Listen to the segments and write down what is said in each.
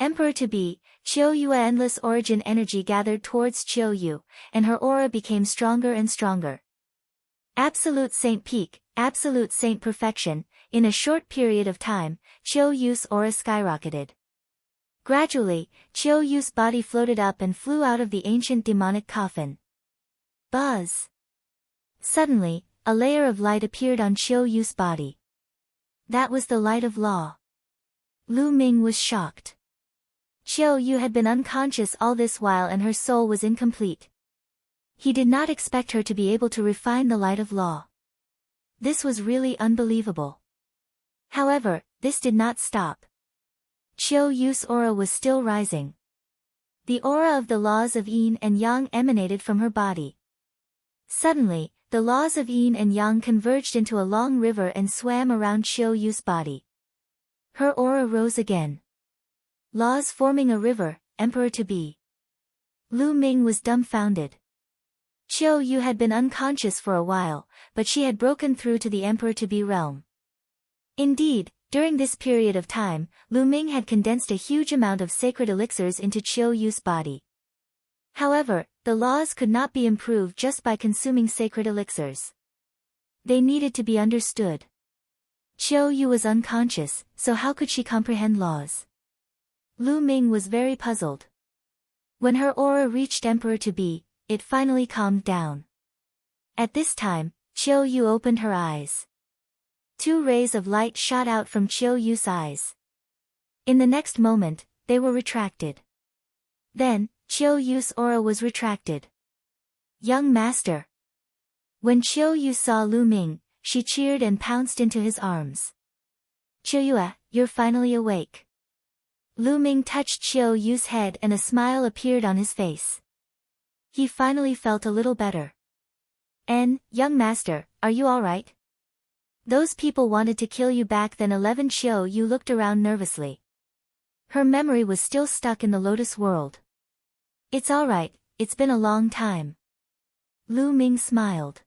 Emperor-to-be, Qiu Yue endless origin energy gathered towards Qiu Yue, and her aura became stronger and stronger. Absolute saint peak, absolute saint perfection. In a short period of time, Qiu Yue's aura skyrocketed. Gradually, Qiu Yue's body floated up and flew out of the ancient demonic coffin. Buzz! Suddenly, a layer of light appeared on Qiu Yue's body. That was the light of law. Lu Ming was shocked. Qiu Yue had been unconscious all this while and her soul was incomplete. He did not expect her to be able to refine the light of law. This was really unbelievable. However, this did not stop. Qiu Yue's aura was still rising. The aura of the laws of yin and yang emanated from her body. Suddenly, the laws of yin and yang converged into a long river and swam around Qiu Yue's body. Her aura rose again. Laws forming a river, Emperor-to-be. Lu Ming was dumbfounded. Qiu Yue had been unconscious for a while, but she had broken through to the Emperor-to-be realm. Indeed, during this period of time, Lu Ming had condensed a huge amount of sacred elixirs into Qiu Yue's body. However, the laws could not be improved just by consuming sacred elixirs. They needed to be understood. Qiu Yue was unconscious, so how could she comprehend laws? Lu Ming was very puzzled. When her aura reached Emperor-to-be, it finally calmed down. At this time, Qiu Yue opened her eyes. 2 rays of light shot out from Qiu Yue's eyes. In the next moment, they were retracted. Then, Qiu Yue's aura was retracted. Young master! When Qiu Yue saw Lu Ming, she cheered and pounced into his arms. Qiu Yue, you're finally awake. Lu Ming touched Qiu Yue's head and a smile appeared on his face. He finally felt a little better. Young master, are you alright? Those people wanted to kill you back then. 11 Qiu Yue looked around nervously. Her memory was still stuck in the lotus world. It's alright, it's been a long time. Lu Ming smiled.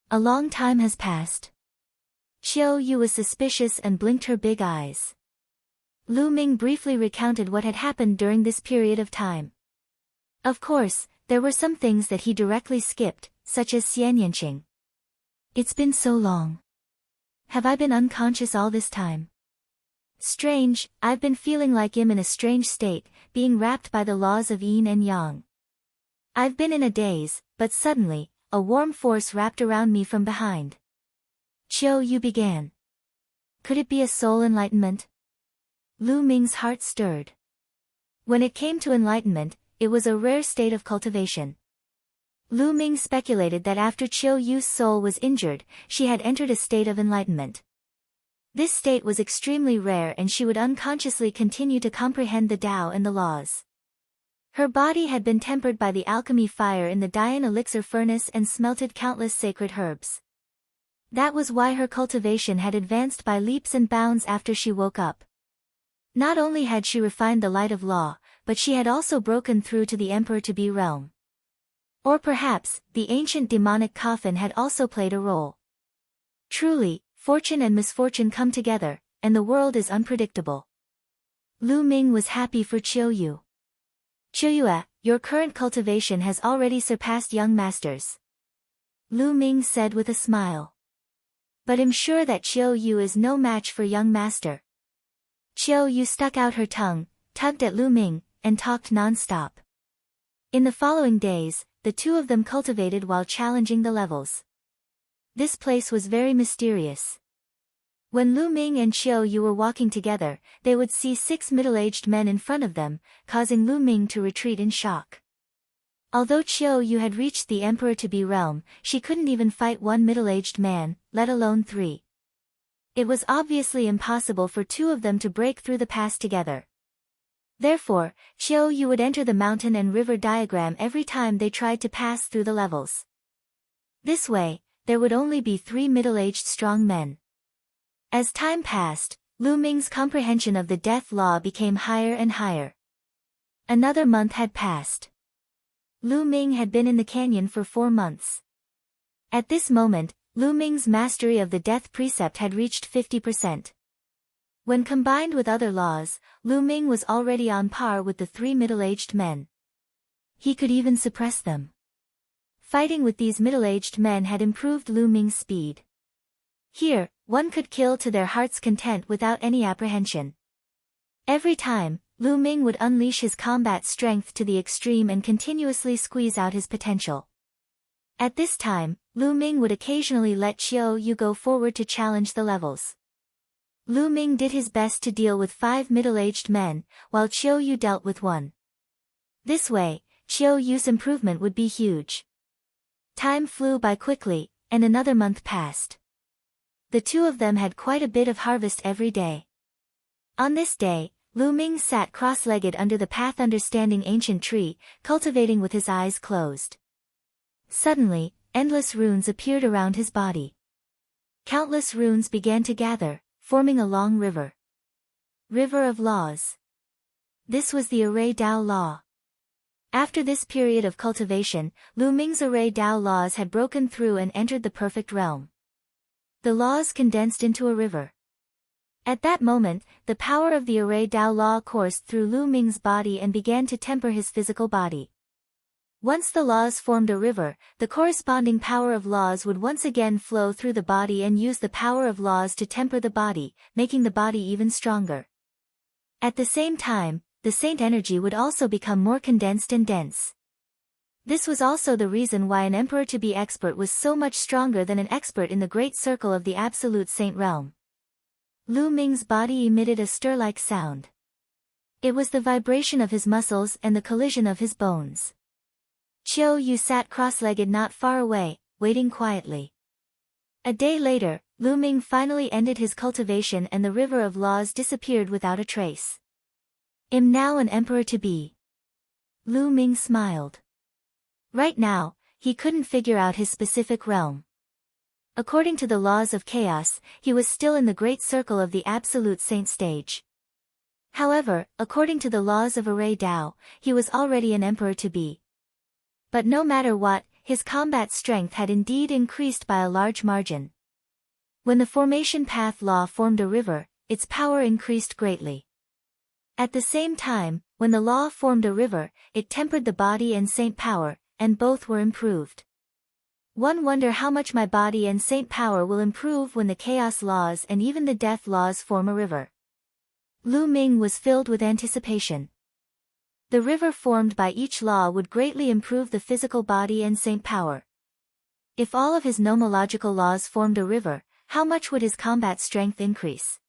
A long time has passed. Qiu Yue was suspicious and blinked her big eyes. Lu Ming briefly recounted what had happened during this period of time. Of course, there were some things that he directly skipped, such as Xianyanqing. It's been so long. Have I been unconscious all this time? Strange, I've been feeling like I'm in a strange state, being wrapped by the laws of yin and yang. I've been in a daze, but suddenly, a warm force wrapped around me from behind. Qiu Yue began. Could it be a soul enlightenment? Lu Ming's heart stirred. When it came to enlightenment, it was a rare state of cultivation. Lu Ming speculated that after Qiu Yue's soul was injured, she had entered a state of enlightenment. This state was extremely rare and she would unconsciously continue to comprehend the Tao and the laws. Her body had been tempered by the alchemy fire in the Dian elixir furnace and smelted countless sacred herbs. That was why her cultivation had advanced by leaps and bounds after she woke up. Not only had she refined the light of law, but she had also broken through to the Emperor-to-be realm. Or perhaps, the ancient demonic coffin had also played a role. Truly, fortune and misfortune come together, and the world is unpredictable. Lu Ming was happy for Qiu Yue. Qiu Yue, your current cultivation has already surpassed young masters. Lu Ming said with a smile. But I'm sure that Qiu Yue is no match for young master. Qiu Yue stuck out her tongue, tugged at Lu Ming, and talked non-stop. In the following days, the two of them cultivated while challenging the levels. This place was very mysterious. When Lu Ming and Qiu Yue were walking together, they would see 6 middle-aged men in front of them, causing Lu Ming to retreat in shock. Although Qiu Yue had reached the Emperor-to-be realm, she couldn't even fight 1 middle-aged man, let alone 3. It was obviously impossible for 2 of them to break through the pass together. Therefore, Qiu Yue would enter the mountain and river diagram every time they tried to pass through the levels. This way, there would only be 3 middle-aged strong men. As time passed, Lu Ming's comprehension of the death law became higher and higher. Another month had passed. Lu Ming had been in the canyon for 4 months. At this moment, Lu Ming's mastery of the death precept had reached 50%. When combined with other laws, Lu Ming was already on par with the three middle-aged men. He could even suppress them. Fighting with these middle-aged men had improved Lu Ming's speed. Here, one could kill to their heart's content without any apprehension. Every time, Lu Ming would unleash his combat strength to the extreme and continuously squeeze out his potential. At this time, Lu Ming would occasionally let Qiu Yue go forward to challenge the levels. Lu Ming did his best to deal with 5 middle-aged men, while Qiu Yue dealt with 1. This way, Qiu Yue's improvement would be huge. Time flew by quickly, and another month passed. The two of them had quite a bit of harvest every day. On this day, Lu Ming sat cross-legged under the path understanding ancient tree, cultivating with his eyes closed. Suddenly, endless runes appeared around his body. Countless runes began to gather, forming a long river. River of Laws. This was the Array Dao Law. After this period of cultivation, Lu Ming's Array Dao laws had broken through and entered the perfect realm. The laws condensed into a river. At that moment, the power of the Array Dao law coursed through Lu Ming's body and began to temper his physical body. Once the laws formed a river, the corresponding power of laws would once again flow through the body and use the power of laws to temper the body, making the body even stronger. At the same time, the saint energy would also become more condensed and dense. This was also the reason why an emperor to be expert was so much stronger than an expert in the great circle of the absolute saint realm. Lu Ming's body emitted a stir-like sound. It was the vibration of his muscles and the collision of his bones. Qiu Yue sat cross-legged not far away, waiting quietly. A day later, Lu Ming finally ended his cultivation and the river of laws disappeared without a trace. Am now an emperor to be. Lu Ming smiled. Right now, he couldn't figure out his specific realm. According to the laws of chaos, he was still in the great circle of the absolute saint stage. However, according to the laws of Array Dao, he was already an emperor to be. But no matter what, his combat strength had indeed increased by a large margin. When the formation path law formed a river, its power increased greatly. At the same time, when the law formed a river, it tempered the body and saint power, and both were improved. One wonder how much my body and saint power will improve when the chaos laws and even the death laws form a river. Lu Ming was filled with anticipation. The river formed by each law would greatly improve the physical body and saint power. If all of his nomological laws formed a river, how much would his combat strength increase?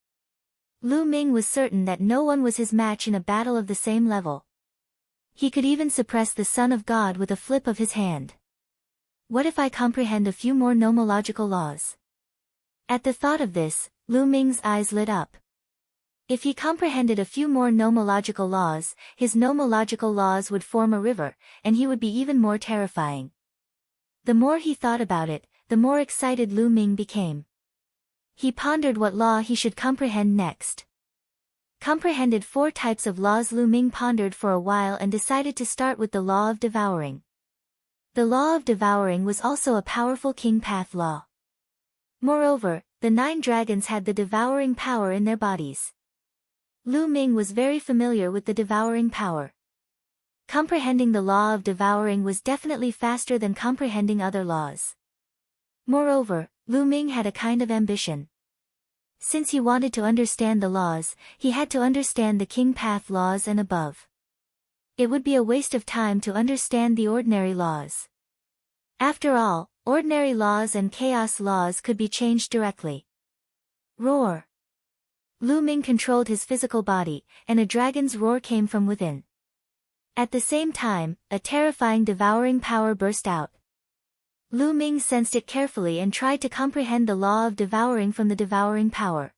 Lu Ming was certain that no one was his match in a battle of the same level. He could even suppress the Son of God with a flip of his hand. What if I comprehend a few more nomological laws? At the thought of this, Lu Ming's eyes lit up. If he comprehended a few more nomological laws, his nomological laws would form a river, and he would be even more terrifying. The more he thought about it, the more excited Lu Ming became. He pondered what law he should comprehend next. Comprehended 4 types of laws. Lu Ming pondered for a while and decided to start with the law of devouring. The law of devouring was also a powerful king path law. Moreover, the 9 dragons had the devouring power in their bodies. Lu Ming was very familiar with the devouring power. Comprehending the law of devouring was definitely faster than comprehending other laws. Moreover, Lu Ming had a kind of ambition. Since he wanted to understand the laws, he had to understand the king path laws and above. It would be a waste of time to understand the ordinary laws. After all, ordinary laws and chaos laws could be changed directly. Roar. Lu Ming controlled his physical body, and a dragon's roar came from within. At the same time, a terrifying devouring power burst out. Lu Ming sensed it carefully and tried to comprehend the law of devouring from the devouring power.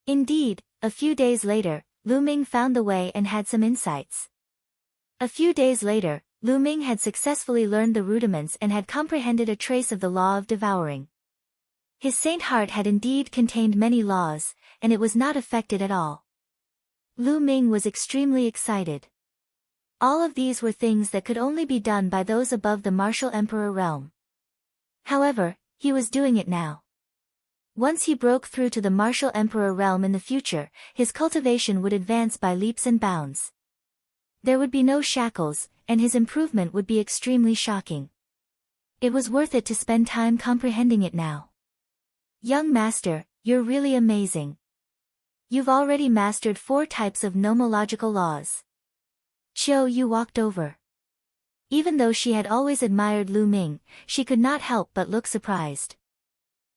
Indeed, a few days later, Lu Ming found the way and had some insights. A few days later, Lu Ming had successfully learned the rudiments and had comprehended a trace of the law of devouring. His saint heart had indeed contained many laws, and it was not affected at all. Lu Ming was extremely excited. All of these were things that could only be done by those above the martial emperor realm. However, he was doing it now. Once he broke through to the martial emperor realm in the future, his cultivation would advance by leaps and bounds. There would be no shackles, and his improvement would be extremely shocking. It was worth it to spend time comprehending it now. Young master, you're really amazing. You've already mastered 4 types of nomological laws. Qiu Yue walked over. Even though she had always admired Lu Ming, she could not help but look surprised.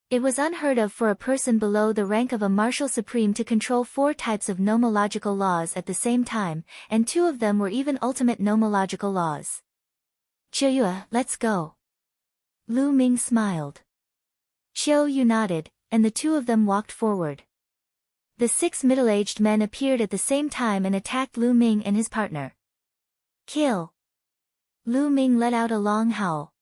It was unheard of for a person below the rank of a martial supreme to control 4 types of nomological laws at the same time, and 2 of them were even ultimate nomological laws. Qiu Yue, let's go. Lu Ming smiled. Qiu Yue nodded, and the 2 of them walked forward. The 6 middle-aged men appeared at the same time and attacked Lu Ming and his partner. Kill! Lu Ming let out a long howl.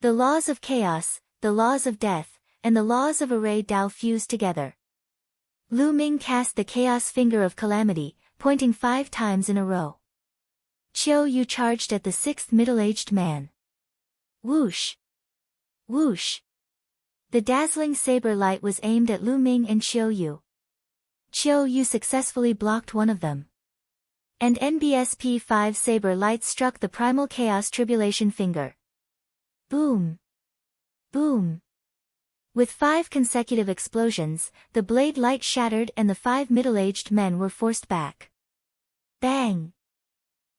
The laws of chaos, the laws of death, and the laws of array Dao fused together. Lu Ming cast the chaos finger of calamity, pointing 5 times in a row. Qiu Yue charged at the 6th middle-aged man. Whoosh! Whoosh! The dazzling saber light was aimed at Lu Ming and Qiu Yue. Qiu Yue successfully blocked one of them. And NBSP-5 saber light struck the primal chaos tribulation finger. Boom! Boom! With 5 consecutive explosions, the blade light shattered and the 5 middle-aged men were forced back. Bang!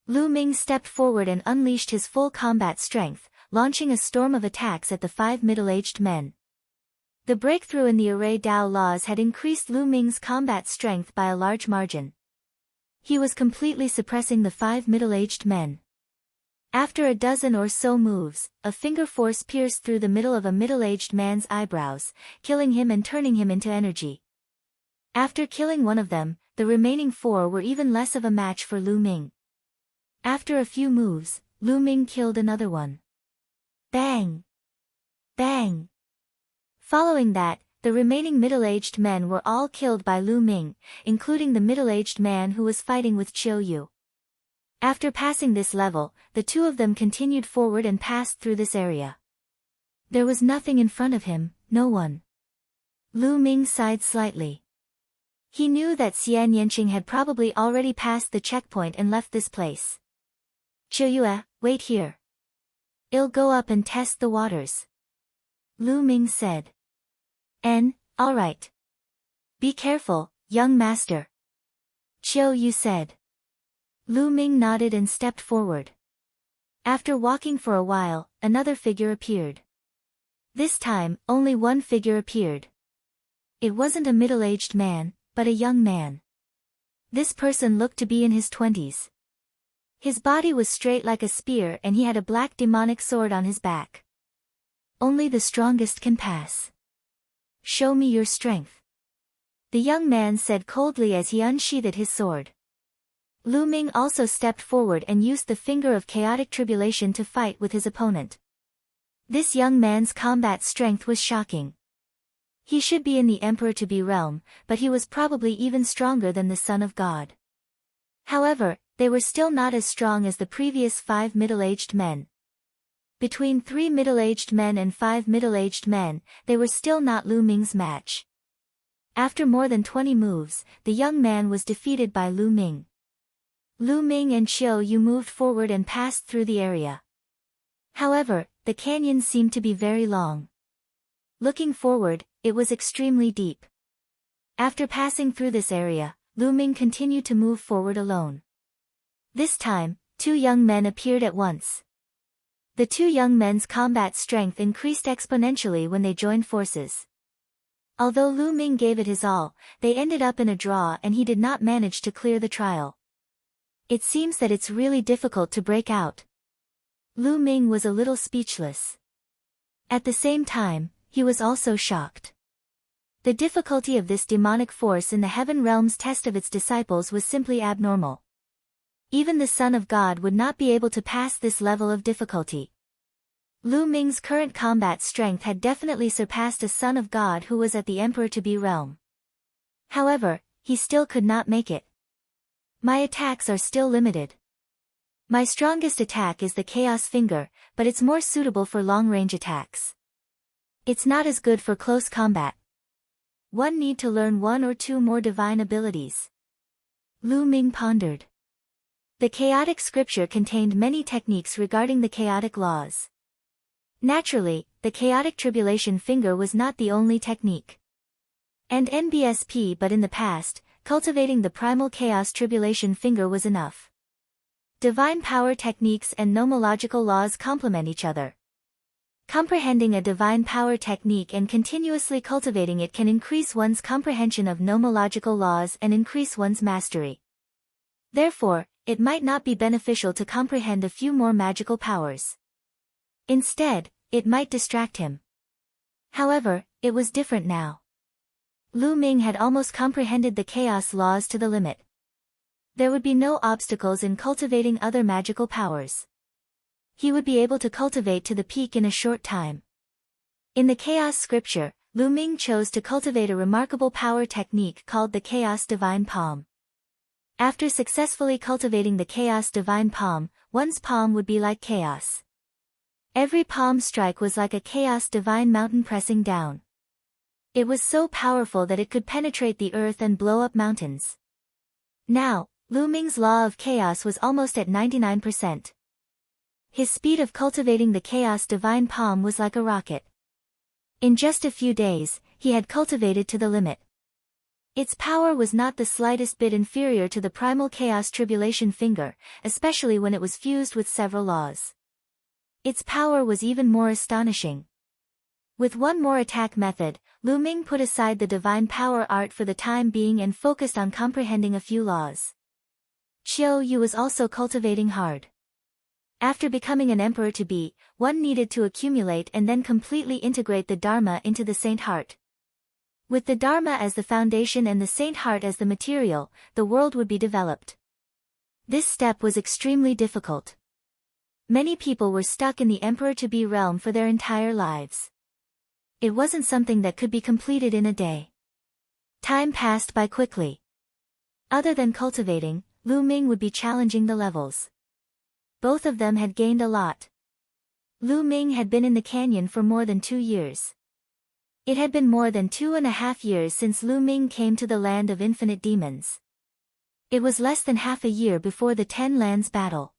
Lu Ming stepped forward and unleashed his full combat strength, launching a storm of attacks at the 5 middle-aged men. The breakthrough in the array Dao laws had increased Lu Ming's combat strength by a large margin. He was completely suppressing the 5 middle-aged men. After a dozen or so moves, a finger force pierced through the middle of a middle-aged man's eyebrows, killing him and turning him into energy. After killing one of them, the remaining 4 were even less of a match for Lu Ming. After a few moves, Lu Ming killed another one. Bang! Bang! Following that, the remaining middle-aged men were all killed by Lu Ming, including the middle-aged man who was fighting with Qiu Yue. After passing this level, the 2 of them continued forward and passed through this area. There was nothing in front of him, no one. Lu Ming sighed slightly. He knew that Xian Yanqing had probably already passed the checkpoint and left this place. Qiu Yue, wait here. I'll go up and test the waters. Lu Ming said. All right. Be careful, young master. Qiu Yue said. Lu Ming nodded and stepped forward. After walking for a while, another figure appeared. This time, only one figure appeared. It wasn't a middle-aged man, but a young man. This person looked to be in his 20s. His body was straight like a spear and he had a black demonic sword on his back. Only the strongest can pass. Show me your strength. The young man said coldly as he unsheathed his sword. Lu Ming also stepped forward and used the finger of chaotic tribulation to fight with his opponent. This young man's combat strength was shocking. He should be in the Emperor-to-be realm, but he was probably even stronger than the Son of God. However, they were still not as strong as the previous 5 middle-aged men. Between 3 middle-aged men and 5 middle-aged men, they were still not Lu Ming's match. After more than 20 moves, the young man was defeated by Lu Ming. Lu Ming and Qiu Yue moved forward and passed through the area. However, the canyon seemed to be very long. Looking forward, it was extremely deep. After passing through this area, Lu Ming continued to move forward alone. This time, 2 young men appeared at once. The 2 young men's combat strength increased exponentially when they joined forces. Although Lu Ming gave it his all, they ended up in a draw and he did not manage to clear the trial. It seems that it's really difficult to break out. Lu Ming was a little speechless. At the same time, he was also shocked. The difficulty of this demonic force in the heaven realm's test of its disciples was simply abnormal. Even the Son of God would not be able to pass this level of difficulty. Lu Ming's current combat strength had definitely surpassed a Son of God who was at the Emperor-to-be realm. However, he still could not make it. My attacks are still limited. My strongest attack is the Chaos Finger, but it's more suitable for long-range attacks. It's not as good for close combat. one need to learn one or two more divine abilities. Lu Ming pondered. The chaotic scripture contained many techniques regarding the chaotic laws. Naturally, the chaotic tribulation finger was not the only technique. And NBSP, but in the past, cultivating the primal chaos tribulation finger was enough. Divine power techniques and nomological laws complement each other. Comprehending a divine power technique and continuously cultivating it can increase one's comprehension of nomological laws and increase one's mastery. Therefore, it might not be beneficial to comprehend a few more magical powers. Instead, it might distract him. However, it was different now. Lu Ming had almost comprehended the chaos laws to the limit. There would be no obstacles in cultivating other magical powers. He would be able to cultivate to the peak in a short time. In the chaos scripture, Lu Ming chose to cultivate a remarkable power technique called the Chaos Divine Palm. After successfully cultivating the Chaos Divine Palm, one's palm would be like chaos. Every palm strike was like a Chaos Divine mountain pressing down. It was so powerful that it could penetrate the earth and blow up mountains. Now, Lu Ming's law of chaos was almost at 99%. His speed of cultivating the Chaos Divine Palm was like a rocket. In just a few days, he had cultivated to the limit. Its power was not the slightest bit inferior to the primal chaos tribulation finger, especially when it was fused with several laws. Its power was even more astonishing. With one more attack method, Lu Ming put aside the divine power art for the time being and focused on comprehending a few laws. Qiu Yue was also cultivating hard. After becoming an emperor-to-be, one needed to accumulate and then completely integrate the Dharma into the Saint Heart. With the Dharma as the foundation and the Saint Heart as the material, the world would be developed. This step was extremely difficult. Many people were stuck in the emperor-to-be realm for their entire lives. It wasn't something that could be completed in a day. Time passed by quickly. Other than cultivating, Lu Ming would be challenging the levels. Both of them had gained a lot. Lu Ming had been in the canyon for more than 2 years. It had been more than 2.5 years since Lu Ming came to the land of infinite demons. It was less than half a year before the 10 lands battle.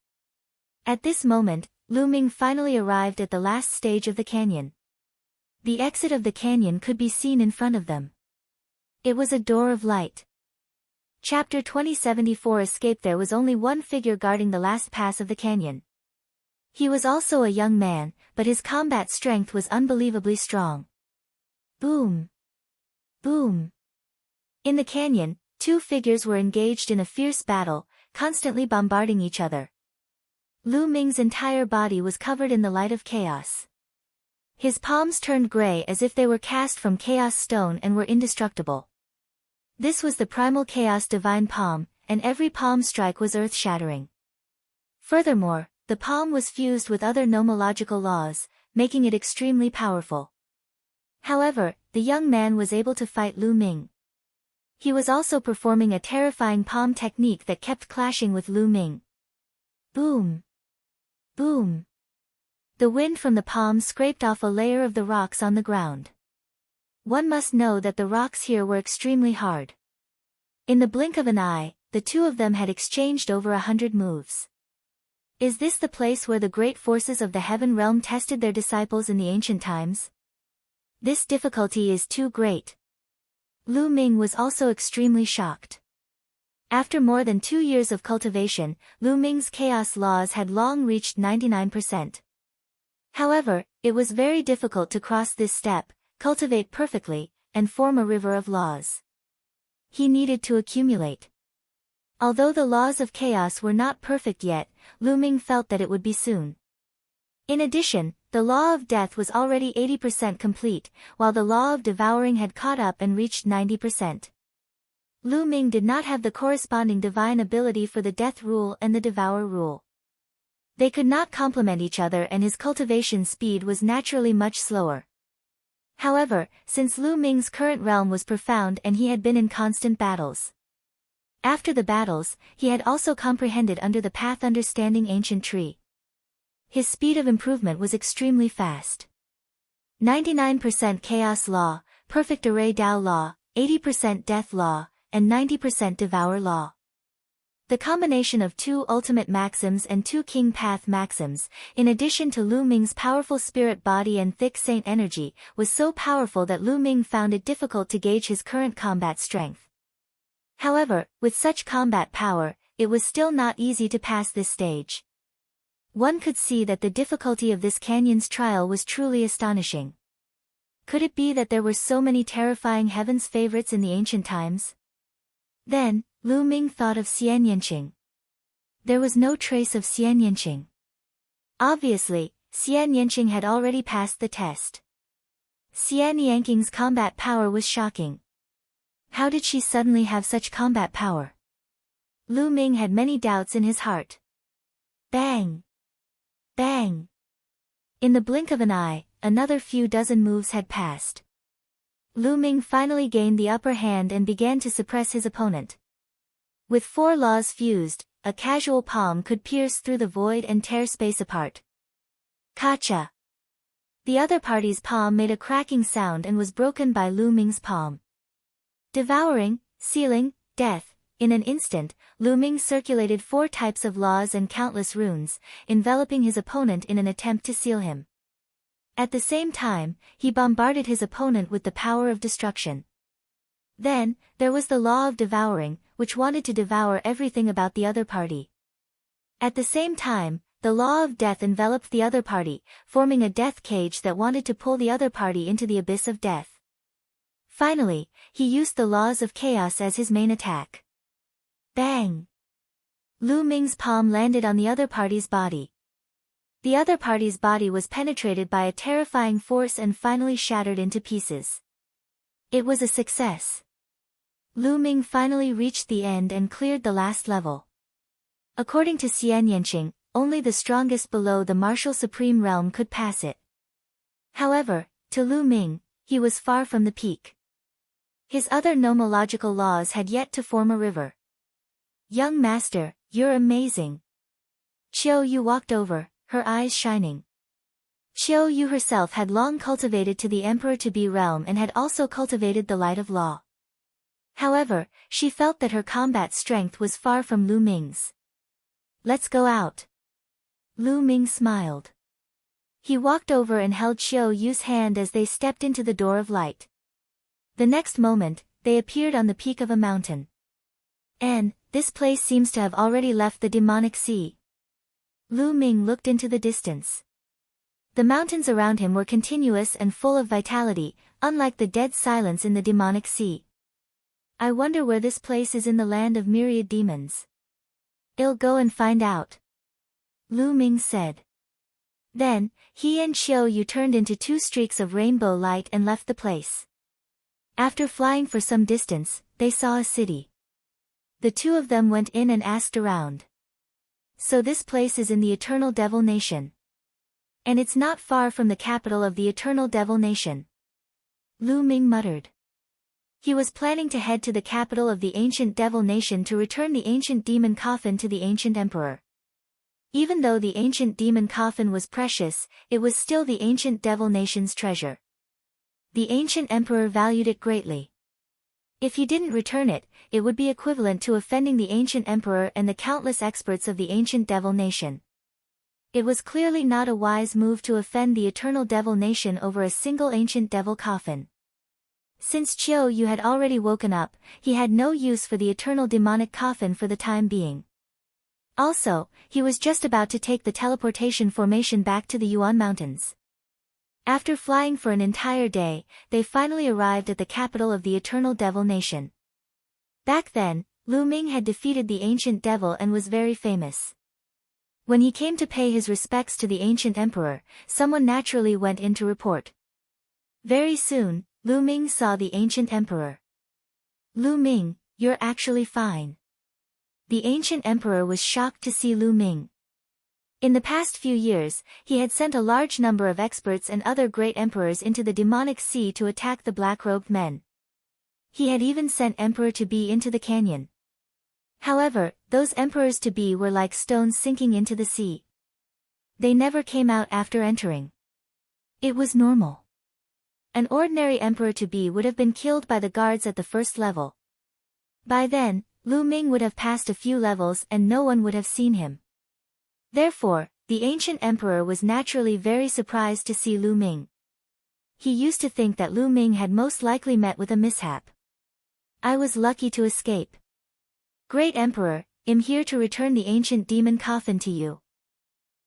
At this moment, Lu Ming finally arrived at the last stage of the canyon. The exit of the canyon could be seen in front of them. It was a door of light. Chapter 2074 Escape. There was only one figure guarding the last pass of the canyon. He was also a young man, but his combat strength was unbelievably strong. Boom! Boom! In the canyon, 2 figures were engaged in a fierce battle, constantly bombarding each other. Lu Ming's entire body was covered in the light of chaos. His palms turned gray as if they were cast from chaos stone and were indestructible. This was the primal chaos divine palm, and every palm strike was earth-shattering. Furthermore, the palm was fused with other nomological laws, making it extremely powerful. However, the young man was able to fight Lu Ming. He was also performing a terrifying palm technique that kept clashing with Lu Ming. Boom! Boom! The wind from the palm scraped off a layer of the rocks on the ground. One must know that the rocks here were extremely hard. In the blink of an eye, the 2 of them had exchanged over 100 moves. Is this the place where the great forces of the heaven realm tested their disciples in the ancient times? This difficulty is too great. Lu Ming was also extremely shocked. After more than 2 years of cultivation, Lu Ming's chaos laws had long reached 99%. However, it was very difficult to cross this step, cultivate perfectly, and form a river of laws. He needed to accumulate. Although the laws of chaos were not perfect yet, Lu Ming felt that it would be soon. In addition, the law of death was already 80% complete, while the law of devouring had caught up and reached 90%. Lu Ming did not have the corresponding divine ability for the death rule and the devour rule. They could not complement each other and his cultivation speed was naturally much slower. However, since Lu Ming's current realm was profound and he had been in constant battles. After the battles, he had also comprehended under the path understanding ancient tree. His speed of improvement was extremely fast. 99% chaos law, perfect array Dao law, 80% death law, and 90% devour law. The combination of 2 ultimate maxims and 2 king path maxims, in addition to Lu Ming's powerful spirit body and thick saint energy, was so powerful that Lu Ming found it difficult to gauge his current combat strength. However, with such combat power, it was still not easy to pass this stage. One could see that the difficulty of this canyon's trial was truly astonishing. Could it be that there were so many terrifying heaven's favorites in the ancient times? Then, Lu Ming thought of Xian Yanqing. There was no trace of Xian Yanqing. Obviously, Xian Yanqing had already passed the test. Xian Yanqing's combat power was shocking. How did she suddenly have such combat power? Lu Ming had many doubts in his heart. Bang! Bang! In the blink of an eye, another few dozen moves had passed. Lu Ming finally gained the upper hand and began to suppress his opponent. With 4 laws fused, a casual palm could pierce through the void and tear space apart. Kacha! The other party's palm made a cracking sound and was broken by Lu Ming's palm. Devouring, sealing, death. In an instant, Lu Ming circulated 4 types of laws and countless runes, enveloping his opponent in an attempt to seal him. At the same time, he bombarded his opponent with the power of destruction. Then, there was the law of devouring, which wanted to devour everything about the other party. At the same time, the law of death enveloped the other party, forming a death cage that wanted to pull the other party into the abyss of death. Finally, he used the laws of chaos as his main attack. Bang! Lu Ming's palm landed on the other party's body. The other party's body was penetrated by a terrifying force and finally shattered into pieces. It was a success. Lu Ming finally reached the end and cleared the last level. According to Xian Yanqing, only the strongest below the martial supreme realm could pass it. However, to Lu Ming, he was far from the peak. His other nomological laws had yet to form a river. Young master, you're amazing. Qiu Yue walked over, her eyes shining. Qiu Yue herself had long cultivated to the emperor-to-be realm and had also cultivated the light of law. However, she felt that her combat strength was far from Lu Ming's. Let's go out. Lu Ming smiled. He walked over and held Qiu Yue's hand as they stepped into the door of light. The next moment, they appeared on the peak of a mountain. And, this place seems to have already left the demonic sea. Lu Ming looked into the distance. The mountains around him were continuous and full of vitality, unlike the dead silence in the demonic sea. I wonder where this place is in the land of myriad demons. I'll go and find out. Lu Ming said. Then, he and Qiu Yue turned into 2 streaks of rainbow light and left the place. After flying for some distance, they saw a city. The 2 of them went in and asked around. So this place is in the Eternal Devil Nation. And it's not far from the capital of the Eternal Devil Nation. Lu Ming muttered. He was planning to head to the capital of the ancient Devil Nation to return the ancient demon coffin to the ancient emperor. Even though the ancient demon coffin was precious, it was still the ancient Devil Nation's treasure. The ancient emperor valued it greatly. If he didn't return it, it would be equivalent to offending the ancient emperor and the countless experts of the ancient Devil Nation. It was clearly not a wise move to offend the Eternal Devil Nation over a single ancient devil coffin. Since Qiu Yue had already woken up, he had no use for the eternal demonic coffin for the time being. Also, he was just about to take the teleportation formation back to the Yuan Mountains. After flying for an entire day, they finally arrived at the capital of the Eternal Devil Nation. Back then, Lu Ming had defeated the ancient devil and was very famous. When he came to pay his respects to the ancient emperor, someone naturally went in to report. Very soon, Lu Ming saw the ancient emperor. Lu Ming, you're actually fine. The ancient emperor was shocked to see Lu Ming. In the past few years, he had sent a large number of experts and other great emperors into the demonic sea to attack the black-robed men. He had even sent emperor-to-be into the canyon. However, those emperors-to-be were like stones sinking into the sea. They never came out after entering. It was normal. An ordinary emperor-to-be would have been killed by the guards at the first level. By then, Lu Ming would have passed a few levels and no one would have seen him. Therefore, the ancient emperor was naturally very surprised to see Lu Ming. He used to think that Lu Ming had most likely met with a mishap. I was lucky to escape. Great Emperor, I'm here to return the ancient demon coffin to you.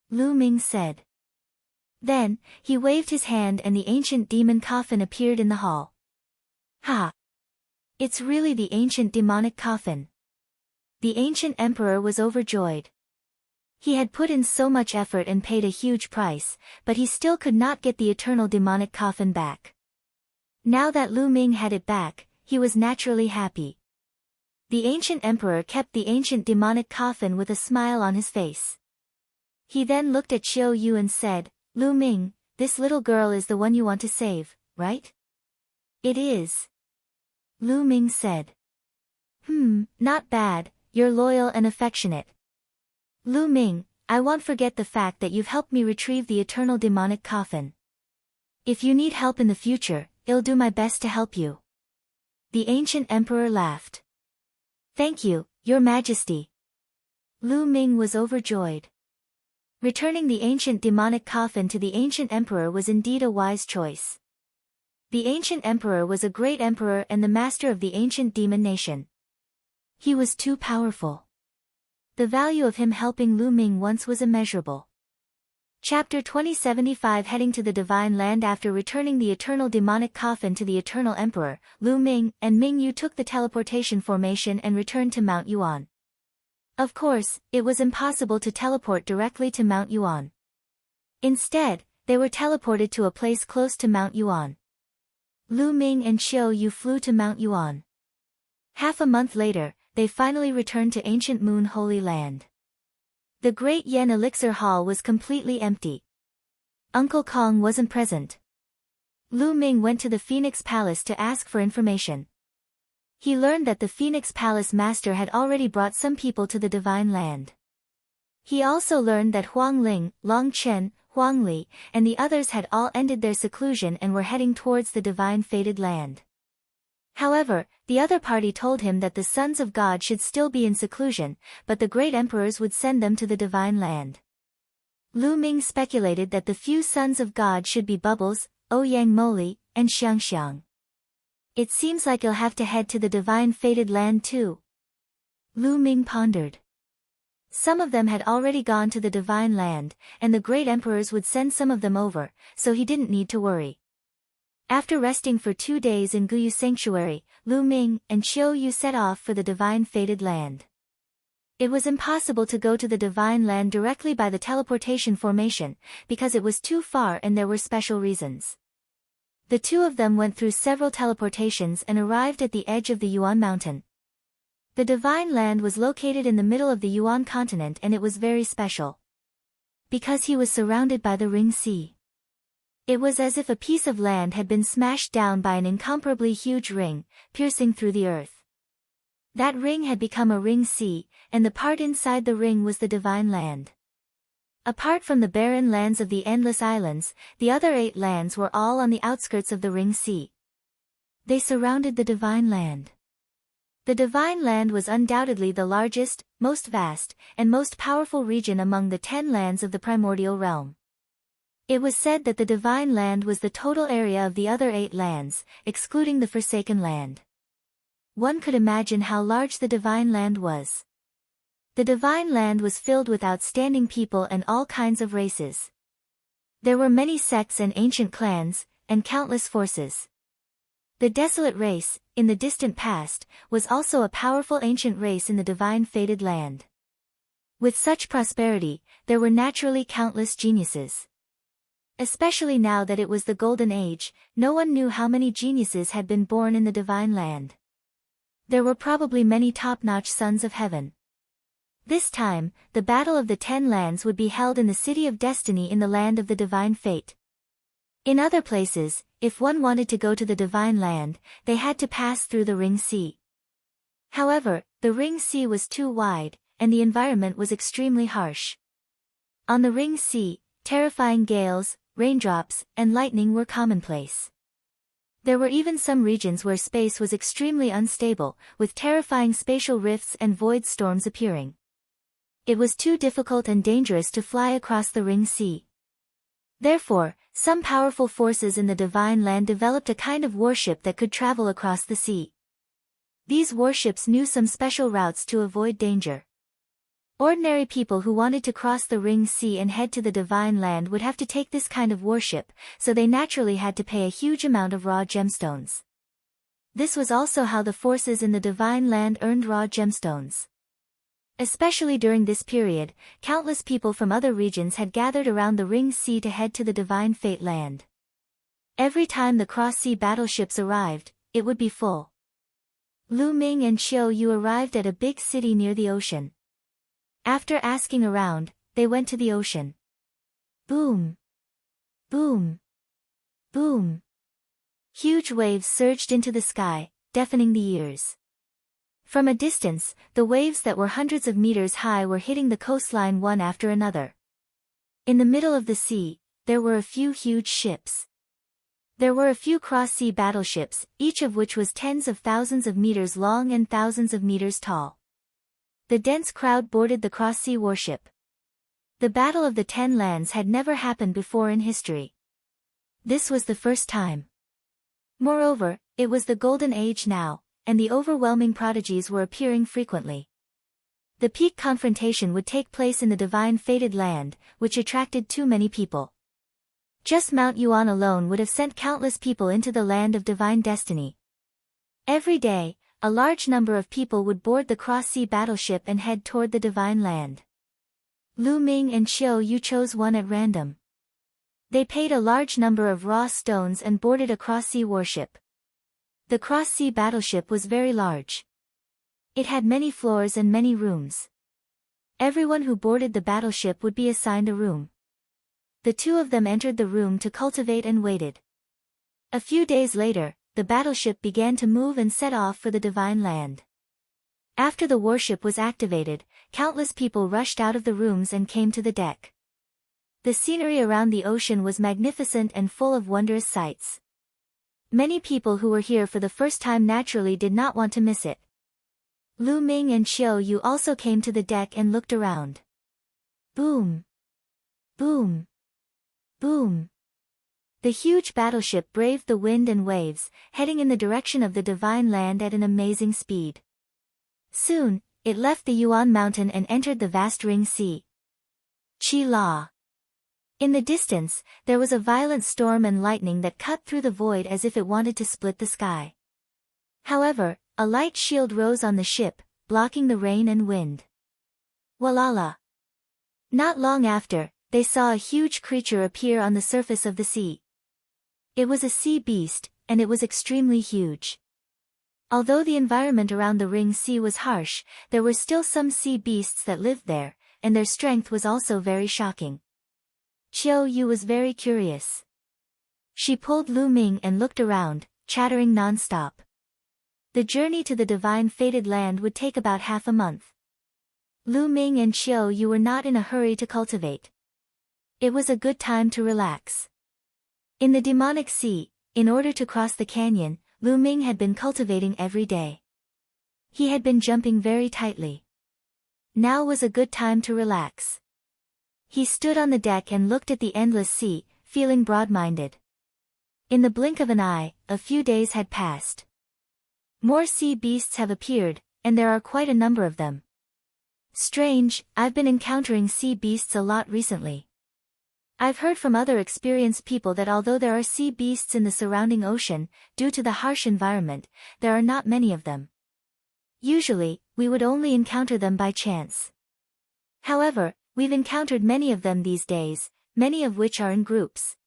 Lu Ming said. Then, he waved his hand and the ancient demon coffin appeared in the hall. Ha! It's really the ancient demonic coffin. The ancient emperor was overjoyed. He had put in so much effort and paid a huge price, but he still could not get the eternal demonic coffin back. Now that Lu Ming had it back, he was naturally happy. The ancient emperor kept the ancient demonic coffin with a smile on his face. He then looked at Qiu Yue and said, Lu Ming, this little girl is the one you want to save, right? It is. Lu Ming said. Not bad, you're loyal and affectionate. Lu Ming, I won't forget the fact that you've helped me retrieve the eternal demonic coffin. If you need help in the future, I'll do my best to help you. The ancient emperor laughed. Thank you, Your Majesty. Lu Ming was overjoyed. Returning the ancient demonic coffin to the ancient emperor was indeed a wise choice. The ancient emperor was a great emperor and the master of the ancient demon nation. He was too powerful. The value of him helping Lu Ming once was immeasurable. Chapter 2075 Heading to the Divine Land. After returning the eternal demonic coffin to the eternal emperor, Lu Ming and Ming Yu took the teleportation formation and returned to Mount Yuan. Of course, it was impossible to teleport directly to Mount Yuan. Instead, they were teleported to a place close to Mount Yuan. Lu Ming and Qiu Yue flew to Mount Yuan. Half a month later, they finally returned to ancient Moon Holy Land. The Great Yen Elixir Hall was completely empty. Uncle Kong wasn't present. Lu Ming went to the Phoenix Palace to ask for information. He learned that the Phoenix Palace Master had already brought some people to the Divine Land. He also learned that Huang Ling, Long Chen, Huang Li, and the others had all ended their seclusion and were heading towards the Divine Fated Land. However, the other party told him that the sons of God should still be in seclusion, but the great emperors would send them to the Divine Land. Lu Ming speculated that the few sons of God should be Bubbles, Ouyang Moli, and Xiang. It seems like you'll have to head to the Divine Fated Land too. Lu Ming pondered. Some of them had already gone to the Divine Land, and the great emperors would send some of them over, so he didn't need to worry. After resting for 2 days in Guyu Sanctuary, Lu Ming and Qiu Yue set off for the Divine Fated Land. It was impossible to go to the Divine Land directly by the teleportation formation, because it was too far and there were special reasons. The two of them went through several teleportations and arrived at the edge of the Yuan Mountain. The Divine Land was located in the middle of the Yuan continent and it was very special. Because he was surrounded by the Ring Sea. It was as if a piece of land had been smashed down by an incomparably huge ring, piercing through the earth. That ring had become a ring sea, and the part inside the ring was the Divine Land. Apart from the barren lands of the Endless Islands, the other 8 lands were all on the outskirts of the Ring Sea. They surrounded the Divine Land. The Divine Land was undoubtedly the largest, most vast, and most powerful region among the 10 lands of the primordial realm. It was said that the Divine Land was the total area of the other 8 lands, excluding the Forsaken Land. One could imagine how large the Divine Land was. The Divine Land was filled with outstanding people and all kinds of races. There were many sects and ancient clans, and countless forces. The Desolate race, in the distant past, was also a powerful ancient race in the Divine Fated Land. With such prosperity, there were naturally countless geniuses. Especially now that it was the Golden Age, no one knew how many geniuses had been born in the Divine Land. There were probably many top-notch sons of heaven. This time, the Battle of the 10 Lands would be held in the City of Destiny in the Land of the Divine Fate. In other places, if one wanted to go to the Divine Land, they had to pass through the Ring Sea. However, the Ring Sea was too wide, and the environment was extremely harsh. On the Ring Sea, terrifying gales, raindrops, and lightning were commonplace. There were even some regions where space was extremely unstable, with terrifying spatial rifts and void storms appearing. It was too difficult and dangerous to fly across the Ring Sea. Therefore, some powerful forces in the Divine Land developed a kind of warship that could travel across the sea. These warships knew some special routes to avoid danger. Ordinary people who wanted to cross the Ring Sea and head to the Divine Land would have to take this kind of warship, so they naturally had to pay a huge amount of raw gemstones. This was also how the forces in the Divine Land earned raw gemstones. Especially during this period, countless people from other regions had gathered around the Ring Sea to head to the Divine Fate Land. Every time the cross-sea battleships arrived, it would be full. Lu Ming and Qiu Yue arrived at a big city near the ocean. After asking around, they went to the ocean. Boom! Boom! Boom! Huge waves surged into the sky, deafening the ears. From a distance, the waves that were hundreds of meters high were hitting the coastline one after another. In the middle of the sea, there were a few huge ships. There were a few cross-sea battleships, each of which was tens of thousands of meters long and thousands of meters tall. The dense crowd boarded the cross-sea warship. The Battle of the Ten Lands had never happened before in history. This was the first time. Moreover, it was the Golden Age now, and the overwhelming prodigies were appearing frequently. The peak confrontation would take place in the Divine Fated Land, which attracted too many people. Just Mount Yuan alone would have sent countless people into the land of divine destiny. Every day, a large number of people would board the cross-sea battleship and head toward the Divine Land. Lu Ming and Qiu Yue chose one at random. They paid a large number of raw stones and boarded a cross-sea warship. The cross-sea battleship was very large. It had many floors and many rooms. Everyone who boarded the battleship would be assigned a room. The two of them entered the room to cultivate and waited. A few days later, the battleship began to move and set off for the Divine Land. After the warship was activated, countless people rushed out of the rooms and came to the deck. The scenery around the ocean was magnificent and full of wondrous sights. Many people who were here for the first time naturally did not want to miss it. Lu Ming and Qiu Yue also came to the deck and looked around. Boom! Boom! Boom! The huge battleship braved the wind and waves, heading in the direction of the Divine Land at an amazing speed. Soon, it left the Yuan Mountain and entered the vast Ring Sea. Qi La. In the distance, there was a violent storm and lightning that cut through the void as if it wanted to split the sky. However, a light shield rose on the ship, blocking the rain and wind. Walala. Not long after, they saw a huge creature appear on the surface of the sea. It was a sea beast, and it was extremely huge. Although the environment around the Ring Sea was harsh, there were still some sea beasts that lived there, and their strength was also very shocking. Qiu Yue was very curious. She pulled Lu Ming and looked around, chattering non-stop. The journey to the Divine Fated Land would take about half a month. Lu Ming and Qiu Yue were not in a hurry to cultivate. It was a good time to relax. In the demonic sea, in order to cross the canyon, Lu Ming had been cultivating every day. He had been jumping very tightly. Now was a good time to relax. He stood on the deck and looked at the endless sea, feeling broad-minded. In the blink of an eye, a few days had passed. More sea beasts have appeared, and there are quite a number of them. Strange, I've been encountering sea beasts a lot recently. I've heard from other experienced people that although there are sea beasts in the surrounding ocean, due to the harsh environment, there are not many of them. Usually, we would only encounter them by chance. However, we've encountered many of them these days, many of which are in groups.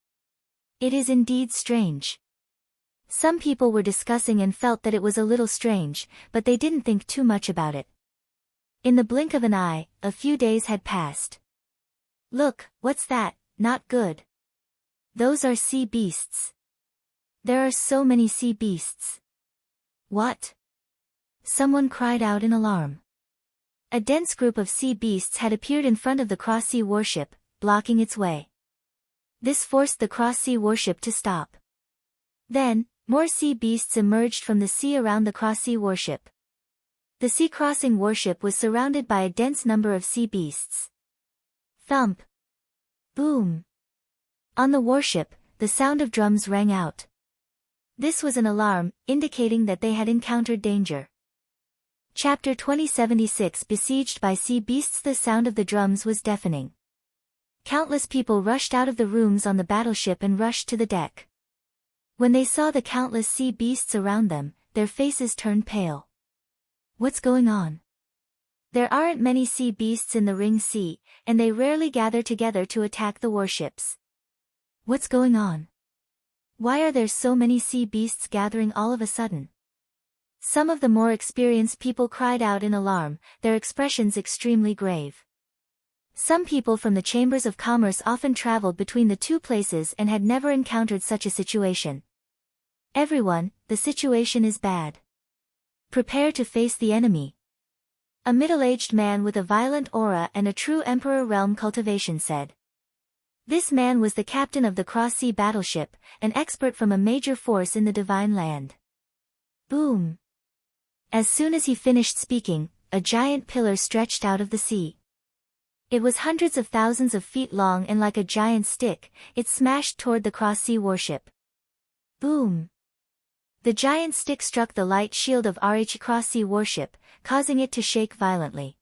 It is indeed strange. Some people were discussing and felt that it was a little strange, but they didn't think too much about it. In the blink of an eye, a few days had passed. Look, what's that? Not good. Those are sea beasts. There are so many sea beasts. What? Someone cried out in alarm. A dense group of sea beasts had appeared in front of the cross-sea warship, blocking its way. This forced the cross-sea warship to stop. Then, More sea beasts emerged from the sea around the cross-sea warship. The sea-crossing warship was surrounded by a dense number of sea beasts. Thump! Boom! On the warship, the sound of drums rang out. This was an alarm, indicating that they had encountered danger. Chapter 2076 Besieged by Sea Beasts. The sound of the drums was deafening. Countless people rushed out of the rooms on the battleship and rushed to the deck. When they saw the countless sea beasts around them, their faces turned pale. What's going on? There aren't many sea beasts in the Ring Sea, and they rarely gather together to attack the warships. What's going on? Why are there so many sea beasts gathering all of a sudden? Some of the more experienced people cried out in alarm, their expressions extremely grave. Some people from the chambers of commerce often traveled between the two places and had never encountered such a situation. Everyone, the situation is bad. Prepare to face the enemy. A middle-aged man with a violent aura and a true emperor realm cultivation said. This man was the captain of the cross-sea battleship, an expert from a major force in the Divine Land. Boom! As soon as he finished speaking, a giant pillar stretched out of the sea. It was hundreds of thousands of feet long and like a giant stick, it smashed toward the cross-sea warship. Boom! The giant stick struck the light shield of RH cross-sea warship, causing it to shake violently.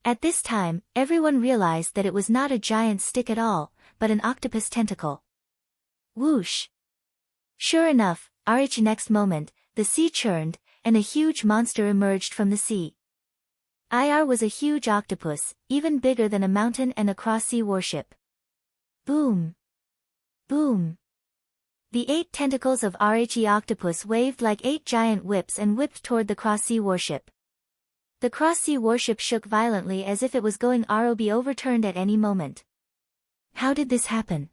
At this time, everyone realized that it was not a giant stick at all, but an octopus tentacle. Whoosh! Sure enough, RH next moment, the sea churned, and a huge monster emerged from the sea. IR was a huge octopus, even bigger than a mountain and a cross-sea warship. Boom! Boom! The 8 tentacles of RHE octopus waved like 8 giant whips and whipped toward the cross-sea warship. The cross-sea warship shook violently as if it was going to be overturned at any moment. How did this happen?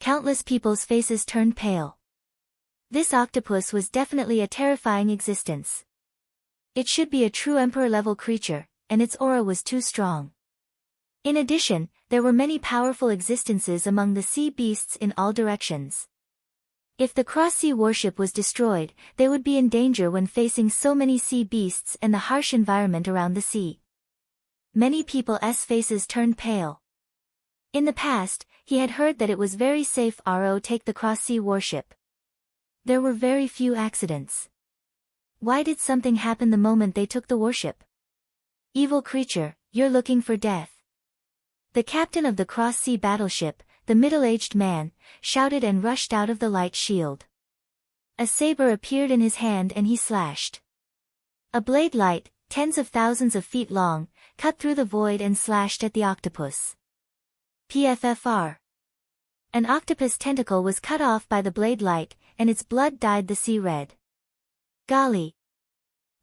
Countless people's faces turned pale. This octopus was definitely a terrifying existence. It should be a true emperor-level creature, and its aura was too strong. In addition, there were many powerful existences among the sea beasts in all directions. If the cross-sea warship was destroyed, they would be in danger when facing so many sea beasts and the harsh environment around the sea. Many people's faces turned pale. In the past, he had heard that it was very safe to take the cross-sea warship. There were very few accidents. Why did something happen the moment they took the warship? Evil creature, you're looking for death. The captain of the cross-sea battleship, the middle-aged man, shouted and rushed out of the light shield. A saber appeared in his hand and he slashed. A blade light, tens of thousands of feet long, cut through the void and slashed at the octopus. PFFR. An octopus tentacle was cut off by the blade light, and its blood dyed the sea red. Golly!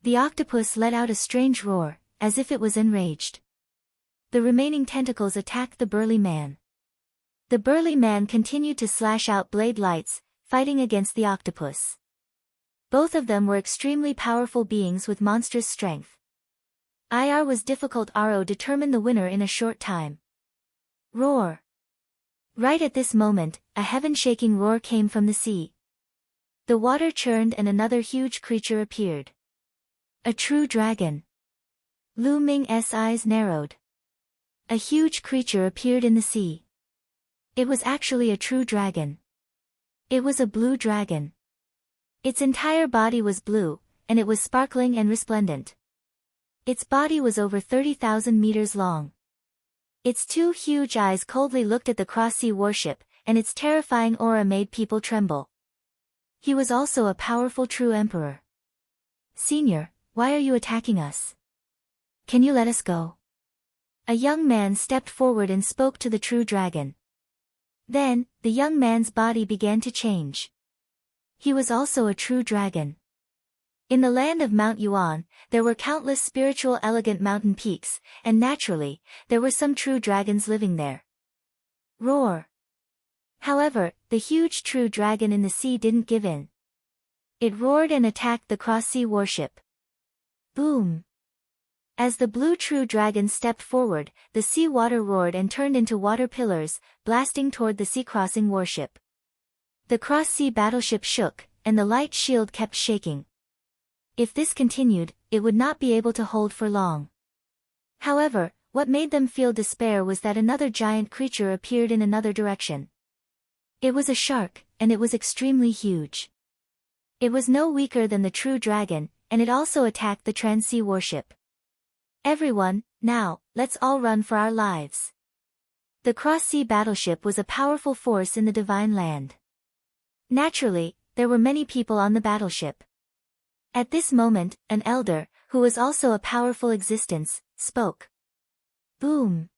The octopus let out a strange roar, as if it was enraged. The remaining tentacles attacked the burly man. The burly man continued to slash out blade lights, fighting against the octopus. Both of them were extremely powerful beings with monstrous strength. IR was difficult to determine the winner in a short time. Roar! Right at this moment, a heaven-shaking roar came from the sea. The water churned and another huge creature appeared. A true dragon. Lu Ming's eyes narrowed. A huge creature appeared in the sea. It was actually a true dragon. It was a blue dragon. Its entire body was blue, and it was sparkling and resplendent. Its body was over 30,000 meters long. Its 2 huge eyes coldly looked at the cross-sea warship, and its terrifying aura made people tremble. He was also a powerful true emperor. Senior, why are you attacking us? Can you let us go? A young man stepped forward and spoke to the true dragon. Then, the young man's body began to change. He was also a true dragon. In the land of Mount Yuan, there were countless spiritual elegant mountain peaks, and naturally, there were some true dragons living there. Roar! However, the huge true dragon in the sea didn't give in. It roared and attacked the cross-sea warship. Boom! As the blue true dragon stepped forward, the sea water roared and turned into water pillars, blasting toward the sea-crossing warship. The cross-sea battleship shook, and the light shield kept shaking. If this continued, it would not be able to hold for long. However, what made them feel despair was that another giant creature appeared in another direction. It was a shark, and it was extremely huge. It was no weaker than the true dragon, and it also attacked the Transsea warship. Everyone, now, let's all run for our lives. The cross-sea battleship was a powerful force in the Divine Land. Naturally, there were many people on the battleship. At this moment, an elder, who was also a powerful existence, spoke. Boom!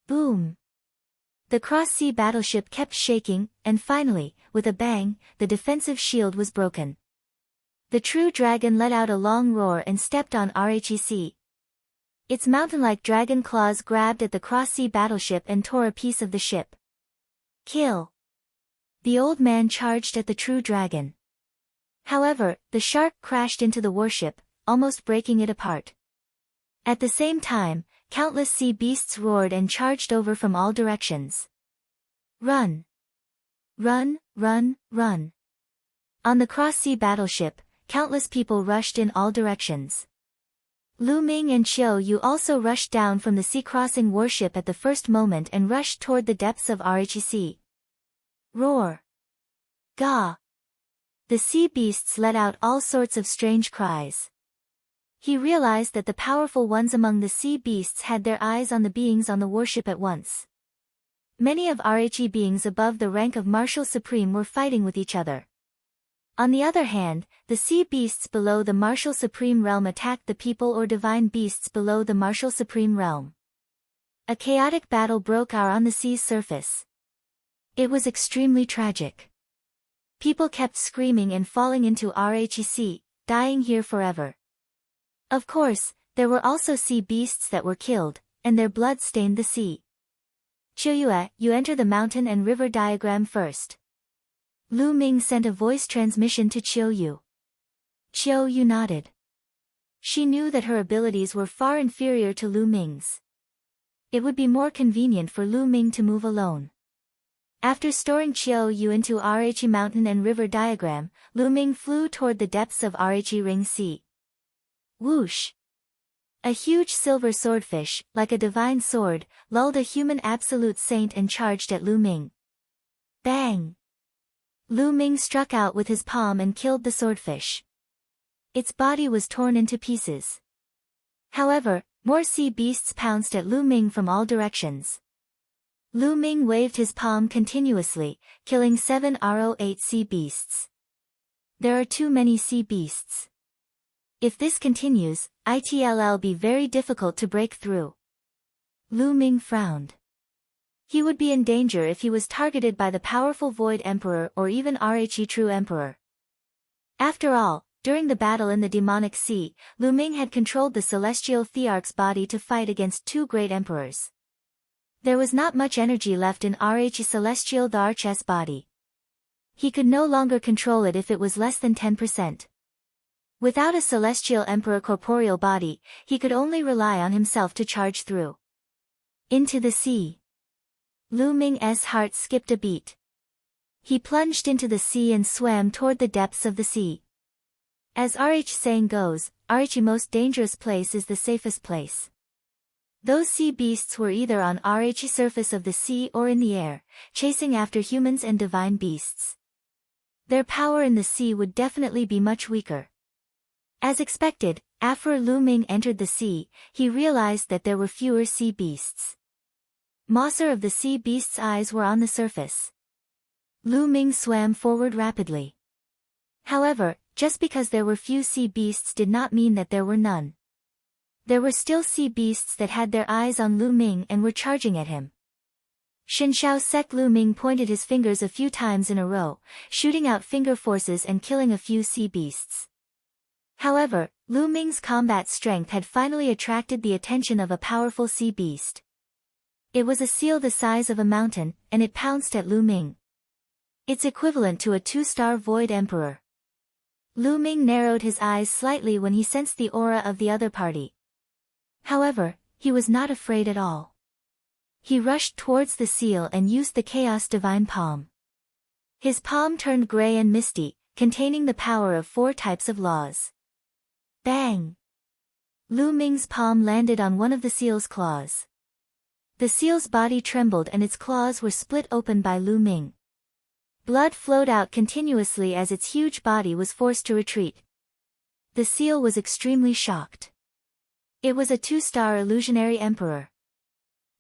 Boom! The cross-sea battleship kept shaking, and finally, with a bang, the defensive shield was broken. The true dragon let out a long roar and stepped on RHEC. Its mountain-like dragon claws grabbed at the cross-sea battleship and tore a piece of the ship. Kill! The old man charged at the true dragon. However, the shark crashed into the warship, almost breaking it apart. At the same time, countless sea beasts roared and charged over from all directions. Run! Run, run, run! On the cross-sea battleship, countless people rushed in all directions. Ming and Qiu Yue also rushed down from the sea-crossing warship at the first moment and rushed toward the depths of RHEC. Roar! Gah! The sea beasts let out all sorts of strange cries. He realized that the powerful ones among the sea beasts had their eyes on the beings on the warship at once. Many of RHE beings above the rank of Martial Supreme were fighting with each other. On the other hand, the sea beasts below the Martial Supreme realm attacked the people or divine beasts below the Martial Supreme realm. A chaotic battle broke out on the sea's surface. It was extremely tragic. People kept screaming and falling into RHEC, dying here forever. Of course, there were also sea beasts that were killed, and their blood stained the sea. Qiu Yue, you enter the mountain and river diagram first. Ming sent a voice transmission to Qiu Yue. Qiu Yue nodded. She knew that her abilities were far inferior to Ming's. It would be more convenient for Ming to move alone. After storing Qiu Yue into RHE mountain and river diagram, Ming flew toward the depths of RHE Ring Sea. Whoosh! A huge silver swordfish, like a divine sword, lulled a human absolute saint and charged at Ming. Bang! Ming struck out with his palm and killed the swordfish. Its body was torn into pieces. However, more sea beasts pounced at Ming from all directions. Ming waved his palm continuously, killing 7 RO8 sea beasts. There are too many sea beasts. If this continues, it'll be very difficult to break through. Ming frowned. He would be in danger if he was targeted by the powerful Void Emperor or even RHE True Emperor. After all, during the battle in the Demonic Sea, Ming had controlled the Celestial Thearch's body to fight against 2 great emperors. There was not much energy left in RHE Celestial Thearch's body. He could no longer control it if it was less than 10%. Without a Celestial Emperor corporeal body, he could only rely on himself to charge through. Into the sea. Ming's heart skipped a beat. He plunged into the sea and swam toward the depths of the sea. As RH saying goes, RH's most dangerous place is the safest place. Those sea beasts were either on RH's surface of the sea or in the air, chasing after humans and divine beasts. Their power in the sea would definitely be much weaker. As expected, after Ming entered the sea, he realized that there were fewer sea beasts. Mosser of the sea beast's eyes were on the surface. Ming swam forward rapidly. However, just because there were few sea beasts did not mean that there were none. There were still sea beasts that had their eyes on Ming and were charging at him. Shenxiao sect Ming pointed his fingers a few times in a row, shooting out finger forces and killing a few sea beasts. However, Ming's combat strength had finally attracted the attention of a powerful sea beast. It was a seal the size of a mountain, and it pounced at Ming. It's equivalent to a 2-star Void Emperor. Ming narrowed his eyes slightly when he sensed the aura of the other party. However, he was not afraid at all. He rushed towards the seal and used the Chaos Divine Palm. His palm turned gray and misty, containing the power of 4 types of laws. Bang! Lu Ming's palm landed on one of the seal's claws. The seal's body trembled and its claws were split open by Lu Ming. Blood flowed out continuously as its huge body was forced to retreat. The seal was extremely shocked. It was a 2-star illusionary emperor.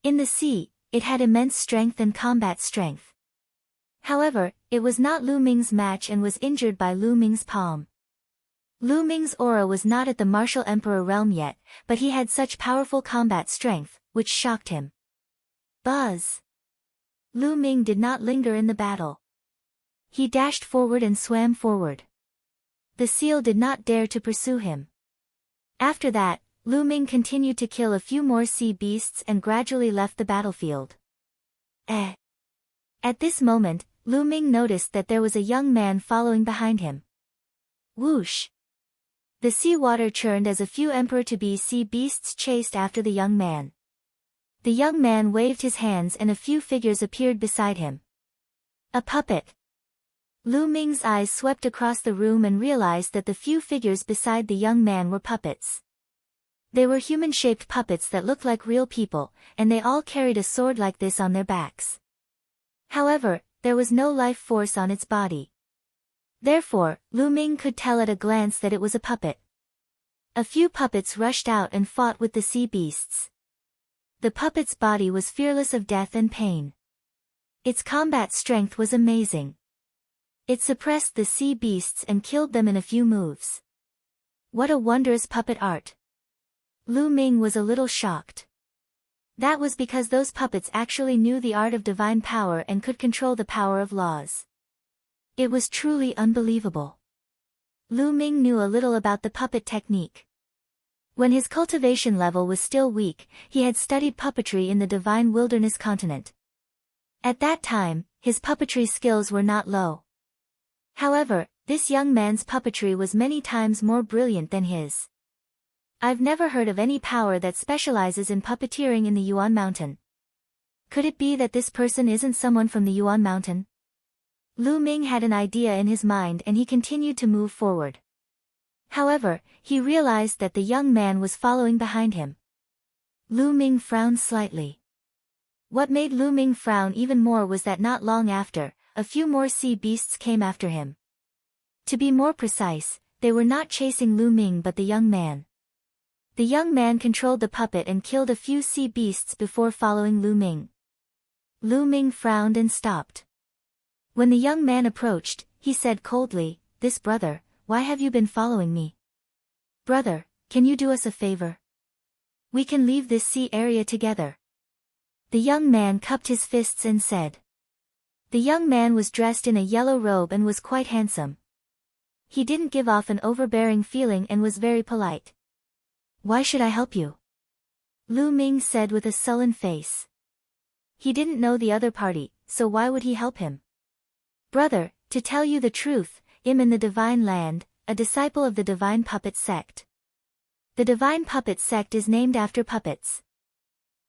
In the sea, it had immense strength and combat strength. However, it was not Lu Ming's match and was injured by Lu Ming's palm. Lu Ming's aura was not at the martial emperor realm yet, but he had such powerful combat strength, which shocked him. Buzz! Lu Ming did not linger in the battle. He dashed forward and swam forward. The seal did not dare to pursue him. After that, Lu Ming continued to kill a few more sea beasts and gradually left the battlefield. At this moment, Lu Ming noticed that there was a young man following behind him. Whoosh! The sea water churned as a few emperor-to-be sea beasts chased after the young man. The young man waved his hands and a few figures appeared beside him. A puppet. Lu Ming's eyes swept across the room and realized that the few figures beside the young man were puppets. They were human-shaped puppets that looked like real people, and they all carried a sword like this on their backs. However, there was no life force on its body. Therefore, Lu Ming could tell at a glance that it was a puppet. A few puppets rushed out and fought with the sea beasts. The puppet's body was fearless of death and pain. Its combat strength was amazing. It suppressed the sea beasts and killed them in a few moves. What a wondrous puppet art! Lu Ming was a little shocked. That was because those puppets actually knew the art of divine power and could control the power of laws. It was truly unbelievable. Lu Ming knew a little about the puppet technique. When his cultivation level was still weak, he had studied puppetry in the divine wilderness continent. At that time, his puppetry skills were not low. However, this young man's puppetry was many times more brilliant than his. I've never heard of any power that specializes in puppeteering in the Yuan Mountain. Could it be that this person isn't someone from the Yuan Mountain? Lu Ming had an idea in his mind and he continued to move forward. However, he realized that the young man was following behind him. Lu Ming frowned slightly. What made Lu Ming frown even more was that not long after, a few more sea beasts came after him. To be more precise, they were not chasing Lu Ming but the young man. The young man controlled the puppet and killed a few sea beasts before following Lu Ming. Lu Ming frowned and stopped. When the young man approached, he said coldly, "This brother, why have you been following me? Brother, can you do us a favor? We can leave this sea area together." The young man cupped his fists and said. The young man was dressed in a yellow robe and was quite handsome. He didn't give off an overbearing feeling and was very polite. "Why should I help you?" Lu Ming said with a sullen face. He didn't know the other party, so why would he help him? "Brother, to tell you the truth, I'm in the Divine Land, a disciple of the Divine Puppet Sect. The Divine Puppet Sect is named after puppets.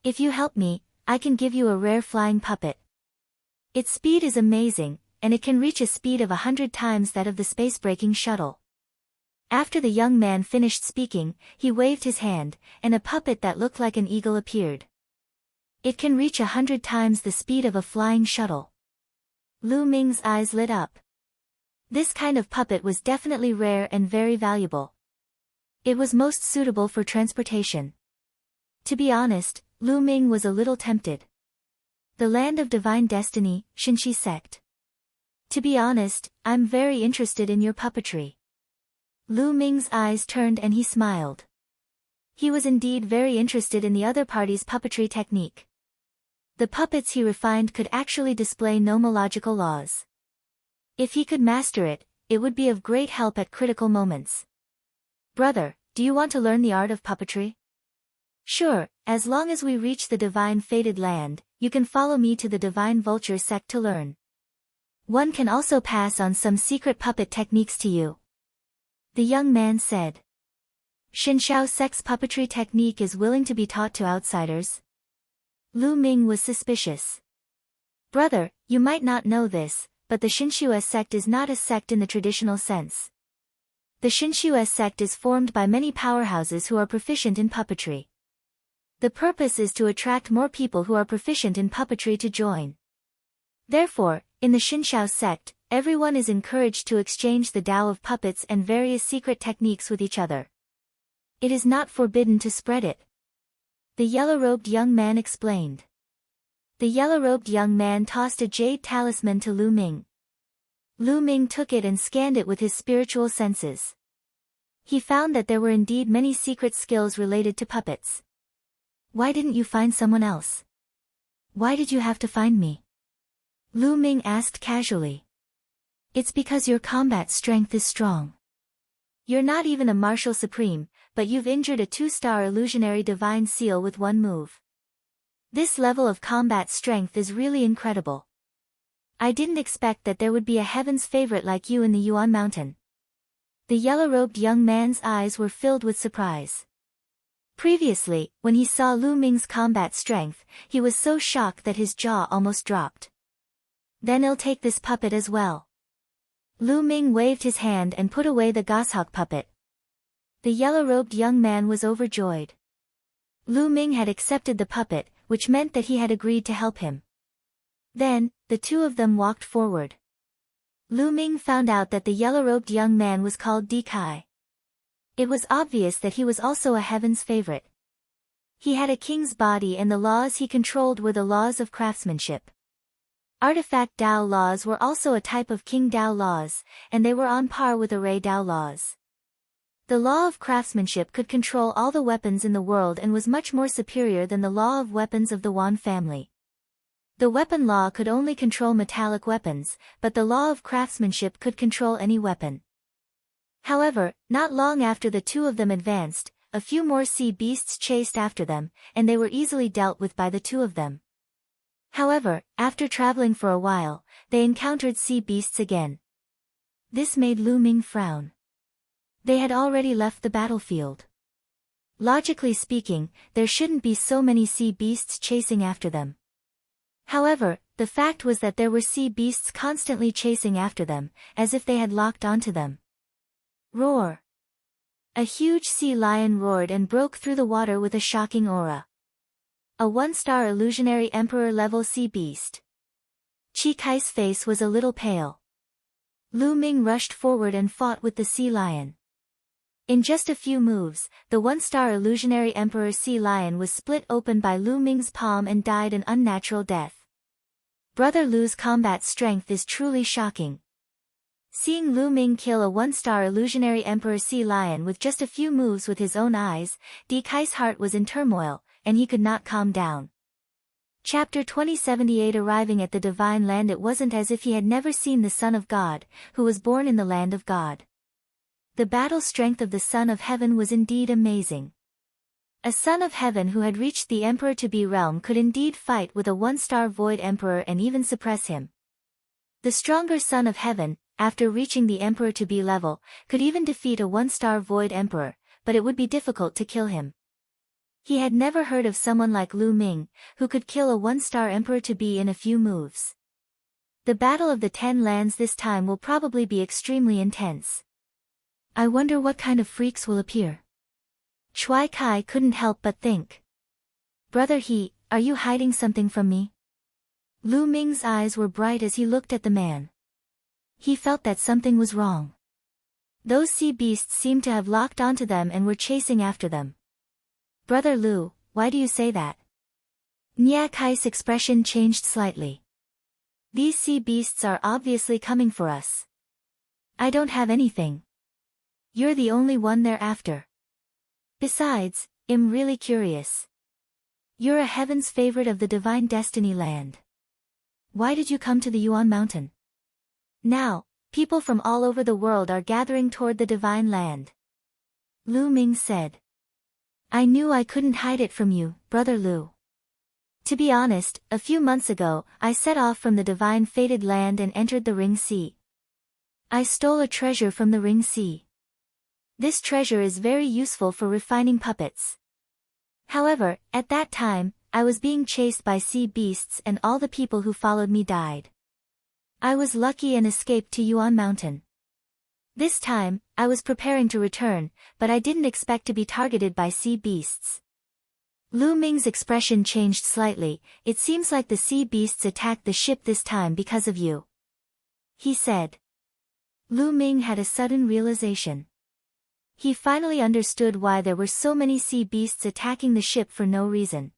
If you help me, I can give you a rare flying puppet. Its speed is amazing, and it can reach a speed of 100 times that of the space-breaking shuttle." After the young man finished speaking, he waved his hand, and a puppet that looked like an eagle appeared. It can reach 100 times the speed of a flying shuttle. Lu Ming's eyes lit up. This kind of puppet was definitely rare and very valuable. It was most suitable for transportation. To be honest, Lu Ming was a little tempted. The Land of Divine Destiny, Shenxiao sect. To be honest, I'm very interested in your puppetry. Lu Ming's eyes turned and he smiled. He was indeed very interested in the other party's puppetry technique. The puppets he refined could actually display nomological laws. If he could master it, it would be of great help at critical moments. "Brother, do you want to learn the art of puppetry?" "Sure, as long as we reach the divine fated land, you can follow me to the divine vulture sect to learn. One can also pass on some secret puppet techniques to you," the young man said. "Shenxiao sect's puppetry technique is willing to be taught to outsiders?" Lu Ming was suspicious. "Brother, you might not know this, but the Shenxiao sect is not a sect in the traditional sense. The Shenxiao sect is formed by many powerhouses who are proficient in puppetry. The purpose is to attract more people who are proficient in puppetry to join. Therefore, in the Shenxiao sect, everyone is encouraged to exchange the Tao of puppets and various secret techniques with each other. It is not forbidden to spread it. The yellow-robed young man explained. The yellow-robed young man tossed a jade talisman to Lu Ming. Lu Ming took it and scanned it with his spiritual senses. He found that there were indeed many secret skills related to puppets. Why didn't you find someone else? Why did you have to find me? Lu Ming asked casually. It's because your combat strength is strong. You're not even a martial supreme, but you've injured a 2-star illusionary divine seal with one move. This level of combat strength is really incredible. I didn't expect that there would be a heaven's favorite like you in the Yuan mountain. The yellow-robed young man's eyes were filled with surprise. Previously, when he saw Lu Ming's combat strength, he was so shocked that his jaw almost dropped. Then I'll take this puppet as well. Lu Ming waved his hand and put away the goshawk puppet. The yellow-robed young man was overjoyed. Lu Ming had accepted the puppet, which meant that he had agreed to help him. Then, the two of them walked forward. Lu Ming found out that the yellow-robed young man was called Di Kai. It was obvious that he was also a heaven's favorite. He had a king's body and the laws he controlled were the laws of craftsmanship. Artifact Dao laws were also a type of King Dao laws, and they were on par with array Dao laws. The law of craftsmanship could control all the weapons in the world and was much more superior than the law of weapons of the Yuan family. The weapon law could only control metallic weapons, but the law of craftsmanship could control any weapon. However, not long after the two of them advanced, a few more sea beasts chased after them, and they were easily dealt with by the two of them. However, after traveling for a while, they encountered sea beasts again. This made Lu Ming frown. They had already left the battlefield. Logically speaking, there shouldn't be so many sea beasts chasing after them. However, the fact was that there were sea beasts constantly chasing after them, as if they had locked onto them. Roar! A huge sea lion roared and broke through the water with a shocking aura. A 1-star illusionary emperor-level sea beast. Qi Kai's face was a little pale. Lu Ming rushed forward and fought with the sea lion. In just a few moves, the 1-star illusionary emperor sea lion was split open by Lu Ming's palm and died an unnatural death. Brother Lu's combat strength is truly shocking. Seeing Lu Ming kill a 1-star illusionary emperor sea lion with just a few moves with his own eyes, Di Kai's heart was in turmoil, and he could not calm down. Chapter 2078. Arriving at the divine land, it wasn't as if he had never seen the Son of God, who was born in the land of God. The battle strength of the Son of Heaven was indeed amazing. A Son of Heaven who had reached the Emperor-to-be realm could indeed fight with a 1-star Void Emperor and even suppress him. The stronger Son of Heaven, after reaching the Emperor-to-be level, could even defeat a 1-star Void Emperor, but it would be difficult to kill him. He had never heard of someone like Lu Ming, who could kill a 1-star Emperor-to-be in a few moves. The Battle of the 10 Lands this time will probably be extremely intense. I wonder what kind of freaks will appear. Shuai Kai couldn't help but think. Brother He, are you hiding something from me? Lu Ming's eyes were bright as he looked at the man. He felt that something was wrong. Those sea beasts seemed to have locked onto them and were chasing after them. Brother Lu, why do you say that? Nya Kai's expression changed slightly. These sea beasts are obviously coming for us. I don't have anything. You're the only one they're after. Besides, I'm really curious. You're a heaven's favorite of the divine destiny land. Why did you come to the Yuan mountain? Now, people from all over the world are gathering toward the divine land. Lu Ming said. I knew I couldn't hide it from you, Brother Lu. To be honest, a few months ago, I set off from the divine fated land and entered the Ring Sea. I stole a treasure from the Ring Sea. This treasure is very useful for refining puppets. However, at that time, I was being chased by sea beasts and all the people who followed me died. I was lucky and escaped to Yuan Mountain. This time, I was preparing to return, but I didn't expect to be targeted by sea beasts. Lu Ming's expression changed slightly. It seems like the sea beasts attacked the ship this time because of you, he said. Lu Ming had a sudden realization. He finally understood why there were so many sea beasts attacking the ship for no reason.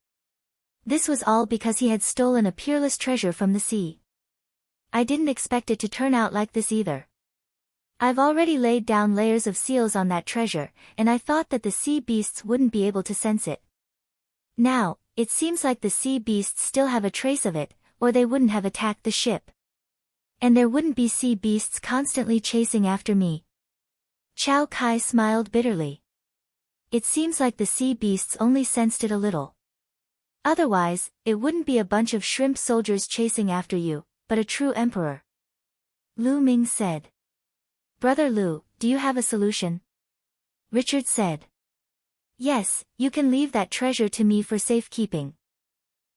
This was all because he had stolen a peerless treasure from the sea. I didn't expect it to turn out like this either. I've already laid down layers of seals on that treasure, and I thought that the sea beasts wouldn't be able to sense it. Now, it seems like the sea beasts still have a trace of it, or they wouldn't have attacked the ship. And there wouldn't be sea beasts constantly chasing after me. Chao Kai smiled bitterly. It seems like the sea beasts only sensed it a little. Otherwise, it wouldn't be a bunch of shrimp soldiers chasing after you, but a true emperor. Lu Ming said. Brother Lu, do you have a solution? Richard said. Yes, you can leave that treasure to me for safekeeping.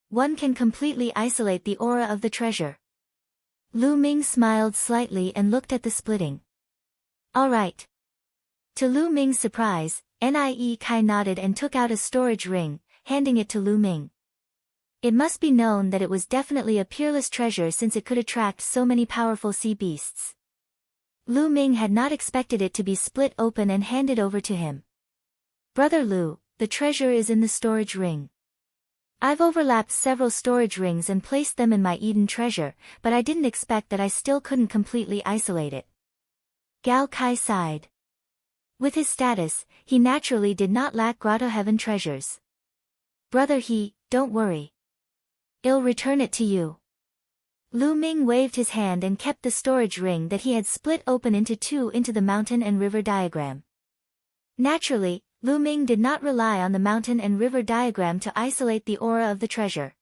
One can completely isolate the aura of the treasure. Lu Ming smiled slightly and looked at the splitting. All right. To Lu Ming's surprise, Nie Kai nodded and took out a storage ring, handing it to Lu Ming. It must be known that it was definitely a peerless treasure since it could attract so many powerful sea beasts. Lu Ming had not expected it to be split open and handed over to him. Brother Lu, the treasure is in the storage ring. I've overlapped several storage rings and placed them in my Eden treasure, but I didn't expect that I still couldn't completely isolate it. Gao Kai sighed. With his status, he naturally did not lack Grotto Heaven treasures. Brother He, don't worry. I'll return it to you. Lu Ming waved his hand and kept the storage ring that he had split open into two into the mountain and river diagram. Naturally, Lu Ming did not rely on the mountain and river diagram to isolate the aura of the treasure.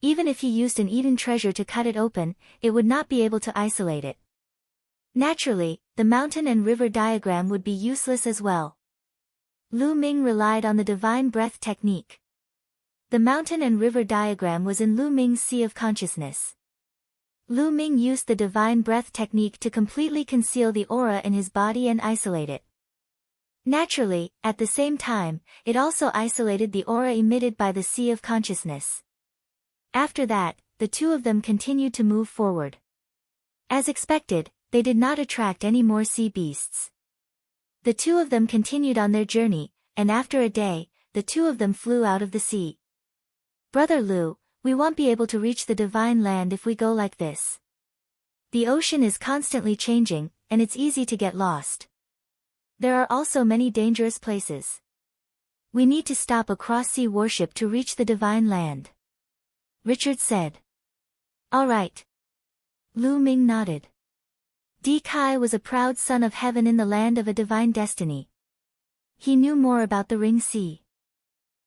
Even if he used an Eden treasure to cut it open, it would not be able to isolate it. Naturally, the mountain and river diagram would be useless as well. Lu Ming relied on the divine breath technique. The mountain and river diagram was in Lu Ming's sea of consciousness. Lu Ming used the divine breath technique to completely conceal the aura in his body and isolate it. Naturally, at the same time, it also isolated the aura emitted by the sea of consciousness. After that, the two of them continued to move forward. As expected, they did not attract any more sea beasts. The two of them continued on their journey, and after a day, the two of them flew out of the sea. Brother Lu, we won't be able to reach the divine land if we go like this. The ocean is constantly changing, and it's easy to get lost. There are also many dangerous places. We need to stop a cross-sea warship to reach the divine land. Richard said. All right. Lu Ming nodded. Di Kai was a proud son of heaven in the land of a divine destiny. He knew more about the Ring Sea.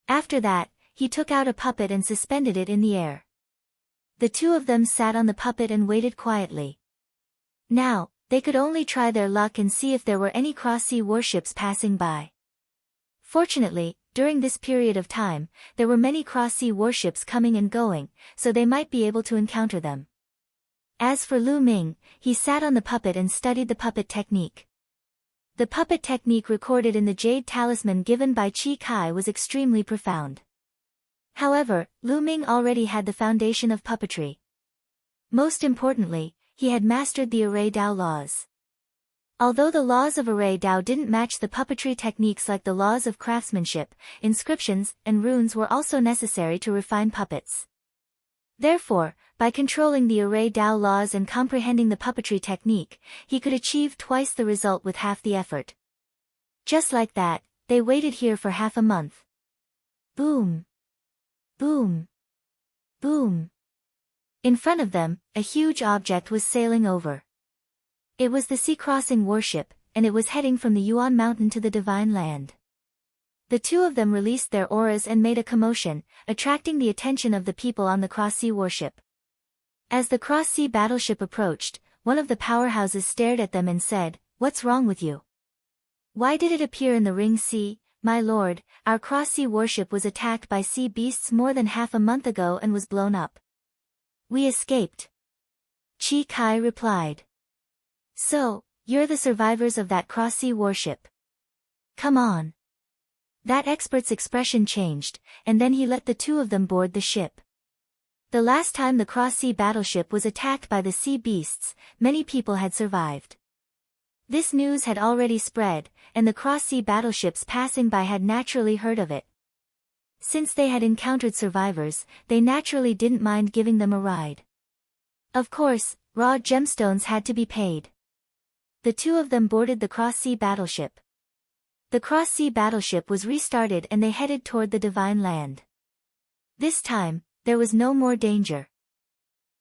After that, he took out a puppet and suspended it in the air. The two of them sat on the puppet and waited quietly. Now, they could only try their luck and see if there were any cross-sea warships passing by. Fortunately, during this period of time, there were many cross-sea warships coming and going, so they might be able to encounter them. As for Lu Ming, he sat on the puppet and studied the puppet technique. The puppet technique recorded in the jade talisman given by Chi Kai was extremely profound. However, Lu Ming already had the foundation of puppetry. Most importantly, he had mastered the array Dao laws. Although the laws of array Dao didn't match the puppetry techniques like the laws of craftsmanship, inscriptions and runes were also necessary to refine puppets. Therefore, by controlling the array Dao laws and comprehending the puppetry technique, he could achieve twice the result with half the effort. Just like that, they waited here for half a month. Boom! Boom! Boom! In front of them, a huge object was sailing over. It was the sea-crossing warship, and it was heading from the Yuan Mountain to the Divine Land. The two of them released their auras and made a commotion, attracting the attention of the people on the cross-sea warship. As the cross-sea battleship approached, one of the powerhouses stared at them and said, "What's wrong with you? Why did it appear in the Ring Sea? My lord, our cross-sea warship was attacked by sea beasts more than half a month ago and was blown up. We escaped." Chi Kai replied. So, you're the survivors of that cross-sea warship. Come on. That expert's expression changed, and then he let the two of them board the ship. The last time the cross-sea battleship was attacked by the sea beasts, many people had survived. This news had already spread, and the cross-sea battleships passing by had naturally heard of it. Since they had encountered survivors, they naturally didn't mind giving them a ride. Of course, raw gemstones had to be paid. The two of them boarded the cross-sea battleship. The cross-sea battleship was restarted and they headed toward the divine land. This time, there was no more danger.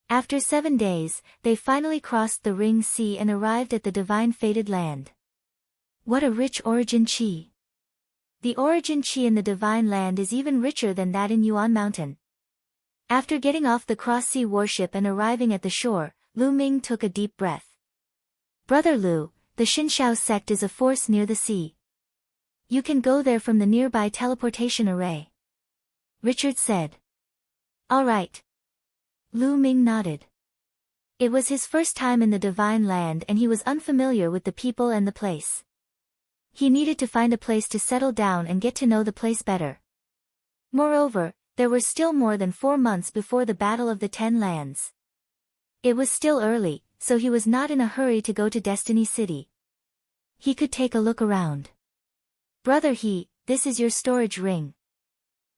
After 7 days, they finally crossed the Ring Sea and arrived at the divine fated land. What a rich origin qi! The origin qi in the divine land is even richer than that in Yuan Mountain. After getting off the cross-sea warship and arriving at the shore, Lu Ming took a deep breath. Brother Lu, the Shenxiao sect is a force near the sea. You can go there from the nearby teleportation array. Richard said. All right. Lu Ming nodded. It was his first time in the divine land and he was unfamiliar with the people and the place. He needed to find a place to settle down and get to know the place better. Moreover, there were still more than 4 months before the Battle of the 10 Lands. It was still early, so he was not in a hurry to go to Destiny City. He could take a look around. Brother He, this is your storage ring.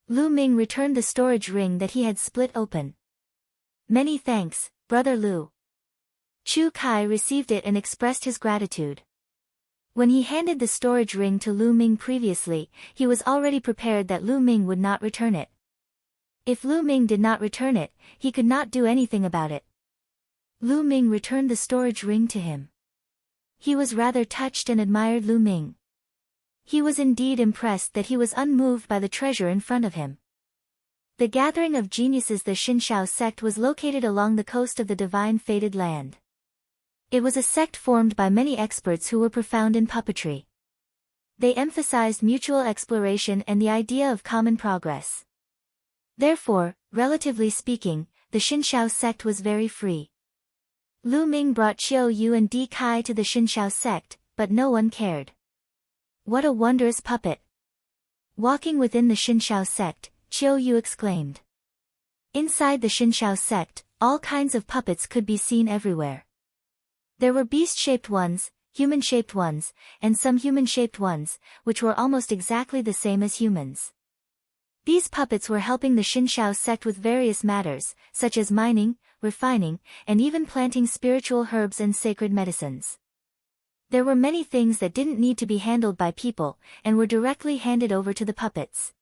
Lu Ming returned the storage ring that he had split open. Many thanks, Brother Lu. Chu Kai received it and expressed his gratitude. When he handed the storage ring to Lu Ming previously, he was already prepared that Lu Ming would not return it. If Lu Ming did not return it, he could not do anything about it. Lu Ming returned the storage ring to him. He was rather touched and admired Lu Ming. He was indeed impressed that he was unmoved by the treasure in front of him. The gathering of geniuses, the Shenxiao sect, was located along the coast of the divine fated land. It was a sect formed by many experts who were profound in puppetry. They emphasized mutual exploration and the idea of common progress. Therefore, relatively speaking, the Shenxiao sect was very free. Lu Ming brought Qiu Yue and Di Kai to the Shenxiao sect, but no one cared. What a wondrous puppet! Walking within the Shenxiao sect, Qiu Yue exclaimed. Inside the Shenxiao sect, all kinds of puppets could be seen everywhere. There were beast-shaped ones, human-shaped ones, and some human-shaped ones, which were almost exactly the same as humans. These puppets were helping the Shenxiao sect with various matters, such as mining, refining, and even planting spiritual herbs and sacred medicines. There were many things that didn't need to be handled by people, and were directly handed over to the puppets.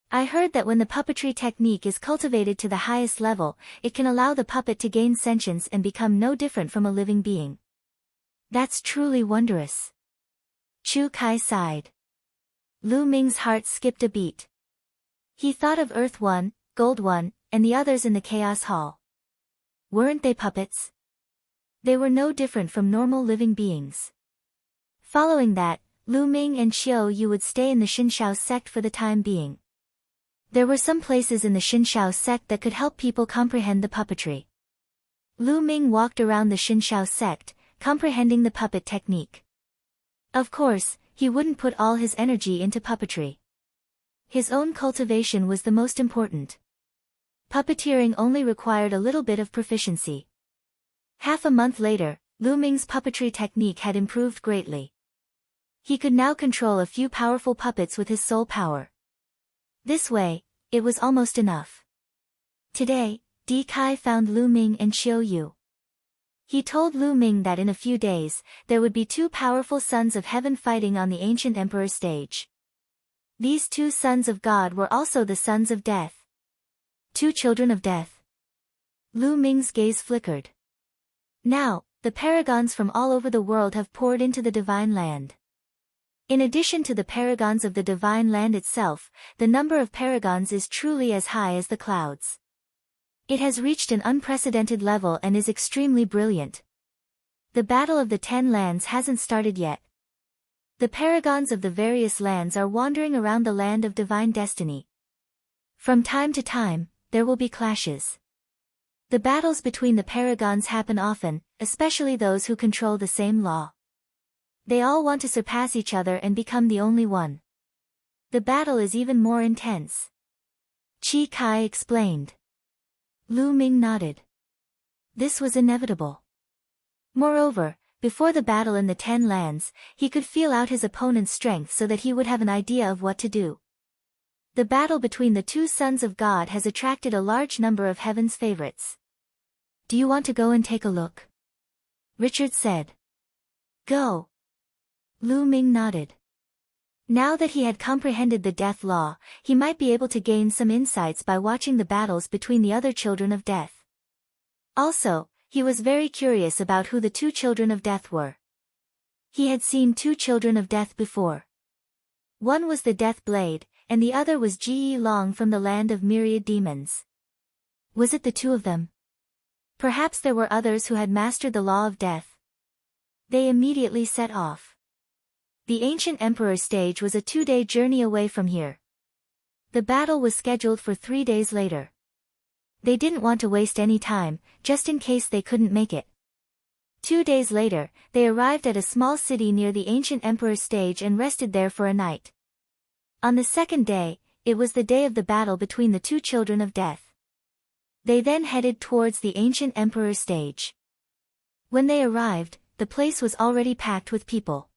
I heard that when the puppetry technique is cultivated to the highest level, it can allow the puppet to gain sentience and become no different from a living being. That's truly wondrous. Chu Kai sighed. Lu Ming's heart skipped a beat. He thought of Earth One, Gold One, and the others in the Chaos Hall. Weren't they puppets? They were no different from normal living beings. Following that, Lu Ming and Qiu Yue would stay in the Shenxiao sect for the time being. There were some places in the Shenxiao sect that could help people comprehend the puppetry. Lu Ming walked around the Shenxiao sect, comprehending the puppet technique. Of course, he wouldn't put all his energy into puppetry. His own cultivation was the most important. Puppeteering only required a little bit of proficiency. Half a month later, Lu Ming's puppetry technique had improved greatly. He could now control a few powerful puppets with his soul power. This way, it was almost enough. Today, Di Kai found Lu Ming and Qiu Yue. He told Lu Ming that in a few days, there would be 2 powerful sons of heaven fighting on the ancient emperor stage. These 2 sons of God were also the sons of death. 2 children of death. Lu Ming's gaze flickered. Now, the paragons from all over the world have poured into the divine land. In addition to the paragons of the divine land itself, the number of paragons is truly as high as the clouds. It has reached an unprecedented level and is extremely brilliant. The Battle of the 10 Lands hasn't started yet. The paragons of the various lands are wandering around the land of divine destiny. From time to time, there will be clashes. The battles between the paragons happen often, especially those who control the same law. They all want to surpass each other and become the only one. The battle is even more intense. Qi Kai explained. Lu Ming nodded. This was inevitable. Moreover, before the battle in the 10 lands, he could feel out his opponent's strength so that he would have an idea of what to do. The battle between the two sons of God has attracted a large number of heaven's favorites. Do you want to go and take a look? Richard said. Go. Lu Ming nodded. Now that he had comprehended the death law, he might be able to gain some insights by watching the battles between the other children of death. Also, he was very curious about who the two children of death were. He had seen two children of death before. One was the Death Blade, and the other was Ji Long from the land of myriad demons. Was it the two of them? Perhaps there were others who had mastered the law of death. They immediately set off. The ancient emperor stage was a 2-day journey away from here. The battle was scheduled for 3 days later. They didn't want to waste any time, just in case they couldn't make it. 2 days later, they arrived at a small city near the ancient emperor's stage and rested there for a night. On the second day, it was the day of the battle between the two children of death. They then headed towards the ancient emperor's stage. When they arrived, the place was already packed with people.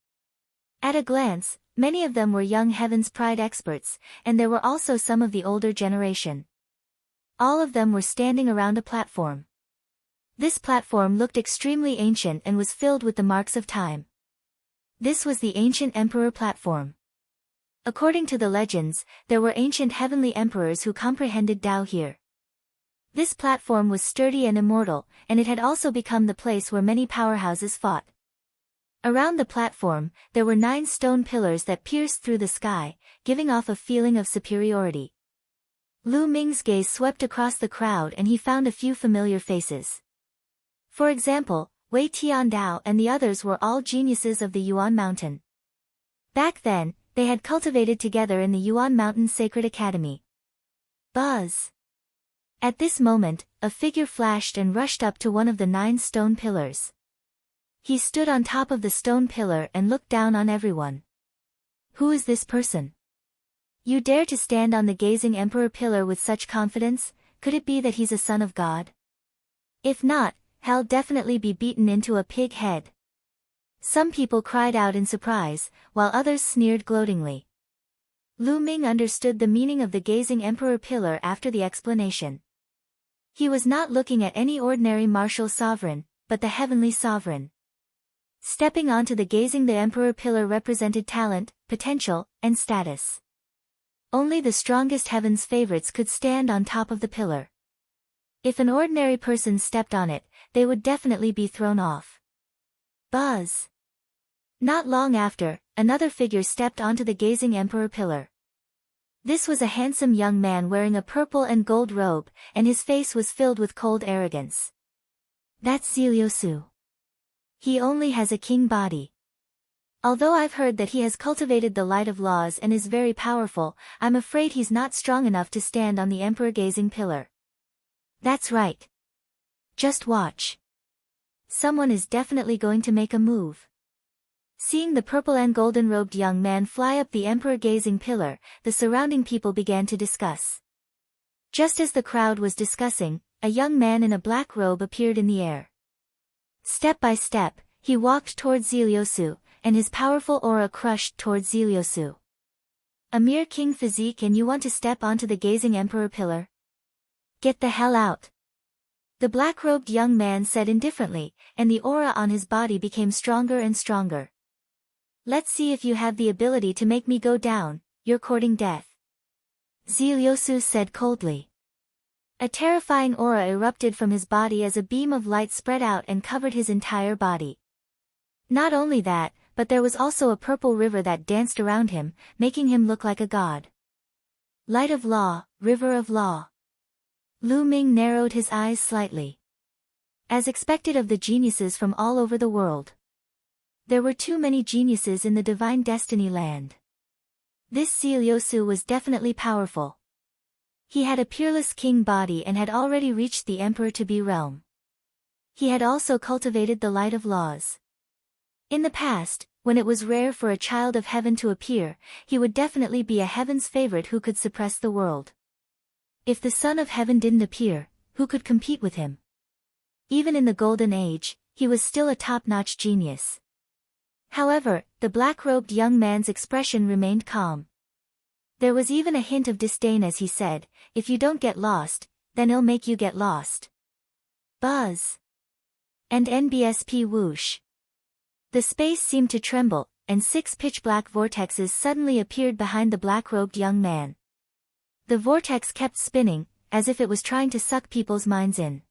At a glance, many of them were young Heaven's Pride experts, and there were also some of the older generation. All of them were standing around a platform. This platform looked extremely ancient and was filled with the marks of time. This was the ancient emperor platform. According to the legends, there were ancient heavenly emperors who comprehended Tao here. This platform was sturdy and immortal, and it had also become the place where many powerhouses fought. Around the platform, there were 9 stone pillars that pierced through the sky, giving off a feeling of superiority. Lu Ming's gaze swept across the crowd and he found a few familiar faces. For example, Wei Tiandao and the others were all geniuses of the Yuan Mountain. Back then, they had cultivated together in the Yuan Mountain Sacred Academy. Buzz! At this moment, a figure flashed and rushed up to one of the 9 stone pillars. He stood on top of the stone pillar and looked down on everyone. Who is this person? You dare to stand on the gazing emperor pillar with such confidence? Could it be that he's a son of God? If not, he'll definitely be beaten into a pig head. Some people cried out in surprise, while others sneered gloatingly. Lu Ming understood the meaning of the gazing emperor pillar after the explanation. He was not looking at any ordinary martial sovereign, but the heavenly sovereign. Stepping onto the gazing the emperor pillar represented talent, potential, and status. Only the strongest heaven's favorites could stand on top of the pillar. If an ordinary person stepped on it, they would definitely be thrown off. Buzz! Not long after, another figure stepped onto the gazing emperor pillar. This was a handsome young man wearing a purple and gold robe, and his face was filled with cold arrogance. That's Ziliosu. He only has a king body. Although I've heard that he has cultivated the light of laws and is very powerful, I'm afraid he's not strong enough to stand on the emperor-gazing pillar. That's right. Just watch. Someone is definitely going to make a move. Seeing the purple and golden-robed young man fly up the emperor-gazing pillar, the surrounding people began to discuss. Just as the crowd was discussing, a young man in a black robe appeared in the air. Step by step, he walked towards Ziliosu, and his powerful aura crushed towards Ziliosu. A mere king physique and you want to step onto the gazing emperor pillar? Get the hell out! The black-robed young man said indifferently, and the aura on his body became stronger and stronger. Let's see if you have the ability to make me go down, you're courting death. Ziliosu said coldly. A terrifying aura erupted from his body as a beam of light spread out and covered his entire body. Not only that, but there was also a purple river that danced around him, making him look like a god. Light of law, river of law. Lu Ming narrowed his eyes slightly. As expected of the geniuses from all over the world. There were too many geniuses in the divine destiny land. This Ziliosu was definitely powerful. He had a peerless king body and had already reached the emperor-to-be realm. He had also cultivated the light of laws. In the past, when it was rare for a child of heaven to appear, he would definitely be a heaven's favorite who could suppress the world. If the son of heaven didn't appear, who could compete with him? Even in the Golden Age, he was still a top-notch genius. However, the black-robed young man's expression remained calm. There was even a hint of disdain as he said, "If you don't get lost, then I'll make you get lost." Buzz. And NBSP whoosh. The space seemed to tremble, and 6 pitch-black vortexes suddenly appeared behind the black-robed young man. The vortex kept spinning, as if it was trying to suck people's minds in.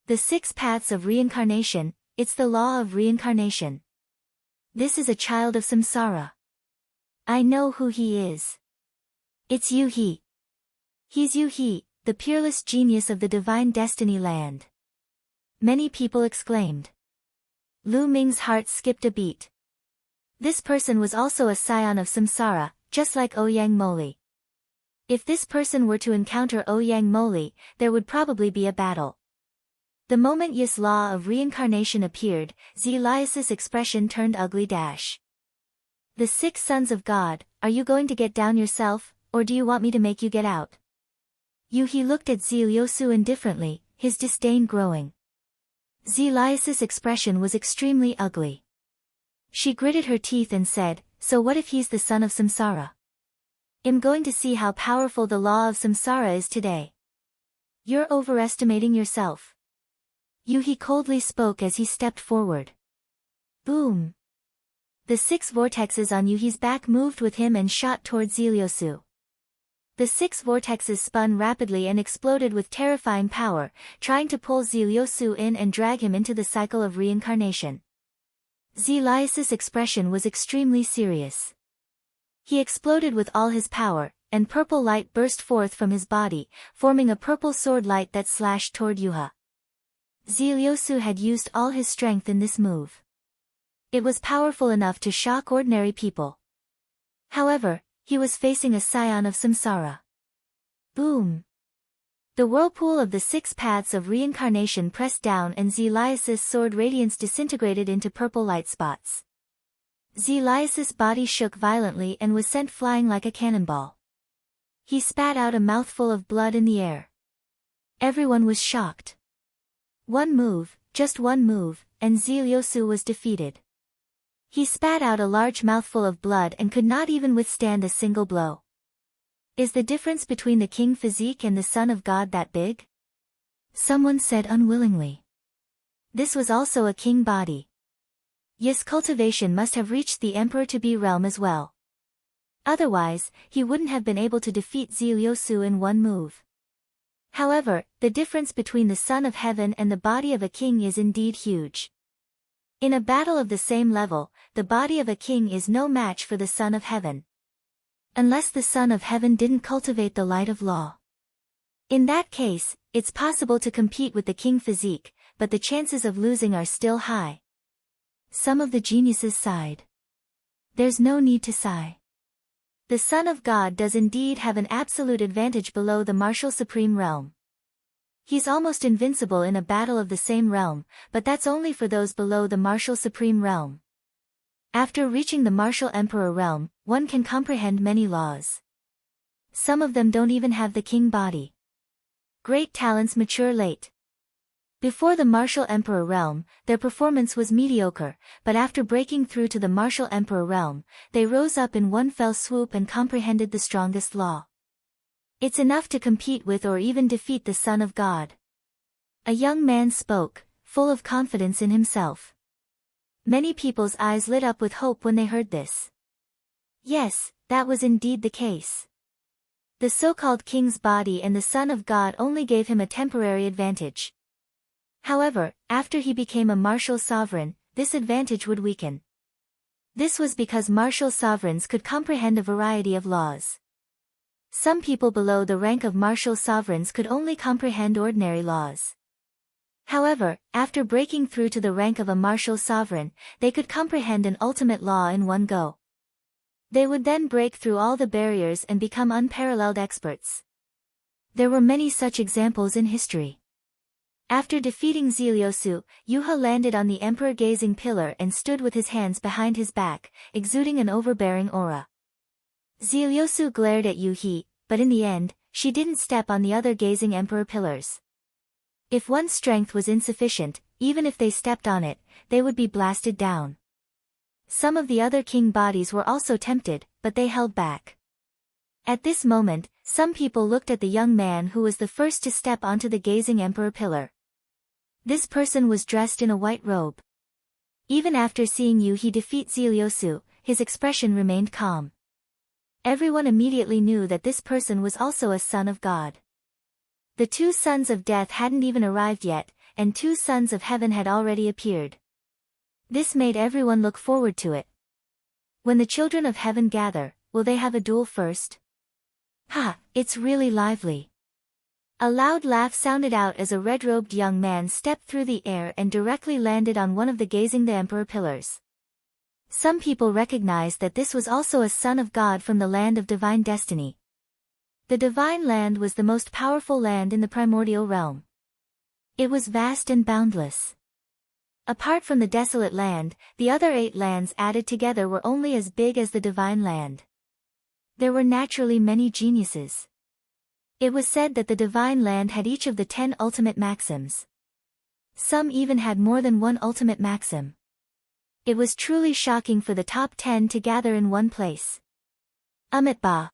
The 6 paths of reincarnation, it's the law of reincarnation. This is a child of samsara. I know who he is. It's Yu He. He's Yu He, the peerless genius of the divine destiny land. Many people exclaimed. Lu Ming's heart skipped a beat. This person was also a scion of samsara, just like Ouyang Moli. If this person were to encounter Ouyang Moli, there would probably be a battle. The moment Yi's law of reincarnation appeared, Zelias's expression turned ugly. The 6 sons of God, are you going to get down yourself, or do you want me to make you get out? Yu He looked at Zeliasu indifferently, his disdain growing. Zelias's expression was extremely ugly. She gritted her teeth and said, "So what if he's the son of samsara? I'm going to see how powerful the law of samsara is today." You're overestimating yourself. Yu He coldly spoke as he stepped forward. Boom! The 6 vortexes on Yu He's back moved with him and shot towards Zeliasu. The 6 vortexes spun rapidly and exploded with terrifying power, trying to pull Zeliasu in and drag him into the cycle of reincarnation. Zelias's expression was extremely serious. He exploded with all his power, and purple light burst forth from his body, forming a purple sword light that slashed toward Yuha. Zeliasu had used all his strength in this move. It was powerful enough to shock ordinary people. However, he was facing a scion of samsara. Boom! The whirlpool of the 6 paths of reincarnation pressed down and Zelias's sword radiance disintegrated into purple light spots. Zelias's body shook violently and was sent flying like a cannonball. He spat out a mouthful of blood in the air. Everyone was shocked. One move, just one move, and Zeliasu was defeated. He spat out a large mouthful of blood and could not even withstand a single blow. Is the difference between the king physique and the son of God that big? Someone said unwillingly. This was also a king body. Yi's cultivation must have reached the emperor-to-be realm as well. Otherwise, he wouldn't have been able to defeat Zeliasu in one move. However, the difference between the son of heaven and the body of a king is indeed huge. In a battle of the same level, the body of a king is no match for the son of heaven. Unless the son of heaven didn't cultivate the light of law. In that case, it's possible to compete with the king physique, but the chances of losing are still high. Some of the geniuses sighed. There's no need to sigh. The Son of God does indeed have an absolute advantage below the martial supreme realm. He's almost invincible in a battle of the same realm, but that's only for those below the martial supreme realm. After reaching the martial emperor realm, one can comprehend many laws. Some of them don't even have the king body. Great talents mature late. Before the martial emperor realm, their performance was mediocre, but after breaking through to the martial emperor realm, they rose up in one fell swoop and comprehended the strongest law. It's enough to compete with or even defeat the Son of God. A young man spoke, full of confidence in himself. Many people's eyes lit up with hope when they heard this. Yes, that was indeed the case. The so-called king's body and the Son of God only gave him a temporary advantage. However, after he became a martial sovereign, this advantage would weaken. This was because martial sovereigns could comprehend a variety of laws. Some people below the rank of martial sovereigns could only comprehend ordinary laws. However, after breaking through to the rank of a martial sovereign, they could comprehend an ultimate law in one go. They would then break through all the barriers and become unparalleled experts. There were many such examples in history. After defeating Ziliusu, Yu He landed on the emperor gazing pillar and stood with his hands behind his back, exuding an overbearing aura. Ziliusu glared at Yu He, but in the end, she didn't step on the other gazing emperor pillars. If one's strength was insufficient, even if they stepped on it, they would be blasted down. Some of the other king bodies were also tempted, but they held back. At this moment, some people looked at the young man who was the first to step onto the gazing emperor pillar. This person was dressed in a white robe. Even after seeing Yu He defeat Ziliusu, his expression remained calm. Everyone immediately knew that this person was also a son of God. The two sons of death hadn't even arrived yet, and two sons of heaven had already appeared. This made everyone look forward to it. When the children of heaven gather, will they have a duel first? Ha, it's really lively. A loud laugh sounded out as a red-robed young man stepped through the air and directly landed on one of the gazing the emperor pillars. Some people recognized that this was also a son of God from the land of divine destiny. The divine land was the most powerful land in the primordial realm. It was vast and boundless. Apart from the desolate land, the other 8 lands added together were only as big as the divine land. There were naturally many geniuses. It was said that the divine land had each of the 10 ultimate maxims. Some even had more than one ultimate maxim. It was truly shocking for the top 10 to gather in one place. Ba.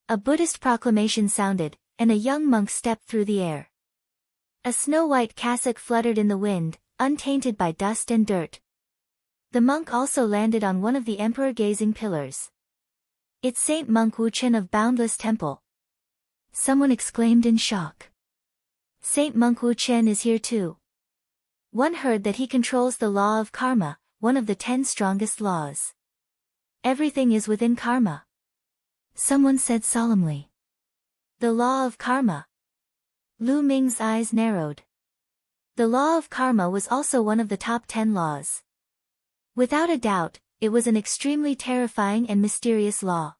A Buddhist proclamation sounded, and a young monk stepped through the air. A snow-white cassock fluttered in the wind, untainted by dust and dirt. The monk also landed on one of the emperor-gazing pillars. It's Saint Monk Wu Chen of Boundless Temple. Someone exclaimed in shock. Saint Monk Wu Chen is here too. One heard that he controls the law of karma, one of the 10 strongest laws. Everything is within karma. Someone said solemnly. The law of karma. Lu Ming's eyes narrowed. The law of karma was also one of the top 10 laws. Without a doubt, it was an extremely terrifying and mysterious law.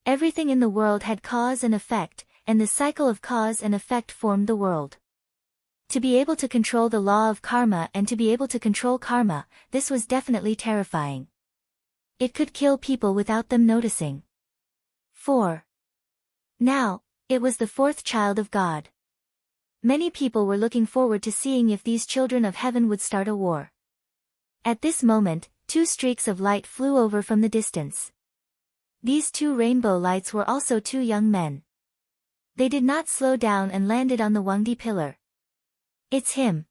Everything in the world had cause and effect, and the cycle of cause and effect formed the world. To be able to control the law of karma and to be able to control karma, this was definitely terrifying. It could kill people without them noticing. 4. Now, it was the 4th child of God. Many people were looking forward to seeing if these children of heaven would start a war. At this moment, 2 streaks of light flew over from the distance. These 2 rainbow lights were also 2 young men. They did not slow down and landed on the Wangdi pillar. It's him.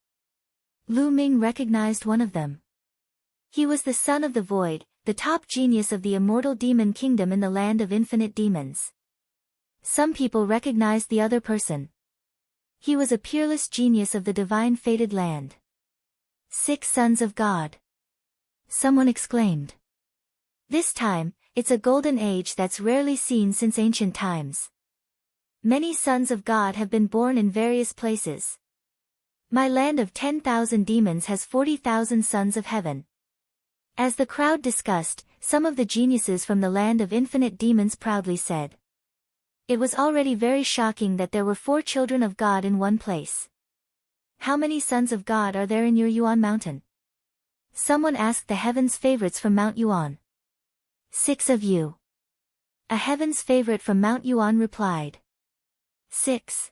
Lu Ming recognized one of them. He was the son of the void, the top genius of the immortal demon kingdom in the land of infinite demons. Some people recognized the other person. He was a peerless genius of the divine fated land. 6 sons of God. Someone exclaimed. This time, it's a golden age that's rarely seen since ancient times. Many sons of God have been born in various places. My land of 10,000 demons has 40,000 sons of heaven. As the crowd discussed, some of the geniuses from the land of infinite demons proudly said. It was already very shocking that there were 4 children of God in one place. How many sons of God are there in your Yuan mountain? Someone asked the heaven's favorites from Mount Yuan. 6 of you. A heaven's favorite from Mount Yuan replied. 6.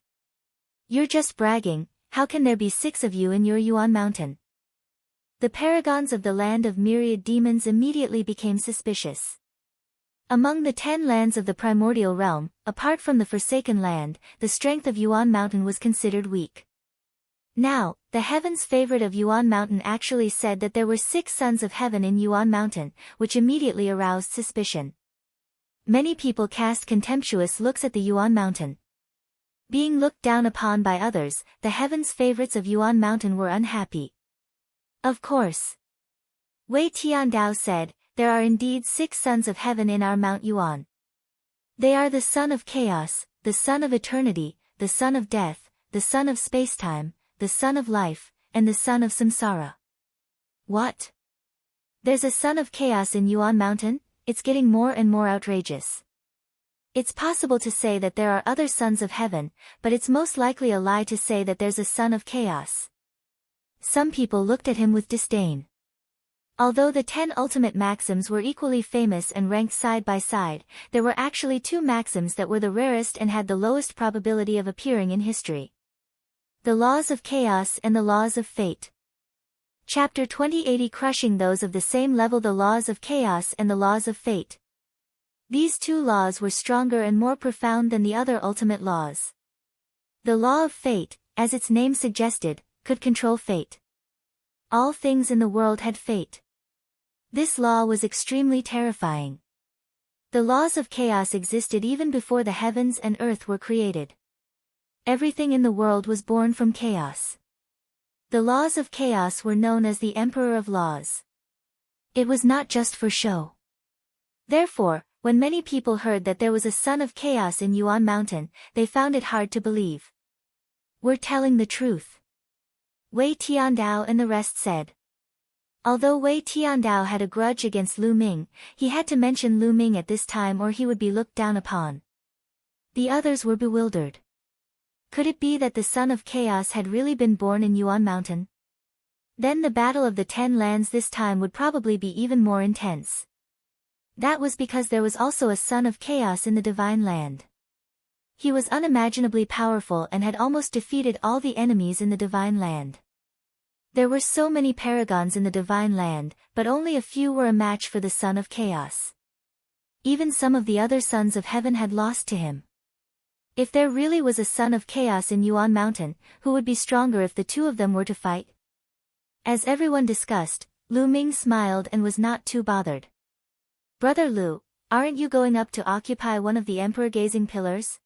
You're just bragging, how can there be 6 of you in your Yuan mountain? The paragons of the land of myriad demons immediately became suspicious. Among the 10 lands of the primordial realm, apart from the Forsaken Land, the strength of Yuan Mountain was considered weak. Now, the heaven's favorite of Yuan Mountain actually said that there were 6 sons of heaven in Yuan Mountain, which immediately aroused suspicion. Many people cast contemptuous looks at the Yuan Mountain. Being looked down upon by others, the heaven's favorites of Yuan Mountain were unhappy. Of course. Wei Tiandao said, there are indeed 6 sons of heaven in our Mount Yuan. They are the son of chaos, the son of eternity, the son of death, the son of spacetime, the son of life, and the son of samsara. What? There's a son of chaos in Yuan Mountain? It's getting more and more outrageous. It's possible to say that there are other sons of heaven, but it's most likely a lie to say that there's a son of chaos. Some people looked at him with disdain. Although the 10 ultimate maxims were equally famous and ranked side by side, there were actually 2 maxims that were the rarest and had the lowest probability of appearing in history. The laws of chaos and the laws of fate. Chapter 2080 Crushing those of the same level. The laws of chaos and the laws of fate. These 2 laws were stronger and more profound than the other ultimate laws. The law of fate, as its name suggested, could control fate. All things in the world had fate. This law was extremely terrifying. The laws of chaos existed even before the heavens and earth were created. Everything in the world was born from chaos. The laws of chaos were known as the Emperor of Laws. It was not just for show. Therefore, when many people heard that there was a son of chaos in Yuan Mountain, they found it hard to believe. We're telling the truth. Wei Tiandao and the rest said. Although Wei Tiandao had a grudge against Lu Ming, he had to mention Lu Ming at this time or he would be looked down upon. The others were bewildered. Could it be that the son of chaos had really been born in Yuan Mountain? Then the battle of the 10 lands this time would probably be even more intense. That was because there was also a son of chaos in the divine land. He was unimaginably powerful and had almost defeated all the enemies in the divine land. There were so many paragons in the divine land, but only a few were a match for the son of chaos. Even some of the other sons of heaven had lost to him. If there really was a son of chaos in Yuan Mountain, who would be stronger if the 2 of them were to fight? As everyone discussed, Lu Ming smiled and was not too bothered. Brother Lu, aren't you going up to occupy one of the emperor-gazing pillars?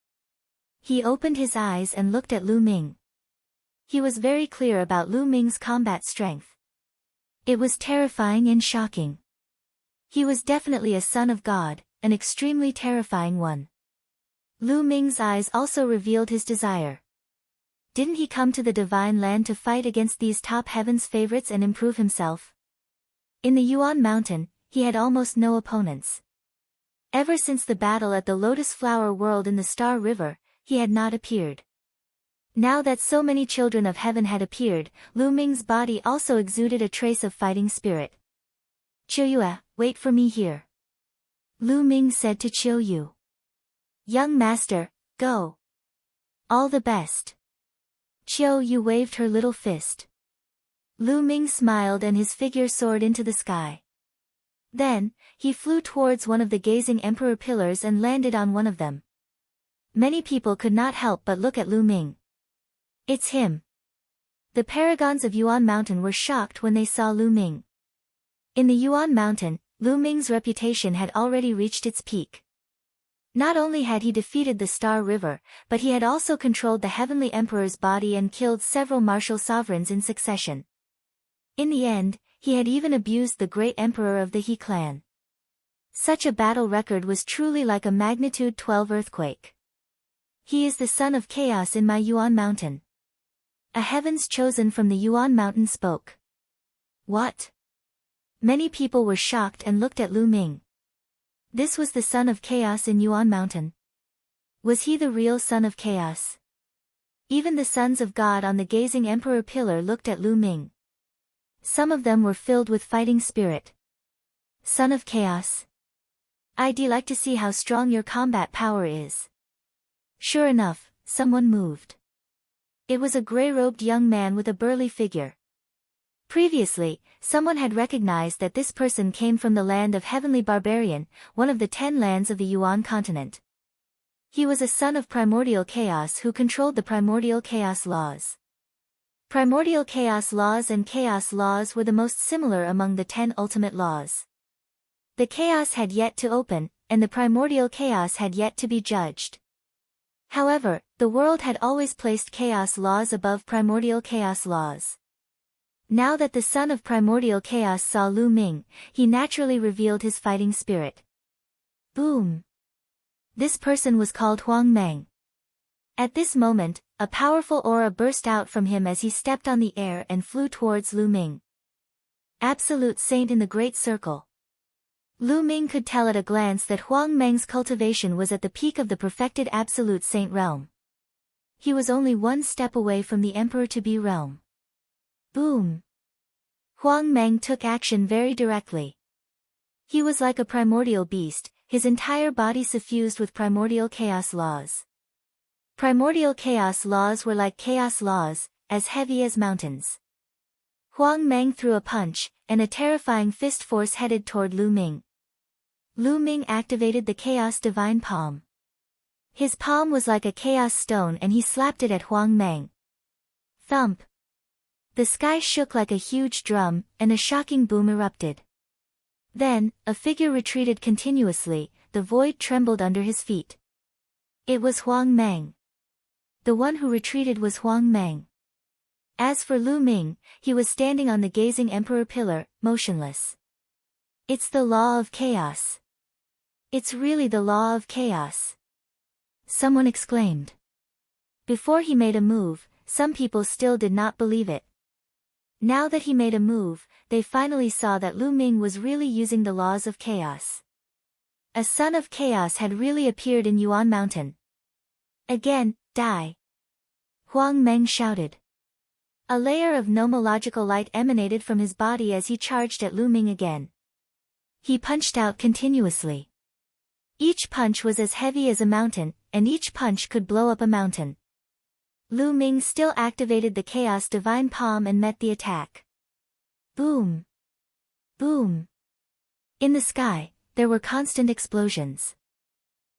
He opened his eyes and looked at Lu Ming. He was very clear about Lu Ming's combat strength. It was terrifying and shocking. He was definitely a son of God, an extremely terrifying one. Lu Ming's eyes also revealed his desire. Didn't he come to the divine land to fight against these top heaven's favorites and improve himself? In the Yuan Mountain, he had almost no opponents. Ever since the battle at the Lotus Flower World in the Star River, he had not appeared. Now that so many children of heaven had appeared, Lu Ming's body also exuded a trace of fighting spirit. Qiu Yue, wait for me here. Lu Ming said to Qiu Yue. Young master, go. All the best. Qiu Yue waved her little fist. Lu Ming smiled and his figure soared into the sky. Then, he flew towards one of the gazing emperor pillars and landed on one of them. Many people could not help but look at Lu Ming. It's him. The paragons of Yuan Mountain were shocked when they saw Lu Ming. In the Yuan Mountain, Lu Ming's reputation had already reached its peak. Not only had he defeated the Star River, but he had also controlled the Heavenly Emperor's body and killed several martial sovereigns in succession. In the end, he had even abused the great emperor of the He clan. Such a battle record was truly like a magnitude 12 earthquake. He is the son of chaos in my Yuan Mountain. A heavens chosen from the Yuan Mountain spoke. What? Many people were shocked and looked at Lu Ming. This was the son of chaos in Yuan Mountain. Was he the real son of chaos? Even the sons of God on the gazing emperor pillar looked at Lu Ming. Some of them were filled with fighting spirit. Son of chaos. I'd like to see how strong your combat power is. Sure enough, someone moved. It was a gray-robed young man with a burly figure. Previously, someone had recognized that this person came from the land of Heavenly Barbarian, one of the 10 lands of the Yuan continent. He was a son of primordial chaos who controlled the primordial chaos laws. Primordial chaos laws and chaos laws were the most similar among the 10 ultimate laws. The chaos had yet to open, and the primordial chaos had yet to be judged. However, the world had always placed chaos laws above primordial chaos laws. Now that the son of primordial chaos saw Lu Ming, he naturally revealed his fighting spirit. Boom! This person was called Huang Meng. At this moment, a powerful aura burst out from him as he stepped on the air and flew towards Lu Ming. Absolute Saint in the Great Circle. Lu Ming could tell at a glance that Huang Meng's cultivation was at the peak of the perfected absolute saint realm. He was only one step away from the emperor-to-be realm. Boom! Huang Meng took action very directly. He was like a primordial beast, his entire body suffused with primordial chaos laws. Primordial chaos laws were like chaos laws, as heavy as mountains. Huang Meng threw a punch, and a terrifying fist force headed toward Lu Ming. Lu Ming activated the Chaos Divine Palm. His palm was like a chaos stone and he slapped it at Huang Meng. Thump! The sky shook like a huge drum, and a shocking boom erupted. Then, a figure retreated continuously, the void trembled under his feet. It was Huang Meng. The one who retreated was Huang Meng. As for Lu Ming, he was standing on the gazing emperor pillar, motionless. It's the law of chaos. It's really the law of chaos. Someone exclaimed. Before he made a move, some people still did not believe it. Now that he made a move, they finally saw that Lu Ming was really using the laws of chaos. A son of chaos had really appeared in Yuan Mountain. Again, die! Huang Meng shouted. A layer of nomological light emanated from his body as he charged at Lu Ming again. He punched out continuously. Each punch was as heavy as a mountain, and each punch could blow up a mountain. Lu Ming still activated the Chaos Divine Palm and met the attack. Boom! Boom! In the sky, there were constant explosions.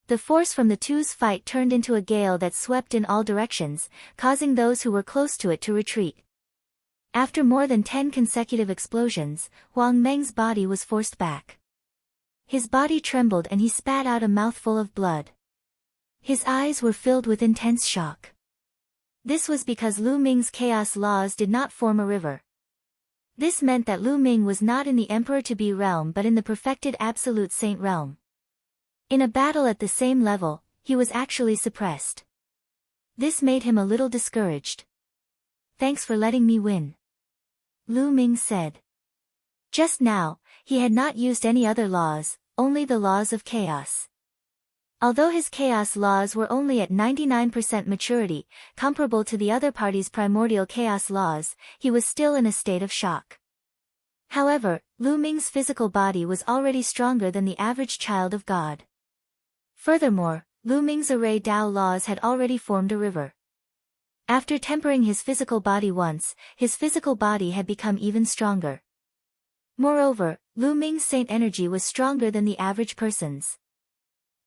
The force from the two's fight turned into a gale that swept in all directions, causing those who were close to it to retreat. After more than 10 consecutive explosions, Huang Meng's body was forced back. His body trembled and he spat out a mouthful of blood. His eyes were filled with intense shock. This was because Lu Ming's chaos laws did not form a river. This meant that Lu Ming was not in the emperor-to-be realm but in the perfected absolute saint realm. In a battle at the same level, he was actually suppressed. This made him a little discouraged. Thanks for letting me win, Lu Ming said. Just now, he had not used any other laws, only the laws of chaos. Although his chaos laws were only at 99% maturity, comparable to the other party's primordial chaos laws, he was still in a state of shock. However, Lu Ming's physical body was already stronger than the average child of God. Furthermore, Lu Ming's array Dao laws had already formed a river. After tempering his physical body once, his physical body had become even stronger. Moreover, Lu Ming's saint energy was stronger than the average person's.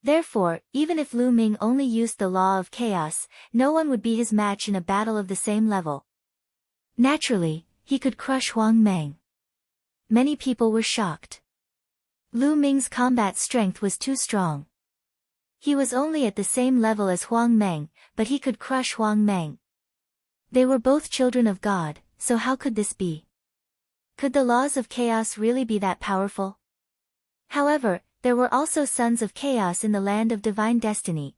Therefore, even if Lu Ming only used the law of chaos, no one would be his match in a battle of the same level. Naturally, he could crush Huang Meng. Many people were shocked. Lu Ming's combat strength was too strong. He was only at the same level as Huang Meng, but he could crush Huang Meng. They were both children of God, so how could this be? Could the laws of chaos really be that powerful? However, there were also sons of chaos in the land of divine destiny.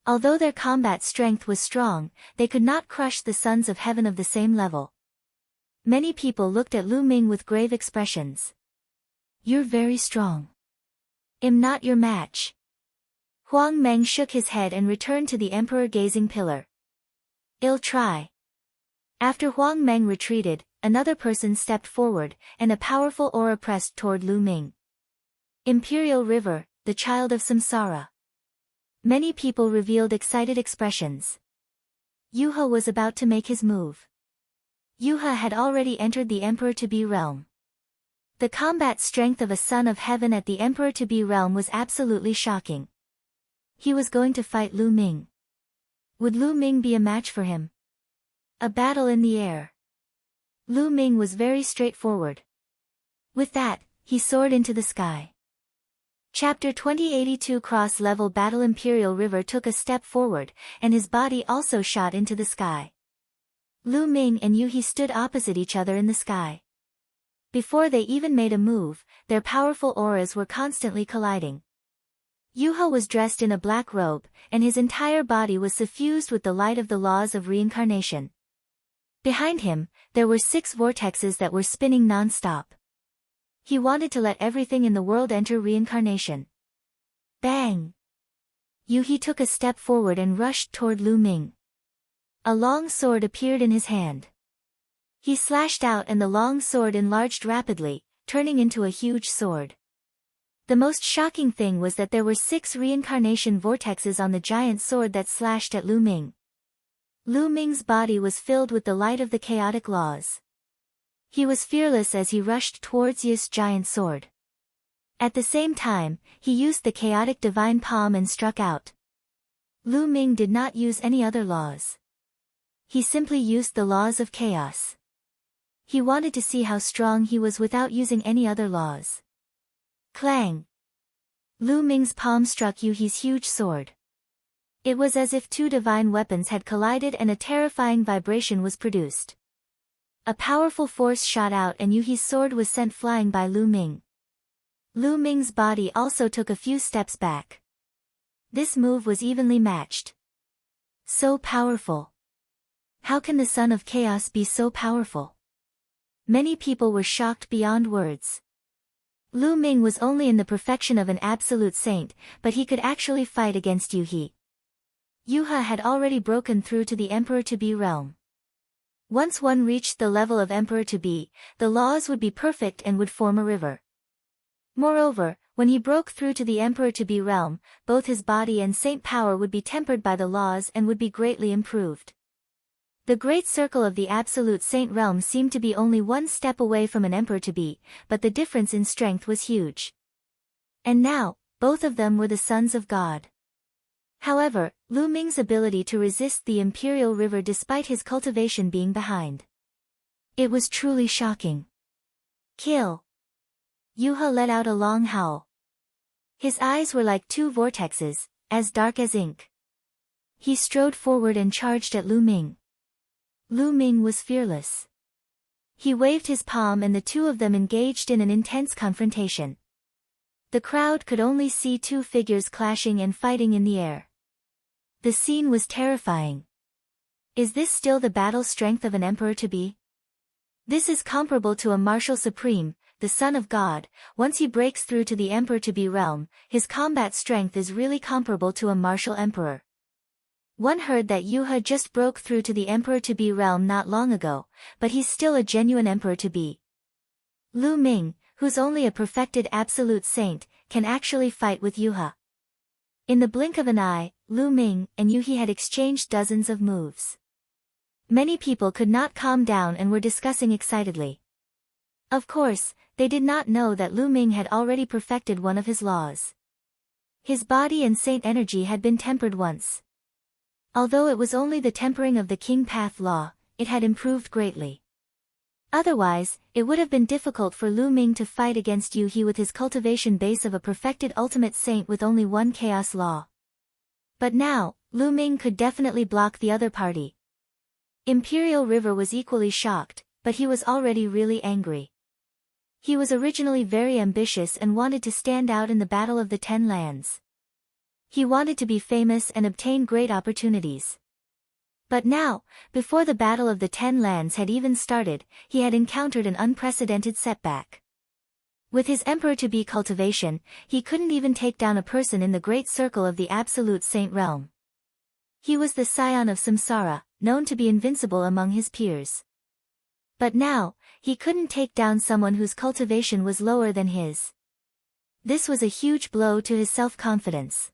Although their combat strength was strong, they could not crush the sons of heaven of the same level. Many people looked at Lu Ming with grave expressions. You're very strong. I'm not your match. Huang Meng shook his head and returned to the emperor gazing pillar. I'll try. After Huang Meng retreated, another person stepped forward, and a powerful aura pressed toward Lu Ming. Imperial River, the child of samsara. Many people revealed excited expressions. Yuha was about to make his move. Yuha had already entered the emperor-to-be realm. The combat strength of a son of heaven at the emperor-to-be realm was absolutely shocking. He was going to fight Lu Ming. Would Lu Ming be a match for him? A battle in the air. Lu Ming was very straightforward. With that, he soared into the sky. Chapter 2082 Cross-Level Battle Imperial River took a step forward, and his body also shot into the sky. Lu Ming and Yuhi stood opposite each other in the sky. Before they even made a move, their powerful auras were constantly colliding. Yuha was dressed in a black robe, and his entire body was suffused with the light of the laws of reincarnation. Behind him, there were 6 vortexes that were spinning non-stop. He wanted to let everything in the world enter reincarnation. Bang! Yuhi took a step forward and rushed toward Lu Ming. A long sword appeared in his hand. He slashed out and the long sword enlarged rapidly, turning into a huge sword. The most shocking thing was that there were 6 reincarnation vortexes on the giant sword that slashed at Lu Ming. Lu Ming's body was filled with the light of the chaotic laws. He was fearless as he rushed towards Yu's giant sword. At the same time, he used the chaotic divine palm and struck out. Lu Ming did not use any other laws. He simply used the laws of chaos. He wanted to see how strong he was without using any other laws. Clang! Lu Ming's palm struck Yuhi's huge sword. It was as if 2 divine weapons had collided and a terrifying vibration was produced. A powerful force shot out and Yuhi's sword was sent flying by Lu Ming. Lu Ming's body also took a few steps back. This move was evenly matched. So powerful. How can the son of chaos be so powerful? Many people were shocked beyond words. Lu Ming was only in the perfection of an absolute saint, but he could actually fight against Yuhi. Yuha had already broken through to the Emperor-to-be realm. Once one reached the level of Emperor-to-be, the laws would be perfect and would form a river. Moreover, when he broke through to the Emperor-to-be realm, both his body and saint power would be tempered by the laws and would be greatly improved. The great circle of the absolute saint realm seemed to be only one step away from an Emperor-to-be, but the difference in strength was huge. And now, both of them were the sons of God. However, Lu Ming's ability to resist the imperial river despite his cultivation being behind. It was truly shocking. Kill! Yuha let out a long howl. His eyes were like 2 vortexes, as dark as ink. He strode forward and charged at Lu Ming. Lu Ming was fearless. He waved his palm and the 2 of them engaged in an intense confrontation. The crowd could only see 2 figures clashing and fighting in the air. The scene was terrifying. Is this still the battle strength of an Emperor-to-be? This is comparable to a martial supreme, the son of God. Once he breaks through to the Emperor-to-be realm, his combat strength is really comparable to a martial emperor. One heard that Yuha just broke through to the Emperor-to-be realm not long ago, but he's still a genuine Emperor-to-be. Lu Ming, who's only a perfected absolute saint, can actually fight with Yuha. In the blink of an eye, Lu Ming and Yuhi had exchanged dozens of moves. Many people could not calm down and were discussing excitedly. Of course, they did not know that Lu Ming had already perfected one of his laws. His body and saint energy had been tempered once. Although it was only the tempering of the King Path law, it had improved greatly. Otherwise, it would have been difficult for Lu Ming to fight against Yuhi with his cultivation base of a perfected ultimate saint with only one chaos law. But now, Lu Ming could definitely block the other party. Imperial River was equally shocked, but he was already really angry. He was originally very ambitious and wanted to stand out in the Battle of the 10 Lands. He wanted to be famous and obtain great opportunities. But now, before the Battle of the 10 Lands had even started, he had encountered an unprecedented setback. With his Emperor-to-be cultivation, he couldn't even take down a person in the great circle of the absolute saint realm. He was the scion of Samsara, known to be invincible among his peers. But now, he couldn't take down someone whose cultivation was lower than his. This was a huge blow to his self-confidence.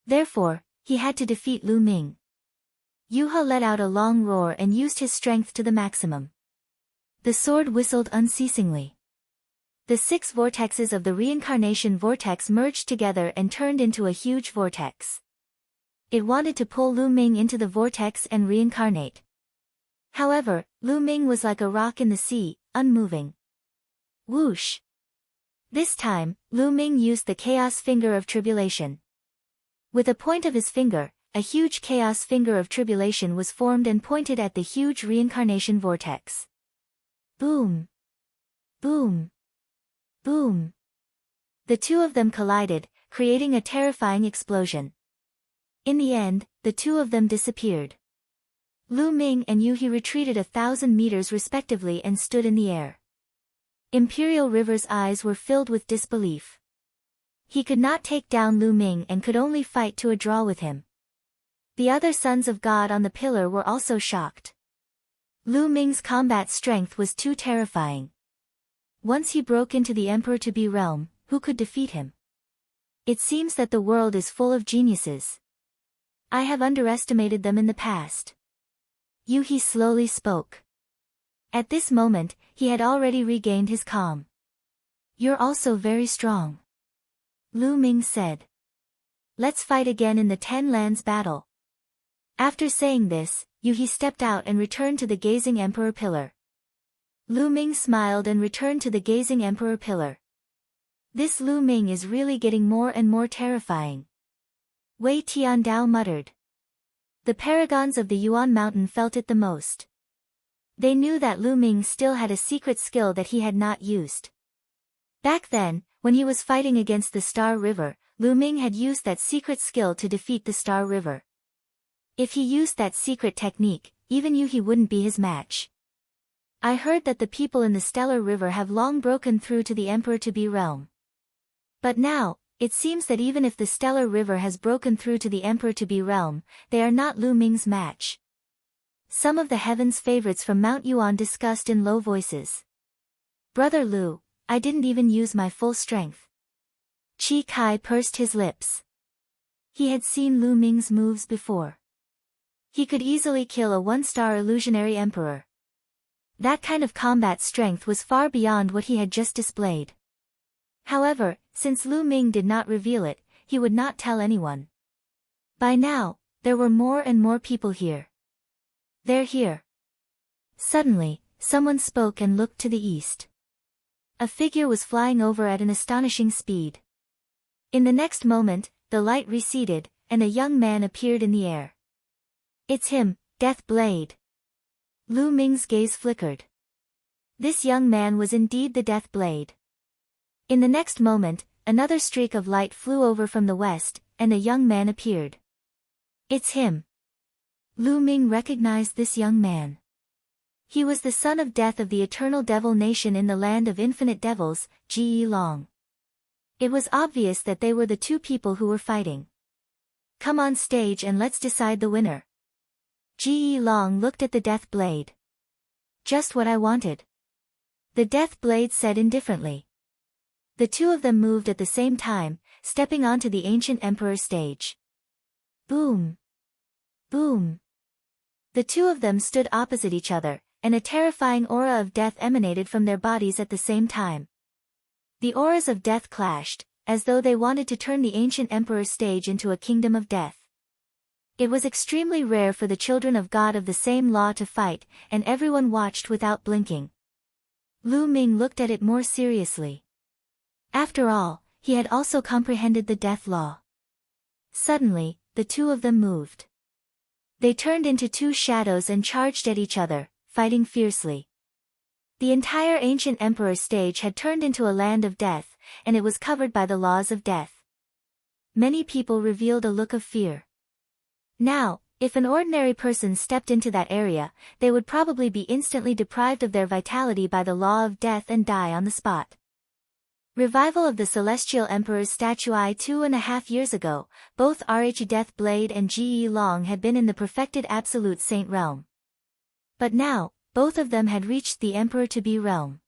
Therefore, he had to defeat Lu Ming. Yuha let out a long roar and used his strength to the maximum. The sword whistled unceasingly. The 6 vortexes of the reincarnation vortex merged together and turned into a huge vortex. It wanted to pull Lu Ming into the vortex and reincarnate. However, Lu Ming was like a rock in the sea, unmoving. Whoosh! This time, Lu Ming used the chaos finger of tribulation. With a point of his finger, a huge chaos finger of tribulation was formed and pointed at the huge reincarnation vortex. Boom! Boom! Boom! The 2 of them collided, creating a terrifying explosion. In the end, the 2 of them disappeared. Lu Ming and Yuhi retreated 1,000 meters respectively and stood in the air. Imperial River's eyes were filled with disbelief. He could not take down Lu Ming and could only fight to a draw with him. The other sons of God on the pillar were also shocked. Lu Ming's combat strength was too terrifying. Once he broke into the Emperor-to-be realm, who could defeat him? It seems that the world is full of geniuses. I have underestimated them in the past. Yu He slowly spoke. At this moment, he had already regained his calm. You're also very strong. Lu Ming said. Let's fight again in the 10 lands battle. After saying this, Yu He stepped out and returned to the gazing Emperor pillar. Lu Ming smiled and returned to the gazing Emperor pillar. This Lu Ming is really getting more and more terrifying. Wei Tiandao muttered. The paragons of the Yuan mountain felt it the most. They knew that Lu Ming still had a secret skill that he had not used. Back then, when he was fighting against the Star River, Lu Ming had used that secret skill to defeat the Star River. If he used that secret technique, even Yu He wouldn't be his match. I heard that the people in the Stellar River have long broken through to the Emperor-to-be realm. But now, it seems that even if the Stellar River has broken through to the Emperor-to-be realm, they are not Lu Ming's match. Some of the heaven's favorites from Mount Yuan discussed in low voices. Brother Lu, I didn't even use my full strength. Qi Kai pursed his lips. He had seen Lu Ming's moves before. He could easily kill a 1-star illusionary emperor. That kind of combat strength was far beyond what he had just displayed. However, since Lu Ming did not reveal it, he would not tell anyone. By now, there were more and more people here. They're here. Suddenly, someone spoke and looked to the east. A figure was flying over at an astonishing speed. In the next moment, the light receded, and a young man appeared in the air. It's him, Death Blade. Lu Ming's gaze flickered. This young man was indeed the Death Blade. In the next moment, another streak of light flew over from the west, and a young man appeared. It's him. Lu Ming recognized this young man. He was the son of death of the eternal devil nation in the land of infinite devils, Ji Long. It was obvious that they were the two people who were fighting. Come on stage and let's decide the winner. Ji Long looked at the Death Blade. Just what I wanted. The Death Blade said indifferently. The two of them moved at the same time, stepping onto the ancient emperor stage. Boom! Boom! The two of them stood opposite each other, and a terrifying aura of death emanated from their bodies at the same time. The auras of death clashed, as though they wanted to turn the ancient emperor's stage into a kingdom of death. It was extremely rare for the children of God of the same law to fight, and everyone watched without blinking. Lu Ming looked at it more seriously. After all, he had also comprehended the death law. Suddenly, the two of them moved. They turned into two shadows and charged at each other, fighting fiercely. The entire ancient emperor stage had turned into a land of death, and it was covered by the laws of death. Many people revealed a look of fear. Now, if an ordinary person stepped into that area, they would probably be instantly deprived of their vitality by the law of death and die on the spot. Revival of the Celestial Emperor's statue 2.5 years ago, both RH Death Blade and Ji Long had been in the perfected Absolute Saint realm. But now, both of them had reached the Emperor-to-be realm.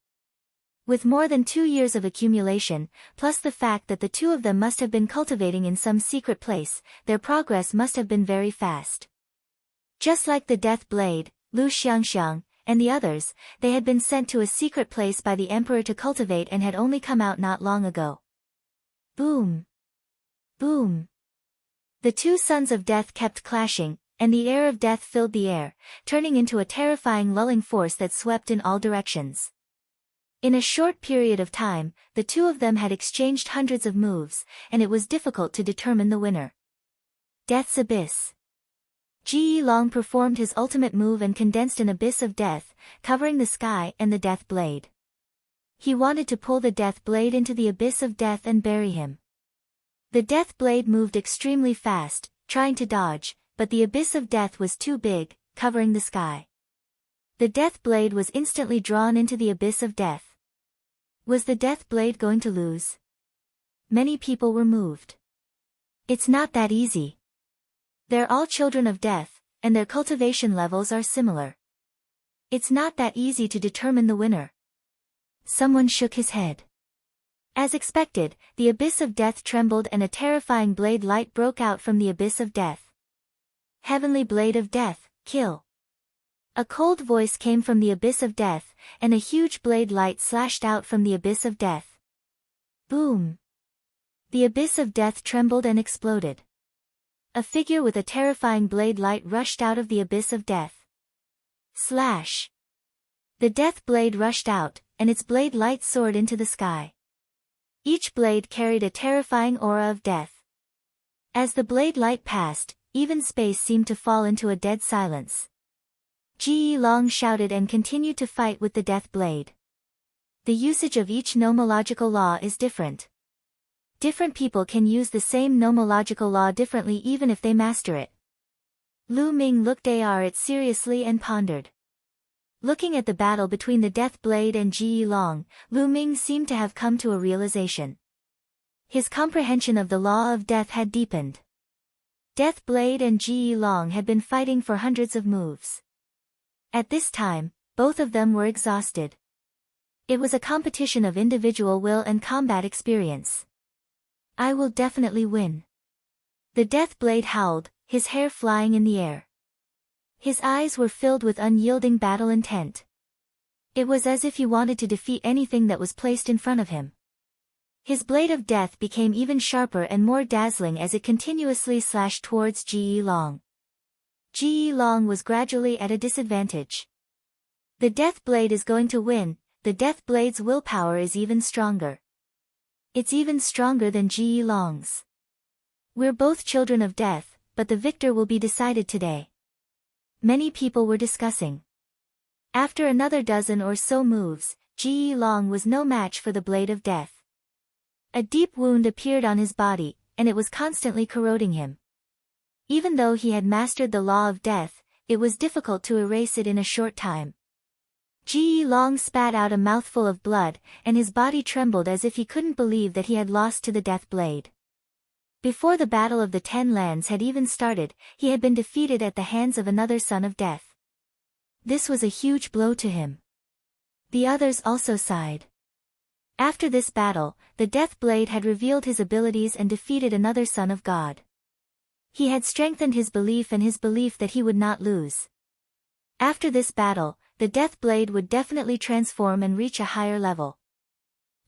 With more than 2 years of accumulation, plus the fact that the two of them must have been cultivating in some secret place, their progress must have been very fast. Just like the Death Blade, Lu Xiangxiang, and the others, they had been sent to a secret place by the Emperor to cultivate and had only come out not long ago. Boom! Boom! The two sons of death kept clashing, and the air of death filled the air, turning into a terrifying lulling force that swept in all directions. In a short period of time, the two of them had exchanged hundreds of moves, and it was difficult to determine the winner. Death's Abyss. Ji Long performed his ultimate move and condensed an abyss of death, covering the sky and the Death Blade. He wanted to pull the Death Blade into the abyss of death and bury him. The Death Blade moved extremely fast, trying to dodge, but the abyss of death was too big, covering the sky. The Death Blade was instantly drawn into the abyss of death. Was the death blade going to lose? Many people were moved. It's not that easy. They're all children of death, and their cultivation levels are similar. It's not that easy to determine the winner. Someone shook his head. As expected, the abyss of death trembled and a terrifying blade light broke out from the abyss of death. Heavenly blade of death, kill. A cold voice came from the abyss of death, and a huge blade light slashed out from the abyss of death. Boom! The abyss of death trembled and exploded. A figure with a terrifying blade light rushed out of the abyss of death. Slash! The death blade rushed out, and its blade light soared into the sky. Each blade carried a terrifying aura of death. As the blade light passed, even space seemed to fall into a dead silence. Ji Long shouted and continued to fight with the death blade. The usage of each nomological law is different. Different people can use the same nomological law differently even if they master it. Lu Ming looked at it seriously and pondered. Looking at the battle between the death blade and Ji Long, Lu Ming seemed to have come to a realization. His comprehension of the law of death had deepened. Death blade and Ji Long had been fighting for hundreds of moves. At this time, both of them were exhausted. It was a competition of individual will and combat experience. I will definitely win. The death blade howled, his hair flying in the air. His eyes were filled with unyielding battle intent. It was as if he wanted to defeat anything that was placed in front of him. His blade of death became even sharper and more dazzling as it continuously slashed towards Ji Long. Ji Long was gradually at a disadvantage. The death blade is going to win, the death blade's willpower is even stronger. It's even stronger than Ji Long's. We're both children of death, but the victor will be decided today. Many people were discussing. After another dozen or so moves, Ji Long was no match for the blade of death. A deep wound appeared on his body, and it was constantly corroding him. Even though he had mastered the law of death, it was difficult to erase it in a short time. Ji Long spat out a mouthful of blood, and his body trembled as if he couldn't believe that he had lost to the death blade. Before the Battle of the Ten Lands had even started, he had been defeated at the hands of another son of death. This was a huge blow to him. The others also sighed. After this battle, the death blade had revealed his abilities and defeated another son of God. He had strengthened his belief and his belief that he would not lose. After this battle, the death blade would definitely transform and reach a higher level.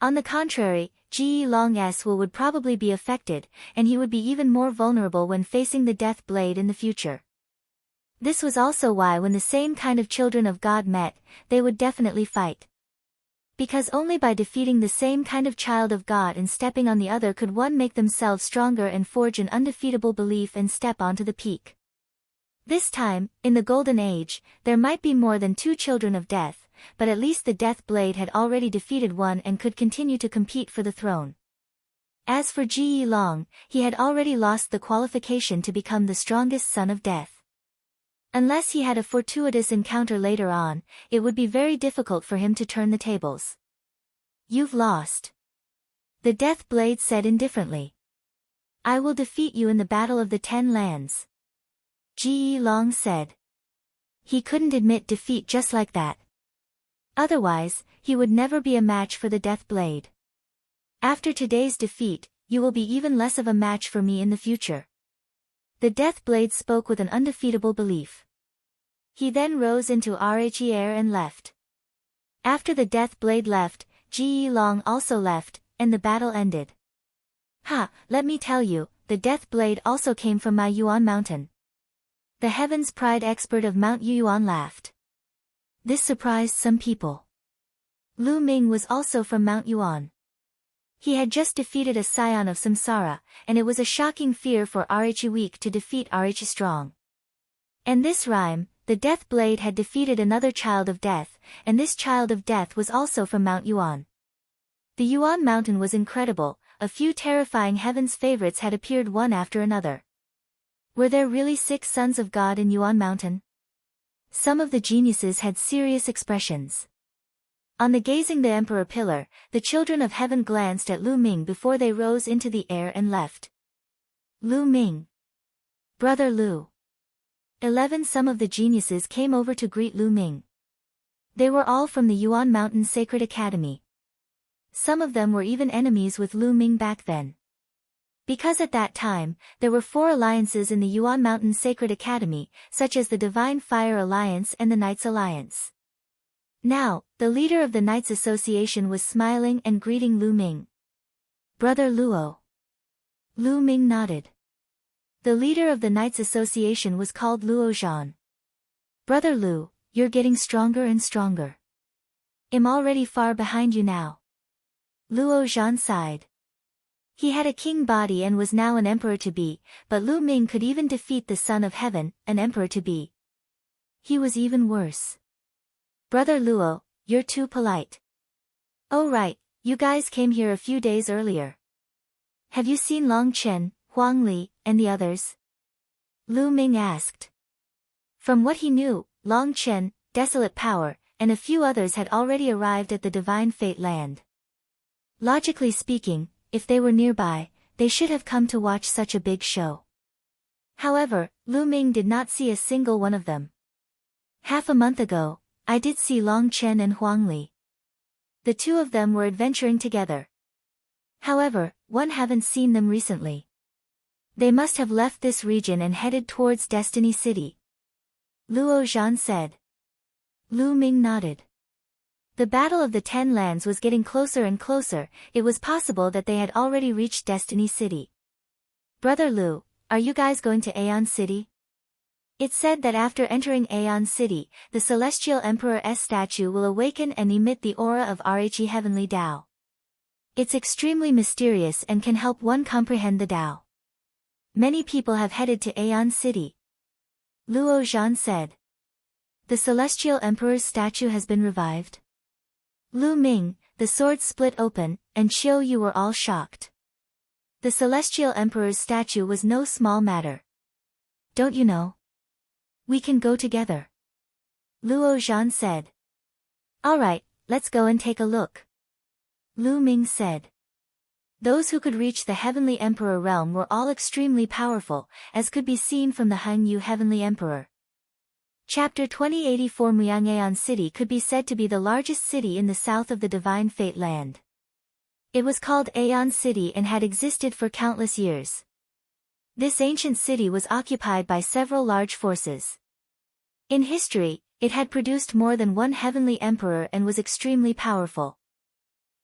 On the contrary, Ji Long's will would probably be affected, and he would be even more vulnerable when facing the death blade in the future. This was also why when the same kind of children of God met, they would definitely fight. Because only by defeating the same kind of child of God and stepping on the other could one make themselves stronger and forge an undefeatable belief and step onto the peak. This time, in the Golden Age, there might be more than two children of death, but at least the death blade had already defeated one and could continue to compete for the throne. As for Ji Long, he had already lost the qualification to become the strongest son of death. Unless he had a fortuitous encounter later on, it would be very difficult for him to turn the tables. You've lost. The death blade said indifferently. I will defeat you in the Battle of the Ten Lands. Ji Long said. He couldn't admit defeat just like that. Otherwise, he would never be a match for the death blade. After today's defeat, you will be even less of a match for me in the future. The death blade spoke with an undefeatable belief. He then rose into the air and left. After the death blade left, Ji Long also left, and the battle ended. Let me tell you, the death blade also came from Muyang Mountain. The Heaven's Pride expert of Mount Yuan laughed. This surprised some people. Lu Ming was also from Mount Yuan. He had just defeated a scion of Samsara, and it was a shocking fear for RH weak to defeat RH strong. And this rhyme, the death blade had defeated another child of death, and this child of death was also from Mount Yuan. The Yuan mountain was incredible, a few terrifying heaven's favorites had appeared one after another. Were there really 6 sons of God in Yuan mountain? Some of the geniuses had serious expressions. On the gazing the emperor pillar, the children of heaven glanced at Lu Ming before they rose into the air and left. Lu Ming. Brother Lu. 11 Some of the geniuses came over to greet Lu Ming. They were all from the Yuan Mountain Sacred Academy. Some of them were even enemies with Lu Ming back then. Because at that time, there were 4 alliances in the Yuan Mountain Sacred Academy, such as the Divine Fire Alliance and the Knights Alliance. Now, the leader of the Knights Association was smiling and greeting Lu Ming. Brother Luo. Lu Ming nodded. The leader of the Knights Association was called Luo Zhan. Brother Lu, you're getting stronger and stronger. I'm already far behind you now. Luo Zhan sighed. He had a king body and was now an emperor-to-be, but Lu Ming could even defeat the son of heaven, an emperor-to-be. He was even worse. Brother Luo, you're too polite. Oh right, you guys came here a few days earlier. Have you seen Long Chen, Huang Li, and the others? Lu Ming asked. From what he knew, Long Chen, Desolate Power, and a few others had already arrived at the Divine Fate Land. Logically speaking, if they were nearby, they should have come to watch such a big show. However, Lu Ming did not see a single one of them. Half a month ago, I did see Long Chen and Huang Li. The 2 of them were adventuring together. However, one haven't seen them recently. They must have left this region and headed towards Destiny City. Luo Zhan said. Lu Ming nodded. The Battle of the 10 Lands was getting closer and closer. It was possible that they had already reached Destiny City. Brother Lu, are you guys going to Aeon City? It's said that after entering Aeon City, the Celestial Emperor's statue will awaken and emit the aura of Rhe Heavenly Tao. It's extremely mysterious and can help one comprehend the Tao. Many people have headed to Aeon City. Luo Zhan said. The Celestial Emperor's statue has been revived? Lu Ming, the sword split open, and Qiu Yue were all shocked. The Celestial Emperor's statue was no small matter. Don't you know? We can go together. Luo Zhan said. Alright, let's go and take a look. Lu Ming said. Those who could reach the Heavenly Emperor realm were all extremely powerful, as could be seen from the Han Yu Heavenly Emperor. Chapter 2084 Muyang Aeon City could be said to be the largest city in the south of the Divine Fate Land. It was called Aeon City and had existed for countless years. This ancient city was occupied by several large forces. In history, it had produced more than one heavenly emperor and was extremely powerful.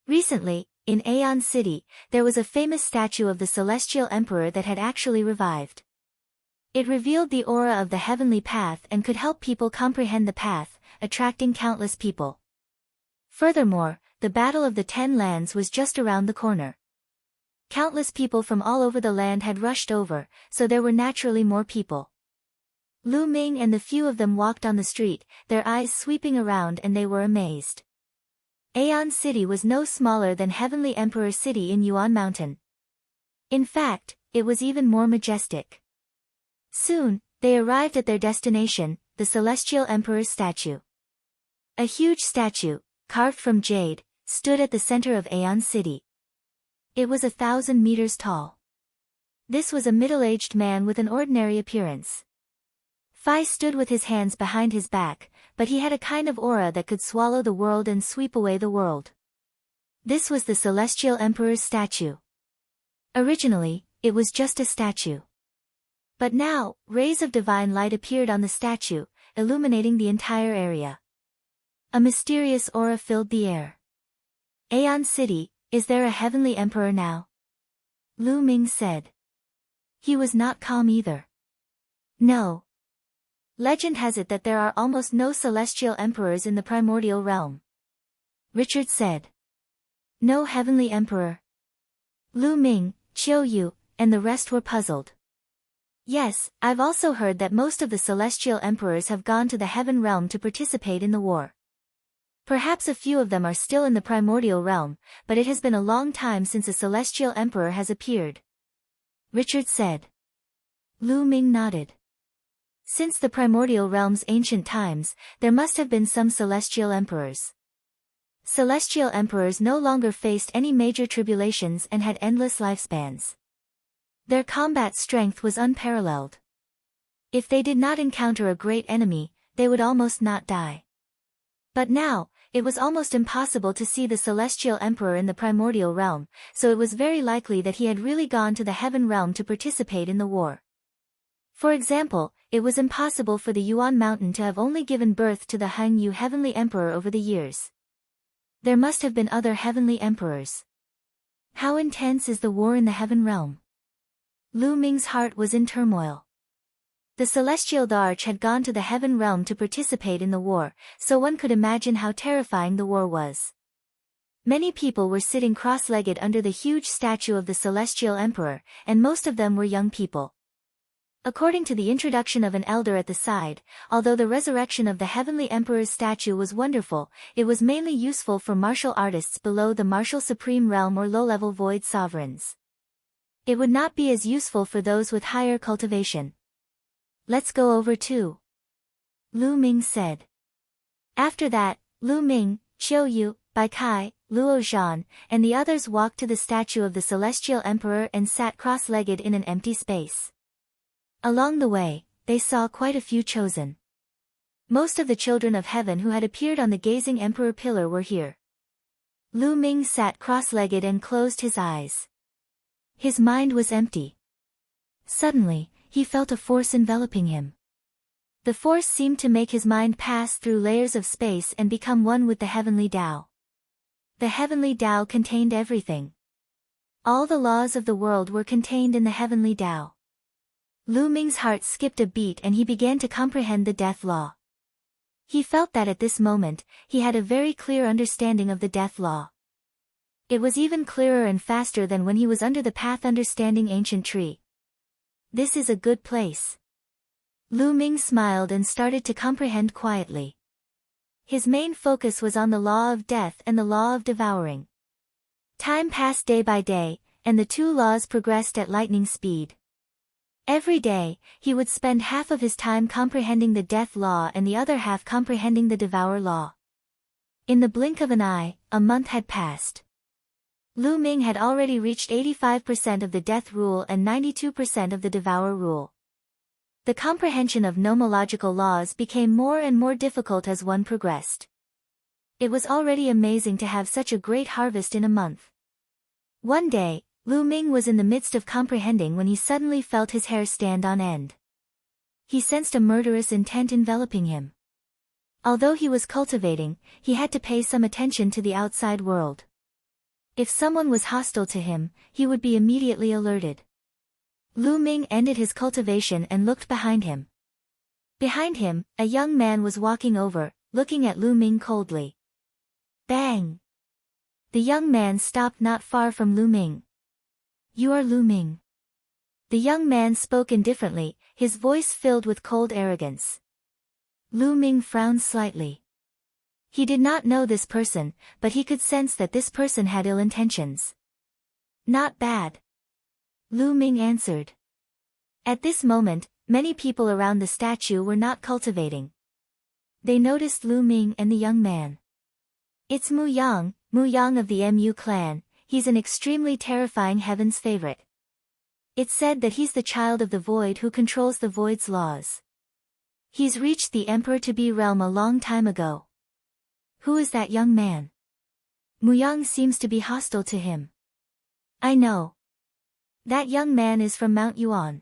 Recently, in Aeon City, there was a famous statue of the Celestial Emperor that had actually revived. It revealed the aura of the heavenly path and could help people comprehend the path, attracting countless people. Furthermore, the Battle of the 10 Lands was just around the corner. Countless people from all over the land had rushed over, so there were naturally more people. Lu Ming and the few of them walked on the street, their eyes sweeping around, and they were amazed. Aeon City was no smaller than Heavenly Emperor City in Yuan Mountain. In fact, it was even more majestic. Soon, they arrived at their destination, the Celestial Emperor's statue. A huge statue, carved from jade, stood at the center of Aeon City. It was 1,000 meters tall. This was a middle-aged man with an ordinary appearance. Fai stood with his hands behind his back, but he had a kind of aura that could swallow the world and sweep away the world. This was the Celestial Emperor's statue. Originally, it was just a statue. But now, rays of divine light appeared on the statue, illuminating the entire area. A mysterious aura filled the air. Aeon City, is there a heavenly emperor now? Lu Ming said. He was not calm either. No. Legend has it that there are almost no celestial emperors in the primordial realm. Richard said. No heavenly emperor. Lu Ming, Qiu Yue, and the rest were puzzled. Yes, I've also heard that most of the celestial emperors have gone to the heaven realm to participate in the war. Perhaps a few of them are still in the primordial realm, but it has been a long time since a celestial emperor has appeared. Richard said. Lu Ming nodded. Since the primordial realm's ancient times, there must have been some celestial emperors. Celestial emperors no longer faced any major tribulations and had endless lifespans. Their combat strength was unparalleled. If they did not encounter a great enemy, they would almost not die. But now, it was almost impossible to see the Celestial Emperor in the primordial realm, so it was very likely that he had really gone to the heaven realm to participate in the war. For example, it was impossible for the Yuan mountain to have only given birth to the Heng Yu heavenly emperor over the years. There must have been other heavenly emperors. How intense is the war in the heaven realm? Lu Ming's heart was in turmoil. The celestial Arch had gone to the heaven realm to participate in the war, so one could imagine how terrifying the war was. Many people were sitting cross-legged under the huge statue of the celestial emperor, and most of them were young people. According to the introduction of an elder at the side, although the resurrection of the heavenly emperor's statue was wonderful, it was mainly useful for martial artists below the martial supreme realm or low-level void sovereigns. It would not be as useful for those with higher cultivation. Let's go over too, Lu Ming said. After that, Lu Ming, Qiu Yue, Bai Kai, Luo Zhan, and the others walked to the statue of the celestial emperor and sat cross-legged in an empty space. Along the way, they saw quite a few chosen. Most of the children of heaven who had appeared on the gazing emperor pillar were here. Lu Ming sat cross-legged and closed his eyes. His mind was empty. Suddenly, he felt a force enveloping him. The force seemed to make his mind pass through layers of space and become one with the heavenly Tao. The heavenly Tao contained everything. All the laws of the world were contained in the heavenly Tao. Lu Ming's heart skipped a beat and he began to comprehend the death law. He felt that at this moment, he had a very clear understanding of the death law. It was even clearer and faster than when he was under the path understanding ancient tree. This is a good place. Lu Ming smiled and started to comprehend quietly. His main focus was on the law of death and the law of devouring. Time passed day by day, and the two laws progressed at lightning speed. Every day, he would spend half of his time comprehending the death law and the other half comprehending the devour law. In the blink of an eye, a month had passed. Lu Ming had already reached 85% of the death rule and 92% of the devour rule. The comprehension of nomological laws became more and more difficult as one progressed. It was already amazing to have such a great harvest in a month. One day, Lu Ming was in the midst of comprehending when he suddenly felt his hair stand on end. He sensed a murderous intent enveloping him. Although he was cultivating, he had to pay some attention to the outside world. If someone was hostile to him, he would be immediately alerted. Lu Ming ended his cultivation and looked behind him. Behind him, a young man was walking over, looking at Lu Ming coldly. Bang! The young man stopped not far from Lu Ming. You are Lu Ming. The young man spoke indifferently, his voice filled with cold arrogance. Lu Ming frowned slightly. He did not know this person, but he could sense that this person had ill intentions. Not bad, Lu Ming answered. At this moment, many people around the statue were not cultivating. They noticed Lu Ming and the young man. It's Muyang of the Mu clan, he's an extremely terrifying heaven's favorite. It's said that he's the child of the void who controls the void's laws. He's reached the emperor-to-be realm a long time ago. Who is that young man? Muyang seems to be hostile to him. I know. That young man is from Mount Yuan.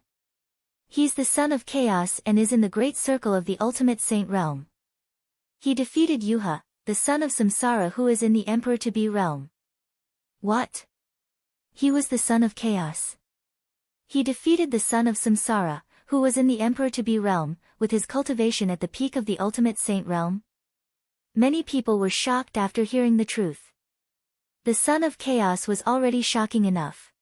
He's the son of chaos and is in the great circle of the ultimate saint realm. He defeated Yuha, the son of Samsara who is in the emperor-to-be realm. What? He was the son of chaos. He defeated the son of Samsara, who was in the emperor-to-be realm, with his cultivation at the peak of the ultimate saint realm. Many people were shocked after hearing the truth. The son of chaos was already shocking enough.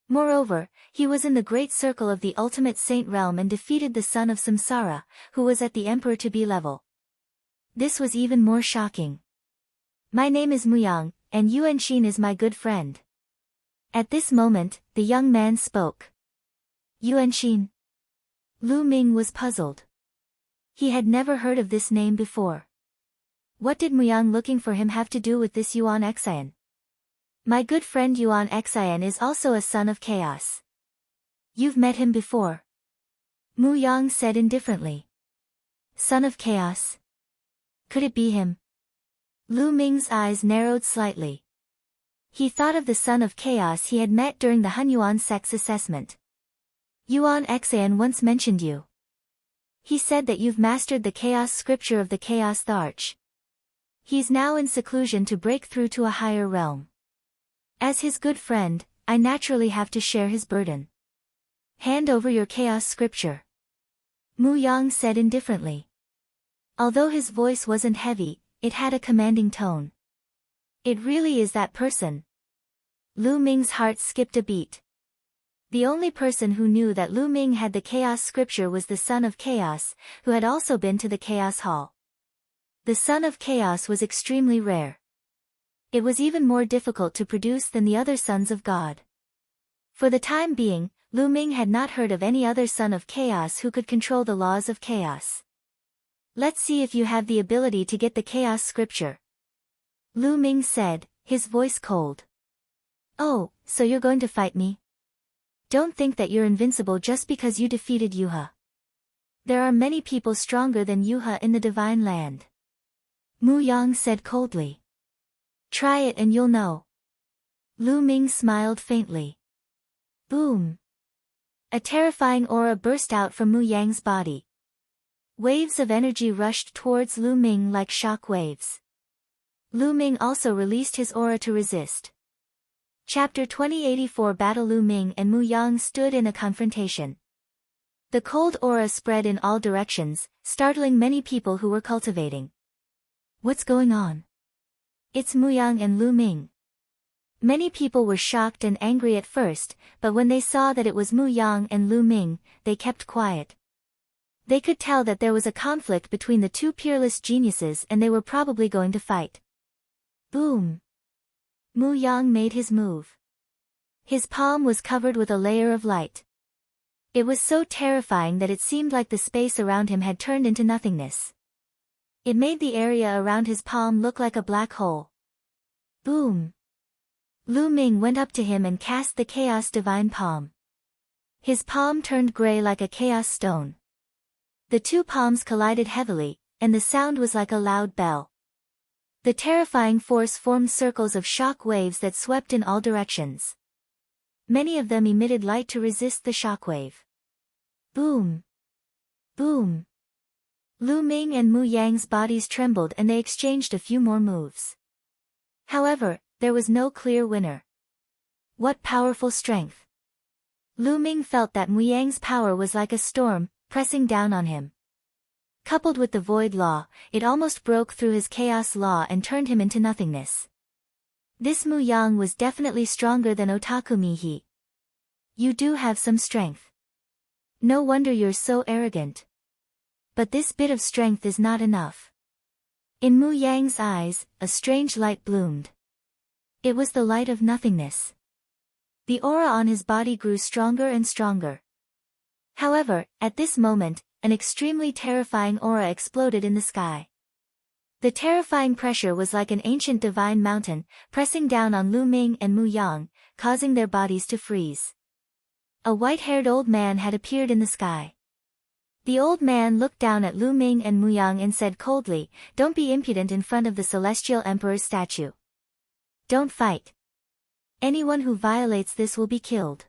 Moreover, he was in the great circle of the ultimate saint realm and defeated the son of Samsara, who was at the emperor-to-be level. This was even more shocking. My name is Muyang, and Yuanxin is my good friend. At this moment, the young man spoke. Yuanxin. Lu Ming was puzzled. He had never heard of this name before. What did Muyang looking for him have to do with this Yuan Xian? My good friend Yuan Xian is also a son of chaos. You've met him before. Muyang said indifferently. Son of chaos? Could it be him? Lu Ming's eyes narrowed slightly. He thought of the son of chaos he had met during the Hunyuan sect's assessment. Yuan Xian once mentioned you. He said that you've mastered the chaos scripture of the chaos arch. He's now in seclusion to break through to a higher realm. As his good friend, I naturally have to share his burden. Hand over your chaos scripture. Muyang said indifferently. Although his voice wasn't heavy, it had a commanding tone. It really is that person. Lu Ming's heart skipped a beat. The only person who knew that Lu Ming had the chaos scripture was the son of chaos, who had also been to the chaos hall. The son of chaos was extremely rare. It was even more difficult to produce than the other sons of God. For the time being, Lu Ming had not heard of any other son of chaos who could control the laws of chaos. Let's see if you have the ability to get the chaos scripture. Lu Ming said, his voice cold. Oh, so you're going to fight me? Don't think that you're invincible just because you defeated Yuha. There are many people stronger than Yuha in the divine land. Muyang said coldly. Try it and you'll know. Lu Ming smiled faintly. Boom. A terrifying aura burst out from Muyang's body. Waves of energy rushed towards Lu Ming like shock waves. Lu Ming also released his aura to resist. Chapter 2084 Battle. Lu Ming and Muyang stood in a confrontation. The cold aura spread in all directions, startling many people who were cultivating. What's going on? It's Muyang and Lu Ming. Many people were shocked and angry at first, but when they saw that it was Muyang and Lu Ming, they kept quiet. They could tell that there was a conflict between the two peerless geniuses and they were probably going to fight. Boom! Muyang made his move. His palm was covered with a layer of light. It was so terrifying that it seemed like the space around him had turned into nothingness. It made the area around his palm look like a black hole. Boom! Lu Ming went up to him and cast the Chaos Divine Palm. His palm turned gray like a chaos stone. The two palms collided heavily, and the sound was like a loud bell. The terrifying force formed circles of shock waves that swept in all directions. Many of them emitted light to resist the shockwave. Boom! Boom! Lu Ming and Muyang's bodies trembled and they exchanged a few more moves. However, there was no clear winner. What powerful strength! Lu Ming felt that Muyang's power was like a storm, pressing down on him. Coupled with the void law, it almost broke through his chaos law and turned him into nothingness. This Muyang was definitely stronger than Otaku Mihi. You do have some strength. No wonder you're so arrogant. But this bit of strength is not enough. In Muyang's eyes, a strange light bloomed. It was the light of nothingness. The aura on his body grew stronger and stronger. However, at this moment, an extremely terrifying aura exploded in the sky. The terrifying pressure was like an ancient divine mountain, pressing down on Lu Ming and Muyang, causing their bodies to freeze. A white-haired old man had appeared in the sky. The old man looked down at Lu Ming and Muyang and said coldly, "Don't be impudent in front of the Celestial Emperor's statue. Don't fight. Anyone who violates this will be killed.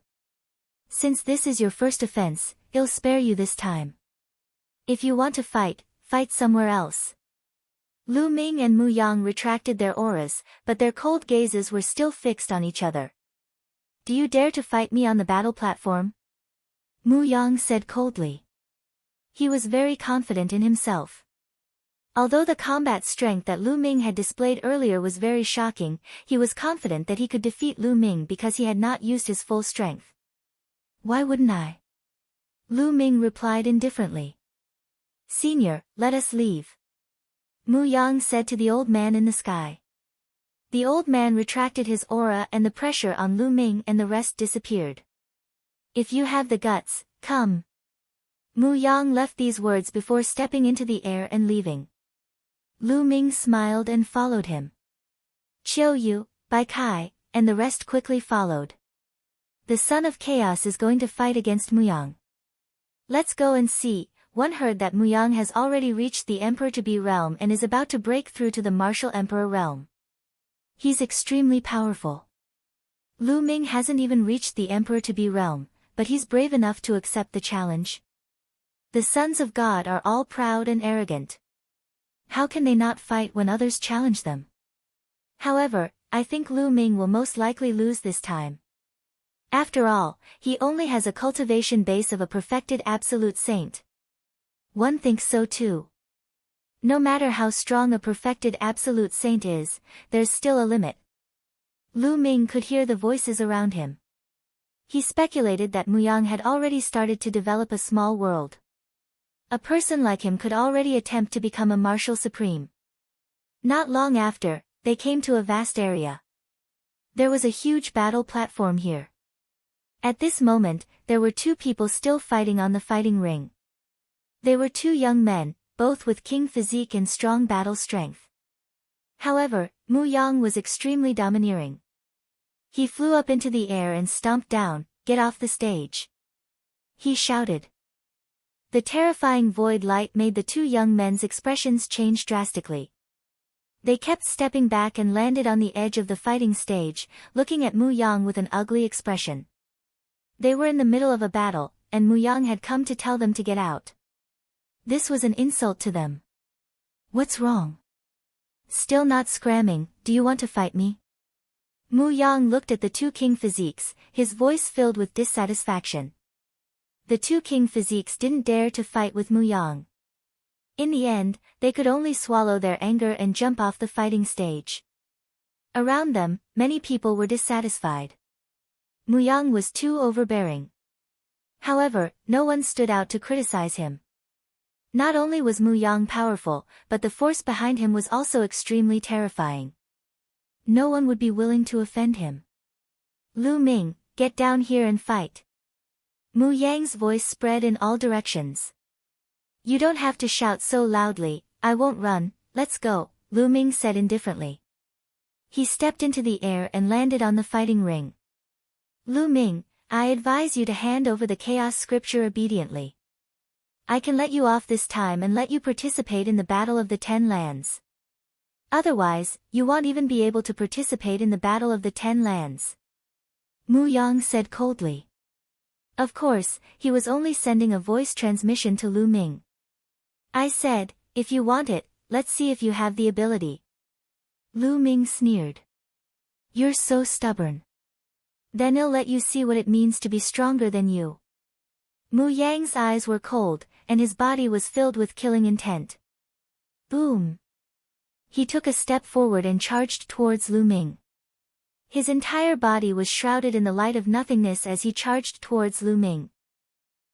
Since this is your first offense, I'll spare you this time. If you want to fight, fight somewhere else." Lu Ming and Muyang retracted their auras, but their cold gazes were still fixed on each other. "Do you dare to fight me on the battle platform?" Muyang said coldly. He was very confident in himself. Although the combat strength that Lu Ming had displayed earlier was very shocking, he was confident that he could defeat Lu Ming because he had not used his full strength. "Why wouldn't I?" Lu Ming replied indifferently. "Senior, let us leave," Muyang said to the old man in the sky. The old man retracted his aura and the pressure on Lu Ming and the rest disappeared. "If you have the guts, come." Muyang left these words before stepping into the air and leaving. Lu Ming smiled and followed him. Qiu Yue, Bai Kai, and the rest quickly followed. The son of chaos is going to fight against Muyang. Let's go and see. One heard that Muyang has already reached the Emperor-to-be realm and is about to break through to the martial emperor realm. He's extremely powerful. Lu Ming hasn't even reached the Emperor-to-be realm, but he's brave enough to accept the challenge. The sons of God are all proud and arrogant. How can they not fight when others challenge them? However, I think Lu Ming will most likely lose this time. After all, he only has a cultivation base of a perfected absolute saint. One thinks so too. No matter how strong a perfected absolute saint is, there's still a limit. Lu Ming could hear the voices around him. He speculated that Muyang had already started to develop a small world. A person like him could already attempt to become a martial supreme. Not long after, they came to a vast area. There was a huge battle platform here. At this moment, there were two people still fighting on the fighting ring. They were two young men, both with king physique and strong battle strength. However, Muyang was extremely domineering. He flew up into the air and stomped down, "Get off the stage!" he shouted. The terrifying void light made the two young men's expressions change drastically. They kept stepping back and landed on the edge of the fighting stage, looking at Muyang with an ugly expression. They were in the middle of a battle, and Muyang had come to tell them to get out. This was an insult to them. What's wrong? Still not scramming, do you want to fight me? Muyang looked at the two king physiques, his voice filled with dissatisfaction. The two king physiques didn't dare to fight with Muyang. In the end, they could only swallow their anger and jump off the fighting stage. Around them, many people were dissatisfied. Muyang was too overbearing. However, no one stood out to criticize him. Not only was Muyang powerful, but the force behind him was also extremely terrifying. No one would be willing to offend him. Lu Ming, get down here and fight. Muyang's voice spread in all directions. You don't have to shout so loudly, I won't run, let's go, Lu Ming said indifferently. He stepped into the air and landed on the fighting ring. Lu Ming, I advise you to hand over the chaos scripture obediently. I can let you off this time and let you participate in the Battle of the 10 Lands. Otherwise, you won't even be able to participate in the Battle of the 10 Lands. Muyang said coldly. Of course, he was only sending a voice transmission to Lu Ming. I said, if you want it, let's see if you have the ability. Lu Ming sneered. You're so stubborn. Then I'll let you see what it means to be stronger than you. Muyang's eyes were cold, and his body was filled with killing intent. Boom! He took a step forward and charged towards Lu Ming. His entire body was shrouded in the light of nothingness as he charged towards Lu Ming.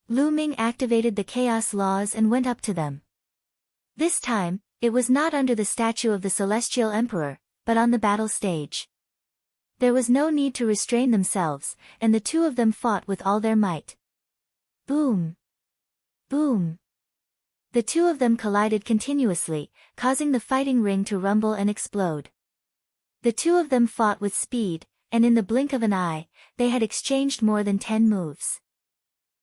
Lu Ming activated the chaos laws and went up to them. This time, it was not under the statue of the Celestial Emperor, but on the battle stage. There was no need to restrain themselves, and the two of them fought with all their might. Boom! Boom! The two of them collided continuously, causing the fighting ring to rumble and explode. The two of them fought with speed, and in the blink of an eye, they had exchanged more than 10 moves.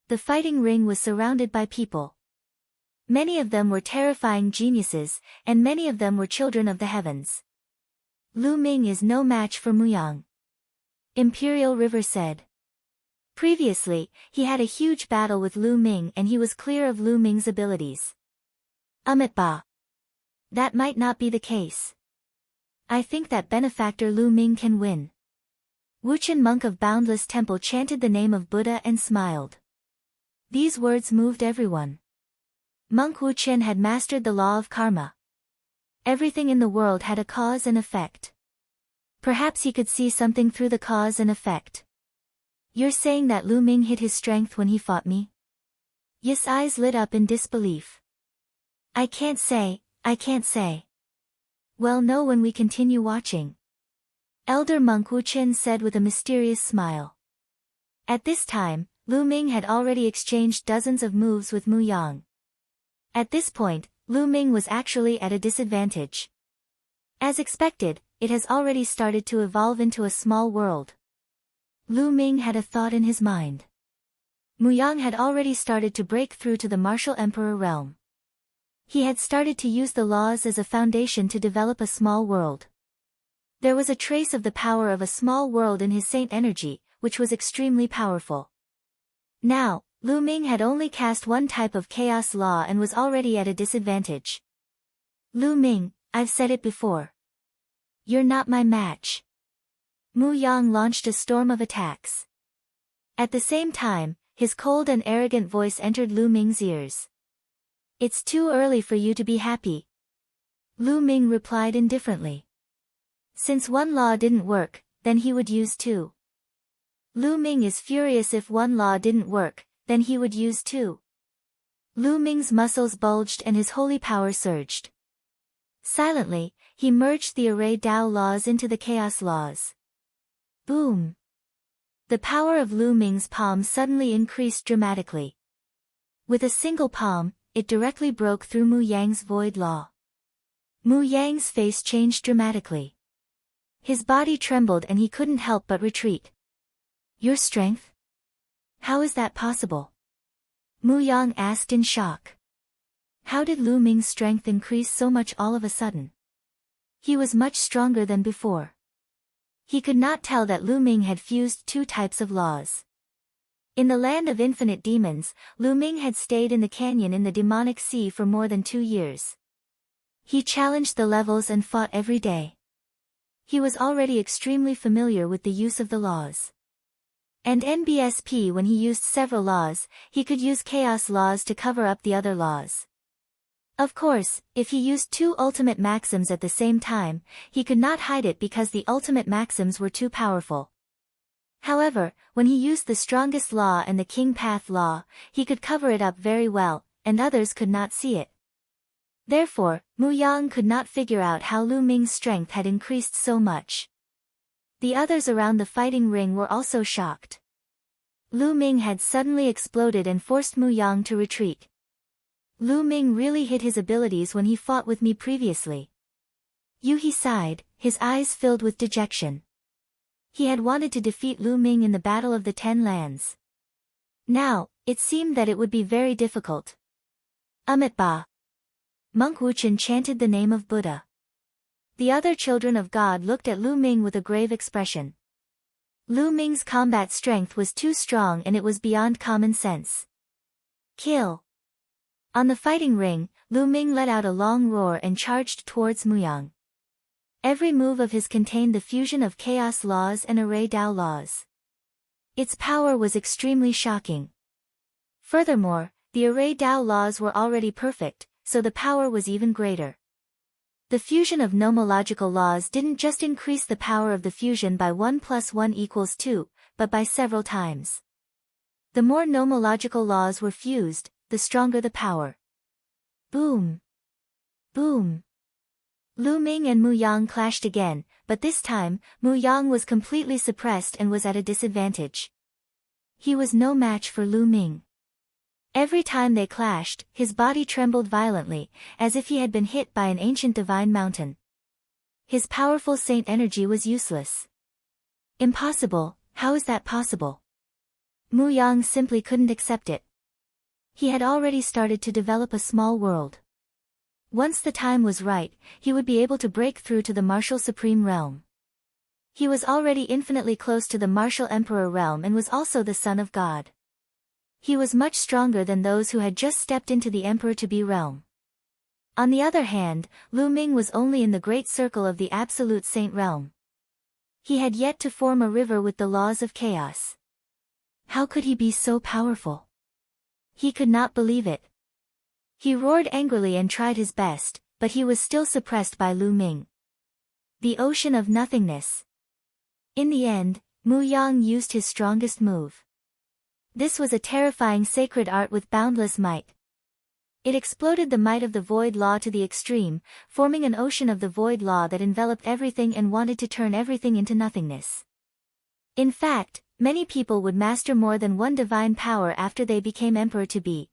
The fighting ring was surrounded by people. Many of them were terrifying geniuses, and many of them were children of the heavens. Lu Ming is no match for Muyang. Imperial River said. Previously, he had a huge battle with Lu Ming and he was clear of Lu Ming's abilities. Ba. That might not be the case. I think that benefactor Lu Ming can win. Wuchen monk of Boundless Temple chanted the name of Buddha and smiled. These words moved everyone. Monk Wuchen had mastered the law of karma. Everything in the world had a cause and effect. Perhaps he could see something through the cause and effect. You're saying that Lu Ming hid his strength when he fought me? Yis' eyes lit up in disbelief. I can't say. Well, know when we continue watching. Elder Monk Wuchen said with a mysterious smile. At this time, Lu Ming had already exchanged dozens of moves with Muyang. At this point, Lu Ming was actually at a disadvantage. As expected, it has already started to evolve into a small world. Lu Ming had a thought in his mind. Muyang had already started to break through to the martial emperor realm. He had started to use the laws as a foundation to develop a small world. There was a trace of the power of a small world in his saint energy, which was extremely powerful. Now, Lu Ming had only cast one type of chaos law and was already at a disadvantage. Lu Ming, I've said it before. You're not my match. Muyang launched a storm of attacks. At the same time, his cold and arrogant voice entered Lu Ming's ears. It's too early for you to be happy. Lu Ming replied indifferently. Since one law didn't work, then he would use two. Lu Ming is furious. If one law didn't work, then he would use two. Lu Ming's muscles bulged and his holy power surged. Silently, he merged the array Dao laws into the chaos laws. Boom! The power of Lu Ming's palm suddenly increased dramatically. With a single palm, it directly broke through Muyang's void law. Muyang's face changed dramatically. His body trembled and he couldn't help but retreat. Your strength? How is that possible? Muyang asked in shock. How did Lu Ming's strength increase so much all of a sudden? He was much stronger than before. He could not tell that Lu Ming had fused two types of laws. In the land of infinite demons, Lu Ming had stayed in the canyon in the demonic sea for more than 2 years. He challenged the levels and fought every day. He was already extremely familiar with the use of the laws. And NBSP, when he used several laws, he could use chaos laws to cover up the other laws. Of course, if he used two ultimate maxims at the same time, he could not hide it because the ultimate maxims were too powerful. However, when he used the strongest law and the King Path law, he could cover it up very well, and others could not see it. Therefore, Muyang could not figure out how Lu Ming's strength had increased so much. The others around the fighting ring were also shocked. Lu Ming had suddenly exploded and forced Muyang to retreat. Lu Ming really hid his abilities when he fought with me previously. He sighed, his eyes filled with dejection. He had wanted to defeat Lu Ming in the Battle of the 10 Lands. Now, it seemed that it would be very difficult. Amitabha. Monk Wuchen chanted the name of Buddha. The other children of God looked at Lu Ming with a grave expression. Lu Ming's combat strength was too strong and it was beyond common sense. Kill! On the fighting ring, Lu Ming let out a long roar and charged towards Muyang. Every move of his contained the fusion of chaos laws and array Dao laws. Its power was extremely shocking. Furthermore, the array Dao laws were already perfect, so the power was even greater. The fusion of nomological laws didn't just increase the power of the fusion by 1 + 1 = 2, but by several times. The more nomological laws were fused, the stronger the power. Boom! Boom! Lu Ming and Muyang clashed again, but this time, Muyang was completely suppressed and was at a disadvantage. He was no match for Lu Ming. Every time they clashed, his body trembled violently, as if he had been hit by an ancient divine mountain. His powerful saint energy was useless. Impossible, how is that possible? Muyang simply couldn't accept it. He had already started to develop a small world. Once the time was right, he would be able to break through to the martial supreme realm. He was already infinitely close to the martial emperor realm and was also the son of God. He was much stronger than those who had just stepped into the emperor-to-be realm. On the other hand, Lu Ming was only in the great circle of the absolute saint realm. He had yet to form a river with the laws of chaos. How could he be so powerful? He could not believe it. He roared angrily and tried his best, but he was still suppressed by Lu Ming. The ocean of nothingness. In the end, Muyang used his strongest move. This was a terrifying sacred art with boundless might. It exploded the might of the void law to the extreme, forming an ocean of the void law that enveloped everything and wanted to turn everything into nothingness. In fact, many people would master more than one divine power after they became emperor-to-be.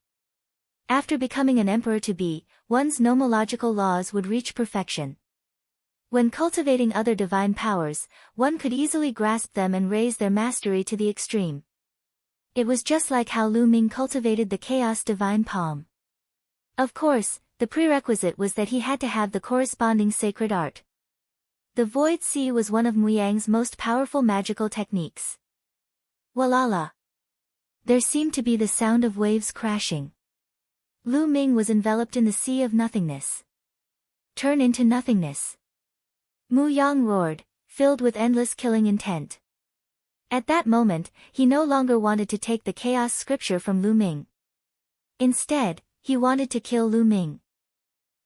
After becoming an emperor-to-be, one's nomological laws would reach perfection. When cultivating other divine powers, one could easily grasp them and raise their mastery to the extreme. It was just like how Lu Ming cultivated the chaos divine palm. Of course, the prerequisite was that he had to have the corresponding sacred art. The Void Sea was one of Muyang's most powerful magical techniques. Walala! There seemed to be the sound of waves crashing. Lu Ming was enveloped in the sea of nothingness. Turn into nothingness. Muyang roared, filled with endless killing intent. At that moment, he no longer wanted to take the chaos scripture from Lu Ming. Instead, he wanted to kill Lu Ming.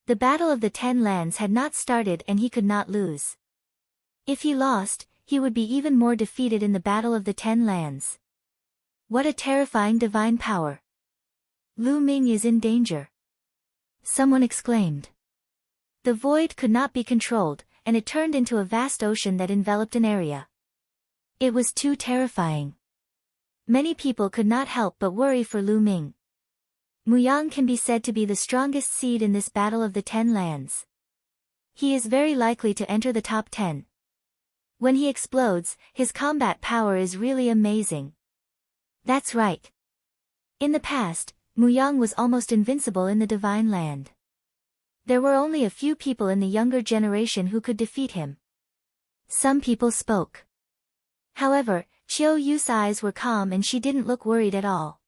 The Battle of the Ten Lands had not started and he could not lose. If he lost, he would be even more defeated in the Battle of the Ten Lands. What a terrifying divine power! Lu Ming is in danger. Someone exclaimed. The void could not be controlled, and it turned into a vast ocean that enveloped an area. It was too terrifying. Many people could not help but worry for Lu Ming. Muyang can be said to be the strongest seed in this Battle of the Ten Lands. He is very likely to enter the top 10. When he explodes, his combat power is really amazing. That's right. In the past, Muyang was almost invincible in the Divine Land. There were only a few people in the younger generation who could defeat him. Some people spoke. However, Qiu Yue's eyes were calm and she didn't look worried at all.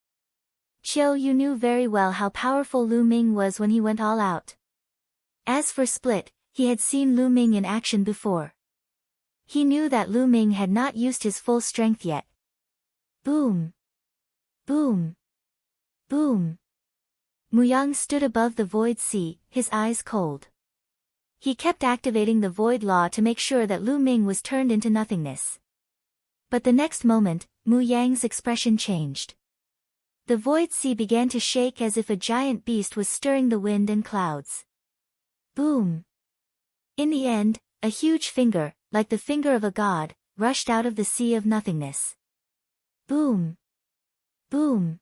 Qiu Yue knew very well how powerful Lu Ming was when he went all out. As for Split, he had seen Lu Ming in action before. He knew that Lu Ming had not used his full strength yet. Boom! Boom! Boom! Muyang stood above the Void Sea, his eyes cold. He kept activating the Void Law to make sure that Lu Ming was turned into nothingness. But the next moment, Muyang's expression changed. The Void Sea began to shake as if a giant beast was stirring the wind and clouds. Boom! In the end, a huge finger, like the finger of a god, rushed out of the sea of nothingness. Boom! Boom!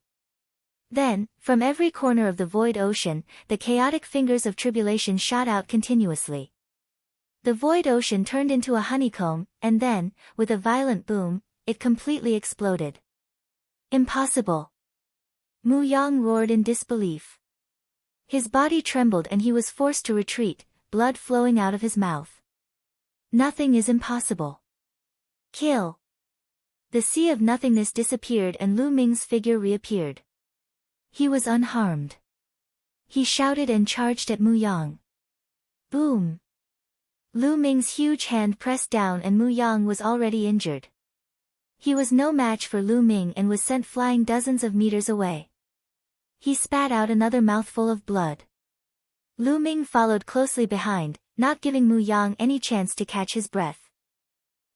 Then, from every corner of the void ocean, the chaotic fingers of tribulation shot out continuously. The void ocean turned into a honeycomb, and then, with a violent boom, it completely exploded. Impossible! Muyang roared in disbelief. His body trembled and he was forced to retreat, blood flowing out of his mouth. Nothing is impossible. Kill! The sea of nothingness disappeared and Lu Ming's figure reappeared. He was unharmed. He shouted and charged at Muyang. Boom! Lu Ming's huge hand pressed down and Muyang was already injured. He was no match for Lu Ming and was sent flying dozens of meters away. He spat out another mouthful of blood. Lu Ming followed closely behind, not giving Muyang any chance to catch his breath.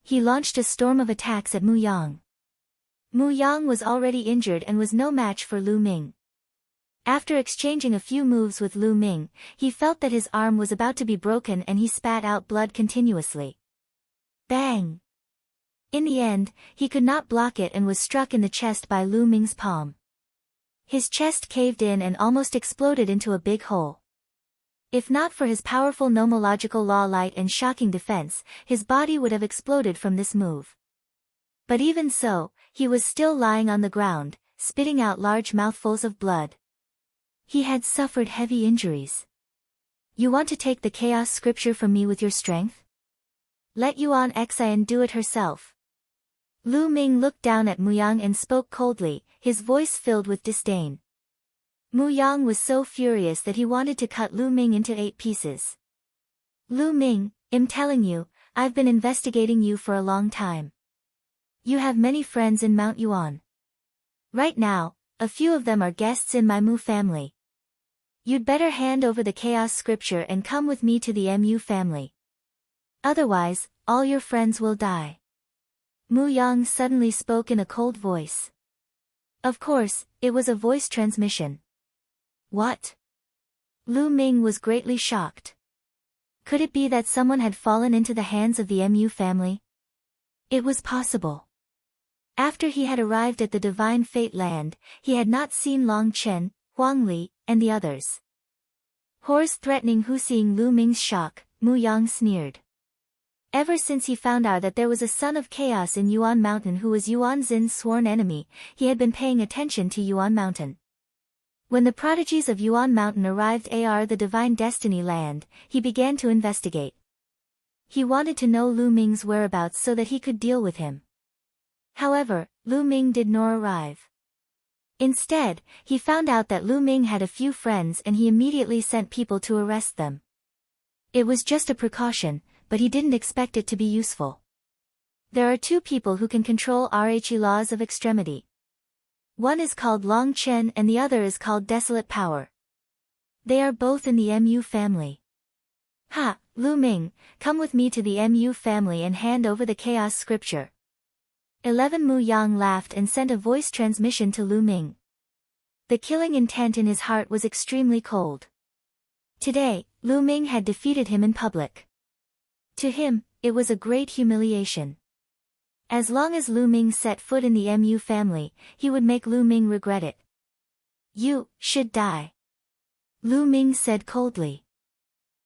He launched a storm of attacks at Muyang. Muyang was already injured and was no match for Lu Ming. After exchanging a few moves with Lu Ming, he felt that his arm was about to be broken and he spat out blood continuously. Bang! In the end, he could not block it and was struck in the chest by Lu Ming's palm. His chest caved in and almost exploded into a big hole. If not for his powerful nomological law light and shocking defense, his body would have exploded from this move. But even so, he was still lying on the ground, spitting out large mouthfuls of blood. He had suffered heavy injuries. You want to take the chaos scripture from me with your strength? Let Yuan Xian do it herself. Lu Ming looked down at Muyang and spoke coldly, his voice filled with disdain. Muyang was so furious that he wanted to cut Lu Ming into 8 pieces. Lu Ming, I'm telling you, I've been investigating you for a long time. You have many friends in Mount Yuan. Right now, a few of them are guests in my Mu family. You'd better hand over the chaos scripture and come with me to the Mu family. Otherwise, all your friends will die. Muyang suddenly spoke in a cold voice. Of course, it was a voice transmission. What? Lu Ming was greatly shocked. Could it be that someone had fallen into the hands of the Mu family? It was possible. After he had arrived at the Divine Fate Land, he had not seen Long Chen, Huang Li, and the others. Horse threatening Hu. Seeing Lu Ming's shock, Muyang sneered. Ever since he found out that there was a son of chaos in Yuan Mountain who was Yuan Xin's sworn enemy, he had been paying attention to Yuan Mountain. When the prodigies of Yuan Mountain arrived at the Divine Destiny land, he began to investigate. He wanted to know Lu Ming's whereabouts so that he could deal with him. However, Lu Ming did not arrive. Instead, he found out that Lu Ming had a few friends and he immediately sent people to arrest them. It was just a precaution, but he didn't expect it to be useful. There are two people who can control RHE laws of extremity. One is called Long Chen and the other is called Desolate Power. They are both in the Mu family. Ha, Lu Ming, come with me to the Mu family and hand over the chaos scripture. 11 Muyang laughed and sent a voice transmission to Lu Ming. The killing intent in his heart was extremely cold. Today, Lu Ming had defeated him in public. To him, it was a great humiliation. As long as Lu Ming set foot in the Mu family, he would make Lu Ming regret it. You should die, Lu Ming said coldly.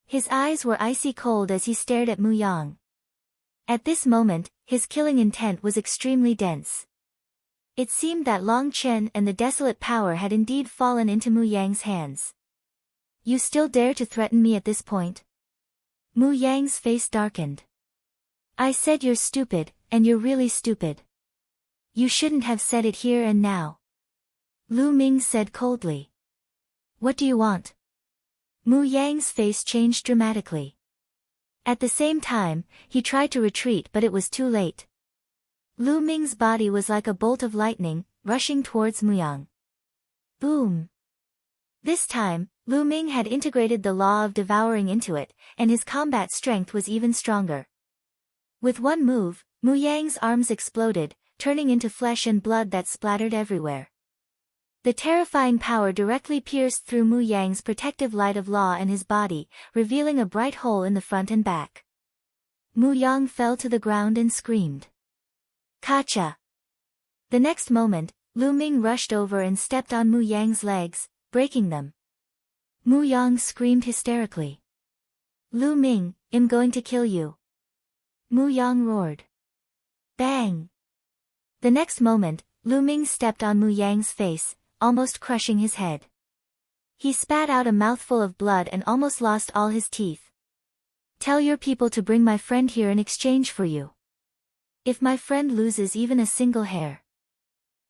His eyes were icy cold as he stared at Muyang. At this moment, his killing intent was extremely dense. It seemed that Long Chen and the Desolate Power had indeed fallen into Muyang's hands. You still dare to threaten me at this point? Muyang's face darkened. I said you're stupid, and you're really stupid. You shouldn't have said it here and now, Lu Ming said coldly. What do you want? Muyang's face changed dramatically. At the same time, he tried to retreat but it was too late. Lu Ming's body was like a bolt of lightning, rushing towards Muyang. Boom! This time, Lu Ming had integrated the law of devouring into it, and his combat strength was even stronger. With one move, Muyang's arms exploded, turning into flesh and blood that splattered everywhere. The terrifying power directly pierced through Muyang's protective light of law and his body, revealing a bright hole in the front and back. Muyang fell to the ground and screamed. Kacha! The next moment, Lu Ming rushed over and stepped on Muyang's legs, breaking them. Muyang screamed hysterically. Lu Ming, I'm going to kill you. Muyang roared. Bang! The next moment, Lu Ming stepped on Muyang's face, almost crushing his head. He spat out a mouthful of blood and almost lost all his teeth. Tell your people to bring my friend here in exchange for you. If my friend loses even a single hair,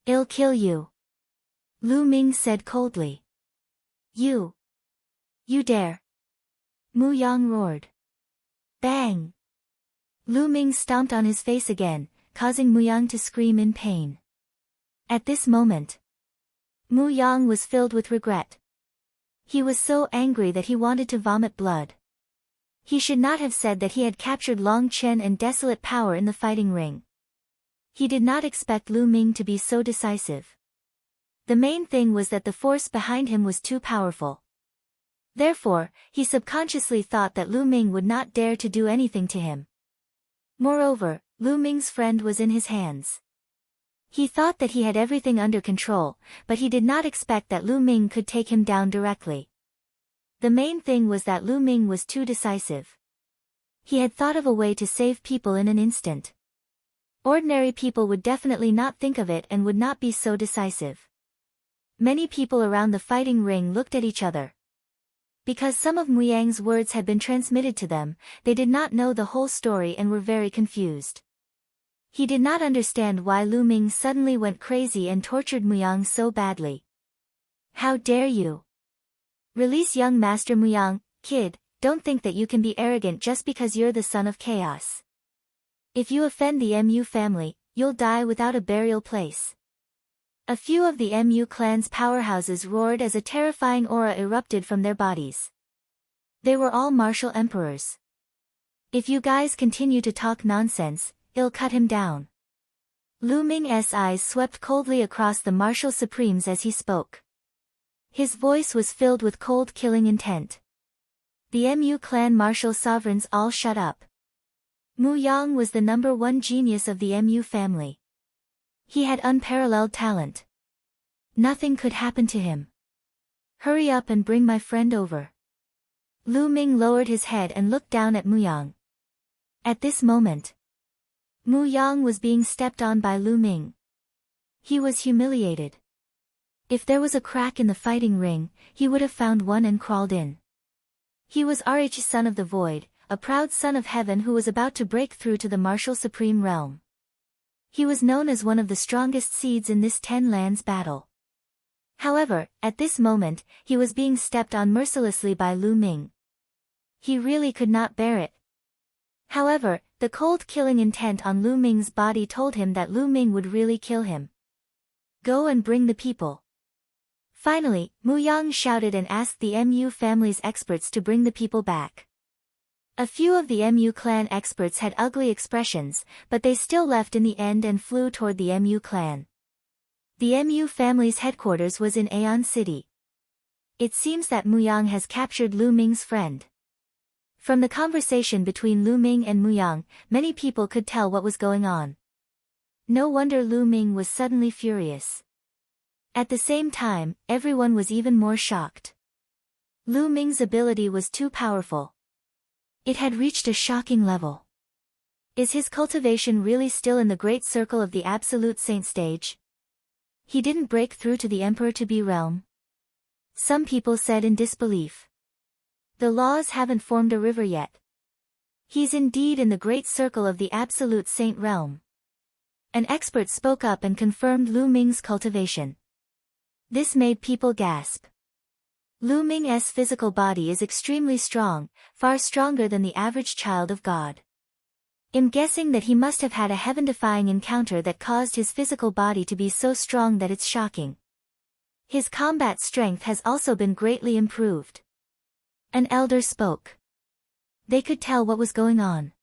I'll kill you, Lu Ming said coldly. You dare? Muyang roared. Bang! Lu Ming stomped on his face again, causing Muyang to scream in pain. At this moment, Muyang was filled with regret. He was so angry that he wanted to vomit blood. He should not have said that he had captured Long Chen and Desolate Power in the fighting ring. He did not expect Lu Ming to be so decisive. The main thing was that the force behind him was too powerful. Therefore, he subconsciously thought that Lu Ming would not dare to do anything to him. Moreover, Lu Ming's friend was in his hands. He thought that he had everything under control, but he did not expect that Lu Ming could take him down directly. The main thing was that Lu Ming was too decisive. He had thought of a way to save people in an instant. Ordinary people would definitely not think of it and would not be so decisive. Many people around the fighting ring looked at each other. Because some of Muyang's words had been transmitted to them, they did not know the whole story and were very confused. He did not understand why Lu Ming suddenly went crazy and tortured Muyang so badly. How dare you? Release young Master Muyang, kid, don't think that you can be arrogant just because you're the son of chaos. If you offend the Mu family, you'll die without a burial place. A few of the Mu clan's powerhouses roared as a terrifying aura erupted from their bodies. They were all martial emperors. If you guys continue to talk nonsense, I'll cut him down. Lu Ming's eyes swept coldly across the martial supremes as he spoke. His voice was filled with cold killing intent. The Mu clan martial sovereigns all shut up. Muyang was the #1 genius of the Mu family. He had unparalleled talent. Nothing could happen to him. Hurry up and bring my friend over. Lu Ming lowered his head and looked down at Muyang. At this moment, Muyang was being stepped on by Lu Ming. He was humiliated. If there was a crack in the fighting ring, he would have found one and crawled in. He was Rh son of the void, a proud son of heaven who was about to break through to the martial supreme realm. He was known as one of the strongest seeds in this 10 lands battle. However, at this moment, he was being stepped on mercilessly by Lu Ming. He really could not bear it. However, the cold killing intent on Lu Ming's body told him that Lu Ming would really kill him. Go and bring the people. Finally, Muyang shouted and asked the Mu family's experts to bring the people back. A few of the Mu clan experts had ugly expressions, but they still left in the end and flew toward the Mu clan. The Mu family's headquarters was in Aeon City. It seems that Muyang has captured Lu Ming's friend. From the conversation between Lu Ming and Muyang, many people could tell what was going on. No wonder Lu Ming was suddenly furious. At the same time, everyone was even more shocked. Lu Ming's ability was too powerful. It had reached a shocking level. Is his cultivation really still in the great circle of the absolute saint stage? He didn't break through to the emperor to be realm. Some people said in disbelief. The laws haven't formed a river yet. He's indeed in the great circle of the absolute saint realm. An expert spoke up and confirmed Lu Ming's cultivation. This made people gasp. Lu Ming's physical body is extremely strong, far stronger than the average child of God. I'm guessing that he must have had a heaven-defying encounter that caused his physical body to be so strong that it's shocking. His combat strength has also been greatly improved. An elder spoke. They could tell what was going on.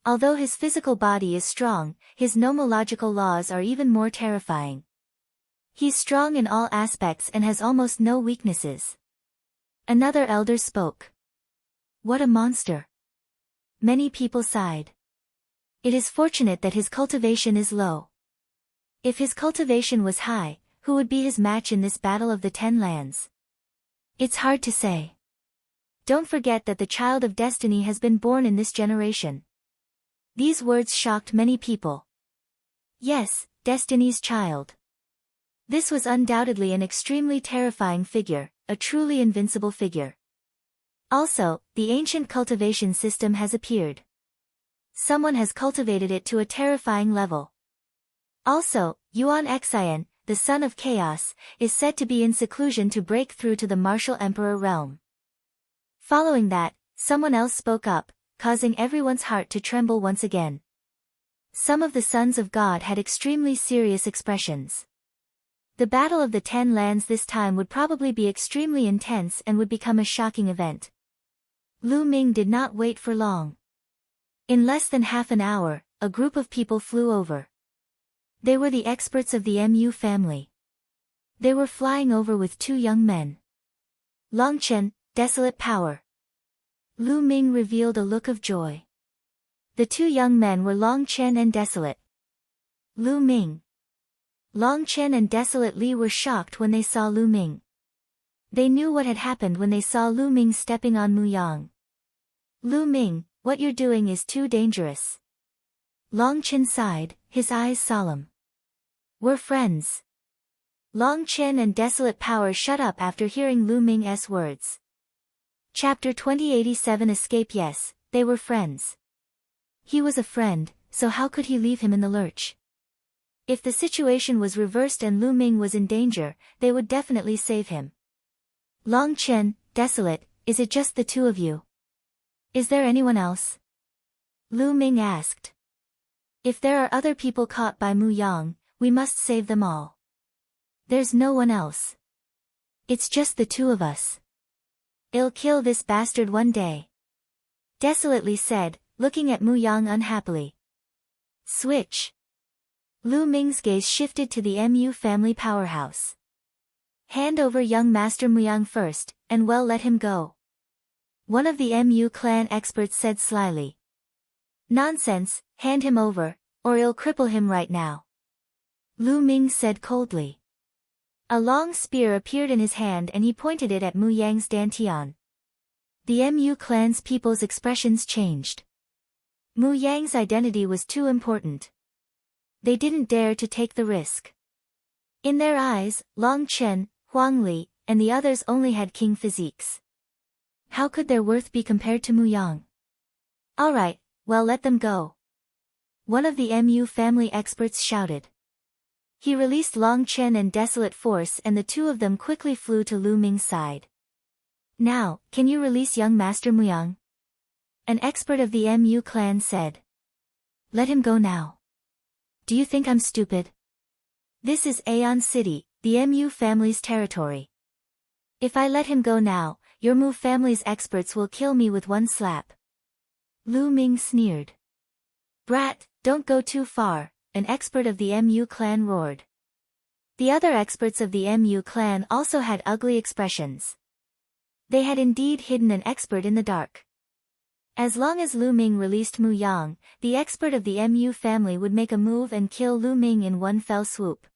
Although his physical body is strong, his nomological laws are even more terrifying. He's strong in all aspects and has almost no weaknesses. Another elder spoke. What a monster. Many people sighed. It is fortunate that his cultivation is low. If his cultivation was high, who would be his match in this battle of the 10 lands? It's hard to say. Don't forget that the child of destiny has been born in this generation. These words shocked many people. Yes, Destiny's child. This was undoubtedly an extremely terrifying figure, a truly invincible figure. Also, the ancient cultivation system has appeared. Someone has cultivated it to a terrifying level. Also, Yuan Xian, the son of chaos, is said to be in seclusion to break through to the martial emperor realm. Following that, someone else spoke up, causing everyone's heart to tremble once again. Some of the sons of God had extremely serious expressions. The Battle of the 10 Lands this time would probably be extremely intense and would become a shocking event. Lu Ming did not wait for long. In less than half an hour, a group of people flew over. They were the experts of the Mu family. They were flying over with 2 young men. Longchen, desolate power. Lu Ming revealed a look of joy. The 2 young men were Longchen and Desolate. Lu Ming. Longchen and Desolate Li were shocked when they saw Lu Ming. They knew what had happened when they saw Lu Ming stepping on Muyang. Lu Ming, what you're doing is too dangerous. Longchen sighed, his eyes solemn. We're friends. Longchen and Desolate Power shut up after hearing Lu Ming's words. Chapter 2087 Escape. Yes, they were friends. He was a friend, so how could he leave him in the lurch? If the situation was reversed and Lu Ming was in danger, they would definitely save him. Longchen, Desolate, is it just the 2 of you? Is there anyone else? Lu Ming asked. If there are other people caught by Muyang, we must save them all. There's no one else. It's just the 2 of us. I'll kill this bastard one day. Desolately said, looking at Muyang unhappily. Switch. Lu Ming's gaze shifted to the Mu family powerhouse. Hand over young Master Muyang first, and well let him go. One of the Mu clan experts said slyly. Nonsense, hand him over, or I'll cripple him right now. Lu Ming said coldly. A long spear appeared in his hand and he pointed it at Muyang's dantian. The Mu clan's people's expressions changed. Muyang's identity was too important. They didn't dare to take the risk. In their eyes, Long Chen, Huang Li, and the others only had king physiques. How could their worth be compared to Muyang? Alright, well let them go. One of the Mu family experts shouted. He released Long Chen and Desolate Force and the two of them quickly flew to Lu Ming's side. Now, can you release young Master Muyang? An expert of the Mu clan said. Let him go now. Do you think I'm stupid? This is Aeon City, the Mu family's territory. If I let him go now, your Mu family's experts will kill me with one slap. Lu Ming sneered. Brat, don't go too far, an expert of the Mu clan roared. The other experts of the Mu clan also had ugly expressions. They had indeed hidden an expert in the dark. As long as Lu Ming released Muyang, the expert of the Mu family would make a move and kill Lu Ming in one fell swoop.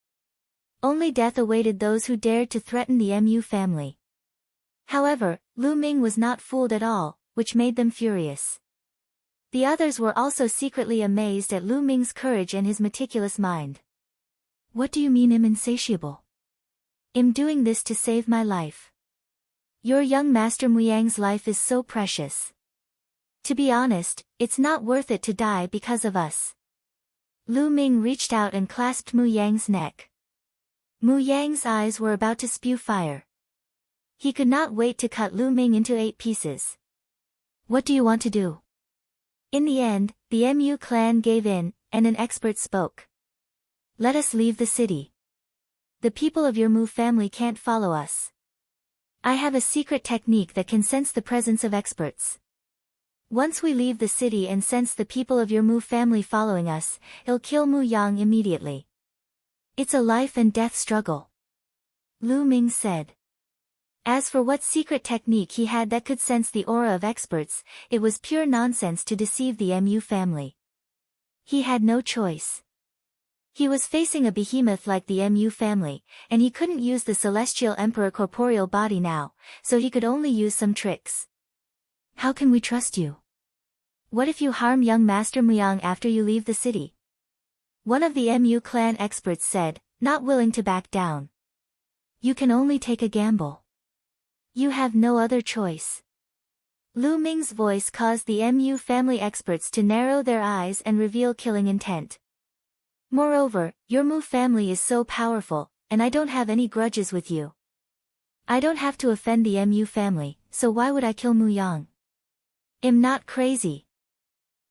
Only death awaited those who dared to threaten the Mu family. However, Lu Ming was not fooled at all, which made them furious. The others were also secretly amazed at Lu Ming's courage and his meticulous mind. What do you mean I'm insatiable? I'm doing this to save my life. Your young Master Muyang's life is so precious. To be honest, it's not worth it to die because of us. Lu Ming reached out and clasped Muyang's neck. Muyang's eyes were about to spew fire. He could not wait to cut Lu Ming into 8 pieces. What do you want to do? In the end, the Mu clan gave in, and an expert spoke. Let us leave the city. The people of your Mu family can't follow us. I have a secret technique that can sense the presence of experts. Once we leave the city and sense the people of your Mu family following us, it'll kill Muyang immediately. It's a life and death struggle. Lu Ming said. As for what secret technique he had that could sense the aura of experts, it was pure nonsense to deceive the Mu family. He had no choice. He was facing a behemoth like the Mu family, and he couldn't use the Celestial Emperor corporeal body now, so he could only use some tricks. How can we trust you? What if you harm young Master Muyang after you leave the city? One of the Mu clan experts said, not willing to back down. You can only take a gamble. You have no other choice. Lu Ming's voice caused the Mu family experts to narrow their eyes and reveal killing intent. Moreover, your Mu family is so powerful, and I don't have any grudges with you. I don't have to offend the Mu family, so why would I kill Muyang? I'm not crazy.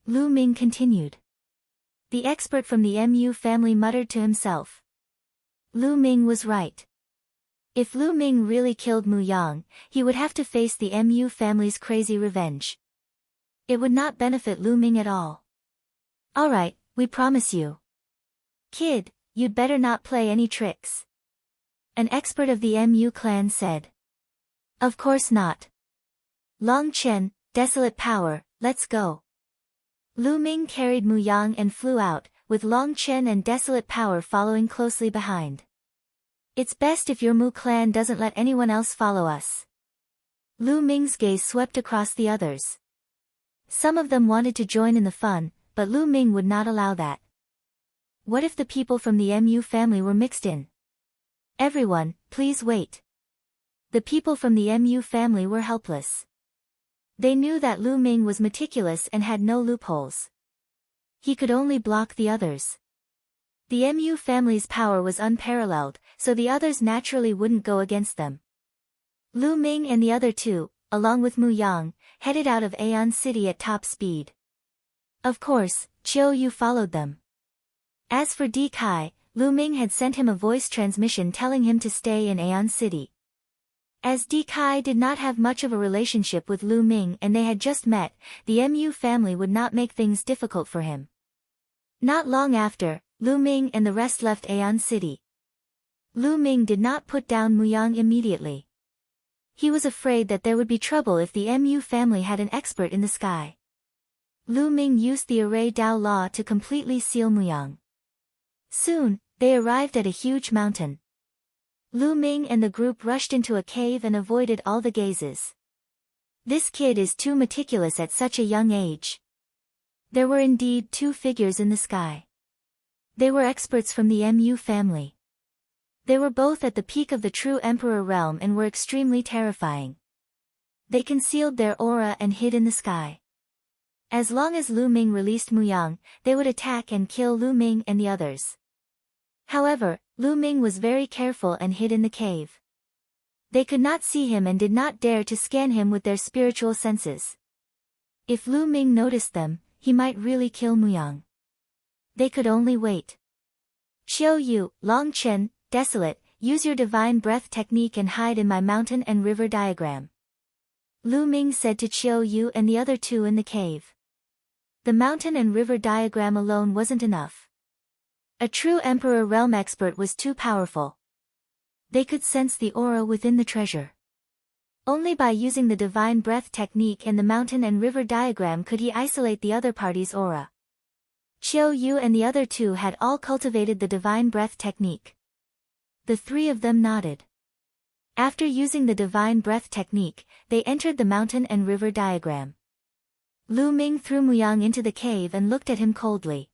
Lu Ming continued. The expert from the Mu family muttered to himself. Lu Ming was right. If Lu Ming really killed Muyang, he would have to face the Mu family's crazy revenge. It would not benefit Lu Ming at all. Alright, we promise you. Kid, you'd better not play any tricks. An expert of the Mu clan said. Of course not. Long Chen, Desolate Power, let's go. Lu Ming carried Muyang and flew out, with Long Chen and Desolate Power following closely behind. It's best if your Mu clan doesn't let anyone else follow us. Lu Ming's gaze swept across the others. Some of them wanted to join in the fun, but Lu Ming would not allow that. What if the people from the Mu family were mixed in? Everyone, please wait. The people from the Mu family were helpless. They knew that Lu Ming was meticulous and had no loopholes. He could only block the others. The Mu family's power was unparalleled, so the others naturally wouldn't go against them. Lu Ming and the other two, along with Muyang, headed out of Aeon City at top speed. Of course, Qiu Yue followed them. As for Di Kai, Lu Ming had sent him a voice transmission telling him to stay in Aeon City. As Di Kai did not have much of a relationship with Lu Ming and they had just met, the Mu family would not make things difficult for him. Not long after, Lu Ming and the rest left Aeon City. Lu Ming did not put down Muyang immediately. He was afraid that there would be trouble if the Mu family had an expert in the sky. Lu Ming used the Array Dao Law to completely seal Muyang. Soon, they arrived at a huge mountain. Lu Ming and the group rushed into a cave and avoided all the gazes. This kid is too meticulous at such a young age. There were indeed two figures in the sky. They were experts from the Mu family. They were both at the peak of the true emperor realm and were extremely terrifying. They concealed their aura and hid in the sky. As long as Lu Ming released Muyang, they would attack and kill Lu Ming and the others. However, Lu Ming was very careful and hid in the cave. They could not see him and did not dare to scan him with their spiritual senses. If Lu Ming noticed them, he might really kill Muyang. They could only wait. Qiu Yue, Long Chen, Desolate, use your divine breath technique and hide in my mountain and river diagram. Lu Ming said to Qiu Yue and the other two in the cave. The mountain and river diagram alone wasn't enough. A true Emperor Realm expert was too powerful. They could sense the aura within the treasure. Only by using the divine breath technique and the mountain and river diagram could he isolate the other party's aura. Qiu Yue and the other two had all cultivated the divine breath technique. The three of them nodded. After using the divine breath technique, they entered the mountain and river diagram. Lu Ming threw Muyang into the cave and looked at him coldly.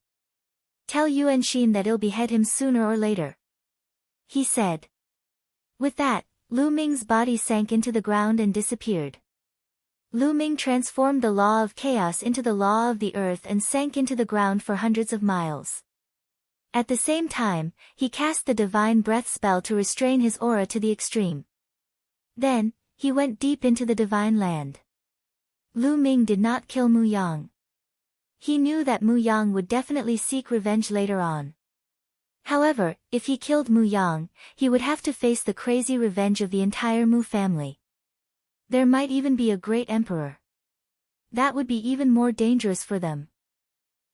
Tell Yuan Xin that I'll behead him sooner or later, he said. With that, Lu Ming's body sank into the ground and disappeared. Lu Ming transformed the law of chaos into the law of the earth and sank into the ground for hundreds of miles. At the same time, he cast the divine breath spell to restrain his aura to the extreme. Then, he went deep into the divine land. Lu Ming did not kill Muyang. He knew that Muyang would definitely seek revenge later on. However, if he killed Muyang, he would have to face the crazy revenge of the entire Mu family. There might even be a great emperor. That would be even more dangerous for them.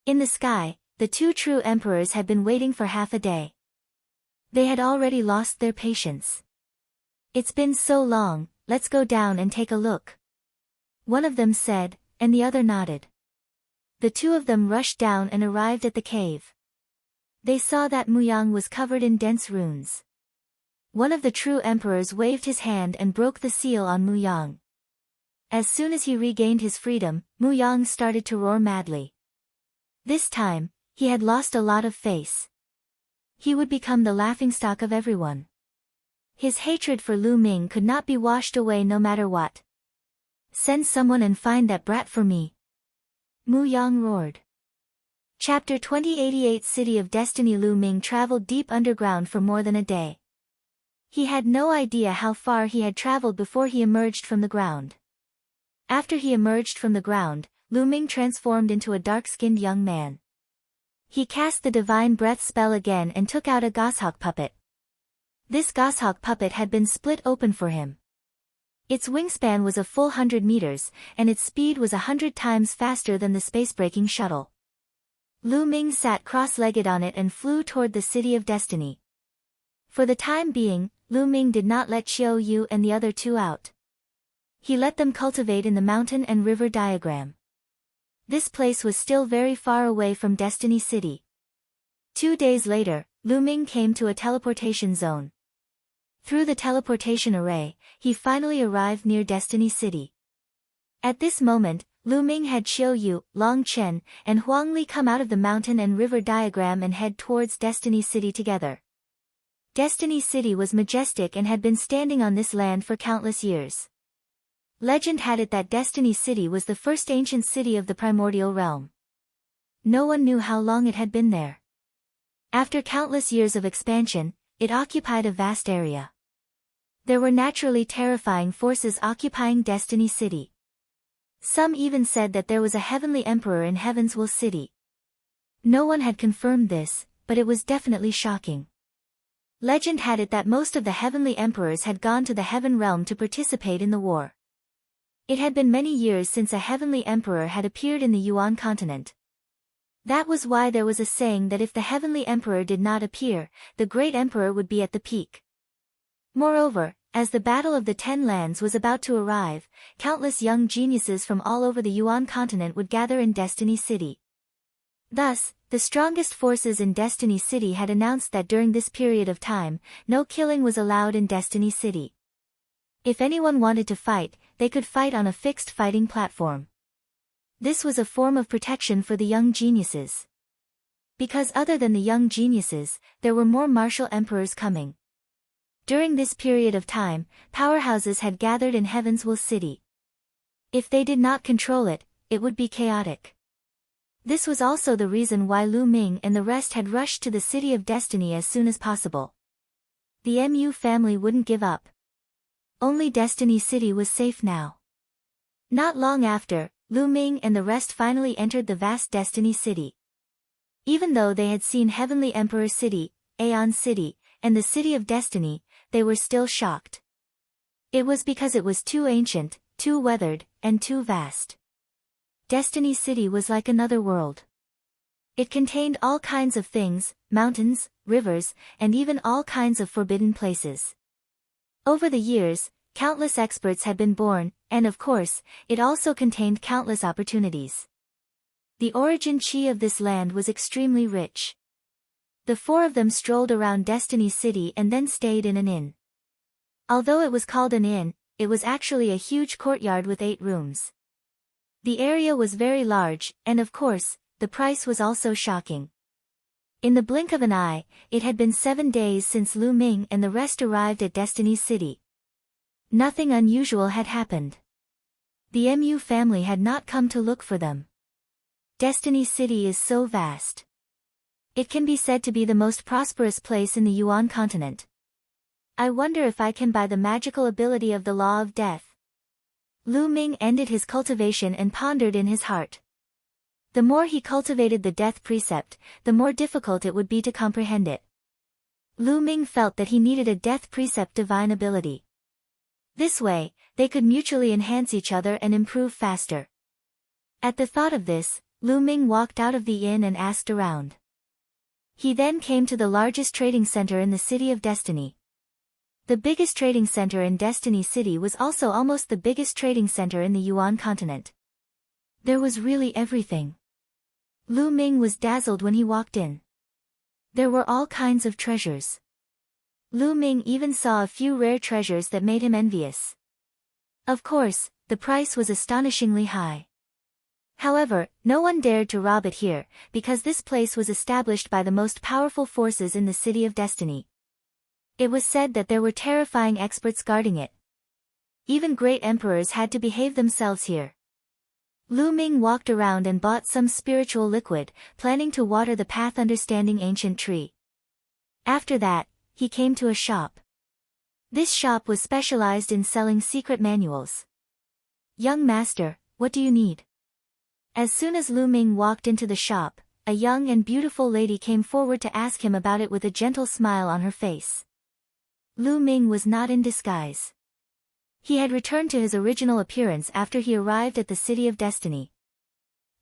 In the sky, the two true emperors had been waiting for half a day. They had already lost their patience. It's been so long, let's go down and take a look, one of them said, and the other nodded. The two of them rushed down and arrived at the cave. They saw that Muyang was covered in dense runes. One of the true emperors waved his hand and broke the seal on Muyang. As soon as he regained his freedom, Muyang started to roar madly. This time, he had lost a lot of face. He would become the laughingstock of everyone. His hatred for Lu Ming could not be washed away no matter what. Send someone and find that brat for me, Muyang roared. Chapter 2088 City of Destiny. Lu Ming traveled deep underground for more than a day. He had no idea how far he had traveled before he emerged from the ground. After he emerged from the ground, Lu Ming transformed into a dark-skinned young man. He cast the divine breath spell again and took out a goshawk puppet. This goshawk puppet had been split open for him. Its wingspan was a full 100 meters, and its speed was 100 times faster than the space-breaking shuttle. Lu Ming sat cross-legged on it and flew toward the City of Destiny. For the time being, Lu Ming did not let Qiu Yue and the other two out. He let them cultivate in the mountain and river diagram. This place was still very far away from Destiny City. 2 days later, Lu Ming came to a teleportation zone. Through the teleportation array, he finally arrived near Destiny City. At this moment, Lu Ming had Qiu Yue, Long Chen, and Huang Li come out of the mountain and river diagram and head towards Destiny City together. Destiny City was majestic and had been standing on this land for countless years. Legend had it that Destiny City was the first ancient city of the primordial realm. No one knew how long it had been there. After countless years of expansion, it occupied a vast area. There were naturally terrifying forces occupying Destiny City. Some even said that there was a heavenly emperor in Heaven's Will City. No one had confirmed this, but it was definitely shocking. Legend had it that most of the heavenly emperors had gone to the heaven realm to participate in the war. It had been many years since a heavenly emperor had appeared in the Yuan continent. That was why there was a saying that if the heavenly emperor did not appear, the great emperor would be at the peak. Moreover, as the Battle of the Ten Lands was about to arrive, countless young geniuses from all over the Yuan continent would gather in Destiny City. Thus, the strongest forces in Destiny City had announced that during this period of time, no killing was allowed in Destiny City. If anyone wanted to fight, they could fight on a fixed fighting platform. This was a form of protection for the young geniuses. Because other than the young geniuses, there were more martial emperors coming. During this period of time, powerhouses had gathered in Heaven's Will City. If they did not control it, it would be chaotic. This was also the reason why Lu Ming and the rest had rushed to the City of Destiny as soon as possible. The Mu family wouldn't give up. Only Destiny City was safe now. Not long after, Lu Ming and the rest finally entered the vast Destiny City. Even though they had seen Heavenly Emperor City, Aeon City, and the City of Destiny, they were still shocked. It was because it was too ancient, too weathered, and too vast. Destiny City was like another world. It contained all kinds of things, mountains, rivers, and even all kinds of forbidden places. Over the years, countless experts had been born, and of course, it also contained countless opportunities. The origin chi of this land was extremely rich. The four of them strolled around Destiny City and then stayed in an inn. Although it was called an inn, it was actually a huge courtyard with 8 rooms. The area was very large, and of course, the price was also shocking. In the blink of an eye, it had been 7 days since Lu Ming and the rest arrived at Destiny City. Nothing unusual had happened. The Mu family had not come to look for them. Destiny City is so vast. It can be said to be the most prosperous place in the Yuan continent. I wonder if I can buy the magical ability of the Law of Death. Lu Ming ended his cultivation and pondered in his heart. The more he cultivated the death precept, the more difficult it would be to comprehend it. Lu Ming felt that he needed a death precept divine ability. This way, they could mutually enhance each other and improve faster. At the thought of this, Lu Ming walked out of the inn and asked around. He then came to the largest trading center in the City of Destiny. The biggest trading center in Destiny City was also almost the biggest trading center in the Yuan continent. There was really everything. Lu Ming was dazzled when he walked in. There were all kinds of treasures. Lu Ming even saw a few rare treasures that made him envious. Of course, the price was astonishingly high. However, no one dared to rob it here, because this place was established by the most powerful forces in the City of Destiny. It was said that there were terrifying experts guarding it. Even great emperors had to behave themselves here. Lu Ming walked around and bought some spiritual liquid, planning to water the path understanding ancient tree. After that, he came to a shop. This shop was specialized in selling secret manuals. Young master, what do you need? As soon as Lu Ming walked into the shop, a young and beautiful lady came forward to ask him about it with a gentle smile on her face. Lu Ming was not in disguise. He had returned to his original appearance after he arrived at the City of Destiny.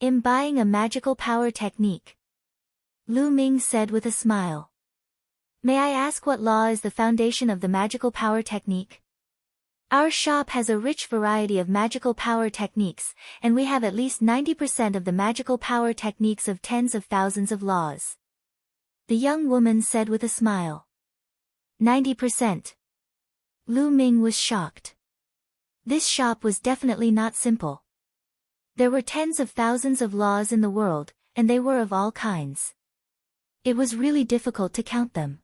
"I'm buying a magical power technique," Lu Ming said with a smile. "May I ask what law is the foundation of the magical power technique?" "Our shop has a rich variety of magical power techniques, and we have at least 90% of the magical power techniques of tens of thousands of laws," the young woman said with a smile. 90%. Lu Ming was shocked. This shop was definitely not simple. There were tens of thousands of laws in the world, and they were of all kinds. It was really difficult to count them.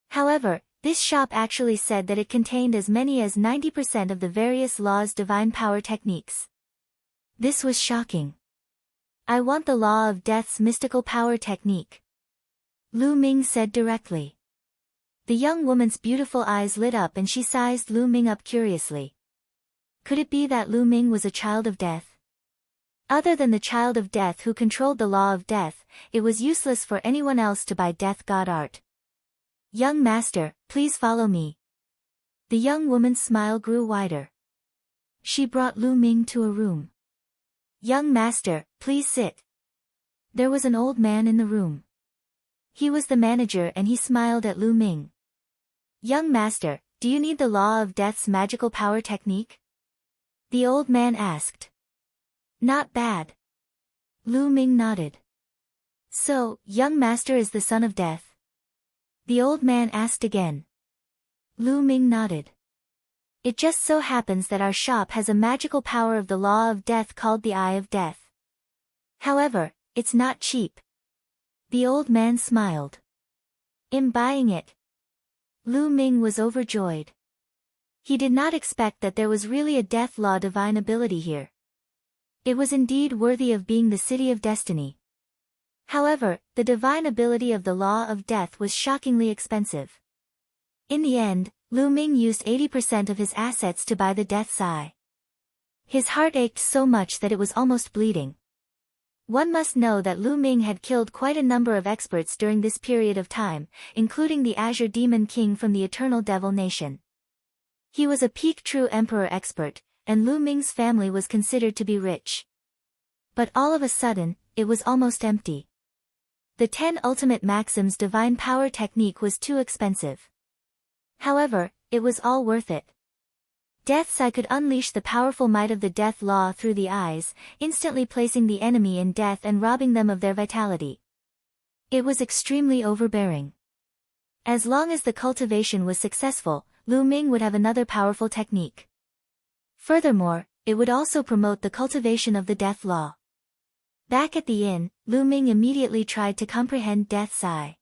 However, this shop actually said that it contained as many as 90% of the various laws' divine power techniques. This was shocking. "I want the Law of Death's mystical power technique," Lu Ming said directly. The young woman's beautiful eyes lit up and she sized Lu Ming up curiously. Could it be that Lu Ming was a child of death? Other than the child of death who controlled the law of death, it was useless for anyone else to buy death god art. "Young master, please follow me." The young woman's smile grew wider. She brought Lu Ming to a room. "Young master, please sit." There was an old man in the room. He was the manager and he smiled at Lu Ming. "Young master, do you need the Law of Death's magical power technique?" the old man asked. "Not bad." Lu Ming nodded. So, young master is the son of death? The old man asked again. Lu Ming nodded. It just so happens that our shop has a magical power of the law of death called the Eye of Death. However, it's not cheap. The old man smiled. In buying it, Lu Ming was overjoyed. He did not expect that there was really a death law divine ability here. It was indeed worthy of being the city of destiny. However, the divine ability of the law of death was shockingly expensive. In the end, Lu Ming used 80% of his assets to buy the death's eye. His heart ached so much that it was almost bleeding. One must know that Lu Ming had killed quite a number of experts during this period of time, including the Azure Demon King from the Eternal Devil Nation. He was a peak true emperor expert, and Lu Ming's family was considered to be rich. But all of a sudden, it was almost empty. The 10 Ultimate Maxims divine power technique was too expensive. However, it was all worth it. Death's Eye could unleash the powerful might of the death law through the eyes, instantly placing the enemy in death and robbing them of their vitality. It was extremely overbearing. As long as the cultivation was successful, Lu Ming would have another powerful technique. Furthermore, it would also promote the cultivation of the death law. Back at the inn, Lu Ming immediately tried to comprehend Death's Eye.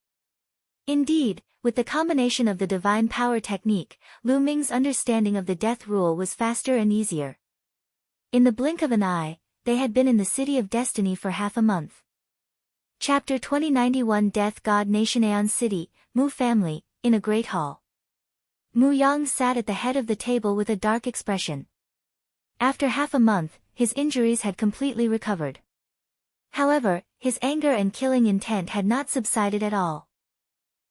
Indeed, with the combination of the divine power technique, Lu Ming's understanding of the death rule was faster and easier. In the blink of an eye, they had been in the City of Destiny for half a month. Chapter 2091 Death God Nation Aeon City, Mu Family, in a great hall. Muyang sat at the head of the table with a dark expression. After half a month, his injuries had completely recovered. However, his anger and killing intent had not subsided at all.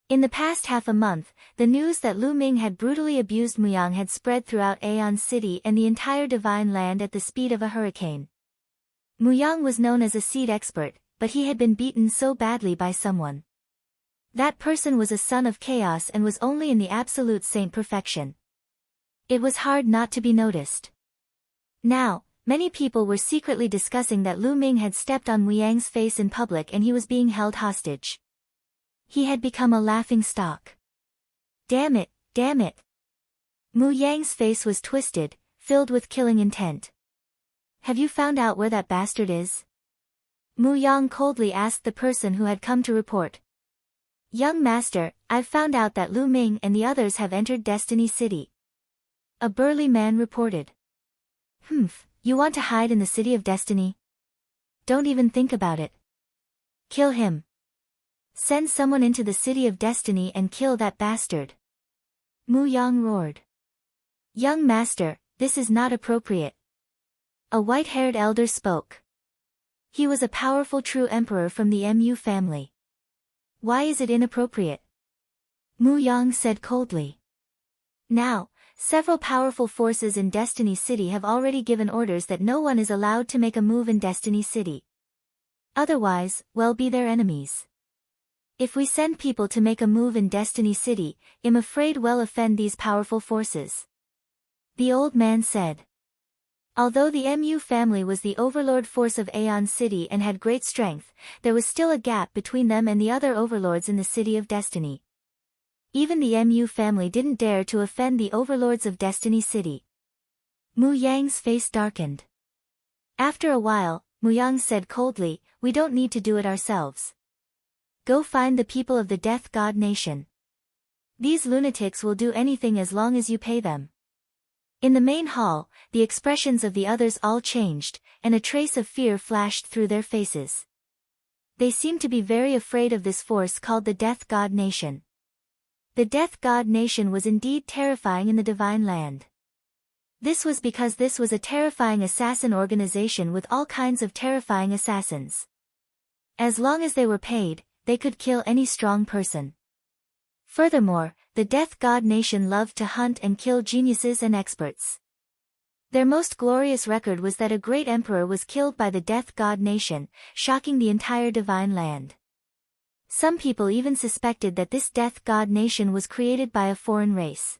In the past half a month, the news that Lu Ming had brutally abused Muyang had spread throughout Aeon City and the entire divine land at the speed of a hurricane. Muyang was known as a seed expert, but he had been beaten so badly by someone. That person was a son of chaos and was only in the absolute saint perfection. It was hard not to be noticed. Now, many people were secretly discussing that Lu Ming had stepped on Muyang's face in public and he was being held hostage. He had become a laughing stock. Damn it, damn it. Muyang's face was twisted, filled with killing intent. Have you found out where that bastard is? Muyang coldly asked the person who had come to report. Young master, I've found out that Lu Ming and the others have entered Destiny City. A burly man reported. You want to hide in the City of Destiny? Don't even think about it. Kill him. Send someone into the City of Destiny and kill that bastard. Muyang roared. Young master, this is not appropriate. A white-haired elder spoke. He was a powerful true emperor from the Mu family. Why is it inappropriate? Muyang said coldly. Now, several powerful forces in Destiny City have already given orders that no one is allowed to make a move in Destiny City. Otherwise, we'll be their enemies. If we send people to make a move in Destiny City, I'm afraid we'll offend these powerful forces. The old man said. Although the Mu family was the overlord force of Aeon City and had great strength, there was still a gap between them and the other overlords in the City of Destiny. Even the Mu family didn't dare to offend the overlords of Destiny City. Muyang's face darkened. After a while, Muyang said coldly, we don't need to do it ourselves. Go find the people of the Death God Nation. These lunatics will do anything as long as you pay them. In the main hall, the expressions of the others all changed, and a trace of fear flashed through their faces. They seemed to be very afraid of this force called the Death God Nation. The Death God Nation was indeed terrifying in the Divine Land. This was because this was a terrifying assassin organization with all kinds of terrifying assassins. As long as they were paid, they could kill any strong person. Furthermore, the Death God Nation loved to hunt and kill geniuses and experts. Their most glorious record was that a great emperor was killed by the Death God Nation, shocking the entire Divine Land. Some people even suspected that this Death God Nation was created by a foreign race.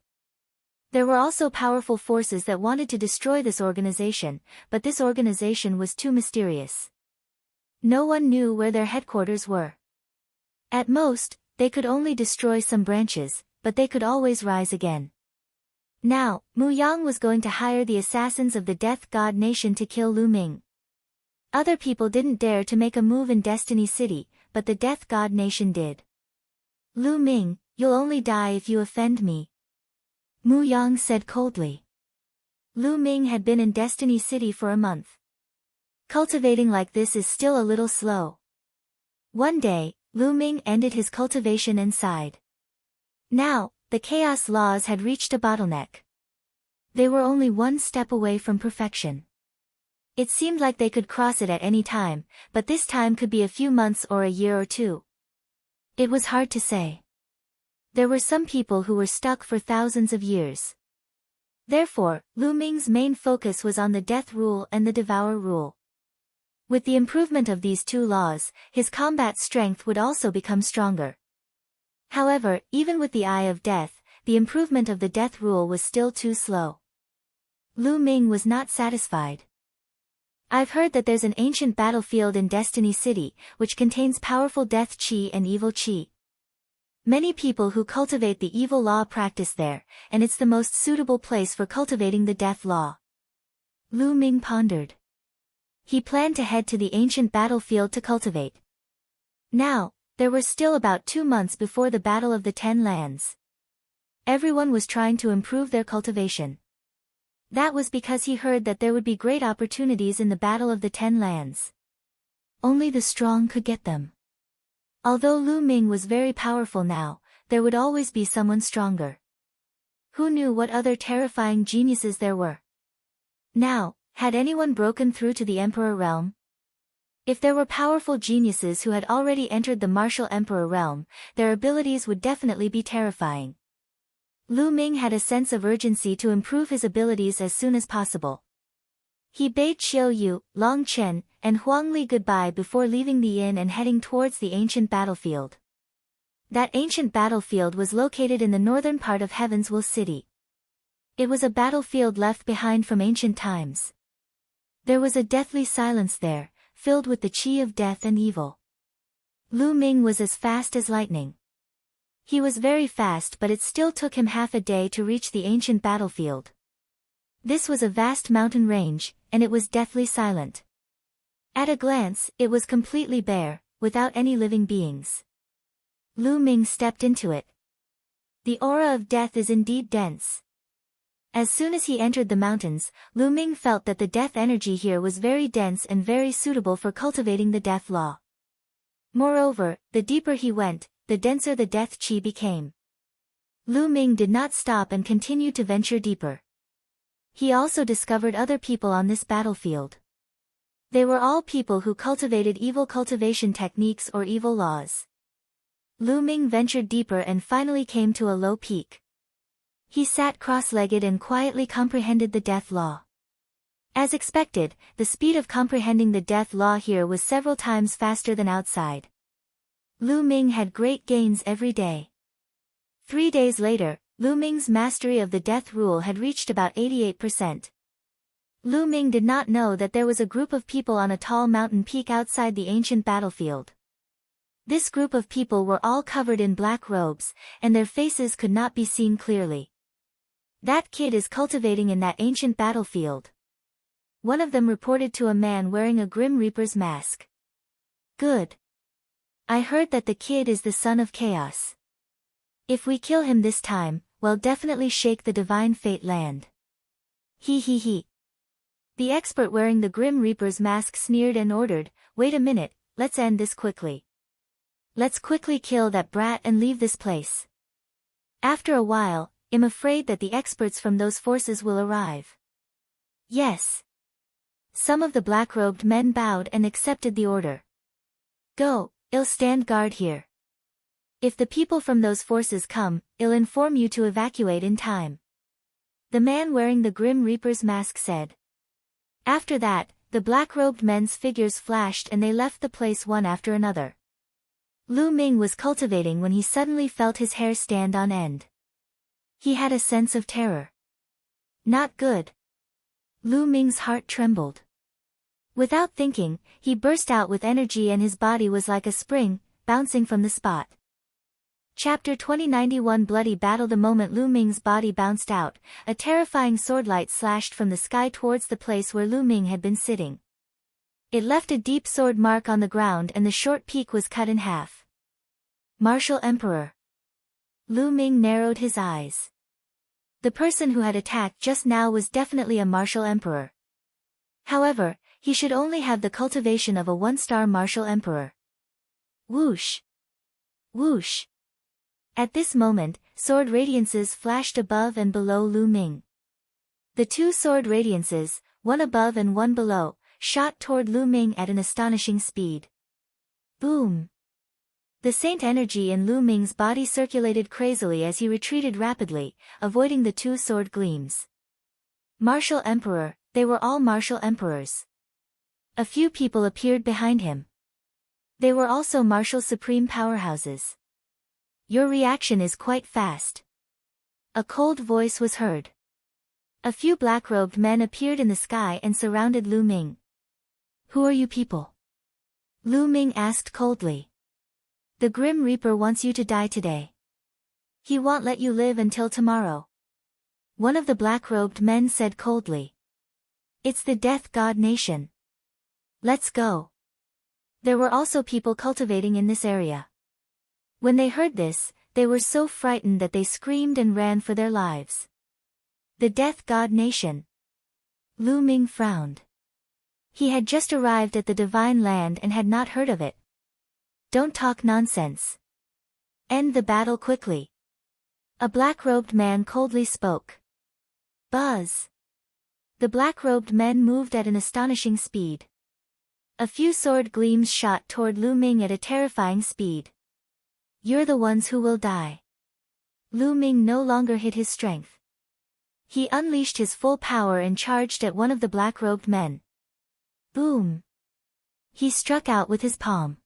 There were also powerful forces that wanted to destroy this organization, but this organization was too mysterious. No one knew where their headquarters were. At most, they could only destroy some branches, but they could always rise again. Now, Muyang was going to hire the assassins of the Death God Nation to kill Lu Ming. Other people didn't dare to make a move in Destiny City, but the Death God Nation did. Lu Ming, you'll only die if you offend me, Muyang said coldly. Lu Ming had been in Destiny City for a month. Cultivating like this is still a little slow. One day, Lu Ming ended his cultivation and sighed. Now, the chaos laws had reached a bottleneck. They were only one step away from perfection. It seemed like they could cross it at any time, but this time could be a few months or a year or two. It was hard to say. There were some people who were stuck for thousands of years. Therefore, Lu Ming's main focus was on the death rule and the devour rule. With the improvement of these two laws, his combat strength would also become stronger. However, even with the Eye of Death, the improvement of the death rule was still too slow. Lu Ming was not satisfied. I've heard that there's an ancient battlefield in Destiny City, which contains powerful death qi and evil qi. Many people who cultivate the evil law practice there, and it's the most suitable place for cultivating the death law. Lu Ming pondered. He planned to head to the ancient battlefield to cultivate. Now, there were still about 2 months before the Battle of the 10 Lands. Everyone was trying to improve their cultivation. That was because he heard that there would be great opportunities in the Battle of the 10 Lands. Only the strong could get them. Although Lu Ming was very powerful now, there would always be someone stronger. Who knew what other terrifying geniuses there were? Now, had anyone broken through to the Emperor realm? If there were powerful geniuses who had already entered the martial Emperor realm, their abilities would definitely be terrifying. Lu Ming had a sense of urgency to improve his abilities as soon as possible. He bade Qiu Yue, Long Chen, and Huang Li goodbye before leaving the inn and heading towards the ancient battlefield. That ancient battlefield was located in the northern part of Heaven's Will City. It was a battlefield left behind from ancient times. There was a deathly silence there, filled with the qi of death and evil. Lu Ming was as fast as lightning. He was very fast, but it still took him half a day to reach the ancient battlefield. This was a vast mountain range, and it was deathly silent. At a glance, it was completely bare, without any living beings. Lu Ming stepped into it. The aura of death is indeed dense. As soon as he entered the mountains, Lu Ming felt that the death energy here was very dense and very suitable for cultivating the death law. Moreover, the deeper he went, the denser the death qi became. Lu Ming did not stop and continued to venture deeper. He also discovered other people on this battlefield. They were all people who cultivated evil cultivation techniques or evil laws. Lu Ming ventured deeper and finally came to a low peak. He sat cross-legged and quietly comprehended the death law. As expected, the speed of comprehending the death law here was several times faster than outside. Lu Ming had great gains every day. 3 days later, Lu Ming's mastery of the death rule had reached about 88%. Lu Ming did not know that there was a group of people on a tall mountain peak outside the ancient battlefield. This group of people were all covered in black robes, and their faces could not be seen clearly. That kid is cultivating in that ancient battlefield. One of them reported to a man wearing a Grim Reaper's mask. Good. I heard that the kid is the son of chaos. If we kill him this time, we'll definitely shake the divine fate land. He. The expert wearing the Grim Reaper's mask sneered and ordered, "Wait a minute, let's end this quickly. Let's quickly kill that brat and leave this place." After a while, I'm afraid that the experts from those forces will arrive. Yes. Some of the black-robed men bowed and accepted the order. Go, I'll stand guard here. If the people from those forces come, I'll inform you to evacuate in time. The man wearing the Grim Reaper's mask said. After that, the black-robed men's figures flashed and they left the place one after another. Lu Ming was cultivating when he suddenly felt his hair stand on end. He had a sense of terror. Not good. Lu Ming's heart trembled. Without thinking, he burst out with energy and his body was like a spring, bouncing from the spot. Chapter 2091 Bloody Battle. The moment Lu Ming's body bounced out, a terrifying swordlight slashed from the sky towards the place where Lu Ming had been sitting. It left a deep sword mark on the ground and the short peak was cut in half. Martial Emperor. Lu Ming narrowed his eyes. The person who had attacked just now was definitely a martial emperor. However, he should only have the cultivation of a one-star martial emperor. Whoosh! Whoosh! At this moment, sword radiances flashed above and below Lu Ming. The two sword radiances, one above and one below, shot toward Lu Ming at an astonishing speed. Boom! The saint energy in Lu Ming's body circulated crazily as he retreated rapidly, avoiding the two sword gleams. Martial Emperor, they were all martial emperors. A few people appeared behind him. They were also martial supreme powerhouses. Your reaction is quite fast. A cold voice was heard. A few black-robed men appeared in the sky and surrounded Lu Ming. Who are you people? Lu Ming asked coldly. The Grim Reaper wants you to die today. He won't let you live until tomorrow. One of the black-robed men said coldly. It's the Death God Nation. Let's go. There were also people cultivating in this area. When they heard this, they were so frightened that they screamed and ran for their lives. The Death God Nation. Lu Ming frowned. He had just arrived at the Divine Land and had not heard of it. Don't talk nonsense. End the battle quickly. A black-robed man coldly spoke. Buzz. The black-robed men moved at an astonishing speed. A few sword gleams shot toward Lu Ming at a terrifying speed. You're the ones who will die. Lu Ming no longer hid his strength. He unleashed his full power and charged at one of the black-robed men. Boom! He struck out with his palm.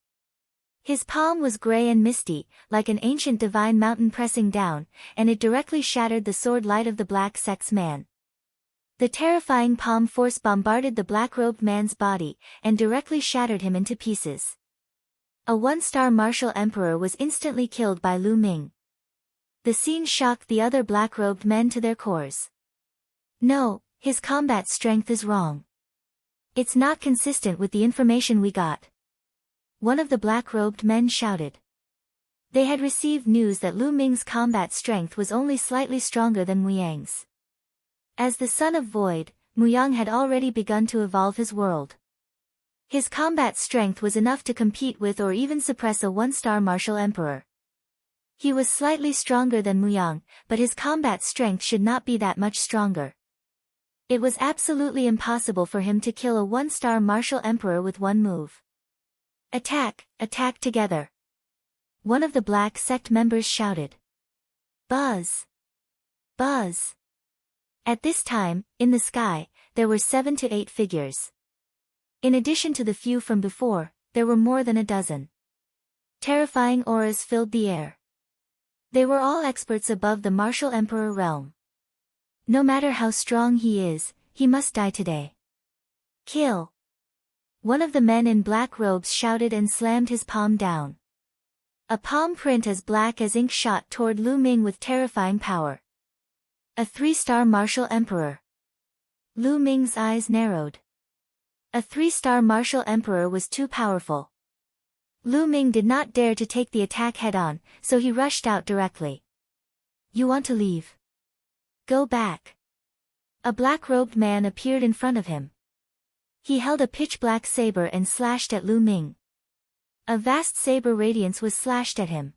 His palm was gray and misty, like an ancient divine mountain pressing down, and it directly shattered the sword light of the black sect's man. The terrifying palm force bombarded the black-robed man's body, and directly shattered him into pieces. A one-star martial emperor was instantly killed by Lu Ming. The scene shocked the other black-robed men to their cores. No, his combat strength is wrong. It's not consistent with the information we got. One of the black-robed men shouted. They had received news that Lu Ming's combat strength was only slightly stronger than Muyang's. As the son of Void, Muyang had already begun to evolve his world. His combat strength was enough to compete with or even suppress a one-star martial emperor. He was slightly stronger than Muyang, but his combat strength should not be that much stronger. It was absolutely impossible for him to kill a one-star martial emperor with one move. Attack, attack together. One of the black sect members shouted. Buzz! Buzz! At this time, in the sky, there were 7 to 8 figures. In addition to the few from before, there were more than a dozen. Terrifying auras filled the air. They were all experts above the martial emperor realm. No matter how strong he is, he must die today. Kill! One of the men in black robes shouted and slammed his palm down. A palm print as black as ink shot toward Lu Ming with terrifying power. A 3-star martial emperor. Lu Ming's eyes narrowed. A 3-star martial emperor was too powerful. Lu Ming did not dare to take the attack head-on, so he rushed out directly. You want to leave? Go back. A black-robed man appeared in front of him. He held a pitch-black saber and slashed at Lu Ming. A vast saber radiance was slashed at him.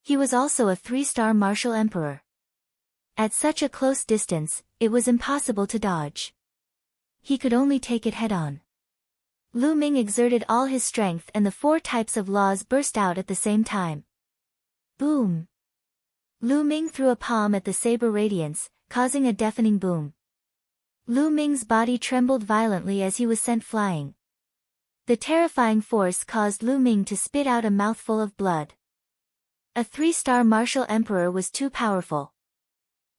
He was also a 3-star martial emperor. At such a close distance, it was impossible to dodge. He could only take it head-on. Lu Ming exerted all his strength and the 4 types of laws burst out at the same time. Boom! Lu Ming threw a palm at the saber radiance, causing a deafening boom. Lu Ming's body trembled violently as he was sent flying. The terrifying force caused Lu Ming to spit out a mouthful of blood. A 3-star martial emperor was too powerful.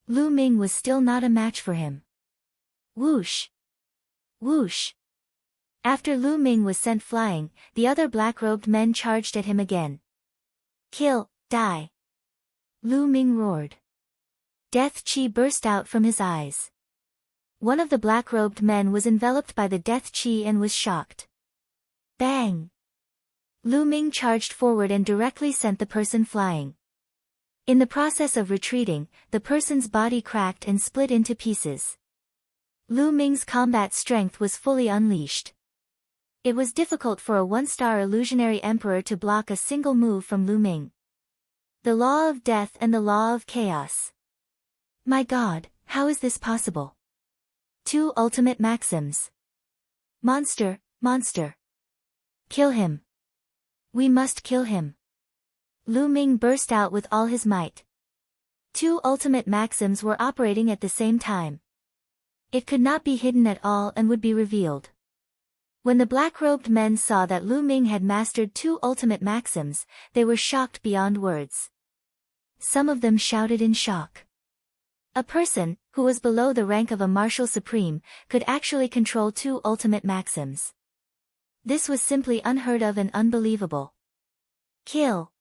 Lu Ming was still not a match for him. Whoosh! Whoosh! After Lu Ming was sent flying, the other black-robed men charged at him again. Kill, die! Lu Ming roared. Death Qi burst out from his eyes. One of the black-robed men was enveloped by the death Qi and was shocked. Bang! Lu Ming charged forward and directly sent the person flying. In the process of retreating, the person's body cracked and split into pieces. Lu Ming's combat strength was fully unleashed. It was difficult for a one-star illusionary emperor to block a single move from Lu Ming. The law of death and the law of chaos. My God, how is this possible? 2 ultimate maxims. Monster, monster. Kill him. We must kill him. Lu Ming burst out with all his might. 2 ultimate maxims were operating at the same time. It could not be hidden at all and would be revealed. When the black-robed men saw that Lu Ming had mastered 2 ultimate maxims, they were shocked beyond words. Some of them shouted in shock. A person, who was below the rank of a martial supreme, could actually control 2 ultimate maxims. This was simply unheard of and unbelievable. Kill!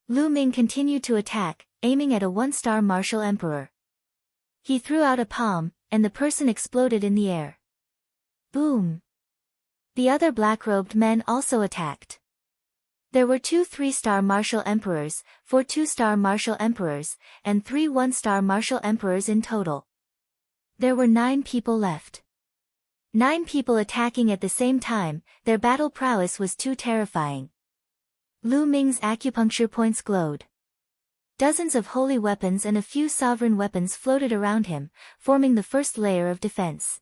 Lu Ming continued to attack, aiming at a one-star martial emperor. He threw out a palm, and the person exploded in the air. Boom! The other black-robed men also attacked. There were 2 3-star martial emperors, 4 2-star martial emperors, and 3 1-star martial emperors in total. There were 9 people left. 9 people attacking at the same time, their battle prowess was too terrifying. Lu Ming's acupuncture points glowed. Dozens of holy weapons and a few sovereign weapons floated around him, forming the first layer of defense.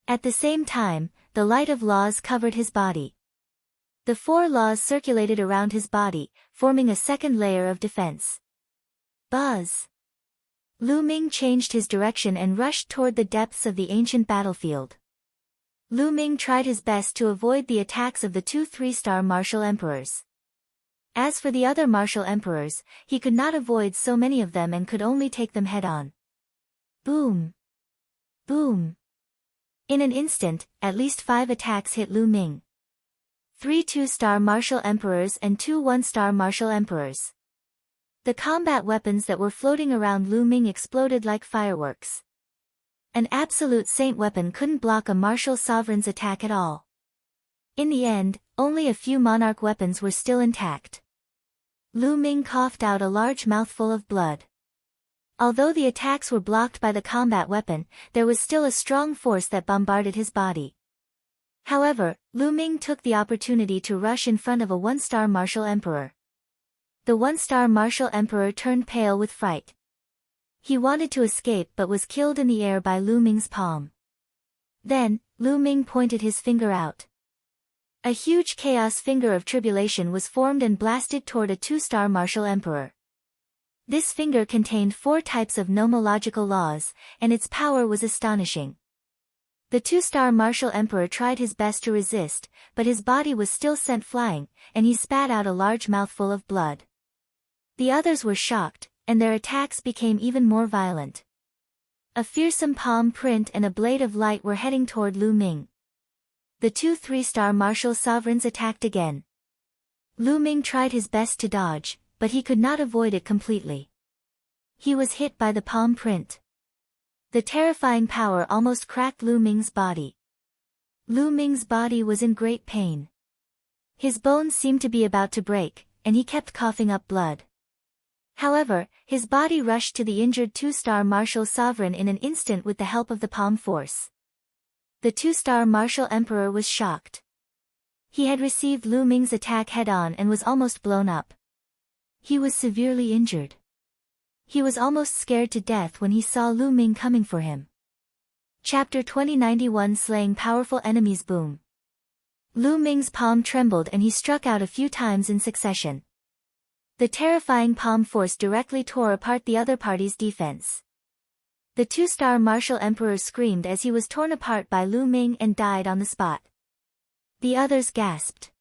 At the same time, the light of laws covered his body. The 4 laws circulated around his body, forming a second layer of defense. Buzz! Lu Ming changed his direction and rushed toward the depths of the ancient battlefield. Lu Ming tried his best to avoid the attacks of the 2 3-star martial emperors. As for the other martial emperors, he could not avoid so many of them and could only take them head-on. Boom! Boom! In an instant, at least 5 attacks hit Lu Ming. 3 2-star martial emperors and 2 1-star martial emperors. The combat weapons that were floating around Lu Ming exploded like fireworks. An absolute saint weapon couldn't block a martial sovereign's attack at all. In the end, only a few monarch weapons were still intact. Lu Ming coughed out a large mouthful of blood. Although the attacks were blocked by the combat weapon, there was still a strong force that bombarded his body. However, Lu Ming took the opportunity to rush in front of a 1-star martial emperor. The 1-star martial emperor turned pale with fright. He wanted to escape but was killed in the air by Lu Ming's palm. Then, Lu Ming pointed his finger out. A huge chaos finger of tribulation was formed and blasted toward a 2-star martial emperor. This finger contained 4 types of nomological laws, and its power was astonishing. The 2-star martial emperor tried his best to resist, but his body was still sent flying, and he spat out a large mouthful of blood. The others were shocked, and their attacks became even more violent. A fearsome palm print and a blade of light were heading toward Lu Ming. The 2 3-star martial sovereigns attacked again. Lu Ming tried his best to dodge, but he could not avoid it completely. He was hit by the palm print. The terrifying power almost cracked Lu Ming's body. Lu Ming's body was in great pain. His bones seemed to be about to break, and he kept coughing up blood. However, his body rushed to the injured 2-star martial sovereign in an instant with the help of the palm force. The 2-star martial emperor was shocked. He had received Lu Ming's attack head-on and was almost blown up. He was severely injured. He was almost scared to death when he saw Lu Ming coming for him. Chapter 2091 Slaying Powerful Enemies. Boom! Lu Ming's palm trembled and he struck out a few times in succession. The terrifying palm force directly tore apart the other party's defense. The 2-star martial emperor screamed as he was torn apart by Lu Ming and died on the spot. The others gasped.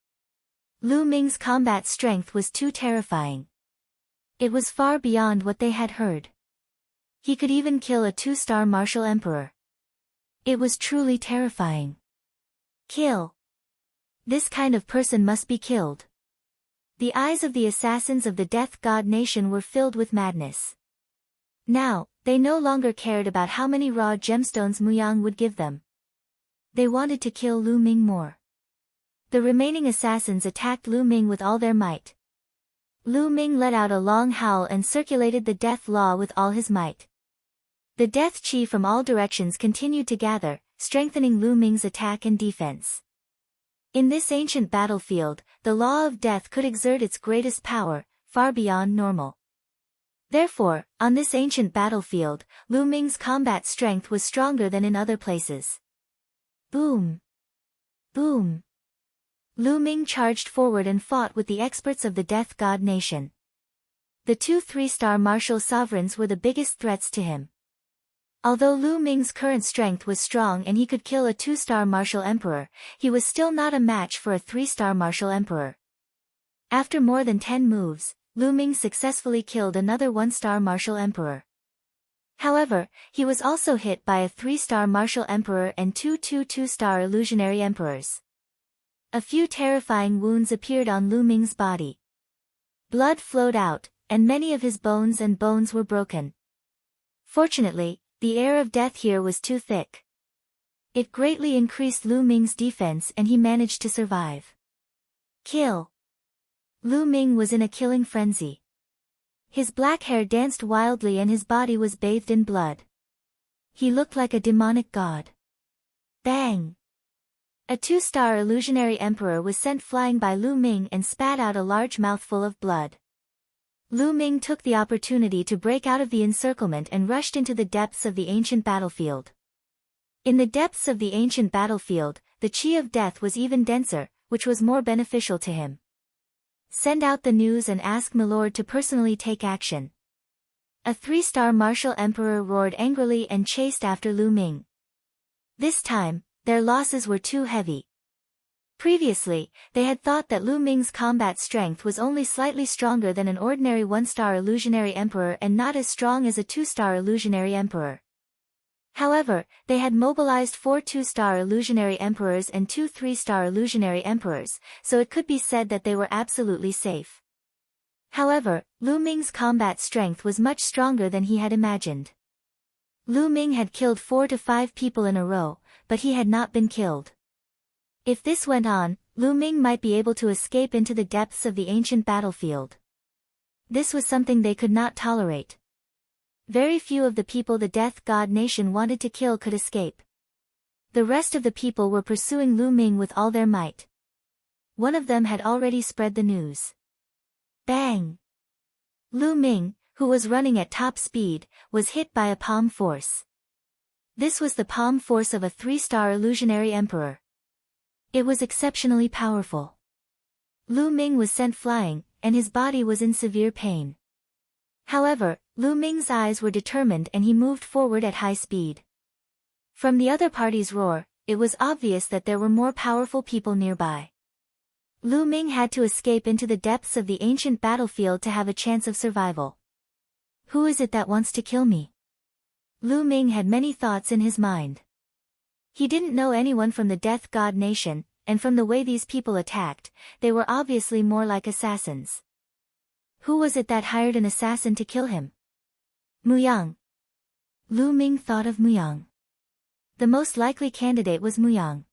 Lu Ming's combat strength was too terrifying. It was far beyond what they had heard. He could even kill a 2-star martial emperor. It was truly terrifying. Kill. This kind of person must be killed. The eyes of the assassins of the Death God Nation were filled with madness. Now, they no longer cared about how many raw gemstones Muyang would give them. They wanted to kill Lu Ming more. The remaining assassins attacked Lu Ming with all their might. Lu Ming let out a long howl and circulated the death law with all his might. The death chi from all directions continued to gather, strengthening Lu Ming's attack and defense. In this ancient battlefield, the law of death could exert its greatest power, far beyond normal. Therefore, on this ancient battlefield, Lu Ming's combat strength was stronger than in other places. Boom! Boom! Lu Ming charged forward and fought with the experts of the Death God Nation. The two 3-star martial sovereigns were the biggest threats to him. Although Lu Ming's current strength was strong and he could kill a 2-star martial emperor, he was still not a match for a 3-star martial emperor. After more than 10 moves, Lu Ming successfully killed another 1-star martial emperor. However, he was also hit by a 3-star martial emperor and two 2-star illusionary emperors. A few terrifying wounds appeared on Lu Ming's body. Blood flowed out, and many of his bones were broken. Fortunately, the air of death here was too thick. It greatly increased Lu Ming's defense and he managed to survive. Kill. Lu Ming was in a killing frenzy. His black hair danced wildly and his body was bathed in blood. He looked like a demonic god. Bang! A 2-star illusionary emperor was sent flying by Lu Ming and spat out a large mouthful of blood. Lu Ming took the opportunity to break out of the encirclement and rushed into the depths of the ancient battlefield. In the depths of the ancient battlefield, the chi of death was even denser, which was more beneficial to him. Send out the news and ask Milord to personally take action. A 3-star martial emperor roared angrily and chased after Lu Ming. This time, their losses were too heavy. Previously, they had thought that Lu Ming's combat strength was only slightly stronger than an ordinary 1-star illusionary emperor and not as strong as a 2-star illusionary emperor. However, they had mobilized 4 2-star illusionary emperors and 2 3-star illusionary emperors, so it could be said that they were absolutely safe. However, Lu Ming's combat strength was much stronger than he had imagined. Lu Ming had killed 4 to 5 people in a row, but he had not been killed. If this went on, Lu Ming might be able to escape into the depths of the ancient battlefield. This was something they could not tolerate. Very few of the people the Death God Nation wanted to kill could escape. The rest of the people were pursuing Lu Ming with all their might. One of them had already spread the news. Bang! Lu Ming, who was running at top speed, was hit by a palm force. This was the palm force of a 3-star illusionary emperor. It was exceptionally powerful. Lu Ming was sent flying, and his body was in severe pain. However, Lu Ming's eyes were determined and he moved forward at high speed. From the other party's roar, it was obvious that there were more powerful people nearby. Lu Ming had to escape into the depths of the ancient battlefield to have a chance of survival. Who is it that wants to kill me? Lu Ming had many thoughts in his mind. He didn't know anyone from the Death God Nation, and from the way these people attacked, they were obviously more like assassins. Who was it that hired an assassin to kill him? Muyang. Lu Ming thought of Muyang. The most likely candidate was Muyang.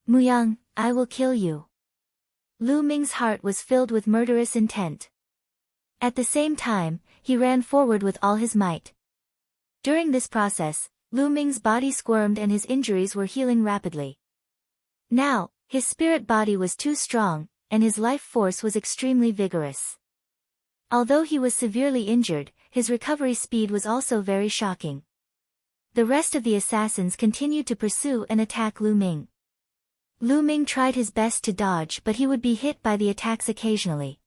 Muyang, I will kill you. Lu Ming's heart was filled with murderous intent. At the same time, he ran forward with all his might. During this process, Lu Ming's body squirmed and his injuries were healing rapidly. Now, his spirit body was too strong, and his life force was extremely vigorous. Although he was severely injured, his recovery speed was also very shocking. The rest of the assassins continued to pursue and attack Lu Ming. Lu Ming tried his best to dodge, but he would be hit by the attacks occasionally.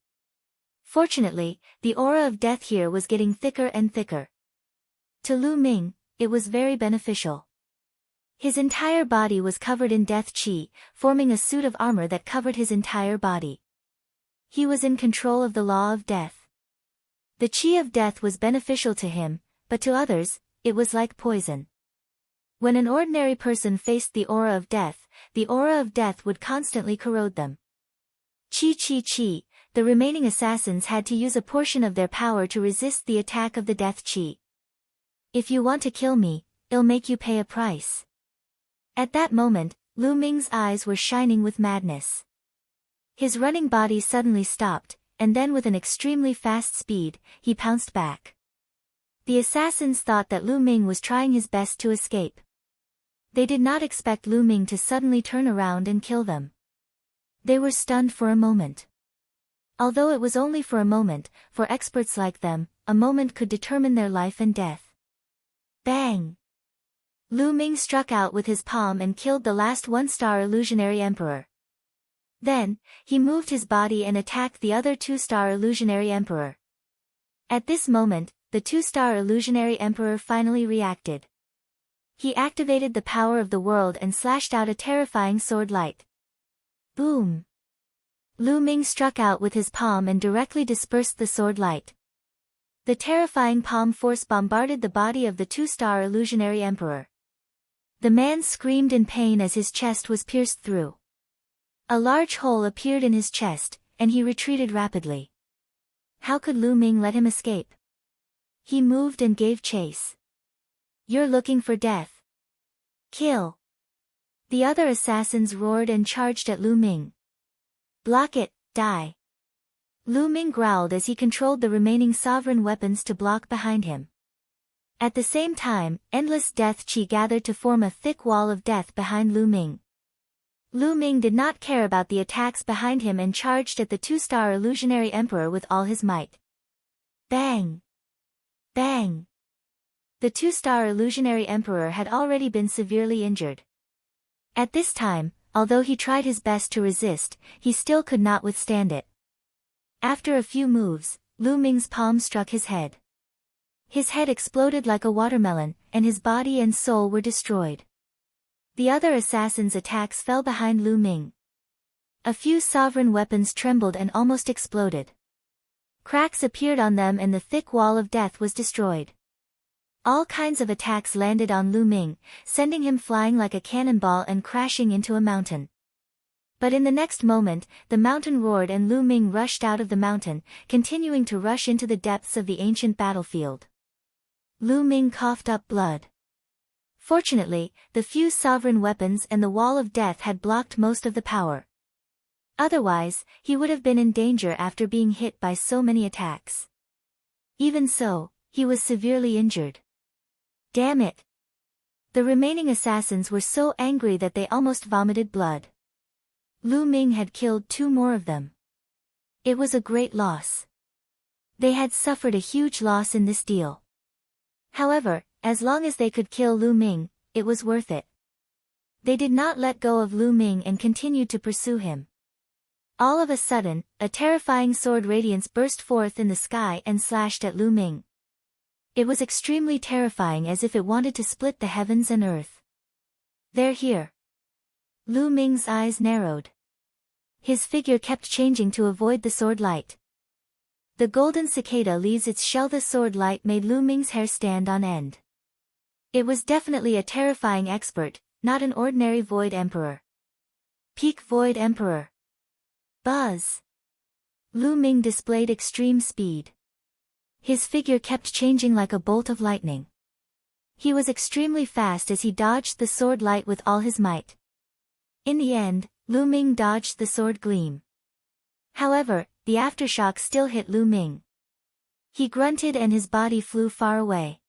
Fortunately, the aura of death here was getting thicker and thicker. To Lu Ming, it was very beneficial. His entire body was covered in death chi, forming a suit of armor that covered his entire body. He was in control of the law of death. The chi of death was beneficial to him, but to others, it was like poison. When an ordinary person faced the aura of death, the aura of death would constantly corrode them. Chi. The remaining assassins had to use a portion of their power to resist the attack of the death chi. If you want to kill me, it'll make you pay a price. At that moment, Lu Ming's eyes were shining with madness. His running body suddenly stopped, and then with an extremely fast speed, he pounced back. The assassins thought that Lu Ming was trying his best to escape. They did not expect Lu Ming to suddenly turn around and kill them. They were stunned for a moment. Although it was only for a moment, for experts like them, a moment could determine their life and death. Bang! Lu Ming struck out with his palm and killed the last one-star illusionary emperor. Then, he moved his body and attacked the other two-star illusionary emperor. At this moment, the two-star illusionary emperor finally reacted. He activated the power of the world and slashed out a terrifying sword light. Boom! Lu Ming struck out with his palm and directly dispersed the sword light. The terrifying palm force bombarded the body of the two-star illusionary emperor. The man screamed in pain as his chest was pierced through. A large hole appeared in his chest, and he retreated rapidly. How could Lu Ming let him escape? He moved and gave chase. You're looking for death. Kill! The other assassins roared and charged at Lu Ming. Block it, die! Lu Ming growled as he controlled the remaining sovereign weapons to block behind him. At the same time, endless death chi gathered to form a thick wall of death behind Lu Ming. Lu Ming did not care about the attacks behind him and charged at the two-star illusionary emperor with all his might. Bang! Bang! The two-star illusionary emperor had already been severely injured. At this time, although he tried his best to resist, he still could not withstand it. After a few moves, Lu Ming's palm struck his head. His head exploded like a watermelon, and his body and soul were destroyed. The other assassins' attacks fell behind Lu Ming. A few sovereign weapons trembled and almost exploded. Cracks appeared on them and the thick wall of death was destroyed. All kinds of attacks landed on Lu Ming, sending him flying like a cannonball and crashing into a mountain. But in the next moment, the mountain roared and Lu Ming rushed out of the mountain, continuing to rush into the depths of the ancient battlefield. Lu Ming coughed up blood. Fortunately, the few sovereign weapons and the wall of death had blocked most of the power. Otherwise, he would have been in danger after being hit by so many attacks. Even so, he was severely injured. Damn it! The remaining assassins were so angry that they almost vomited blood. Lu Ming had killed 2 more of them. It was a great loss. They had suffered a huge loss in this deal. However, as long as they could kill Lu Ming, it was worth it. They did not let go of Lu Ming and continued to pursue him. All of a sudden, a terrifying sword radiance burst forth in the sky and slashed at Lu Ming. It was extremely terrifying, as if it wanted to split the heavens and earth. They're here. Lu Ming's eyes narrowed. His figure kept changing to avoid the sword light. The Golden Cicada leaves its shell. The sword light made Lu Ming's hair stand on end. It was definitely a terrifying expert, not an ordinary Void Emperor. Peak Void Emperor. Buzz! Lu Ming displayed extreme speed. His figure kept changing like a bolt of lightning. He was extremely fast as he dodged the sword light with all his might. In the end, Lu Ming dodged the sword gleam. However, the aftershock still hit Lu Ming. He grunted and his body flew far away.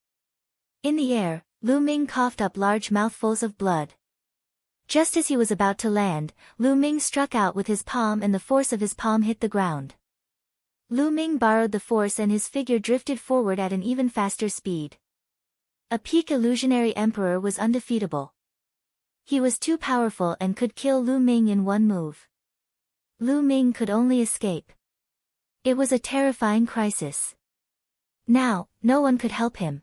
In the air, Lu Ming coughed up large mouthfuls of blood. Just as he was about to land, Lu Ming struck out with his palm and the force of his palm hit the ground. Lu Ming borrowed the force and his figure drifted forward at an even faster speed. A peak illusionary emperor was undefeatable. He was too powerful and could kill Lu Ming in one move. Lu Ming could only escape. It was a terrifying crisis. Now, no one could help him.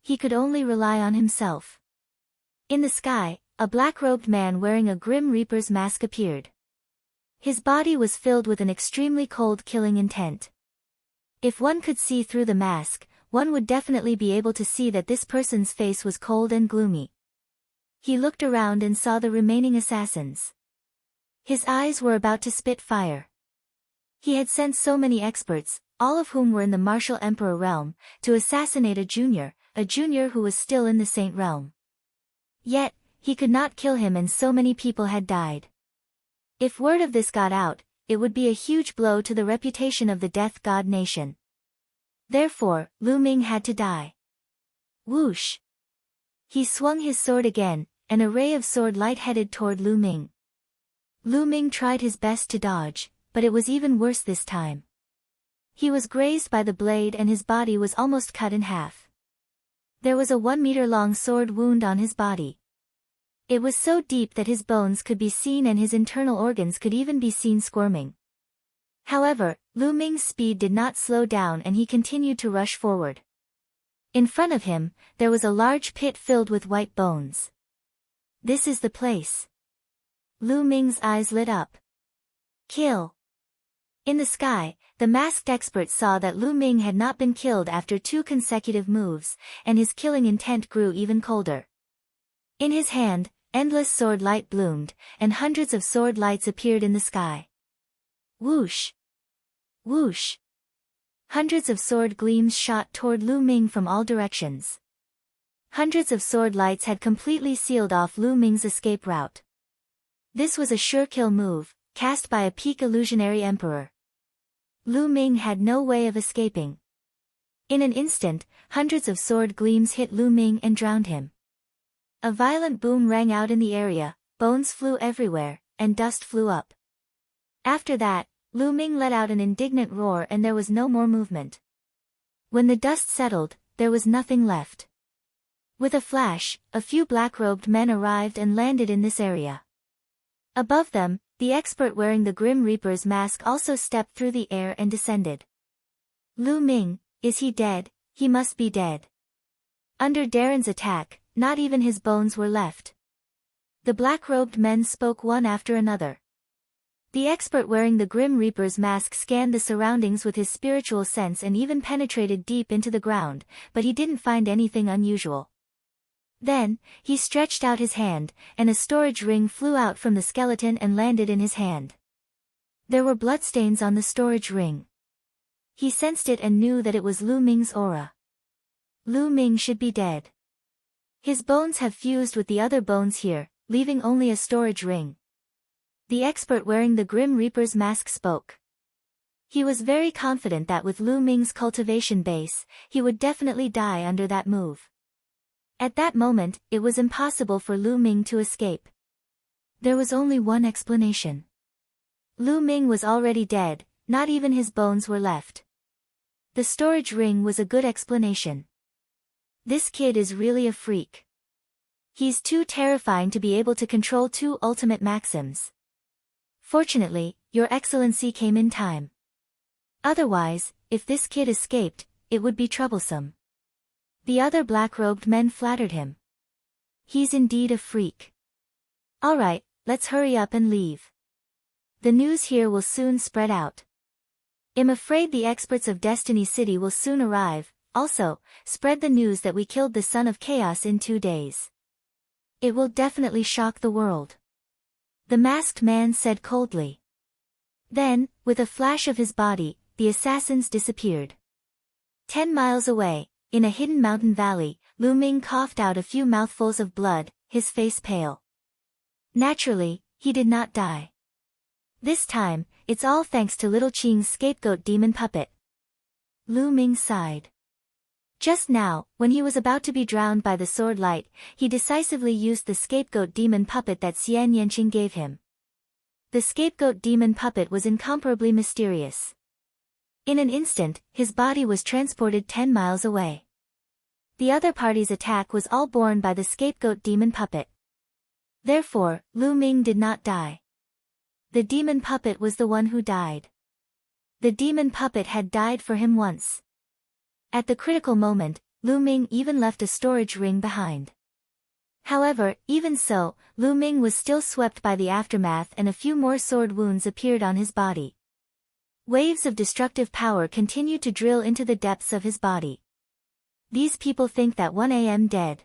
He could only rely on himself. In the sky, a black-robed man wearing a Grim Reaper's mask appeared. His body was filled with an extremely cold killing intent. If one could see through the mask, one would definitely be able to see that this person's face was cold and gloomy. He looked around and saw the remaining assassins. His eyes were about to spit fire. He had sent so many experts, all of whom were in the martial emperor realm, to assassinate a junior who was still in the saint realm. Yet, he could not kill him and so many people had died. If word of this got out, it would be a huge blow to the reputation of the Death God nation. Therefore, Lu Ming had to die. Whoosh! He swung his sword again, an array of sword light headed toward Lu Ming. Lu Ming tried his best to dodge, but it was even worse this time. He was grazed by the blade and his body was almost cut in half. There was a 1-meter-long sword wound on his body. It was so deep that his bones could be seen and his internal organs could even be seen squirming. However, Lu Ming's speed did not slow down and he continued to rush forward. In front of him, there was a large pit filled with white bones. This is the place. Lu Ming's eyes lit up. Kill. In the sky, the masked expert saw that Lu Ming had not been killed after 2 consecutive moves, and his killing intent grew even colder. In his hand, endless sword light bloomed, and hundreds of sword lights appeared in the sky. Whoosh! Whoosh! Hundreds of sword gleams shot toward Lu Ming from all directions. Hundreds of sword lights had completely sealed off Lu Ming's escape route. This was a sure kill move, cast by a peak illusionary emperor. Lu Ming had no way of escaping. In an instant, hundreds of sword gleams hit Lu Ming and drowned him. A violent boom rang out in the area, bones flew everywhere, and dust flew up. After that, Lu Ming let out an indignant roar and there was no more movement. When the dust settled, there was nothing left. With a flash, a few black-robed men arrived and landed in this area. Above them, the expert wearing the Grim Reaper's mask also stepped through the air and descended. Lu Ming, is he dead? He must be dead. Under Darren's attack, not even his bones were left. The black-robed men spoke one after another. The expert wearing the Grim Reaper's mask scanned the surroundings with his spiritual sense and even penetrated deep into the ground, but he didn't find anything unusual. Then, he stretched out his hand, and a storage ring flew out from the skeleton and landed in his hand. There were bloodstains on the storage ring. He sensed it and knew that it was Lu Ming's aura. Lu Ming should be dead. His bones have fused with the other bones here, leaving only a storage ring. The expert wearing the Grim Reaper's mask spoke. He was very confident that with Lu Ming's cultivation base, he would definitely die under that move. At that moment, it was impossible for Lu Ming to escape. There was only one explanation. Lu Ming was already dead, not even his bones were left. The storage ring was a good explanation. This kid is really a freak. He's too terrifying to be able to control 2 ultimate maxims. Fortunately, Your Excellency came in time. Otherwise, if this kid escaped, it would be troublesome. The other black-robed men flattered him. He's indeed a freak. Alright, let's hurry up and leave. The news here will soon spread out. I'm afraid the experts of Destiny City will soon arrive. Also, spread the news that we killed the Son of Chaos in 2 days. It will definitely shock the world. The masked man said coldly. Then, with a flash of his body, the assassins disappeared. 10 miles away, in a hidden mountain valley, Lu Ming coughed out a few mouthfuls of blood, his face pale. Naturally, he did not die. This time, it's all thanks to little Qing's scapegoat demon puppet. Lu Ming sighed. Just now, when he was about to be drowned by the sword light, he decisively used the scapegoat demon puppet that Xian Yanqing gave him. The scapegoat demon puppet was incomparably mysterious. In an instant, his body was transported 10 miles away. The other party's attack was all borne by the scapegoat demon puppet. Therefore, Lu Ming did not die. The demon puppet was the one who died. The demon puppet had died for him once. At the critical moment, Lu Ming even left a storage ring behind. However, even so, Lu Ming was still swept by the aftermath and a few more sword wounds appeared on his body. Waves of destructive power continued to drill into the depths of his body. These people think that 1 am dead.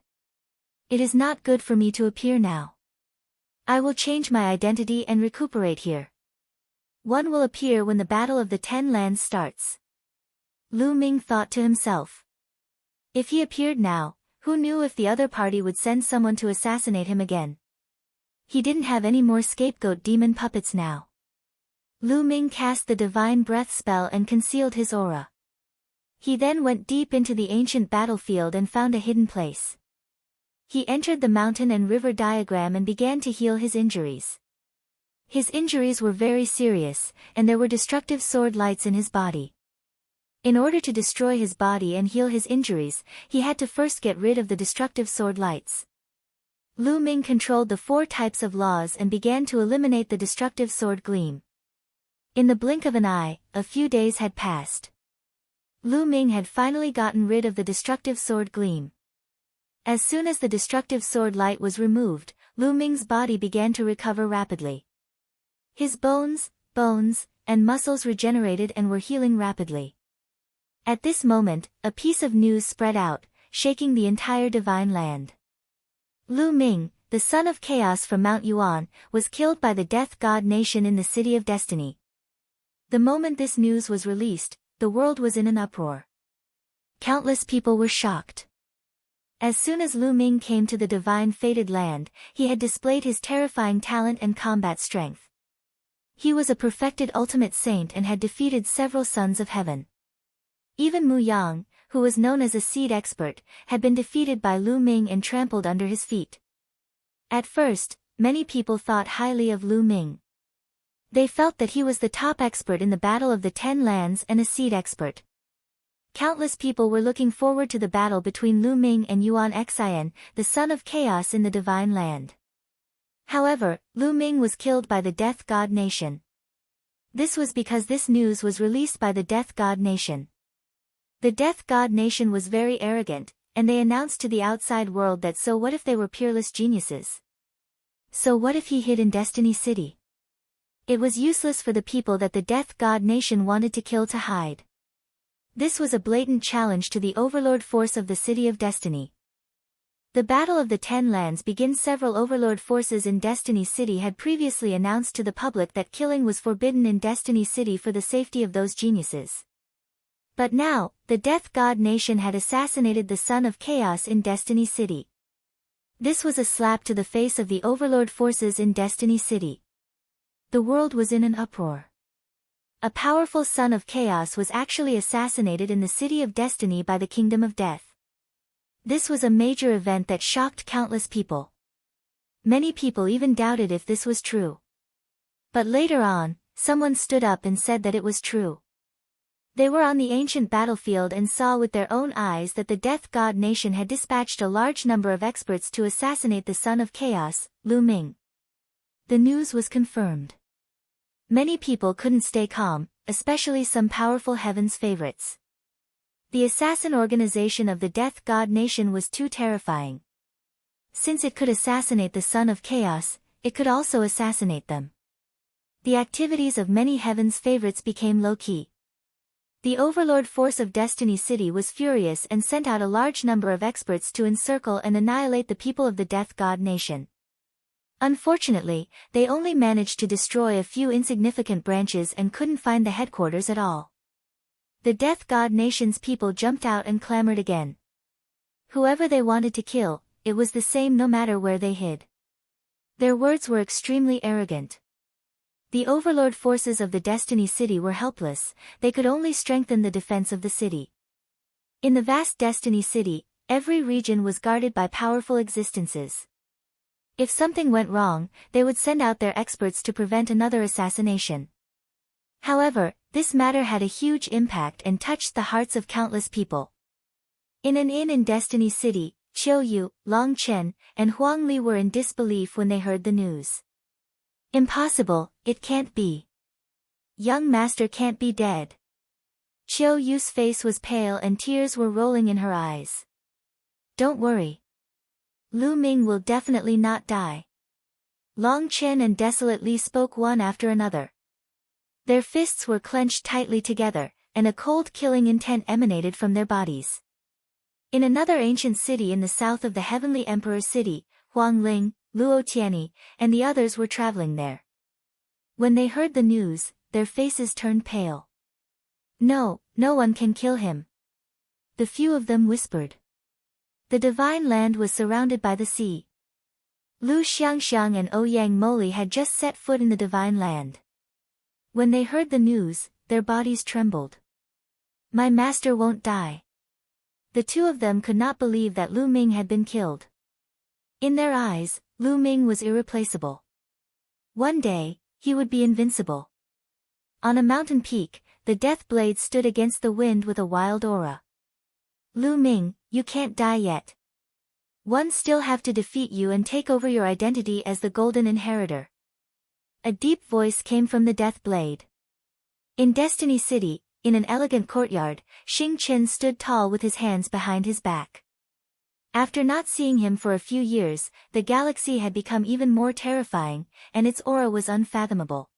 It is not good for me to appear now. I will change my identity and recuperate here. One will appear when the Battle of the 10 Lands starts. Lu Ming thought to himself. If he appeared now, who knew if the other party would send someone to assassinate him again? He didn't have any more scapegoat demon puppets now. Lu Ming cast the divine breath spell and concealed his aura. He then went deep into the ancient battlefield and found a hidden place. He entered the mountain and river diagram and began to heal his injuries. His injuries were very serious, and there were destructive sword lights in his body. In order to destroy his body and heal his injuries, he had to first get rid of the destructive sword lights. Lu Ming controlled the 4 types of laws and began to eliminate the destructive sword gleam. In the blink of an eye, a few days had passed. Lu Ming had finally gotten rid of the destructive sword gleam. As soon as the destructive sword light was removed, Lu Ming's body began to recover rapidly. His bones, and muscles regenerated and were healing rapidly. At this moment, a piece of news spread out, shaking the entire divine land. Lu Ming, the son of chaos from Mount Yuan, was killed by the death god nation in the City of Destiny. The moment this news was released, the world was in an uproar. Countless people were shocked. As soon as Lu Ming came to the divine fated land, he had displayed his terrifying talent and combat strength. He was a perfected ultimate saint and had defeated several sons of heaven. Even Muyang, who was known as a seed expert, had been defeated by Lu Ming and trampled under his feet. At first, many people thought highly of Lu Ming. They felt that he was the top expert in the Battle of the 10 Lands and a seed expert. Countless people were looking forward to the battle between Lu Ming and Yuan Xian, the son of chaos in the divine land. However, Lu Ming was killed by the death god nation. This was because this news was released by the death god nation. The death god nation was very arrogant, and they announced to the outside world that so what if they were peerless geniuses? So what if he hid in Destiny City? It was useless for the people that the death god nation wanted to kill to hide. This was a blatant challenge to the overlord force of the City of Destiny. The Battle of the 10 Lands begins. Several overlord forces in Destiny City had previously announced to the public that killing was forbidden in Destiny City for the safety of those geniuses. But now, the Death God Nation had assassinated the Son of Chaos in Destiny City. This was a slap to the face of the overlord forces in Destiny City. The world was in an uproar. A powerful Son of Chaos was actually assassinated in the City of Destiny by the Kingdom of Death. This was a major event that shocked countless people. Many people even doubted if this was true. But later on, someone stood up and said that it was true. They were on the ancient battlefield and saw with their own eyes that the Death God Nation had dispatched a large number of experts to assassinate the Son of Chaos, Lu Ming. The news was confirmed. Many people couldn't stay calm, especially some powerful Heaven's favorites. The assassin organization of the Death God Nation was too terrifying. Since it could assassinate the Son of Chaos, it could also assassinate them. The activities of many Heaven's favorites became low-key. The Overlord force of Destiny City was furious and sent out a large number of experts to encircle and annihilate the people of the Death God Nation. Unfortunately, they only managed to destroy a few insignificant branches and couldn't find the headquarters at all. The Death God Nation's people jumped out and clamored again. Whoever they wanted to kill, it was the same no matter where they hid. Their words were extremely arrogant. The overlord forces of the Destiny City were helpless, they could only strengthen the defense of the city. In the vast Destiny City, every region was guarded by powerful existences. If something went wrong, they would send out their experts to prevent another assassination. However, this matter had a huge impact and touched the hearts of countless people. In an inn in Destiny City, Qiu Yue, Long Chen, and Huang Li were in disbelief when they heard the news. Impossible, it can't be. Young Master can't be dead. Qiu Yue's face was pale and tears were rolling in her eyes. Don't worry. Lu Ming will definitely not die. Long Chen and Desolate Li spoke one after another. Their fists were clenched tightly together, and a cold killing intent emanated from their bodies. In another ancient city in the south of the Heavenly Emperor city, Huang Ling, Luo Tianyi, and the others were traveling there. When they heard the news, their faces turned pale. No, no one can kill him. The few of them whispered. The divine land was surrounded by the sea. Lu Xiangxiang and Ouyang Moli had just set foot in the divine land. When they heard the news, their bodies trembled. My master won't die. The two of them could not believe that Lu Ming had been killed. In their eyes, Lu Ming was irreplaceable. One day, he would be invincible. On a mountain peak, the death blade stood against the wind with a wild aura. Lu Ming, you can't die yet. One still have to defeat you and take over your identity as the Golden Inheritor. A deep voice came from the death blade. In Destiny City, in an elegant courtyard, Xing Chen stood tall with his hands behind his back. After not seeing him for a few years, the galaxy had become even more terrifying, and its aura was unfathomable.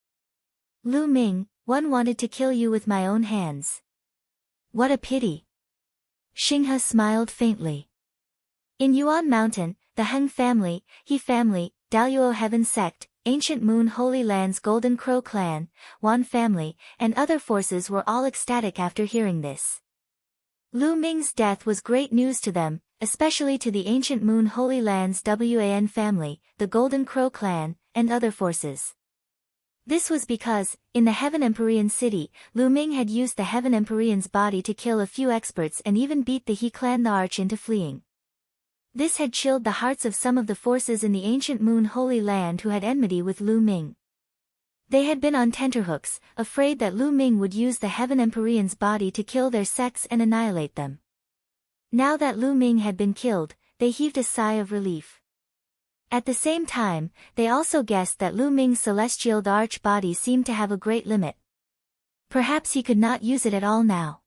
Lu Ming, one wanted to kill you with my own hands. What a pity. Xinghe smiled faintly. In Yuan Mountain, the Heng family, He family, Daluo Heaven sect, Ancient Moon Holy Land's Golden Crow clan, Wan family, and other forces were all ecstatic after hearing this. Lu Ming's death was great news to them, especially to the Ancient Moon Holy Land's Wan family, the Golden Crow clan, and other forces. This was because, in the Heaven Empyrean city, Lu Ming had used the Heaven Empyrean's body to kill a few experts and even beat the He clan the Arch into fleeing. This had chilled the hearts of some of the forces in the Ancient Moon Holy Land who had enmity with Lu Ming. They had been on tenterhooks, afraid that Lu Ming would use the Heaven Empyrean's body to kill their sects and annihilate them. Now that Lu Ming had been killed, they heaved a sigh of relief. At the same time, they also guessed that Lu Ming's celestial arch body seemed to have a great limit. Perhaps he could not use it at all now.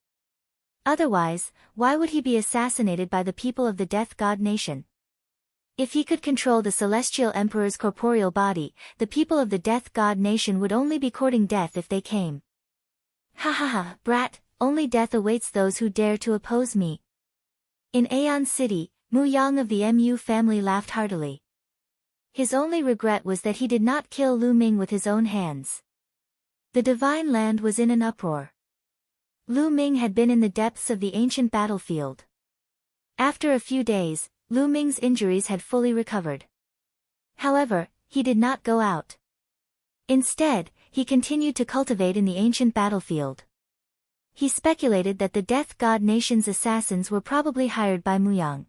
Otherwise, why would he be assassinated by the people of the Death God Nation? If he could control the Celestial Emperor's corporeal body, the people of the Death God Nation would only be courting death if they came. Ha ha ha, brat, only death awaits those who dare to oppose me. In Aeon City, Muyang of the Mu family laughed heartily. His only regret was that he did not kill Lu Ming with his own hands. The divine land was in an uproar. Lu Ming had been in the depths of the ancient battlefield. After a few days, Lu Ming's injuries had fully recovered. However, he did not go out. Instead, he continued to cultivate in the ancient battlefield. He speculated that the Death God Nation's assassins were probably hired by Muyang.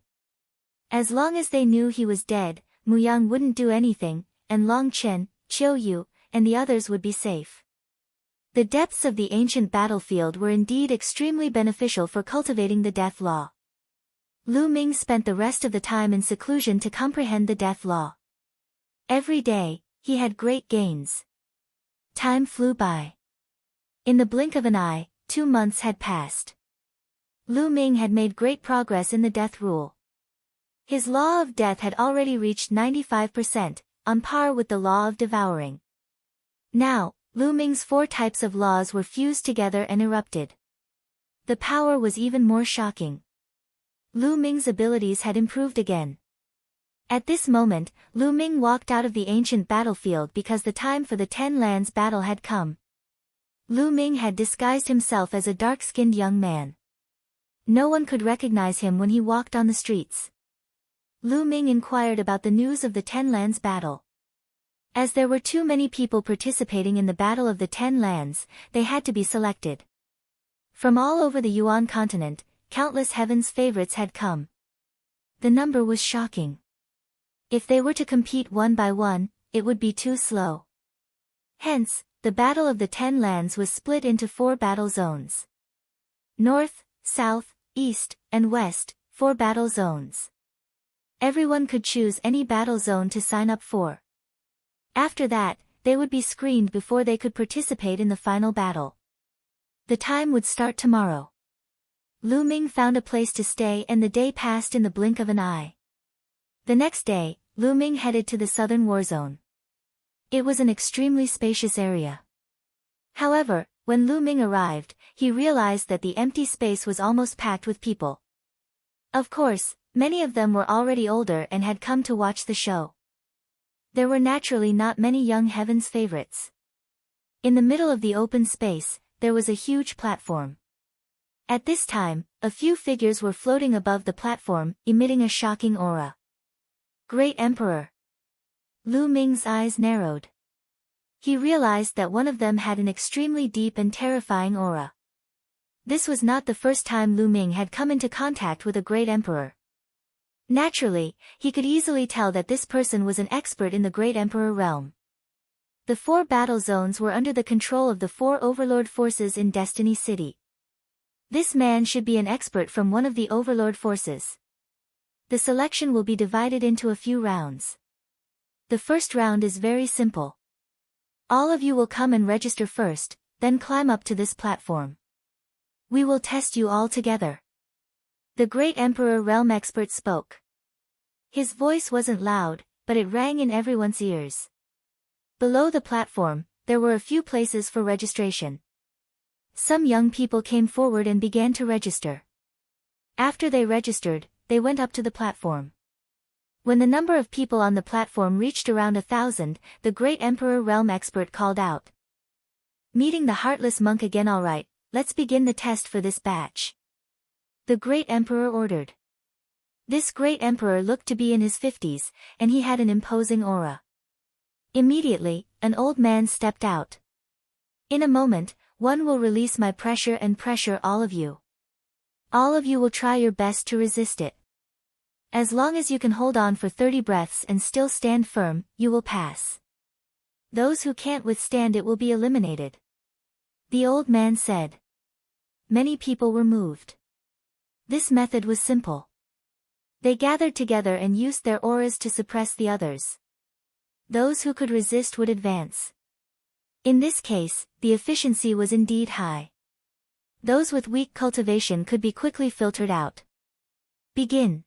As long as they knew he was dead, Muyang wouldn't do anything, and Long Chen, Qiu Yue, and the others would be safe. The depths of the ancient battlefield were indeed extremely beneficial for cultivating the death law. Lu Ming spent the rest of the time in seclusion to comprehend the death law. Every day, he had great gains. Time flew by. In the blink of an eye, 2 months had passed. Lu Ming had made great progress in the death rule. His law of death had already reached 95%, on par with the law of devouring. Now, Lu Ming's 4 types of laws were fused together and erupted. The power was even more shocking. Lu Ming's abilities had improved again. At this moment, Lu Ming walked out of the ancient battlefield because the time for the 10 lands battle had come. Lu Ming had disguised himself as a dark-skinned young man. No one could recognize him when he walked on the streets. Lu Ming inquired about the news of the 10 lands battle. As there were too many people participating in the battle of the 10 lands, they had to be selected. From all over the Yuan continent, countless heaven's favorites had come. The number was shocking. If they were to compete one by one, it would be too slow. Hence, the battle of the 10 lands was split into 4 battle zones. North, South, East, and West, 4 battle zones. Everyone could choose any battle zone to sign up for. After that, they would be screened before they could participate in the final battle. The time would start tomorrow. Lu Ming found a place to stay and the day passed in the blink of an eye. The next day, Lu Ming headed to the southern war zone. It was an extremely spacious area. However, when Lu Ming arrived, he realized that the empty space was almost packed with people. Of course, many of them were already older and had come to watch the show. There were naturally not many young heaven's favorites. In the middle of the open space, there was a huge platform. At this time, a few figures were floating above the platform, emitting a shocking aura. Great Emperor. Lu Ming's eyes narrowed. He realized that one of them had an extremely deep and terrifying aura. This was not the first time Lu Ming had come into contact with a great emperor. Naturally, he could easily tell that this person was an expert in the Great Emperor realm. The 4 battle zones were under the control of the 4 overlord forces in Destiny City. This man should be an expert from one of the overlord forces. The selection will be divided into a few rounds. The first round is very simple. All of you will come and register first, then climb up to this platform. We will test you all together. The Great Emperor Realm expert spoke. His voice wasn't loud, but it rang in everyone's ears. Below the platform, there were a few places for registration. Some young people came forward and began to register. After they registered, they went up to the platform. When the number of people on the platform reached around 1,000, the Great Emperor Realm expert called out. Meeting the heartless monk again. All right, let's begin the test for this batch. The Great Emperor ordered. This Great Emperor looked to be in his 50s, and he had an imposing aura. Immediately, an old man stepped out. In a moment, one will release my pressure and pressure all of you. All of you will try your best to resist it. As long as you can hold on for 30 breaths and still stand firm, you will pass. Those who can't withstand it will be eliminated. The old man said. Many people were moved. This method was simple. They gathered together and used their auras to suppress the others. Those who could resist would advance. In this case, the efficiency was indeed high. Those with weak cultivation could be quickly filtered out. Begin.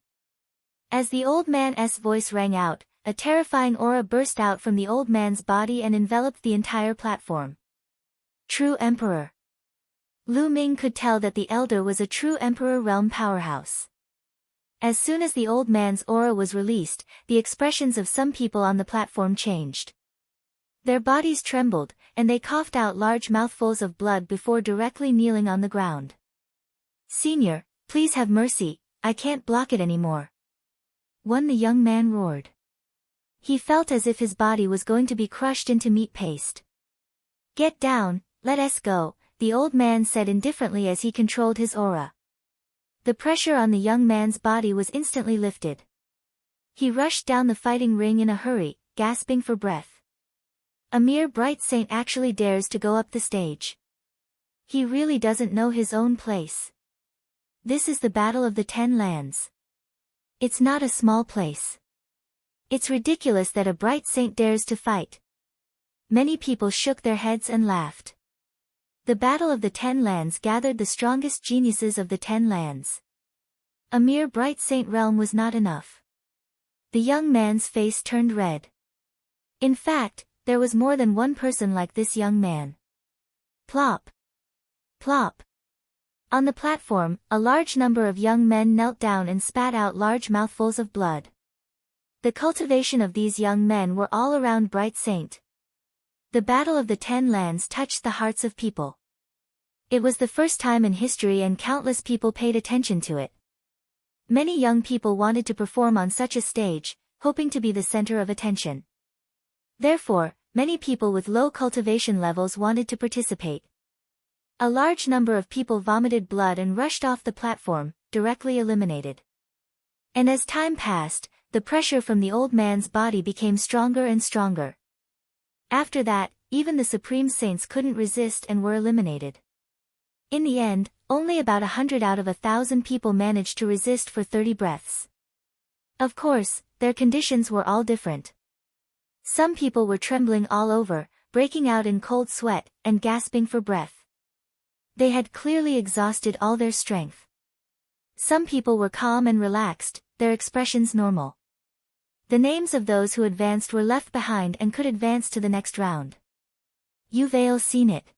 As the old man's voice rang out, a terrifying aura burst out from the old man's body and enveloped the entire platform. True Emperor. Lu Ming could tell that the elder was a true Emperor realm powerhouse. As soon as the old man's aura was released, the expressions of some people on the platform changed. Their bodies trembled, and they coughed out large mouthfuls of blood before directly kneeling on the ground. Senior, please have mercy, I can't block it anymore. The young man roared. He felt as if his body was going to be crushed into meat paste. Get down, let us go, the old man said indifferently as he controlled his aura. The pressure on the young man's body was instantly lifted. He rushed down the fighting ring in a hurry, gasping for breath. A mere bright saint actually dares to go up the stage. He really doesn't know his own place. This is the Battle of the 10 Lands. It's not a small place. It's ridiculous that a bright saint dares to fight. Many people shook their heads and laughed. The Battle of the 10 Lands gathered the strongest geniuses of the 10 Lands. A mere bright saint realm was not enough. The young man's face turned red. In fact, there was more than one person like this young man. Plop. Plop. On the platform, a large number of young men knelt down and spat out large mouthfuls of blood. The cultivation of these young men were all around Bright Saint. The Battle of the 10 Lands touched the hearts of people. It was the first time in history and countless people paid attention to it. Many young people wanted to perform on such a stage, hoping to be the center of attention. Therefore, many people with low cultivation levels wanted to participate. A large number of people vomited blood and rushed off the platform, directly eliminated. And as time passed, the pressure from the old man's body became stronger and stronger. After that, even the Supreme Saints couldn't resist and were eliminated. In the end, only about 100 out of 1,000 people managed to resist for 30 breaths. Of course, their conditions were all different. Some people were trembling all over, breaking out in cold sweat, and gasping for breath. They had clearly exhausted all their strength. Some people were calm and relaxed, their expressions normal. The names of those who advanced were left behind and could advance to the next round. You've all seen it.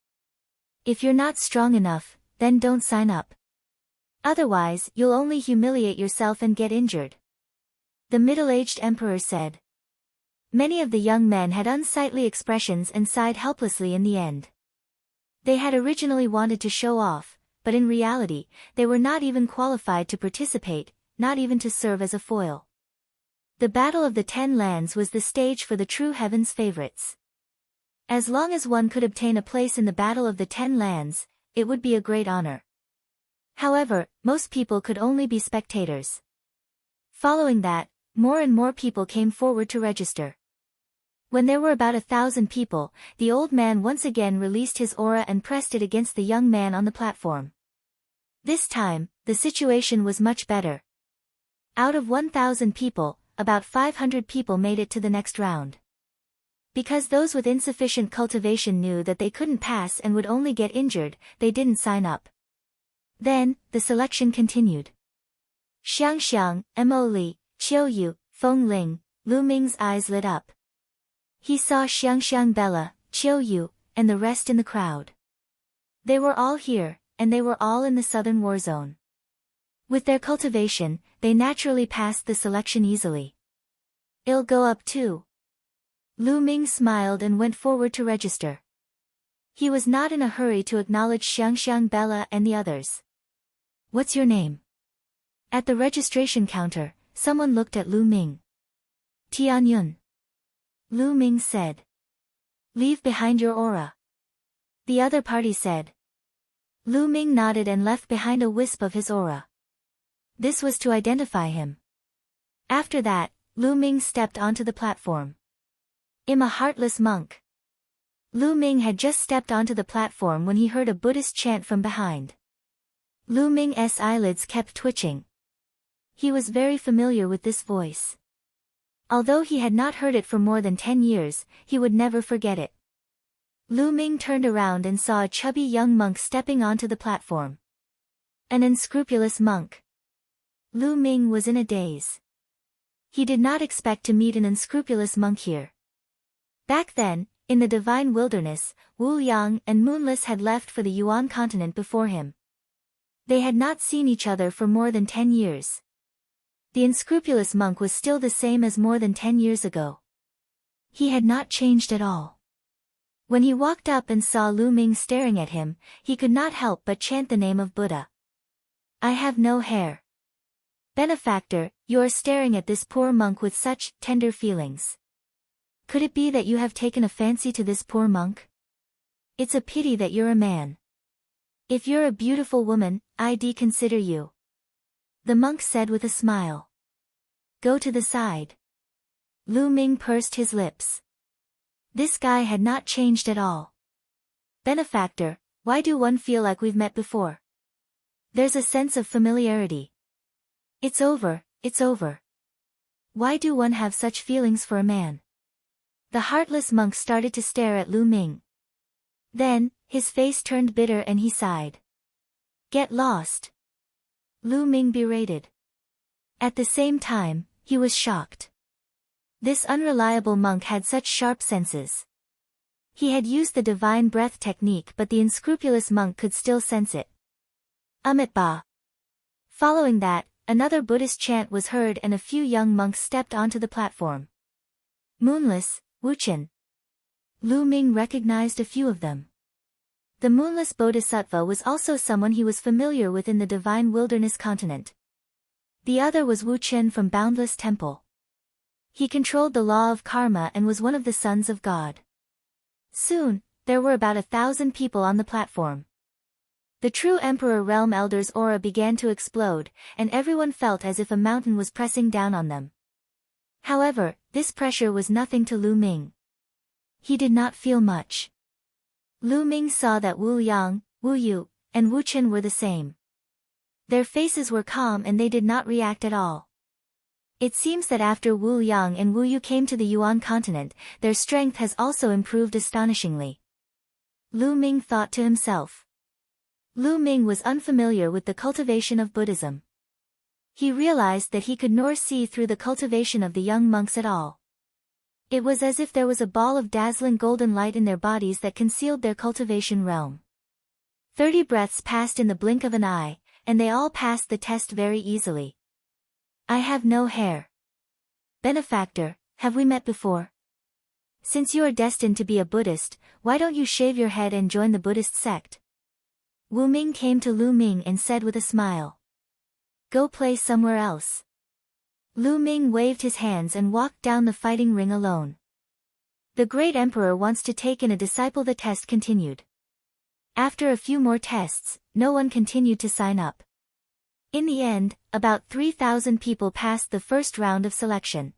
If you're not strong enough, then don't sign up. Otherwise, you'll only humiliate yourself and get injured. The middle-aged emperor said. Many of the young men had unsightly expressions and sighed helplessly in the end. They had originally wanted to show off, but in reality, they were not even qualified to participate, not even to serve as a foil. The Battle of the Ten Lands was the stage for the true heaven's favorites. As long as one could obtain a place in the Battle of the Ten Lands, it would be a great honor. However, most people could only be spectators. Following that, more and more people came forward to register. When there were about 1,000 people, the old man once again released his aura and pressed it against the young man on the platform. This time, the situation was much better. Out of 1,000 people, about 500 people made it to the next round. Because those with insufficient cultivation knew that they couldn't pass and would only get injured, they didn't sign up. Then, the selection continued. Xiang, Mo Li, Qiu Yue, Feng Ling, Lu Ming's eyes lit up. He saw Xiang, Bella, Qiu Yue, and the rest in the crowd. They were all here, and they were all in the southern war zone. With their cultivation, they naturally passed the selection easily. I'll go up too. Lu Ming smiled and went forward to register. He was not in a hurry to acknowledge Xiang, Bella and the others. What's your name? At the registration counter, someone looked at Lu Ming. Tianyun. Lu Ming said. Leave behind your aura. The other party said. Lu Ming nodded and left behind a wisp of his aura. This was to identify him. After that, Lu Ming stepped onto the platform. I'm a heartless monk. Lu Ming had just stepped onto the platform when he heard a Buddhist chant from behind. Lu Ming's eyelids kept twitching. He was very familiar with this voice. Although he had not heard it for more than 10 years, he would never forget it. Lu Ming turned around and saw a chubby young monk stepping onto the platform. An unscrupulous monk. Lu Ming was in a daze. He did not expect to meet an unscrupulous monk here. Back then, in the divine wilderness, Muyang and Moonless had left for the Yuan continent before him. They had not seen each other for more than 10 years. The unscrupulous monk was still the same as more than 10 years ago. He had not changed at all. When he walked up and saw Lu Ming staring at him, he could not help but chant the name of Buddha. I have no hair. Benefactor, you are staring at this poor monk with such tender feelings. Could it be that you have taken a fancy to this poor monk? It's a pity that you're a man. If you're a beautiful woman, I'd consider you. The monk said with a smile. Go to the side. Lu Ming pursed his lips. This guy had not changed at all. Benefactor, why do one feel like we've met before? There's a sense of familiarity. It's over, it's over. Why do one have such feelings for a man? The heartless monk started to stare at Lu Ming. Then, his face turned bitter and he sighed. Get lost. Lu Ming berated. At the same time, he was shocked. This unreliable monk had such sharp senses. He had used the divine breath technique, but the unscrupulous monk could still sense it. Ba. Following that, another Buddhist chant was heard and a few young monks stepped onto the platform. Moonless, Wuchen. Lu Ming recognized a few of them. The Moonless Bodhisattva was also someone he was familiar with in the divine wilderness continent. The other was Wu Chen from Boundless Temple. He controlled the law of karma and was one of the sons of God. Soon, there were about 1,000 people on the platform. The true Emperor Realm Elder's aura began to explode, and everyone felt as if a mountain was pressing down on them. However, this pressure was nothing to Lu Ming. He did not feel much. Lu Ming saw that Wu Yang, Wu Yu, and Wu Chen were the same. Their faces were calm and they did not react at all. It seems that after Wu Yang and Wu Yu came to the Yuan continent, their strength has also improved astonishingly. Lu Ming thought to himself. Lu Ming was unfamiliar with the cultivation of Buddhism. He realized that he could nor see through the cultivation of the young monks at all. It was as if there was a ball of dazzling golden light in their bodies that concealed their cultivation realm. 30 breaths passed in the blink of an eye, and they all passed the test very easily. I have no hair. Benefactor, have we met before? Since you are destined to be a Buddhist, why don't you shave your head and join the Buddhist sect? Wu Ming came to Lu Ming and said with a smile. Go play somewhere else. Lu Ming waved his hands and walked down the fighting ring alone. The great emperor wants to take in a disciple. The test continued. After a few more tests, no one continued to sign up. In the end, about 3,000 people passed the first round of selection.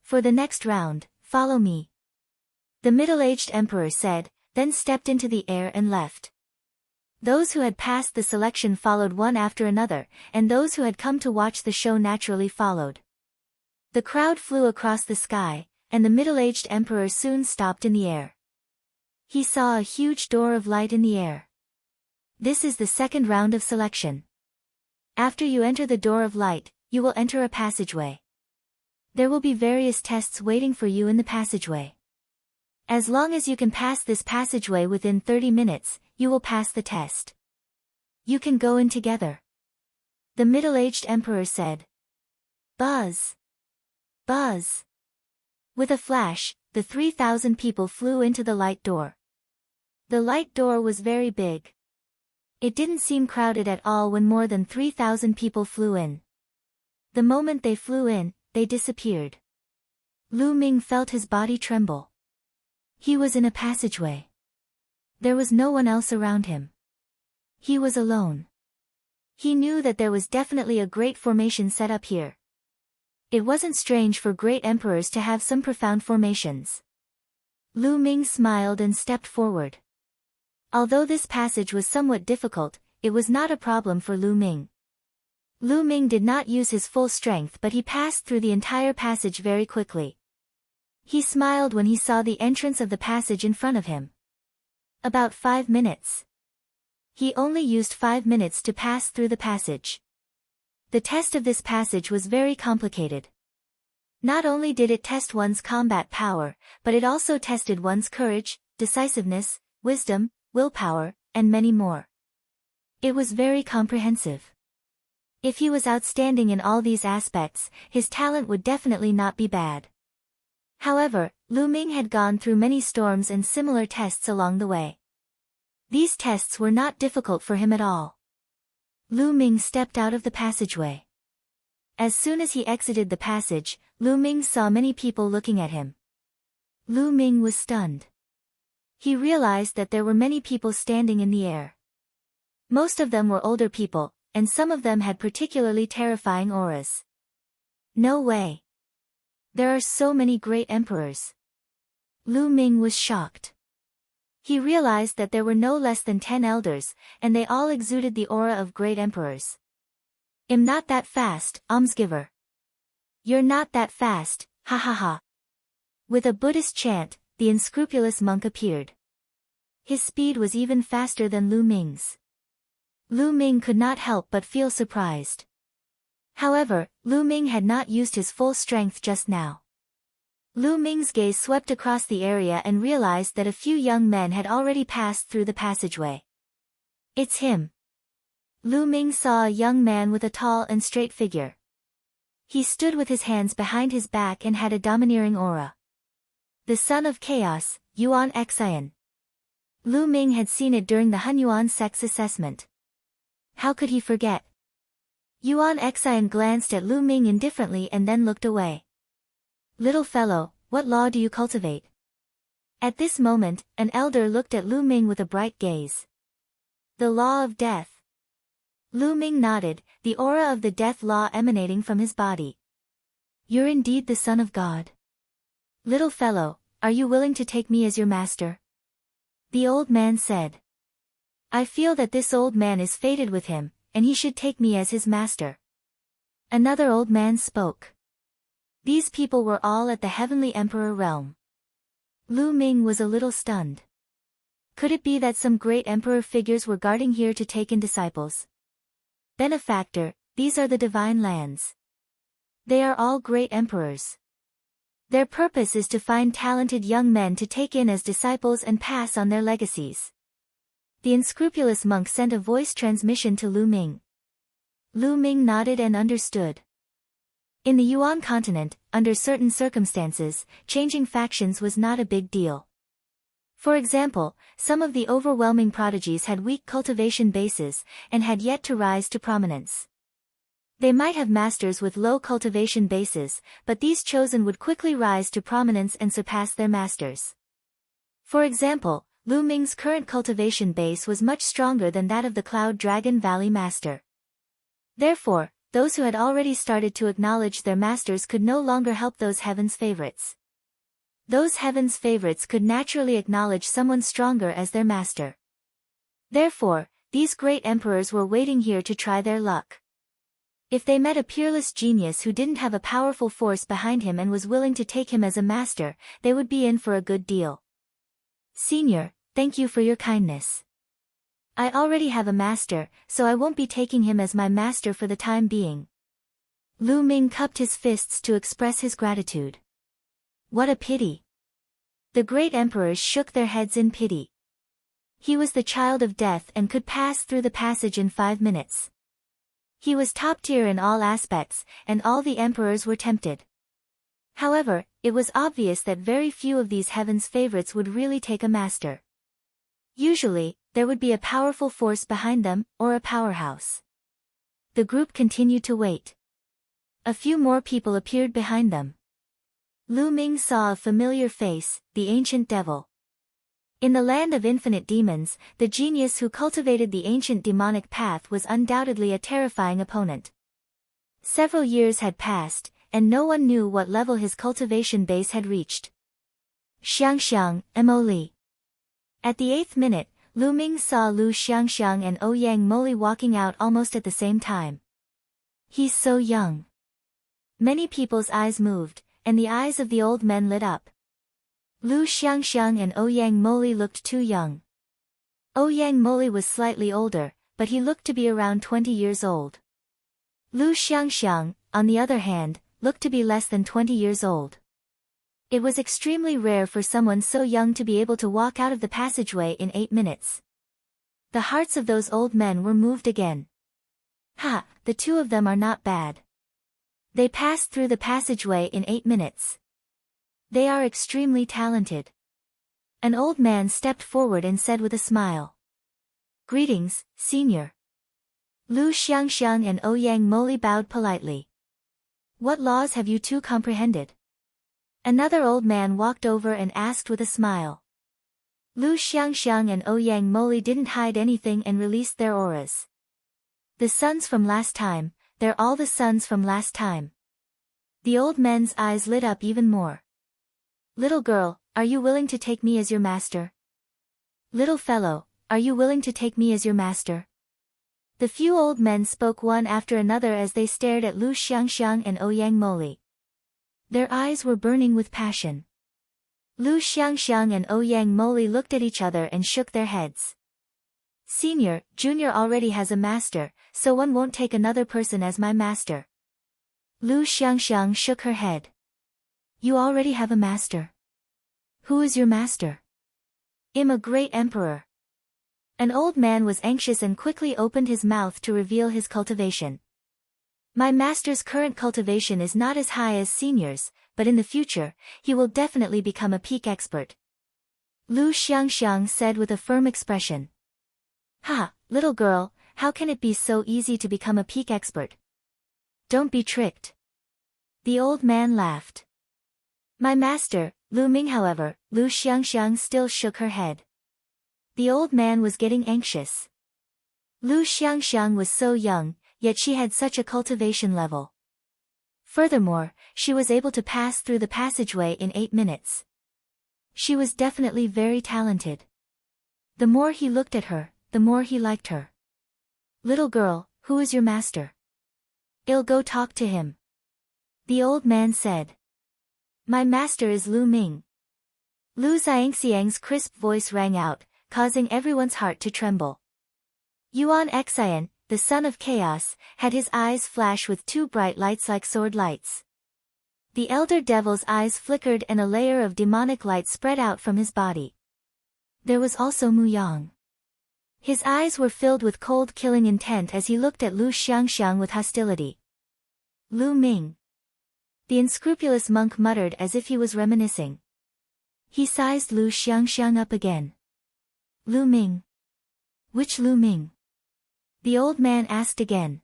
For the next round, follow me. The middle-aged emperor said, then stepped into the air and left. Those who had passed the selection followed one after another, and those who had come to watch the show naturally followed. The crowd flew across the sky, and the middle-aged emperor soon stopped in the air. He saw a huge door of light in the air. This is the second round of selection. After you enter the door of light, you will enter a passageway. There will be various tests waiting for you in the passageway. As long as you can pass this passageway within 30 minutes, you will pass the test. You can go in together. The middle-aged emperor said. Buzz! Buzz! With a flash, the 3,000 people flew into the light door. The light door was very big. It didn't seem crowded at all when more than 3,000 people flew in. The moment they flew in, they disappeared. Lu Ming felt his body tremble. He was in a passageway. There was no one else around him. He was alone. He knew that there was definitely a great formation set up here. It wasn't strange for great emperors to have some profound formations. Lu Ming smiled and stepped forward. Although this passage was somewhat difficult, it was not a problem for Lu Ming. Lu Ming did not use his full strength, but he passed through the entire passage very quickly. He smiled when he saw the entrance of the passage in front of him. About 5 minutes. He only used 5 minutes to pass through the passage. The test of this passage was very complicated. Not only did it test one's combat power, but it also tested one's courage, decisiveness, wisdom, willpower, and many more. It was very comprehensive. If he was outstanding in all these aspects, his talent would definitely not be bad. However, Lu Ming had gone through many storms and similar tests along the way. These tests were not difficult for him at all. Lu Ming stepped out of the passageway. As soon as he exited the passage, Lu Ming saw many people looking at him. Lu Ming was stunned. He realized that there were many people standing in the air. Most of them were older people, and some of them had particularly terrifying auras. No way. There are so many great emperors. Lu Ming was shocked. He realized that there were no less than 10 elders, and they all exuded the aura of great emperors. I'm not that fast, almsgiver. You're not that fast, ha ha ha. With a Buddhist chant, the unscrupulous monk appeared. His speed was even faster than Lu Ming's. Lu Ming could not help but feel surprised. However, Lu Ming had not used his full strength just now. Lu Ming's gaze swept across the area and realized that a few young men had already passed through the passageway. It's him. Lu Ming saw a young man with a tall and straight figure. He stood with his hands behind his back and had a domineering aura. The son of chaos, Yuan Xian. Lu Ming had seen it during the Hunyuan sect's assessment. How could he forget? Yuan Xian glanced at Lu Ming indifferently and then looked away. Little fellow, what law do you cultivate? At this moment, an elder looked at Lu Ming with a bright gaze. The law of death. Lu Ming nodded, the aura of the death law emanating from his body. You're indeed the son of God. Little fellow, are you willing to take me as your master? The old man said. I feel that this old man is fated with him, and he should take me as his master. Another old man spoke. These people were all at the Heavenly Emperor realm. Lu Ming was a little stunned. Could it be that some great emperor figures were guarding here to take in disciples? Benefactor, these are the divine lands. They are all great emperors. Their purpose is to find talented young men to take in as disciples and pass on their legacies. The unscrupulous monk sent a voice transmission to Lu Ming. Lu Ming nodded and understood. In the Yuan continent, under certain circumstances, changing factions was not a big deal. For example, some of the overwhelming prodigies had weak cultivation bases, and had yet to rise to prominence. They might have masters with low cultivation bases, but these chosen would quickly rise to prominence and surpass their masters. For example, Lu Ming's current cultivation base was much stronger than that of the Cloud Dragon Valley master. Therefore, those who had already started to acknowledge their masters could no longer help those heaven's favorites. Those heaven's favorites could naturally acknowledge someone stronger as their master. Therefore, these great emperors were waiting here to try their luck. If they met a peerless genius who didn't have a powerful force behind him and was willing to take him as a master, they would be in for a good deal. Senior, thank you for your kindness. I already have a master, so I won't be taking him as my master for the time being. Lu Ming cupped his fists to express his gratitude. What a pity. The great emperors shook their heads in pity. He was the child of death and could pass through the passage in 5 minutes. He was top tier in all aspects, and all the emperors were tempted. However, it was obvious that very few of these heaven's favorites would really take a master. Usually, there would be a powerful force behind them, or a powerhouse. The group continued to wait. A few more people appeared behind them. Lu Ming saw a familiar face, the ancient devil. In the land of infinite demons, the genius who cultivated the ancient demonic path was undoubtedly a terrifying opponent. Several years had passed, and no one knew what level his cultivation base had reached. Xiangxiang, Mo. At the 8th minute, Lu Ming saw Lu Xiangxiang and Ouyang Moli walking out almost at the same time. He's so young. Many people's eyes moved, and the eyes of the old men lit up. Lu Xiangxiang and Ouyang Moli looked too young. Ouyang Moli was slightly older, but he looked to be around 20 years old. Lu Xiangxiang, on the other hand, looked to be less than 20 years old. It was extremely rare for someone so young to be able to walk out of the passageway in 8 minutes. The hearts of those old men were moved again. Ha, the two of them are not bad. They passed through the passageway in 8 minutes. They are extremely talented. An old man stepped forward and said with a smile. Greetings, senior. Lu Xiangxiang and Ouyang Moli bowed politely. What laws have you two comprehended? Another old man walked over and asked with a smile. Lu Xiangxiang and Ouyang Moli didn't hide anything and released their auras. The sons from last time, they're all the sons from last time. The old men's eyes lit up even more. Little girl, are you willing to take me as your master? Little fellow, are you willing to take me as your master? The few old men spoke one after another as they stared at Lu Xiangxiang and Ouyang Moli. Their eyes were burning with passion. Lu Xiangxiang and Ouyang Moli looked at each other and shook their heads. Senior, Junior already has a master, so one won't take another person as my master. Lu Xiangxiang shook her head. You already have a master. Who is your master? I'm a great emperor. An old man was anxious and quickly opened his mouth to reveal his cultivation. My master's current cultivation is not as high as senior's, but in the future, he will definitely become a peak expert. Lu Xiangxiang said with a firm expression. Ha, little girl, how can it be so easy to become a peak expert? Don't be tricked. The old man laughed. My master, Lu Ming. However, Lu Xiangxiang still shook her head. The old man was getting anxious. Lu Xiangxiang was so young, yet she had such a cultivation level. Furthermore, she was able to pass through the passageway in 8 minutes. She was definitely very talented. The more he looked at her, the more he liked her. Little girl, who is your master? I'll go talk to him. The old man said. My master is Lu Ming. Lu Xiangxiang's crisp voice rang out, causing everyone's heart to tremble. Yuan Xian, the son of chaos, had his eyes flash with 2 bright lights like sword lights. The elder devil's eyes flickered and a layer of demonic light spread out from his body. There was also Muyang. His eyes were filled with cold killing intent as he looked at Lu Xiangxiang with hostility. Lu Ming. The unscrupulous monk muttered as if he was reminiscing. He sized Lu Xiangxiang up again. Lu Ming. Which Lu Ming? The old man asked again.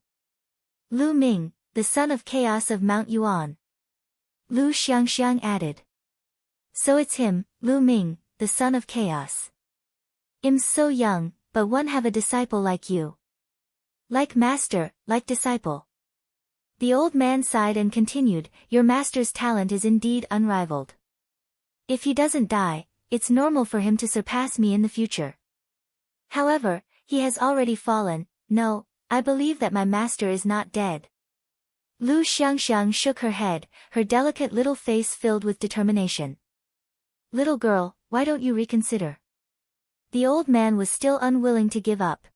Lu Ming, the son of chaos of Mount Yuan. Lu Xiangxiang added. So it's him, Lu Ming, the son of chaos. Im's so young, but one have a disciple like you. Like master, like disciple. The old man sighed and continued, your master's talent is indeed unrivaled. If he doesn't die, it's normal for him to surpass me in the future. However, he has already fallen. No, I believe that my master is not dead. Lu Xiangxiang shook her head, her delicate little face filled with determination. Little girl, why don't you reconsider? The old man was still unwilling to give up.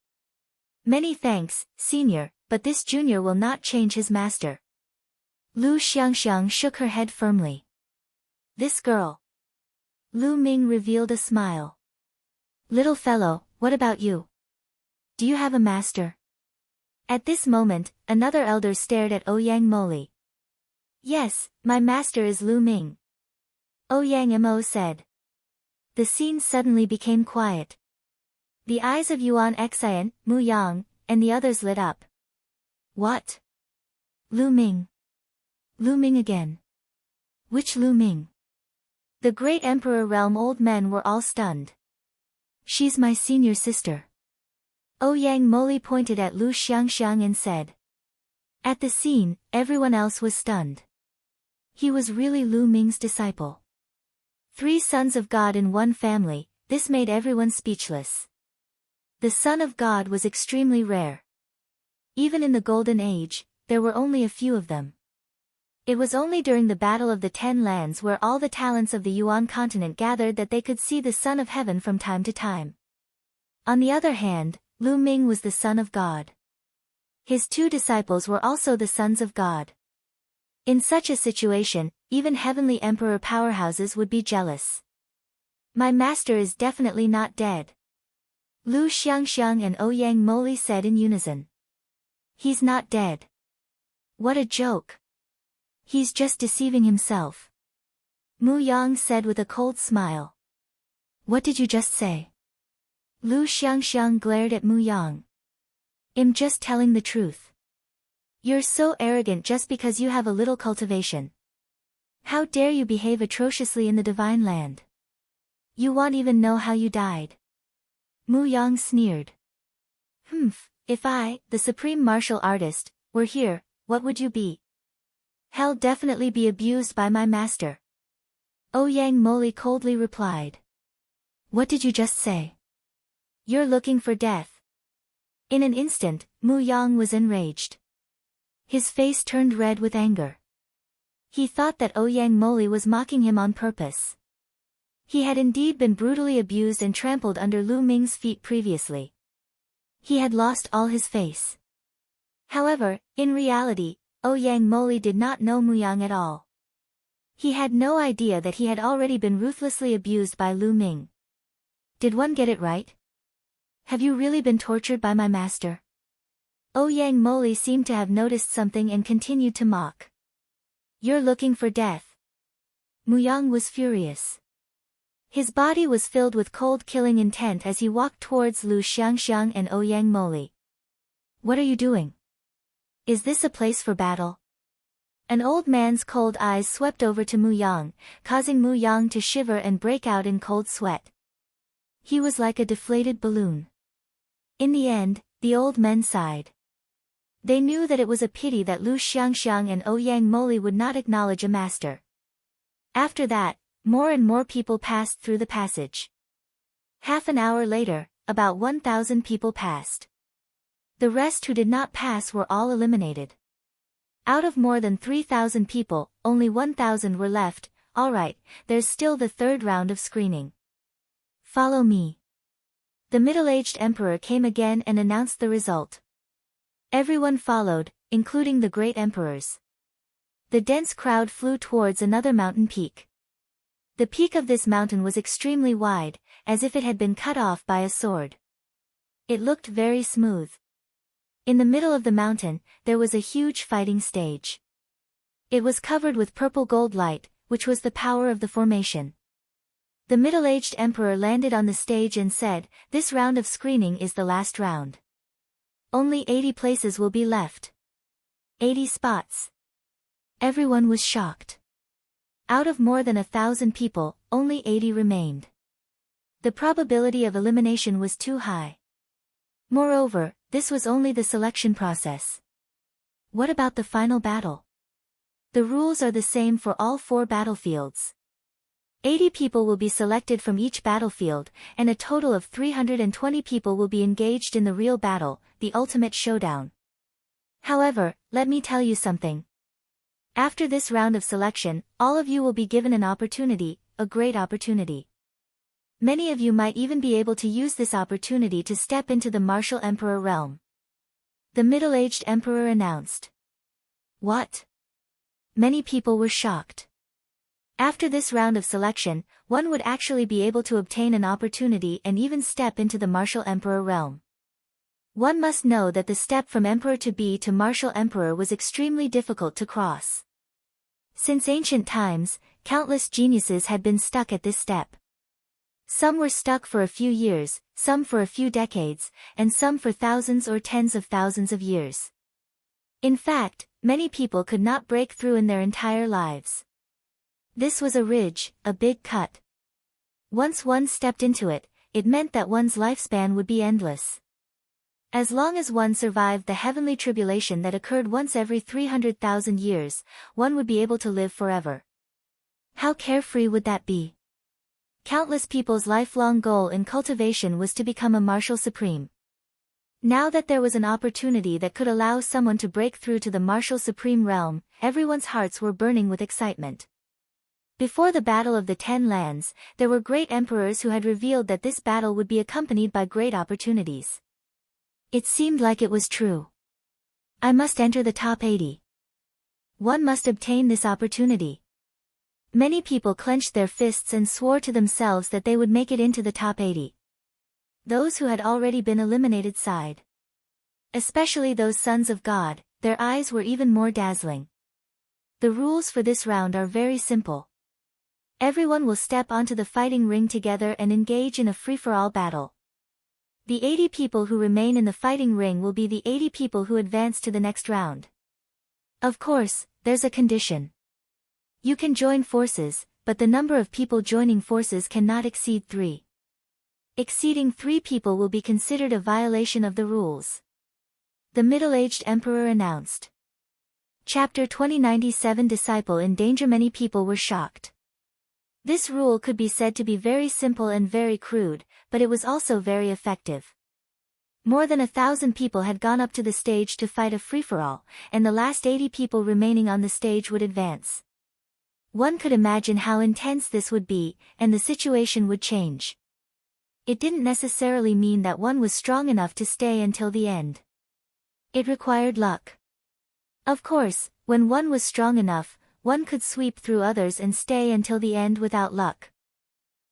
Many thanks, senior, but this junior will not change his master. Lu Xiangxiang shook her head firmly. This girl. Lu Ming revealed a smile. Little fellow, what about you? Do you have a master? At this moment, another elder stared at Ouyang Moli. Yes, my master is Lu Ming. Ouyang Mo said. The scene suddenly became quiet. The eyes of Yuan Xian, Muyang, and the others lit up. What? Lu Ming. Lu Ming again. Which Lu Ming? The great emperor realm old men were all stunned. She's my senior sister. Ouyang Moli pointed at Lu Xiangxiang and said. At the scene, everyone else was stunned. He was really Lu Ming's disciple. 3 sons of God in one family, this made everyone speechless. The son of God was extremely rare. Even in the Golden Age, there were only a few of them. It was only during the Battle of the 10 Lands where all the talents of the Yuan continent gathered that they could see the Son of Heaven from time to time. On the other hand, Lu Ming was the son of God. His 2 disciples were also the sons of God. In such a situation, even heavenly emperor powerhouses would be jealous. My master is definitely not dead. Lu Xiangxiang and Ouyang Moli said in unison. He's not dead. What a joke. He's just deceiving himself. Muyang said with a cold smile. What did you just say? Lu Xiangxiang glared at Muyang. I'm just telling the truth. You're so arrogant just because you have a little cultivation. How dare you behave atrociously in the divine land? You won't even know how you died. Muyang sneered. If I, the supreme martial artist, were here, what would you be? Hell definitely be abused by my master. Ouyang Moli coldly replied. What did you just say? You're looking for death. In an instant, Muyang was enraged. His face turned red with anger. He thought that Ouyang Moli was mocking him on purpose. He had indeed been brutally abused and trampled under Lu Ming's feet previously. He had lost all his face. However, in reality, Ouyang Moli did not know Muyang at all. He had no idea that he had already been ruthlessly abused by Lu Ming. Did one get it right? Have you really been tortured by my master? Ouyang Moli seemed to have noticed something and continued to mock. You're looking for death. Muyang was furious. His body was filled with cold killing intent as he walked towards Lu Xiangxiang and Ouyang Moli. What are you doing? Is this a place for battle? An old man's cold eyes swept over to Muyang, causing Muyang to shiver and break out in cold sweat. He was like a deflated balloon. In the end, the old men sighed. They knew that it was a pity that Lu Xiangxiang and Ouyang Moli would not acknowledge a master. After that, more and more people passed through the passage. Half an hour later, about 1,000 people passed. The rest who did not pass were all eliminated. Out of more than 3,000 people, only 1,000 were left. Alright, there's still the 3rd round of screening. Follow me. The middle-aged emperor came again and announced the result. Everyone followed, including the great emperors. The dense crowd flew towards another mountain peak. The peak of this mountain was extremely wide, as if it had been cut off by a sword. It looked very smooth. In the middle of the mountain, there was a huge fighting stage. It was covered with purple gold light, which was the power of the formation. The middle-aged emperor landed on the stage and said, "This round of screening is the last round. Only 80 places will be left. 80 spots." Everyone was shocked. Out of more than 1,000 people, only 80 remained. The probability of elimination was too high. Moreover, this was only the selection process. What about the final battle? The rules are the same for all 4 battlefields. 80 people will be selected from each battlefield, and a total of 320 people will be engaged in the real battle, the ultimate showdown. However, let me tell you something. After this round of selection, all of you will be given an opportunity, a great opportunity. Many of you might even be able to use this opportunity to step into the martial emperor realm. The middle-aged emperor announced. What? Many people were shocked. After this round of selection, one would actually be able to obtain an opportunity and even step into the martial emperor realm. One must know that the step from emperor to be to martial emperor was extremely difficult to cross. Since ancient times, countless geniuses had been stuck at this step. Some were stuck for a few years, some for a few decades, and some for thousands or tens of thousands of years. In fact, many people could not break through in their entire lives. This was a ridge, a big cut. Once one stepped into it, it meant that one's lifespan would be endless. As long as one survived the heavenly tribulation that occurred once every 300,000 years, one would be able to live forever. How carefree would that be? Countless people's lifelong goal in cultivation was to become a martial supreme. Now that there was an opportunity that could allow someone to break through to the martial supreme realm, everyone's hearts were burning with excitement. Before the Battle of the 10 Lands, there were great emperors who had revealed that this battle would be accompanied by great opportunities. It seemed like it was true. I must enter the top 80. One must obtain this opportunity. Many people clenched their fists and swore to themselves that they would make it into the top 80. Those who had already been eliminated sighed. Especially those sons of God, their eyes were even more dazzling. The rules for this round are very simple. Everyone will step onto the fighting ring together and engage in a free-for-all battle. The 80 people who remain in the fighting ring will be the 80 people who advance to the next round. Of course, there's a condition. You can join forces, but the number of people joining forces cannot exceed 3. Exceeding 3 people will be considered a violation of the rules. The middle-aged emperor announced. Chapter 2097 Disciple in Danger. Many people were shocked. This rule could be said to be very simple and very crude, but it was also very effective. More than 1,000 people had gone up to the stage to fight a free-for-all, and the last 80 people remaining on the stage would advance. One could imagine how intense this would be, and the situation would change. It didn't necessarily mean that one was strong enough to stay until the end. It required luck. Of course, when one was strong enough, one could sweep through others and stay until the end without luck.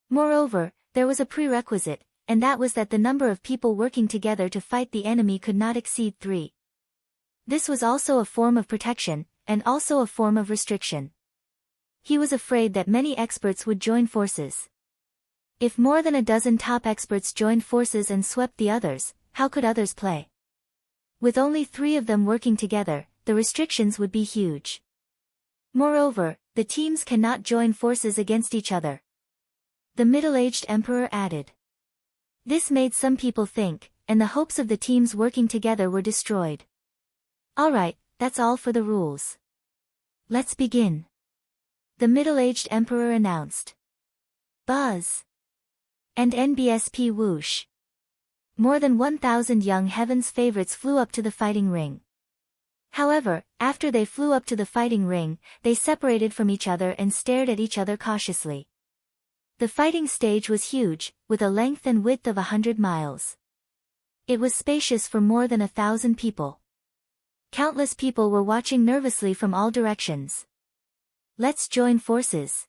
Moreover, there was a prerequisite, and that was that the number of people working together to fight the enemy could not exceed 3. This was also a form of protection, and also a form of restriction. He was afraid that many experts would join forces. If more than a dozen top experts joined forces and swept the others, how could others play? With only 3 of them working together, the restrictions would be huge. Moreover, the teams cannot join forces against each other. The middle-aged emperor added. This made some people think, and the hopes of the teams working together were destroyed. Alright, that's all for the rules. Let's begin. The middle-aged emperor announced. Buzz. And NBSP whoosh. More than 1,000 young heaven's favorites flew up to the fighting ring. However, after they flew up to the fighting ring, they separated from each other and stared at each other cautiously. The fighting stage was huge, with a length and width of 100 miles. It was spacious for more than 1,000 people. Countless people were watching nervously from all directions. Let's join forces.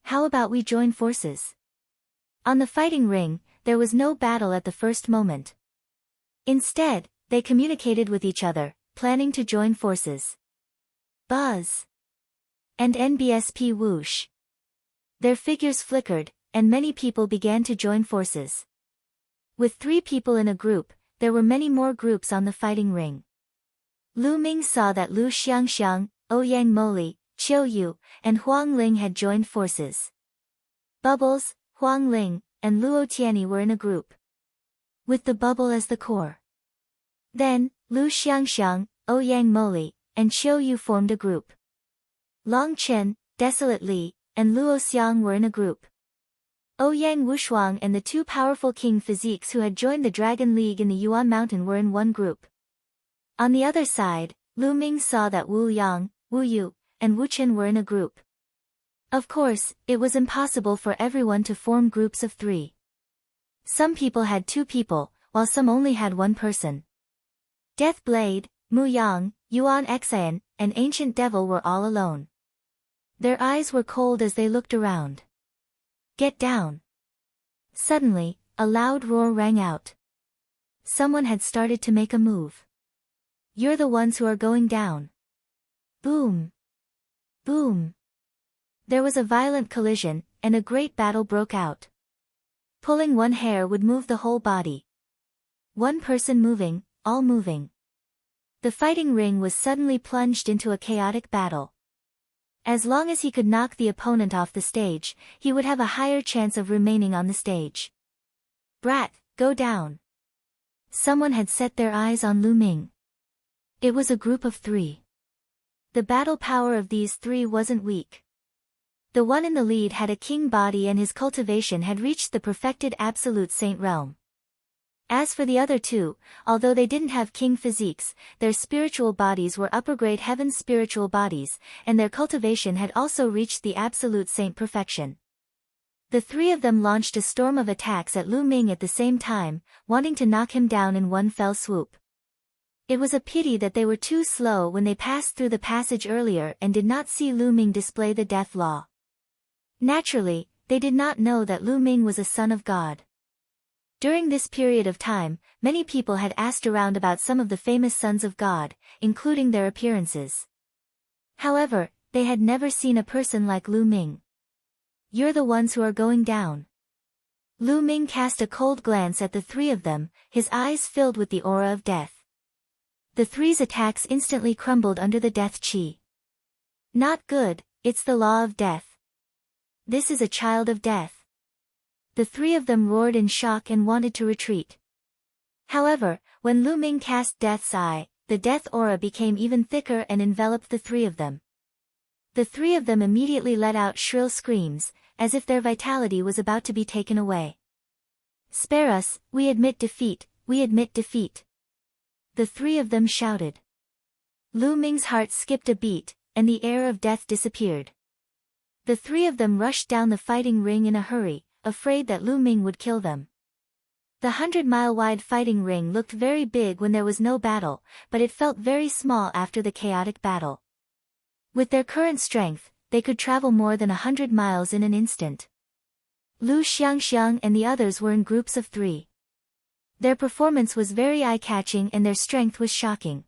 How about we join forces? On the fighting ring, there was no battle at the first moment. Instead, they communicated with each other, planning to join forces. Buzz. And NBSP whoosh. Their figures flickered, and many people began to join forces. With 3 people in a group, there were many more groups on the fighting ring. Lu Ming saw that Lu Xiangxiang, Ouyang Moli, Qiu Yue, and Huang Ling had joined forces. Bubbles, Huang Ling, and Luo Tianyi were in a group, with the bubble as the core. Then, Lu Xiangxiang, Ouyang Moli, and Qiu Yue formed a group. Long Chen, Desolate Li, and Luo Xiang were in a group. Ouyang Wushuang and the 2 powerful king physiques who had joined the Dragon League in the Yuan Mountain were in one group. On the other side, Lu Ming saw that Wu Yang, Wu Yu, and Wu Chen were in a group. Of course, it was impossible for everyone to form groups of 3. Some people had 2 people, while some only had 1 person. Death Blade, Muyang, Yuan Xian, and Ancient Devil were all alone. Their eyes were cold as they looked around. Get down. Suddenly, a loud roar rang out. Someone had started to make a move. You're the ones who are going down. Boom. Boom. There was a violent collision, and a great battle broke out. Pulling one hair would move the whole body. One person moving, all moving. The fighting ring was suddenly plunged into a chaotic battle. As long as he could knock the opponent off the stage, he would have a higher chance of remaining on the stage. Brat, go down. Someone had set their eyes on Lu Ming. It was a group of 3. The battle power of these 3 wasn't weak. The one in the lead had a king body and his cultivation had reached the perfected absolute saint realm. As for the other 2, although they didn't have king physiques, their spiritual bodies were upper-grade heaven's spiritual bodies, and their cultivation had also reached the absolute saint perfection. The 3 of them launched a storm of attacks at Lu Ming at the same time, wanting to knock him down in one fell swoop. It was a pity that they were too slow when they passed through the passage earlier and did not see Lu Ming display the death law. Naturally, they did not know that Lu Ming was a son of God. During this period of time, many people had asked around about some of the famous sons of God, including their appearances. However, they had never seen a person like Lu Ming. You're the ones who are going down. Lu Ming cast a cold glance at the 3 of them, his eyes filled with the aura of death. The 3's attacks instantly crumbled under the death chi. Not good, it's the law of death. This is a child of death. The 3 of them roared in shock and wanted to retreat. However, when Lu Ming cast Death's Eye, the death aura became even thicker and enveloped the 3 of them. The 3 of them immediately let out shrill screams, as if their vitality was about to be taken away. Spare us, we admit defeat, we admit defeat. The 3 of them shouted. Lu Ming's heart skipped a beat, and the air of death disappeared. The 3 of them rushed down the fighting ring in a hurry, afraid that Lu Ming would kill them. The 100-mile-wide fighting ring looked very big when there was no battle, but it felt very small after the chaotic battle. With their current strength, they could travel more than 100 miles in an instant. Lu Xiangxiang and the others were in groups of 3. Their performance was very eye-catching and their strength was shocking.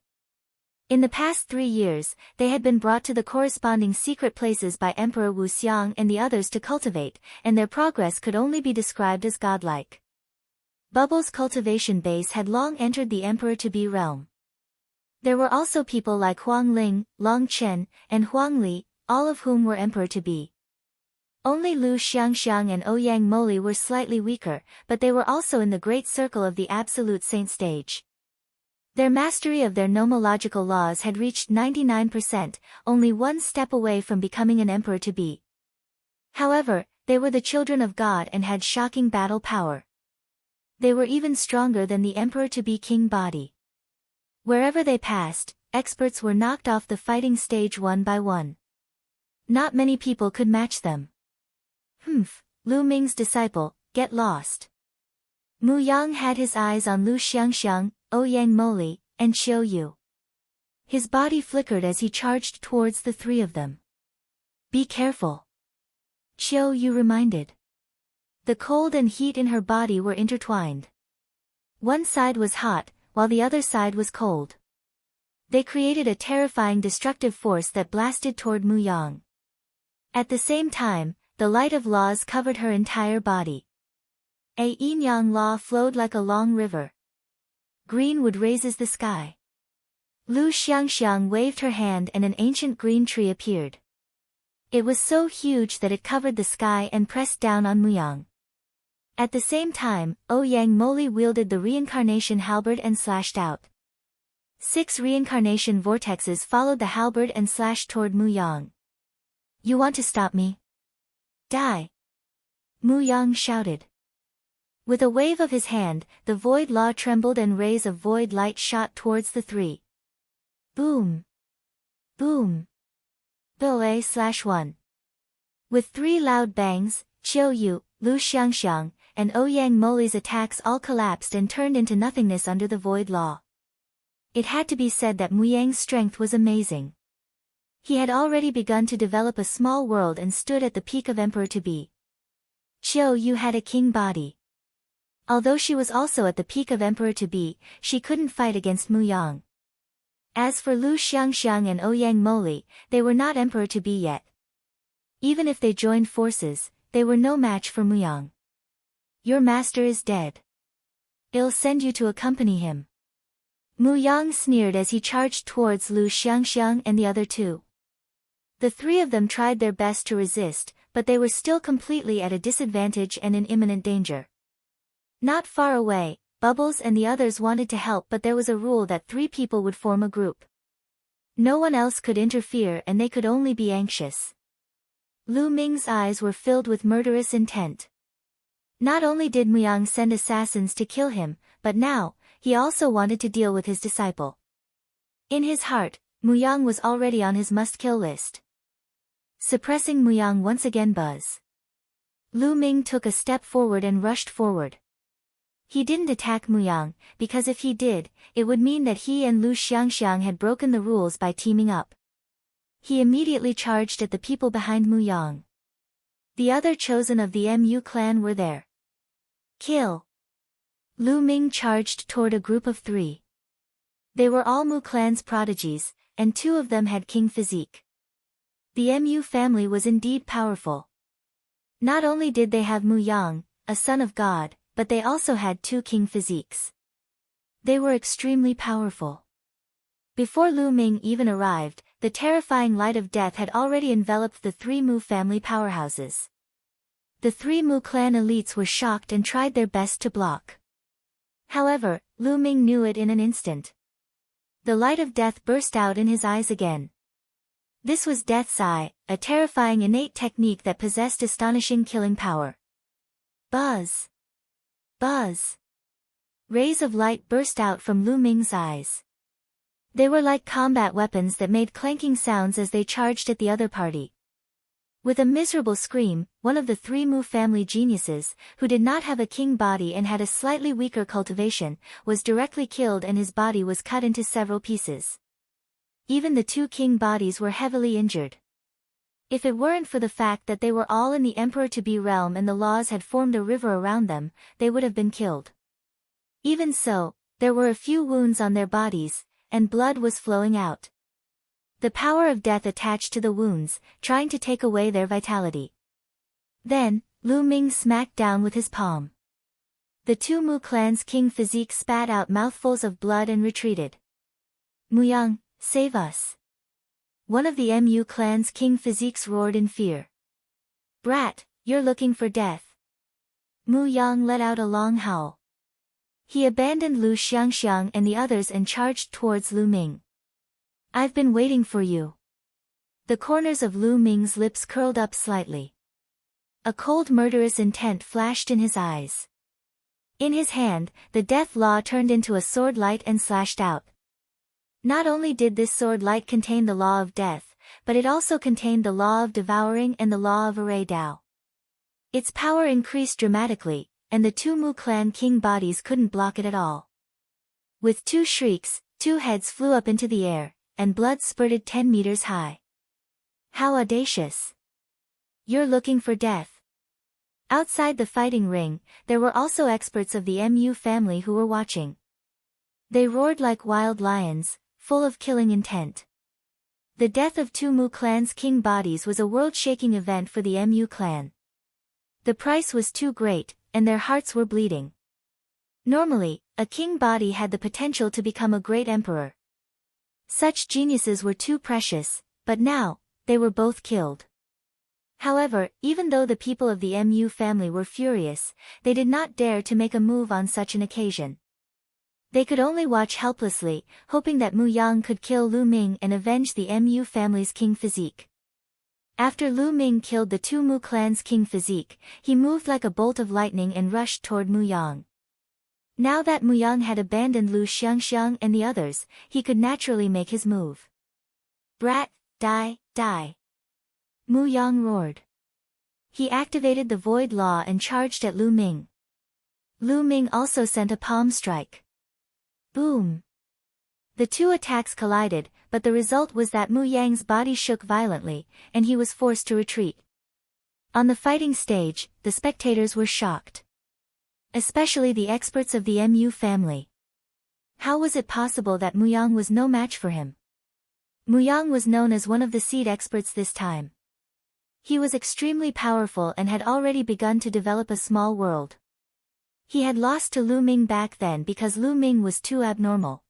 In the past 3 years, they had been brought to the corresponding secret places by Emperor Wu Xiang and the others to cultivate, and their progress could only be described as godlike. Bubble's cultivation base had long entered the Emperor-to-be realm. There were also people like Huang Ling, Long Chen, and Huang Li, all of whom were Emperor-to-be. Only Lu Xiangxiang and Ouyang Moli were slightly weaker, but they were also in the great circle of the Absolute Saint stage. Their mastery of their nomological laws had reached 99%, only one step away from becoming an emperor-to-be. However, they were the children of God and had shocking battle power. They were even stronger than the emperor-to-be king body. Wherever they passed, experts were knocked off the fighting stage one by one. Not many people could match them. Lu Ming's disciple, get lost. Muyang had his eyes on Lu Xiangxiang, Ouyang Moli, and Qiu Yue. His body flickered as he charged towards the 3 of them. Be careful. Qiu Yue reminded. The cold and heat in her body were intertwined. One side was hot, while the other side was cold. They created a terrifying destructive force that blasted toward Muyang. At the same time, the light of laws covered her entire body. A yin-yang law flowed like a long river. Green wood raises the sky. Lu Xiangxiang waved her hand and an ancient green tree appeared. It was so huge that it covered the sky and pressed down on Muyang. At the same time, Ouyang Moli wielded the reincarnation halberd and slashed out. 6 reincarnation vortexes followed the halberd and slashed toward Muyang. You want to stop me? Die! Muyang shouted. With a wave of his hand, the void law trembled and rays of void light shot towards the 3. Boom! Boom! BOA/1. With 3 loud bangs, Qiu Yue, Lu Xiangxiang, and Ouyang Moli's attacks all collapsed and turned into nothingness under the void law. It had to be said that Muyang's strength was amazing. He had already begun to develop a small world and stood at the peak of emperor to be. Qiu Yue had a king body. Although she was also at the peak of emperor to be, she couldn't fight against Muyang. As for Lu Xiangxiang and Ouyang Moli, they were not emperor to be yet. Even if they joined forces, they were no match for Muyang. Your master is dead. I'll send you to accompany him. Muyang sneered as he charged towards Lu Xiangxiang and the other 2. The 3 of them tried their best to resist, but they were still completely at a disadvantage and in imminent danger. Not far away, Bubbles and the others wanted to help, but there was a rule that 3 people would form a group. No one else could interfere and they could only be anxious. Lu Ming's eyes were filled with murderous intent. Not only did Muyang send assassins to kill him, but now, he also wanted to deal with his disciple. In his heart, Muyang was already on his must-kill list. Suppressing Muyang once again. Buzz. Lu Ming took a step forward and rushed forward. He didn't attack Muyang, because if he did, it would mean that he and Lu Xiangxiang had broken the rules by teaming up. He immediately charged at the people behind Muyang. The other chosen of the Mu clan were there. Kill! Lu Ming charged toward a group of 3. They were all Mu clan's prodigies, and 2 of them had king physique. The Mu family was indeed powerful. Not only did they have Muyang, a son of God, but they also had 2 king physiques. They were extremely powerful. Before Lu Ming even arrived, the terrifying light of death had already enveloped the 3 Mu family powerhouses. The 3 Mu clan elites were shocked and tried their best to block. However, Lu Ming knew it in an instant. The light of death burst out in his eyes again. This was Death's Eye, a terrifying innate technique that possessed astonishing killing power. Buzz! Buzz! Rays of light burst out from Lu Ming's eyes. They were like combat weapons that made clanking sounds as they charged at the other party. With a miserable scream, one of the 3 Mu family geniuses, who did not have a king body and had a slightly weaker cultivation, was directly killed and his body was cut into several pieces. Even the 2 king bodies were heavily injured. If it weren't for the fact that they were all in the emperor-to-be realm and the laws had formed a river around them, they would have been killed. Even so, there were a few wounds on their bodies, and blood was flowing out. The power of death attached to the wounds, trying to take away their vitality. Then, Lu Ming smacked down with his palm. The 2 Mu clan's king physique spat out mouthfuls of blood and retreated. Muyang, save us! One of the Mu clan's king physiques roared in fear. Brat, you're looking for death. Muyang let out a long howl. He abandoned Lu Xiangxiang and the others and charged towards Lu Ming. I've been waiting for you. The corners of Lu Ming's lips curled up slightly. A cold murderous intent flashed in his eyes. In his hand, the death law turned into a sword light and slashed out. Not only did this sword light contain the law of death, but it also contained the law of devouring and the law of array Dao. Its power increased dramatically, and the 2 Mu clan king bodies couldn't block it at all. With 2 shrieks, 2 heads flew up into the air, and blood spurted 10 meters high. How audacious! You're looking for death. Outside the fighting ring, there were also experts of the Mu family who were watching. They roared like wild lions, full of killing intent. The death of two Mu clan's king bodies was a world-shaking event for the Mu clan. The price was too great, and their hearts were bleeding. Normally, a king body had the potential to become a great emperor. Such geniuses were too precious, but now, they were both killed. However, even though the people of the Mu family were furious, they did not dare to make a move on such an occasion. They could only watch helplessly, hoping that Muyang could kill Lu Ming and avenge the Mu family's king physique. After Lu Ming killed the two Mu clan's king physique, he moved like a bolt of lightning and rushed toward Muyang. Now that Muyang had abandoned Lu Xiangxiang and the others, he could naturally make his move. Brat, die, die. Muyang roared. He activated the void law and charged at Lu Ming. Lu Ming also sent a palm strike. Boom! The two attacks collided, but the result was that Muyang's body shook violently, and he was forced to retreat. On the fighting stage, the spectators were shocked. Especially the experts of the Mu family. How was it possible that Muyang was no match for him? Muyang was known as one of the seed experts this time. He was extremely powerful and had already begun to develop a small world. He had lost to Lu Ming back then because Lu Ming was too abnormal.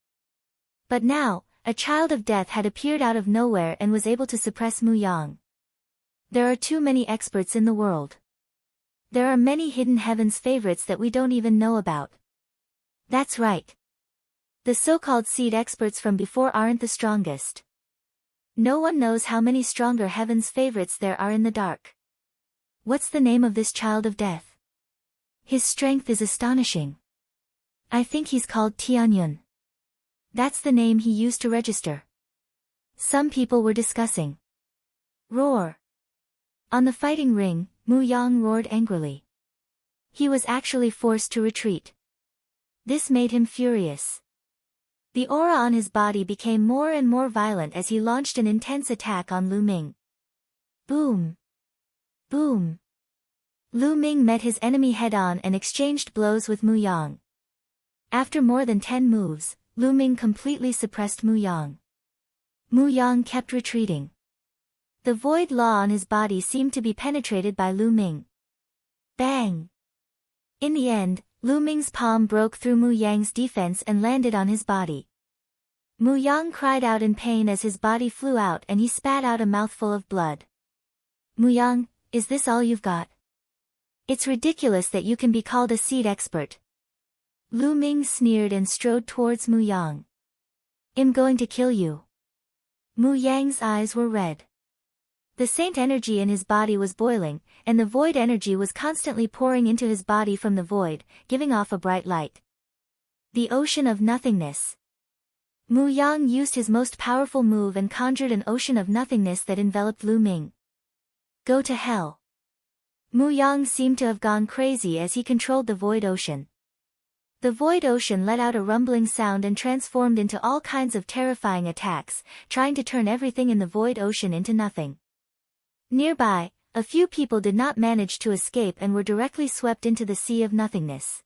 But now, a child of death had appeared out of nowhere and was able to suppress Muyang. There are too many experts in the world. There are many hidden heavens favorites that we don't even know about. That's right. The so-called seed experts from before aren't the strongest. No one knows how many stronger heavens favorites there are in the dark. What's the name of this child of death? His strength is astonishing. I think he's called Tianyun. That's the name he used to register. Some people were discussing. Roar. On the fighting ring, Muyang roared angrily. He was actually forced to retreat. This made him furious. The aura on his body became more and more violent as he launched an intense attack on Lu Ming. Boom! Boom! Lu Ming met his enemy head-on and exchanged blows with Muyang. After more than 10 moves, Lu Ming completely suppressed Muyang. Muyang kept retreating. The void law on his body seemed to be penetrated by Lu Ming. Bang! In the end, Lu Ming's palm broke through Muyang's defense and landed on his body. Muyang cried out in pain as his body flew out and he spat out a mouthful of blood. Muyang, is this all you've got? It's ridiculous that you can be called a seed expert. Lu Ming sneered and strode towards Muyang. I'm going to kill you. Muyang's eyes were red. The saint energy in his body was boiling, and the void energy was constantly pouring into his body from the void, giving off a bright light. The ocean of nothingness. Muyang used his most powerful move and conjured an ocean of nothingness that enveloped Lu Ming. Go to hell. Muyang seemed to have gone crazy as he controlled the void ocean. The void ocean let out a rumbling sound and transformed into all kinds of terrifying attacks, trying to turn everything in the void ocean into nothing. Nearby, a few people did not manage to escape and were directly swept into the sea of nothingness.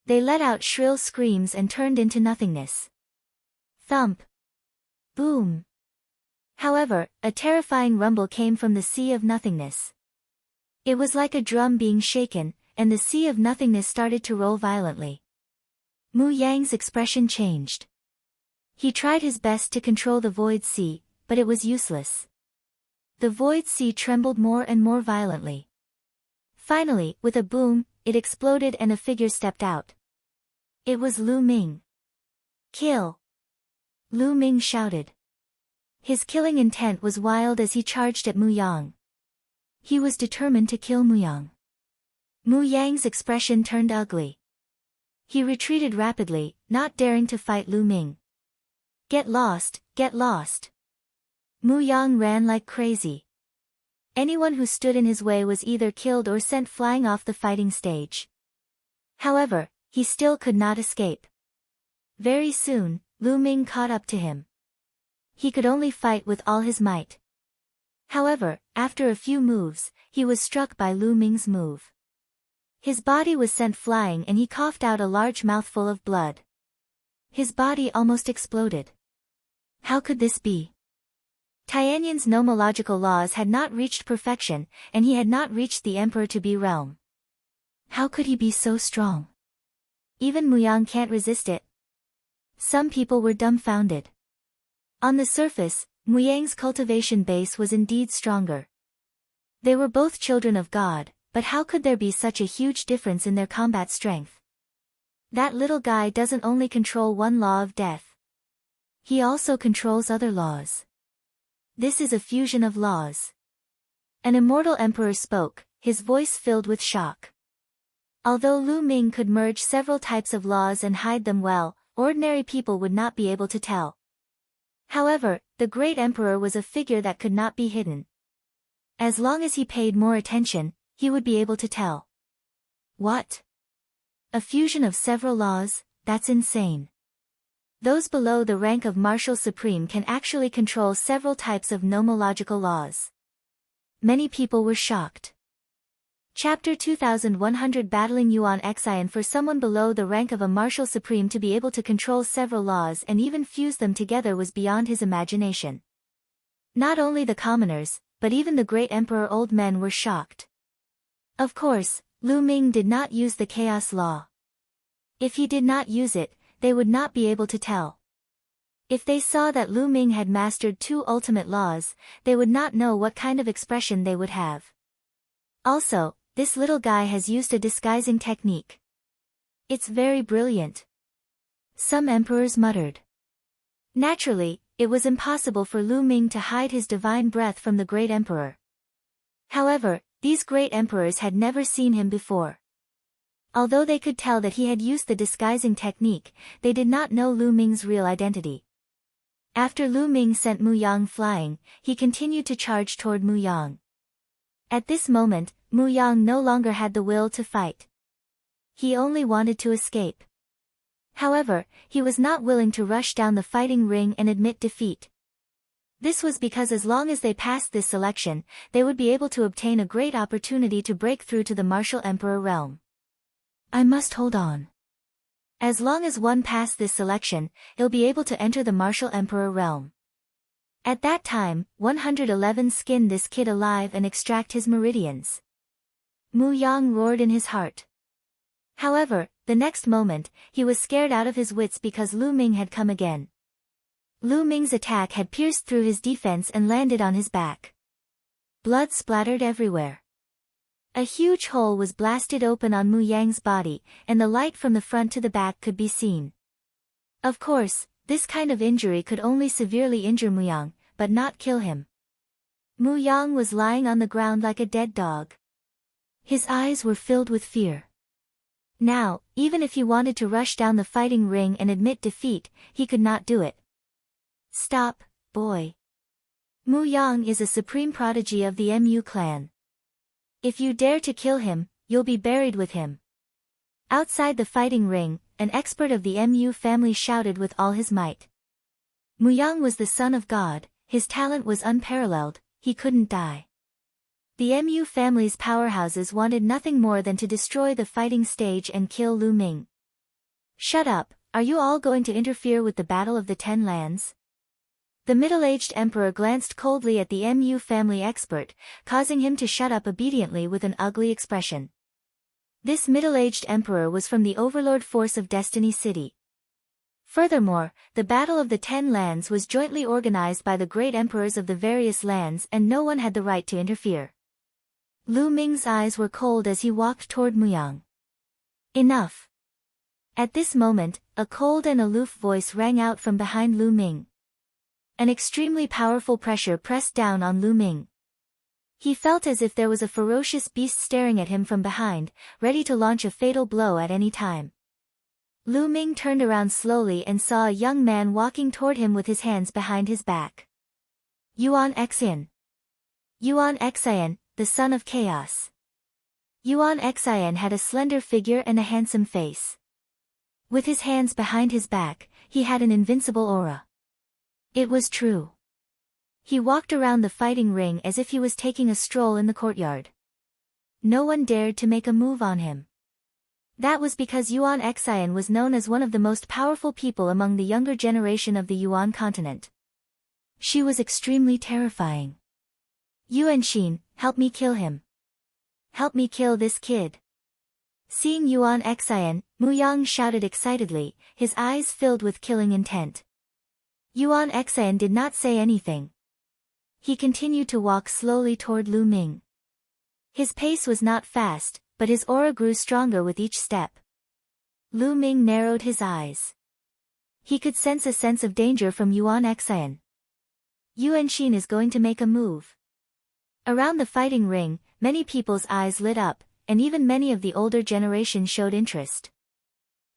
They let out shrill screams and turned into nothingness. Thump. Boom. However, a terrifying rumble came from the sea of nothingness. It was like a drum being shaken, and the sea of nothingness started to roll violently. Muyang's expression changed. He tried his best to control the void sea, but it was useless. The void sea trembled more and more violently. Finally, with a boom, it exploded and a figure stepped out. It was Lu Ming. Kill! Lu Ming shouted. His killing intent was wild as he charged at Muyang. He was determined to kill Muyang. Muyang's expression turned ugly. He retreated rapidly, not daring to fight Lu Ming. Get lost, get lost. Muyang ran like crazy. Anyone who stood in his way was either killed or sent flying off the fighting stage. However, he still could not escape. Very soon, Lu Ming caught up to him. He could only fight with all his might. However, after a few moves, he was struck by Lu Ming's move. His body was sent flying and he coughed out a large mouthful of blood. His body almost exploded. How could this be? Tianyan's nomological laws had not reached perfection, and he had not reached the emperor-to-be realm. How could he be so strong? Even Muyang can't resist it. Some people were dumbfounded. On the surface, Muyang's cultivation base was indeed stronger. They were both children of God, but how could there be such a huge difference in their combat strength? That little guy doesn't only control one law of death. He also controls other laws. This is a fusion of laws. An immortal emperor spoke, his voice filled with shock. Although Lu Ming could merge several types of laws and hide them well, ordinary people would not be able to tell. However, the great emperor was a figure that could not be hidden. As long as he paid more attention, he would be able to tell. What? A fusion of several laws? That's insane. Those below the rank of Martial Supreme can actually control several types of nomological laws. Many people were shocked. Chapter 2100 BattlingYuan Xian. For someone below the rank of a Martial Supreme to be able to control several laws and even fuse them together was beyond his imagination. Not only the commoners, but even the great emperor old men were shocked. Of course, Lu Ming did not use the chaos law. If he did not use it, they would not be able to tell. If they saw that Lu Ming had mastered two ultimate laws, they would not know what kind of expression they would have. Also, this little guy has used a disguising technique. It's very brilliant. Some emperors muttered. Naturally, it was impossible for Lu Ming to hide his divine breath from the great emperor. However, these great emperors had never seen him before. Although they could tell that he had used the disguising technique, they did not know Lu Ming's real identity. After Lu Ming sent Muyang flying, he continued to charge toward Muyang. At this moment, Muyang no longer had the will to fight. He only wanted to escape. However, he was not willing to rush down the fighting ring and admit defeat. This was because as long as they passed this selection, they would be able to obtain a great opportunity to break through to the Martial Emperor realm. I must hold on. As long as one passed this selection, he'll be able to enter the Martial Emperor realm. At that time, 111 skinned this kid alive and extract his meridians. Muyang roared in his heart. However, the next moment, he was scared out of his wits because Lu Ming had come again. Lu Ming's attack had pierced through his defense and landed on his back. Blood splattered everywhere. A huge hole was blasted open on Muyang's body, and the light from the front to the back could be seen. Of course, this kind of injury could only severely injure Muyang, but not kill him. Muyang was lying on the ground like a dead dog. His eyes were filled with fear. Now, even if he wanted to rush down the fighting ring and admit defeat, he could not do it. Stop, boy. Muyang is a supreme prodigy of the Mu clan. If you dare to kill him, you'll be buried with him. Outside the fighting ring, an expert of the Mu family shouted with all his might. Muyang was the son of God, his talent was unparalleled, he couldn't die. The Mu family's powerhouses wanted nothing more than to destroy the fighting stage and kill Lu Ming. Shut up, are you all going to interfere with the Battle of the Ten Lands? The middle-aged emperor glanced coldly at the Mu family expert, causing him to shut up obediently with an ugly expression. This middle-aged emperor was from the overlord force of Destiny City. Furthermore, the Battle of the Ten Lands was jointly organized by the great emperors of the various lands and no one had the right to interfere. Lu Ming's eyes were cold as he walked toward Muyang. Enough. At this moment, a cold and aloof voice rang out from behind Lu Ming. An extremely powerful pressure pressed down on Lu Ming. He felt as if there was a ferocious beast staring at him from behind, ready to launch a fatal blow at any time. Lu Ming turned around slowly and saw a young man walking toward him with his hands behind his back. Yuan Xian. Yuan Xian, the son of chaos. Yuan Xian had a slender figure and a handsome face. With his hands behind his back, he had an invincible aura. It was true. He walked around the fighting ring as if he was taking a stroll in the courtyard. No one dared to make a move on him. That was because Yuan Xian was known as one of the most powerful people among the younger generation of the Yuan continent. She was extremely terrifying. Yuanxin, help me kill him. Help me kill this kid. Seeing Yuan Xian, Muyang shouted excitedly, his eyes filled with killing intent. Yuan Xian did not say anything. He continued to walk slowly toward Lu Ming. His pace was not fast, but his aura grew stronger with each step. Lu Ming narrowed his eyes. He could sense a sense of danger from Yuan Xian. Yuanxin is going to make a move. Around the fighting ring, many people's eyes lit up, and even many of the older generation showed interest.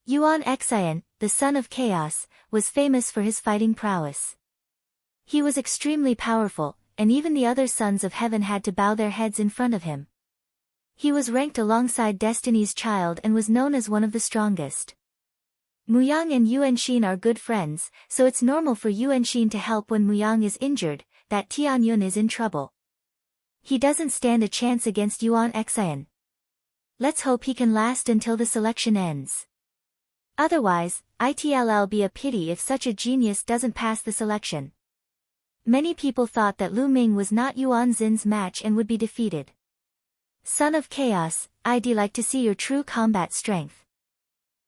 Yuan Xian, the son of chaos, was famous for his fighting prowess. He was extremely powerful, and even the other sons of heaven had to bow their heads in front of him. He was ranked alongside Destiny's Child and was known as one of the strongest. Muyang and Yuanxin are good friends, so it's normal for Yuanxin to help when Muyang is injured, that Tianyun is in trouble. He doesn't stand a chance against Yuan Xian. Let's hope he can last until the selection ends. Otherwise, it'll be a pity if such a genius doesn't pass the selection. Many people thought that Lu Ming was not Yuan Xin's match and would be defeated. Son of Chaos, I'd like to see your true combat strength.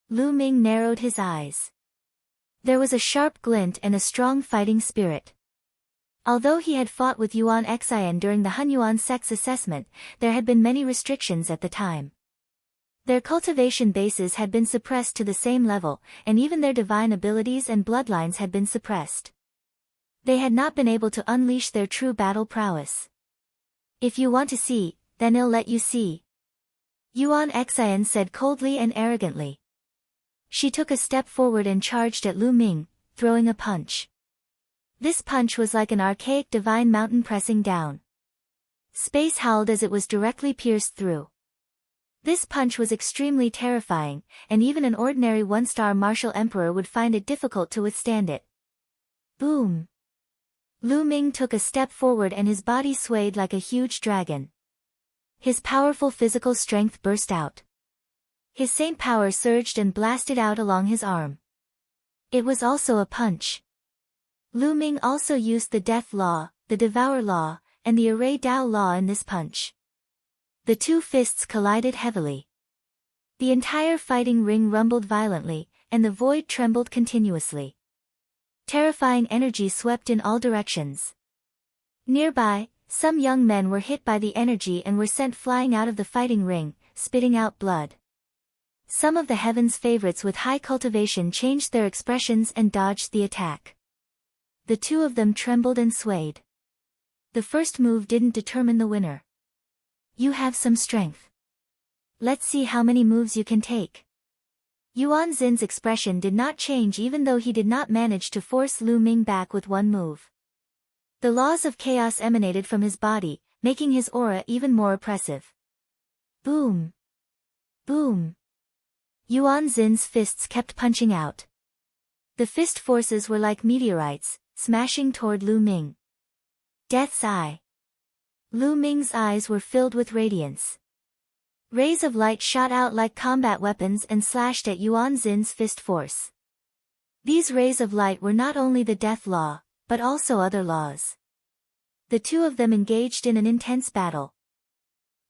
Lu Ming narrowed his eyes. There was a sharp glint and a strong fighting spirit. Although he had fought with Yuan Xian during the Hunyuan sect's assessment, there had been many restrictions at the time. Their cultivation bases had been suppressed to the same level, and even their divine abilities and bloodlines had been suppressed. They had not been able to unleash their true battle prowess. If you want to see, then I'll let you see. Yuan Xian said coldly and arrogantly. She took a step forward and charged at Lu Ming, throwing a punch. This punch was like an archaic divine mountain pressing down. Space howled as it was directly pierced through. This punch was extremely terrifying, and even an ordinary one-star martial emperor would find it difficult to withstand it. Boom! Lu Ming took a step forward and his body swayed like a huge dragon. His powerful physical strength burst out. His saint power surged and blasted out along his arm. It was also a punch. Lu Ming also used the Death Law, the Devour Law, and the Array Dao Law in this punch. The two fists collided heavily. The entire fighting ring rumbled violently, and the void trembled continuously. Terrifying energy swept in all directions. Nearby, some young men were hit by the energy and were sent flying out of the fighting ring, spitting out blood. Some of the heavens' favorites with high cultivation changed their expressions and dodged the attack. The two of them trembled and swayed. The first move didn't determine the winner. You have some strength. Let's see how many moves you can take. Yuan Xin's expression did not change even though he did not manage to force Lu Ming back with one move. The laws of chaos emanated from his body, making his aura even more oppressive. Boom! Boom! Yuan Xin's fists kept punching out. The fist forces were like meteorites, smashing toward Lu Ming. Death's Eye. Lu Ming's eyes were filled with radiance. Rays of light shot out like combat weapons and slashed at Yuan Xin's fist force. These rays of light were not only the Death Law, but also other laws. The two of them engaged in an intense battle.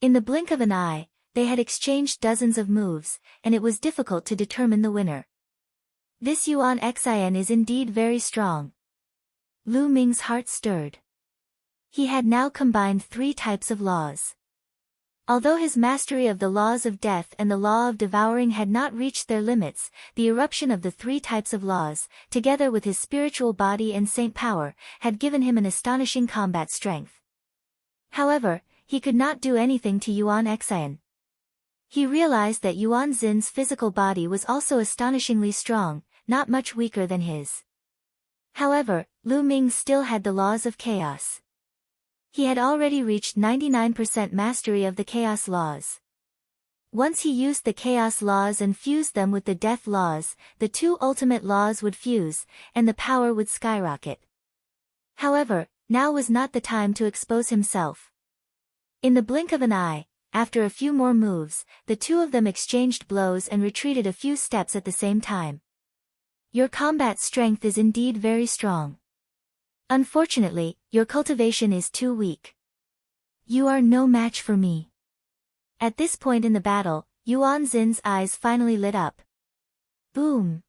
In the blink of an eye, they had exchanged dozens of moves, and it was difficult to determine the winner. This Yuan Xian is indeed very strong. Lu Ming's heart stirred. He had now combined 3 types of laws. Although his mastery of the laws of death and the law of devouring had not reached their limits, the eruption of the 3 types of laws, together with his spiritual body and saint power, had given him an astonishing combat strength. However, he could not do anything to Yuan Xian. He realized that Yuan Xin's physical body was also astonishingly strong, not much weaker than his. However, Lu Ming still had the laws of chaos. He had already reached 99% mastery of the chaos laws. Once he used the chaos laws and fused them with the death laws, the 2 ultimate laws would fuse, and the power would skyrocket. However, now was not the time to expose himself. In the blink of an eye, after a few more moves, the two of them exchanged blows and retreated a few steps at the same time. Your combat strength is indeed very strong. Unfortunately, your cultivation is too weak. You are no match for me. At this point in the battle, Yuan Xin's eyes finally lit up. Boom!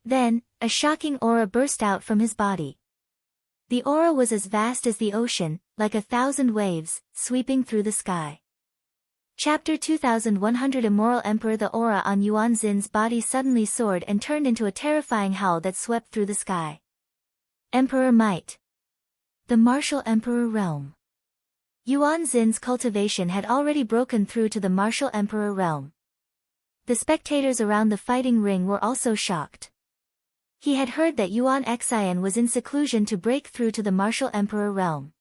Then, a shocking aura burst out from his body. The aura was as vast as the ocean, like 1,000 waves, sweeping through the sky. Chapter 2100 Immoral Emperor. The aura on Yuan Xin's body suddenly soared and turned into a terrifying howl that swept through the sky. Emperor Might. The Martial Emperor Realm. Yuan Xin's cultivation had already broken through to the Martial Emperor Realm. The spectators around the fighting ring were also shocked. He had heard that Yuan Xian was in seclusion to break through to the Martial Emperor Realm.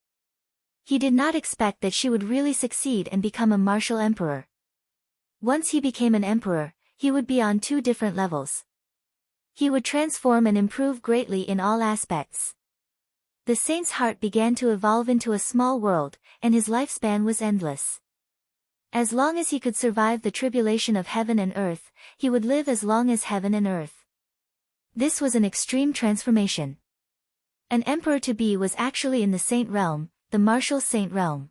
He did not expect that she would really succeed and become a martial emperor. Once he became an emperor, he would be on two different levels. He would transform and improve greatly in all aspects. The saint's heart began to evolve into a small world, and his lifespan was endless. As long as he could survive the tribulation of heaven and earth, he would live as long as heaven and earth. This was an extreme transformation. An emperor-to-be was actually in the saint realm, the martial saint realm.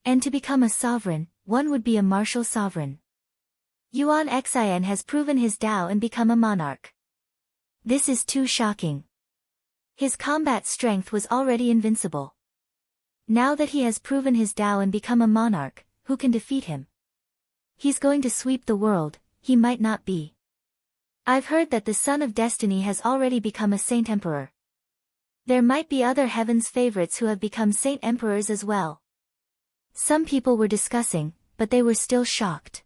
And to become a sovereign, one would be a martial sovereign. Yuan Xian has proven his Tao and become a monarch. This is too shocking. His combat strength was already invincible. Now that he has proven his Tao and become a monarch, who can defeat him? He's going to sweep the world, he might not be. I've heard that the Son of Destiny has already become a saint emperor. There might be other heaven's favorites who have become saint emperors as well. Some people were discussing, but they were still shocked.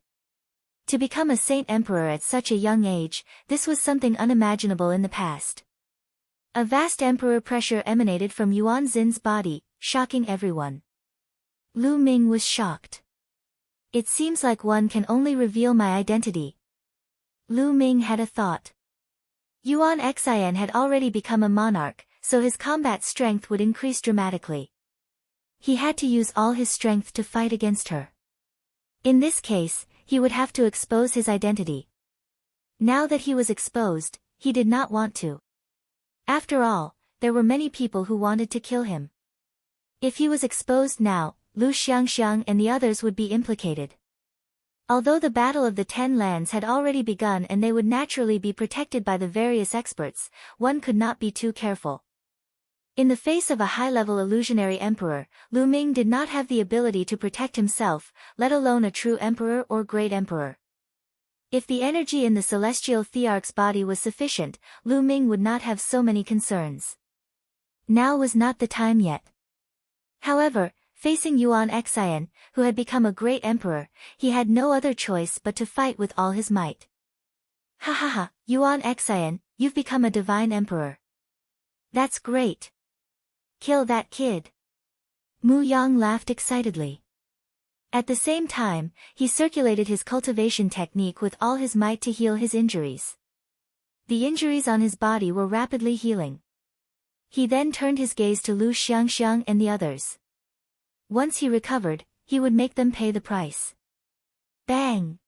To become a saint emperor at such a young age, this was something unimaginable in the past. A vast emperor pressure emanated from Yuan Xin's body, shocking everyone. Lu Ming was shocked. It seems like one can only reveal my identity. Lu Ming had a thought. Yuan Xian had already become a monarch, so his combat strength would increase dramatically. He had to use all his strength to fight against her. In this case, he would have to expose his identity. Now that he was exposed, he did not want to. After all, there were many people who wanted to kill him. If he was exposed now, Lu Xiangxiang and the others would be implicated. Although the Battle of the Ten Lands had already begun and they would naturally be protected by the various experts, one could not be too careful. In the face of a high-level illusionary emperor, Lu Ming did not have the ability to protect himself, let alone a true emperor or great emperor. If the energy in the celestial thearch's body was sufficient, Lu Ming would not have so many concerns. Now was not the time yet. However, facing Yuan Xian, who had become a great emperor, he had no other choice but to fight with all his might. Ha ha ha, Yuan Xian, you've become a divine emperor. That's great. Kill that kid. Muyang laughed excitedly. At the same time, he circulated his cultivation technique with all his might to heal his injuries. The injuries on his body were rapidly healing. He then turned his gaze to Lu Xiangxiang and the others. Once he recovered, he would make them pay the price. Bang!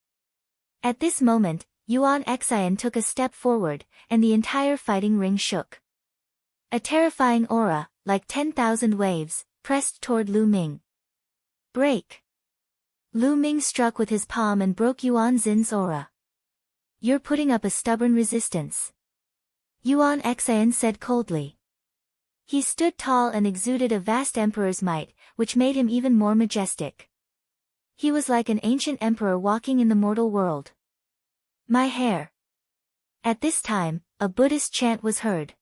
At this moment, Yuan Xian took a step forward, and the entire fighting ring shook. A terrifying aura, like 10,000 waves, pressed toward Lu Ming. Break! Lu Ming struck with his palm and broke Yuan Xin's aura. You're putting up a stubborn resistance. Yuan Xian said coldly. He stood tall and exuded a vast emperor's might, which made him even more majestic. He was like an ancient emperor walking in the mortal world. My hair. At this time, a Buddhist chant was heard.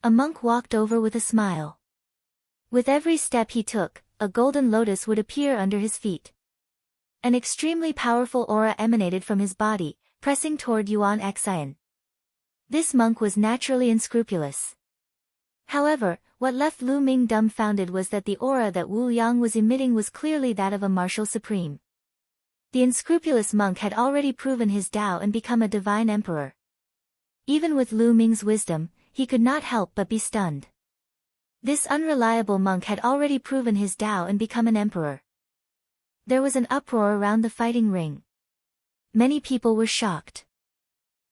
A monk walked over with a smile. With every step he took, a golden lotus would appear under his feet. An extremely powerful aura emanated from his body, pressing toward Yuan Xian. This monk was naturally unscrupulous. However, what left Lu Ming dumbfounded was that the aura that Wu Yang was emitting was clearly that of a martial supreme. The unscrupulous monk had already proven his Tao and become a divine emperor. Even with Lu Ming's wisdom, he could not help but be stunned. This unreliable monk had already proven his Tao and become an emperor. There was an uproar around the fighting ring. Many people were shocked.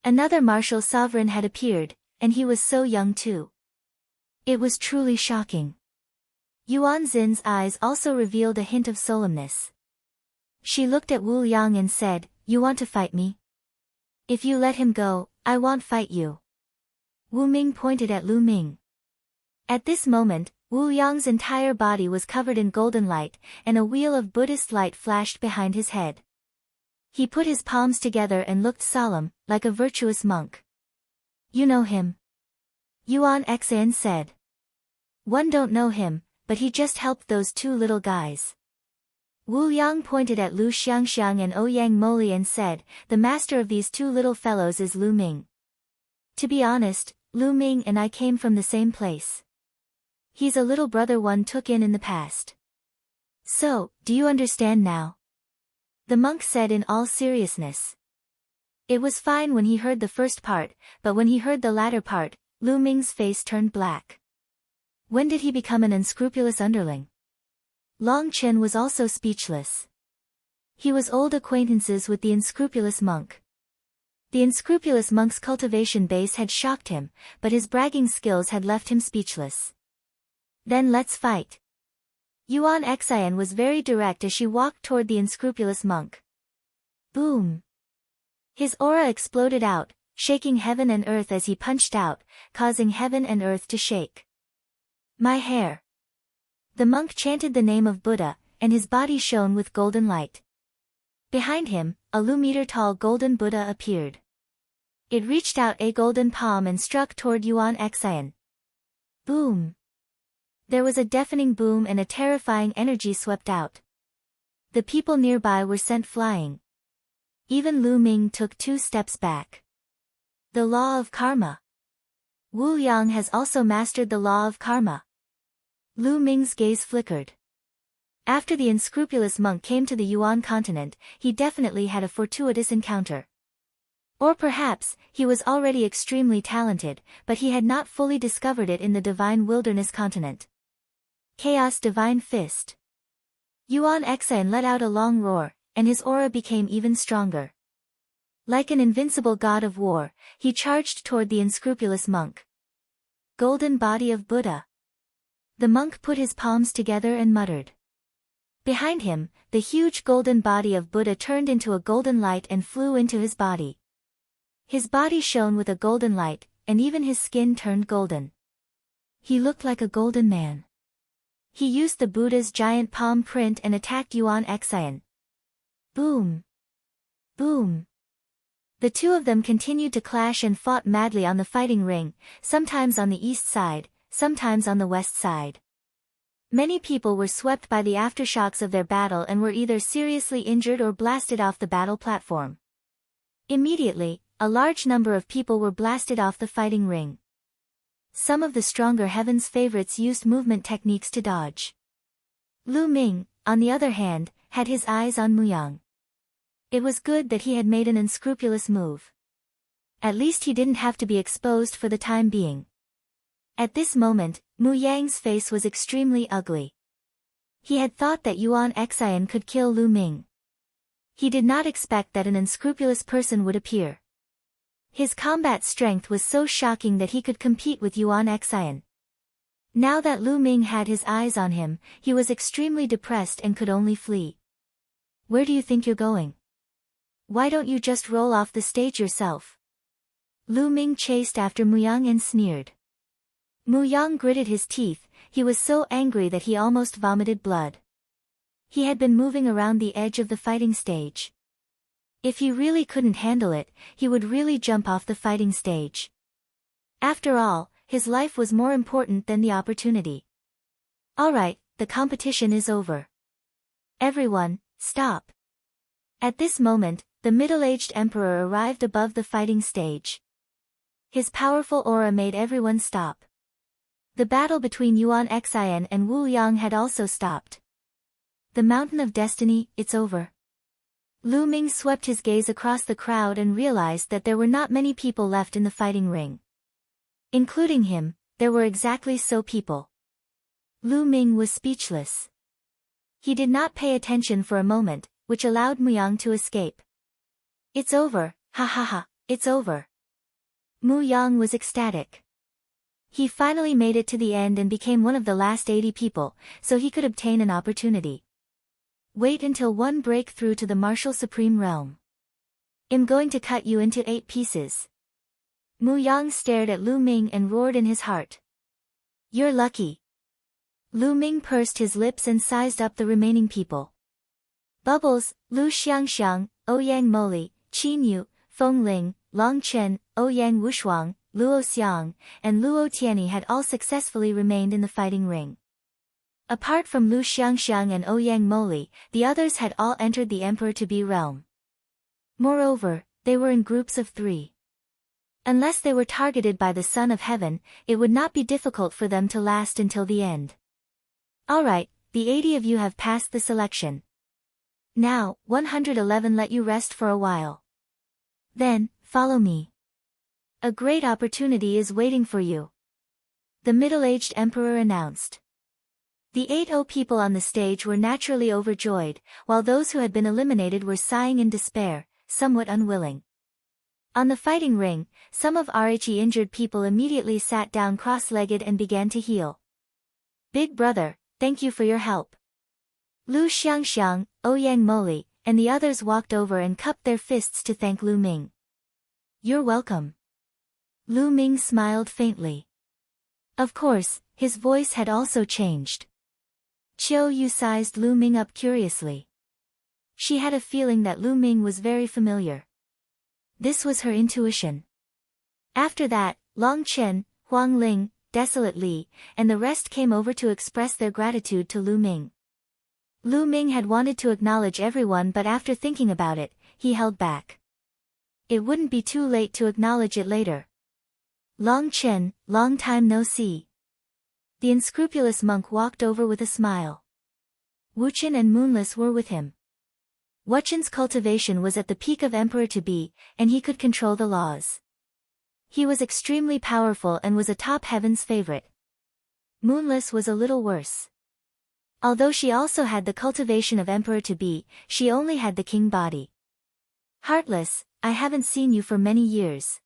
Another martial sovereign had appeared, and he was so young too. It was truly shocking. Yuan Xin's eyes also revealed a hint of solemnness. She looked at Wu Yang and said, "You want to fight me? If you let him go, I won't fight you." Wu Ming pointed at Lu Ming. At this moment, Wu Yang's entire body was covered in golden light, and a wheel of Buddhist light flashed behind his head. He put his palms together and looked solemn, like a virtuous monk. "You know him?" Yuan Xian said. "One don't know him, but he just helped those two little guys." Wu Yang pointed at Lu Xiangxiang and Ouyang Moli and said, "The master of these two little fellows is Lu Ming. To be honest, Lu Ming and I came from the same place. He's a little brother one took in the past." "So, do you understand now?" the monk said in all seriousness. It was fine when he heard the first part, but when he heard the latter part, Lu Ming's face turned black. When did he become an unscrupulous underling? Long Chen was also speechless. He was old acquaintances with the unscrupulous monk. The unscrupulous monk's cultivation base had shocked him, but his bragging skills had left him speechless. "Then let's fight." Yuan Xian was very direct as she walked toward the unscrupulous monk. Boom! His aura exploded out, shaking heaven and earth as he punched out, causing heaven and earth to shake. "My hair." The monk chanted the name of Buddha, and his body shone with golden light. Behind him, a Lu-meter-tall golden Buddha appeared. It reached out a golden palm and struck toward Yuan Xian. Boom! There was a deafening boom and a terrifying energy swept out. The people nearby were sent flying. Even Lu Ming took 2 steps back. The law of karma. Wu Yang has also mastered the law of karma. Lu Ming's gaze flickered. After the unscrupulous monk came to the Yuan continent, he definitely had a fortuitous encounter. Or perhaps, he was already extremely talented, but he had not fully discovered it in the divine wilderness continent. Chaos Divine Fist. Yuan Xian let out a long roar, and his aura became even stronger. Like an invincible god of war, he charged toward the unscrupulous monk. Golden Body of Buddha. The monk put his palms together and muttered. Behind him, the huge golden body of Buddha turned into a golden light and flew into his body. His body shone with a golden light, and even his skin turned golden. He looked like a golden man. He used the Buddha's giant palm print and attacked Yuan Xian. Boom! Boom! The two of them continued to clash and fought madly on the fighting ring, sometimes on the east side, sometimes on the west side. Many people were swept by the aftershocks of their battle and were either seriously injured or blasted off the battle platform. Immediately, a large number of people were blasted off the fighting ring. Some of the stronger Heaven's favorites used movement techniques to dodge. Lu Ming, on the other hand, had his eyes on Muyang. It was good that he had made an unscrupulous move. At least he didn't have to be exposed for the time being. At this moment, Muyang's face was extremely ugly. He had thought that Yuan Xian could kill Lu Ming. He did not expect that an unscrupulous person would appear. His combat strength was so shocking that he could compete with Yuan Xian. Now that Lu Ming had his eyes on him, he was extremely depressed and could only flee. "Where do you think you're going? Why don't you just roll off the stage yourself?" Lu Ming chased after Muyang and sneered. Muyang gritted his teeth, he was so angry that he almost vomited blood. He had been moving around the edge of the fighting stage. If he really couldn't handle it, he would really jump off the fighting stage. After all, his life was more important than the opportunity. "Alright, the competition is over. Everyone, stop." At this moment, the middle-aged emperor arrived above the fighting stage. His powerful aura made everyone stop. The battle between Yuan Xian and Wu Yang had also stopped. "The Mountain of Destiny, it's over." Lu Ming swept his gaze across the crowd and realized that there were not many people left in the fighting ring. Including him, there were exactly so people. Lu Ming was speechless. He did not pay attention for a moment, which allowed Muyang to escape. It's over, ha ha ha, it's over. Muyang was ecstatic. He finally made it to the end and became one of the last 80 people, so he could obtain an opportunity. Wait until one break through to the martial supreme realm. I'm going to cut you into 8 pieces. Muyang stared at Lu Ming and roared in his heart. You're lucky. Lu Ming pursed his lips and sized up the remaining people. Bubbles, Lu Xiangxiang, Ouyang Moli, Qin Yu, Feng Ling, Long Chen, Ouyang Wushuang, Luo Xiang, and Luo Tianyi had all successfully remained in the fighting ring. Apart from Lu Xiangxiang and Ouyang Moli, the others had all entered the Emperor-to-be realm. Moreover, they were in groups of 3. Unless they were targeted by the Son of Heaven, it would not be difficult for them to last until the end. Alright, the 80 of you have passed the selection. Now, 111 let you rest for a while. Then, follow me. A great opportunity is waiting for you. The middle-aged emperor announced. The 80 people on the stage were naturally overjoyed, while those who had been eliminated were sighing in despair, somewhat unwilling. On the fighting ring, some of RHE injured people immediately sat down cross-legged and began to heal. Big brother, thank you for your help. Lu Xiangxiang, Ouyang Moli, and the others walked over and cupped their fists to thank Lu Ming. You're welcome. Lu Ming smiled faintly. Of course, his voice had also changed. Qiu Yue sized Lu Ming up curiously. She had a feeling that Lu Ming was very familiar. This was her intuition. After that, Long Chen, Huang Ling, Desolate Li, and the rest came over to express their gratitude to Lu Ming. Lu Ming had wanted to acknowledge everyone, but after thinking about it, he held back. It wouldn't be too late to acknowledge it later. Long Chen, long time no see. The unscrupulous monk walked over with a smile. Wuchen and Moonless were with him. Wuchen's cultivation was at the peak of Emperor-to-be, and he could control the laws. He was extremely powerful and was a top heaven's favorite. Moonless was a little worse. Although she also had the cultivation of Emperor-to-be, she only had the king body. Heartless, I haven't seen you for many years.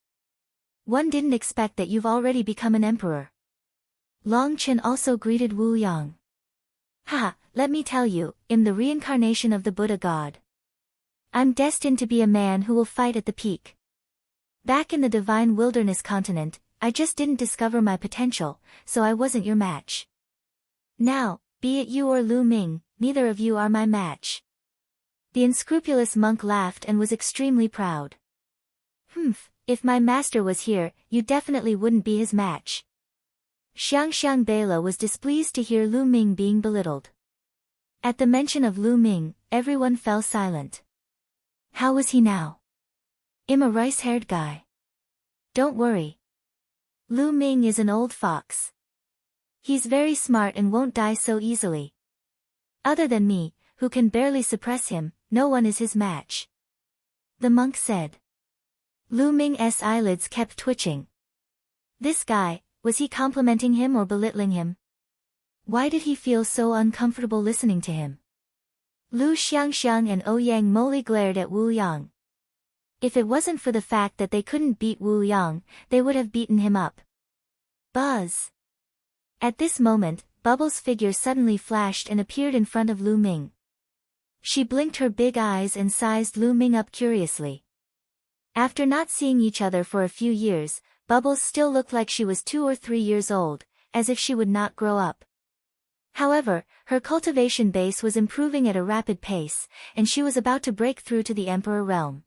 One didn't expect that you've already become an emperor. Long Chen also greeted Wu Yang. Haha, let me tell you, I'm the reincarnation of the Buddha god. I'm destined to be a man who will fight at the peak. Back in the divine wilderness continent, I just didn't discover my potential, so I wasn't your match. Now, be it you or Lu Ming, neither of you are my match. The unscrupulous monk laughed and was extremely proud. If my master was here, you definitely wouldn't be his match. Xiangxiang Bela was displeased to hear Lu Ming being belittled. At the mention of Lu Ming, everyone fell silent. How was he now? I'm a rice-haired guy. Don't worry. Lu Ming is an old fox. He's very smart and won't die so easily. Other than me, who can barely suppress him, no one is his match. The monk said. Lu Ming's eyelids kept twitching. This guy, was he complimenting him or belittling him? Why did he feel so uncomfortable listening to him? Lu Xiangxiang and Ouyang Moli glared at Wu Yang. If it wasn't for the fact that they couldn't beat Wu Yang, they would have beaten him up. Buzz! At this moment, Bubbles' figure suddenly flashed and appeared in front of Lu Ming. She blinked her big eyes and sized Lu Ming up curiously. After not seeing each other for a few years, Bubbles still looked like she was 2 or 3 years old, as if she would not grow up. However, her cultivation base was improving at a rapid pace, and she was about to break through to the Emperor realm.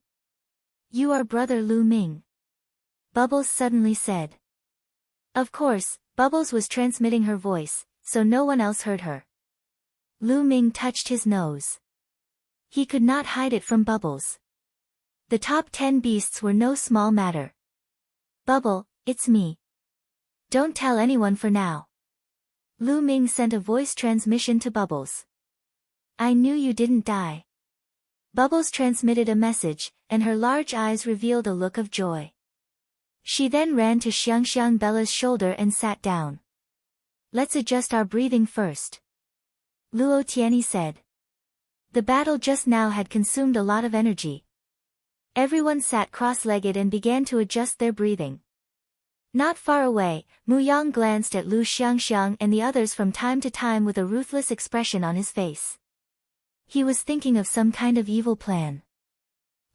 You are brother Lu Ming. Bubbles suddenly said. Of course, Bubbles was transmitting her voice, so no one else heard her. Lu Ming touched his nose. He could not hide it from Bubbles. The top 10 beasts were no small matter. Bubble, it's me. Don't tell anyone for now. Lu Ming sent a voice transmission to Bubbles. I knew you didn't die. Bubbles transmitted a message, and her large eyes revealed a look of joy. She then ran to Xiangxiang Bella's shoulder and sat down. Let's adjust our breathing first. Luo Tianyi said. The battle just now had consumed a lot of energy. Everyone sat cross-legged and began to adjust their breathing. Not far away, Muyang glanced at Lu Xiangxiang and the others from time to time with a ruthless expression on his face. He was thinking of some kind of evil plan.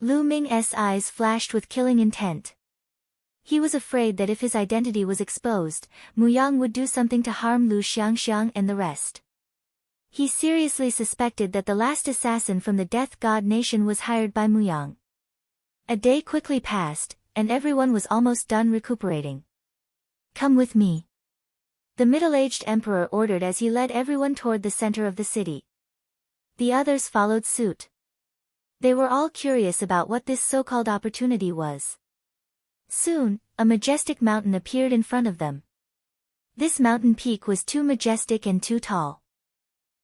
Lu Ming's eyes flashed with killing intent. He was afraid that if his identity was exposed, Muyang would do something to harm Lu Xiangxiang and the rest. He seriously suspected that the last assassin from the Death God Nation was hired by Muyang. A day quickly passed, and everyone was almost done recuperating. Come with me. The middle-aged emperor ordered as he led everyone toward the center of the city. The others followed suit. They were all curious about what this so-called opportunity was. Soon, a majestic mountain appeared in front of them. This mountain peak was too majestic and too tall.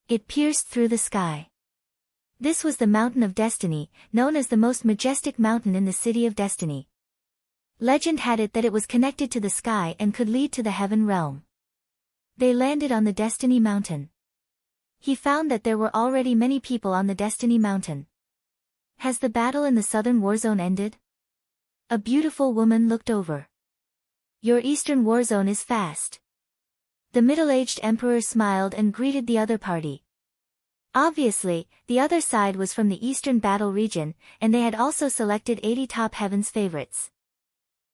It pierced through the sky. This was the Mountain of Destiny, known as the most majestic mountain in the City of Destiny. Legend had it that it was connected to the sky and could lead to the heaven realm. They landed on the Destiny Mountain. He found that there were already many people on the Destiny Mountain. Has the battle in the southern war zone ended? A beautiful woman looked over. Your eastern war zone is fast. The middle-aged emperor smiled and greeted the other party. Obviously, the other side was from the eastern battle region, and they had also selected 80 top heavens favorites.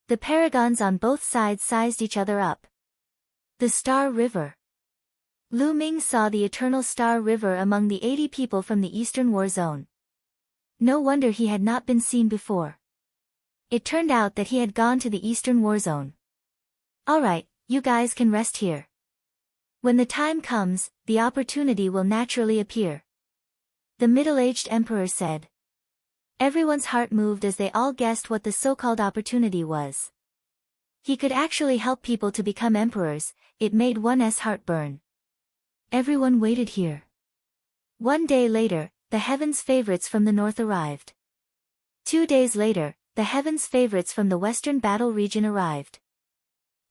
The paragons on both sides sized each other up. The Star River. Lu Ming saw the eternal Star River among the 80 people from the eastern war zone. No wonder he had not been seen before. It turned out that he had gone to the eastern war zone. Alright, you guys can rest here. When the time comes, the opportunity will naturally appear. The middle-aged emperor said. Everyone's heart moved as they all guessed what the so-called opportunity was. He could actually help people to become emperors. It made one's heart burn. Everyone waited here. One day later, the heavens favorites from the north arrived. 2 days later, the heavens favorites from the western battle region arrived.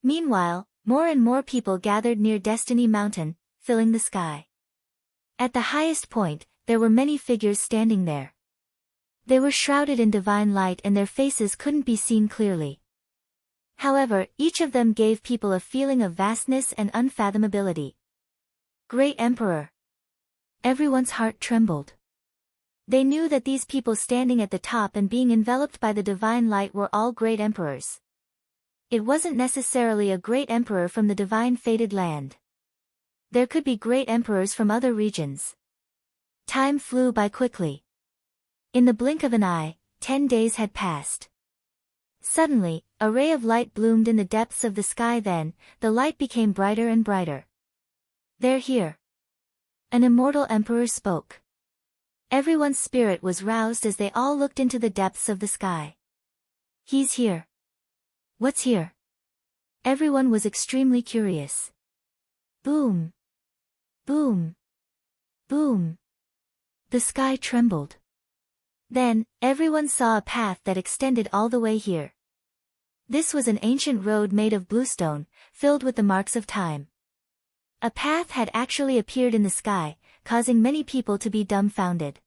Meanwhile, more and more people gathered near Destiny Mountain, filling the sky. At the highest point, there were many figures standing there. They were shrouded in divine light and their faces couldn't be seen clearly. However, each of them gave people a feeling of vastness and unfathomability. Great Emperor. Everyone's heart trembled. They knew that these people standing at the top and being enveloped by the divine light were all great emperors. It wasn't necessarily a great emperor from the divine fated land. There could be great emperors from other regions. Time flew by quickly. In the blink of an eye, 10 days had passed. Suddenly, a ray of light bloomed in the depths of the sky. Then, the light became brighter and brighter. They're here. An immortal emperor spoke. Everyone's spirit was roused as they all looked into the depths of the sky. He's here. What's here? Everyone was extremely curious. Boom. Boom. Boom. The sky trembled. Then, everyone saw a path that extended all the way here. This was an ancient road made of bluestone, filled with the marks of time. A path had actually appeared in the sky, causing many people to be dumbfounded.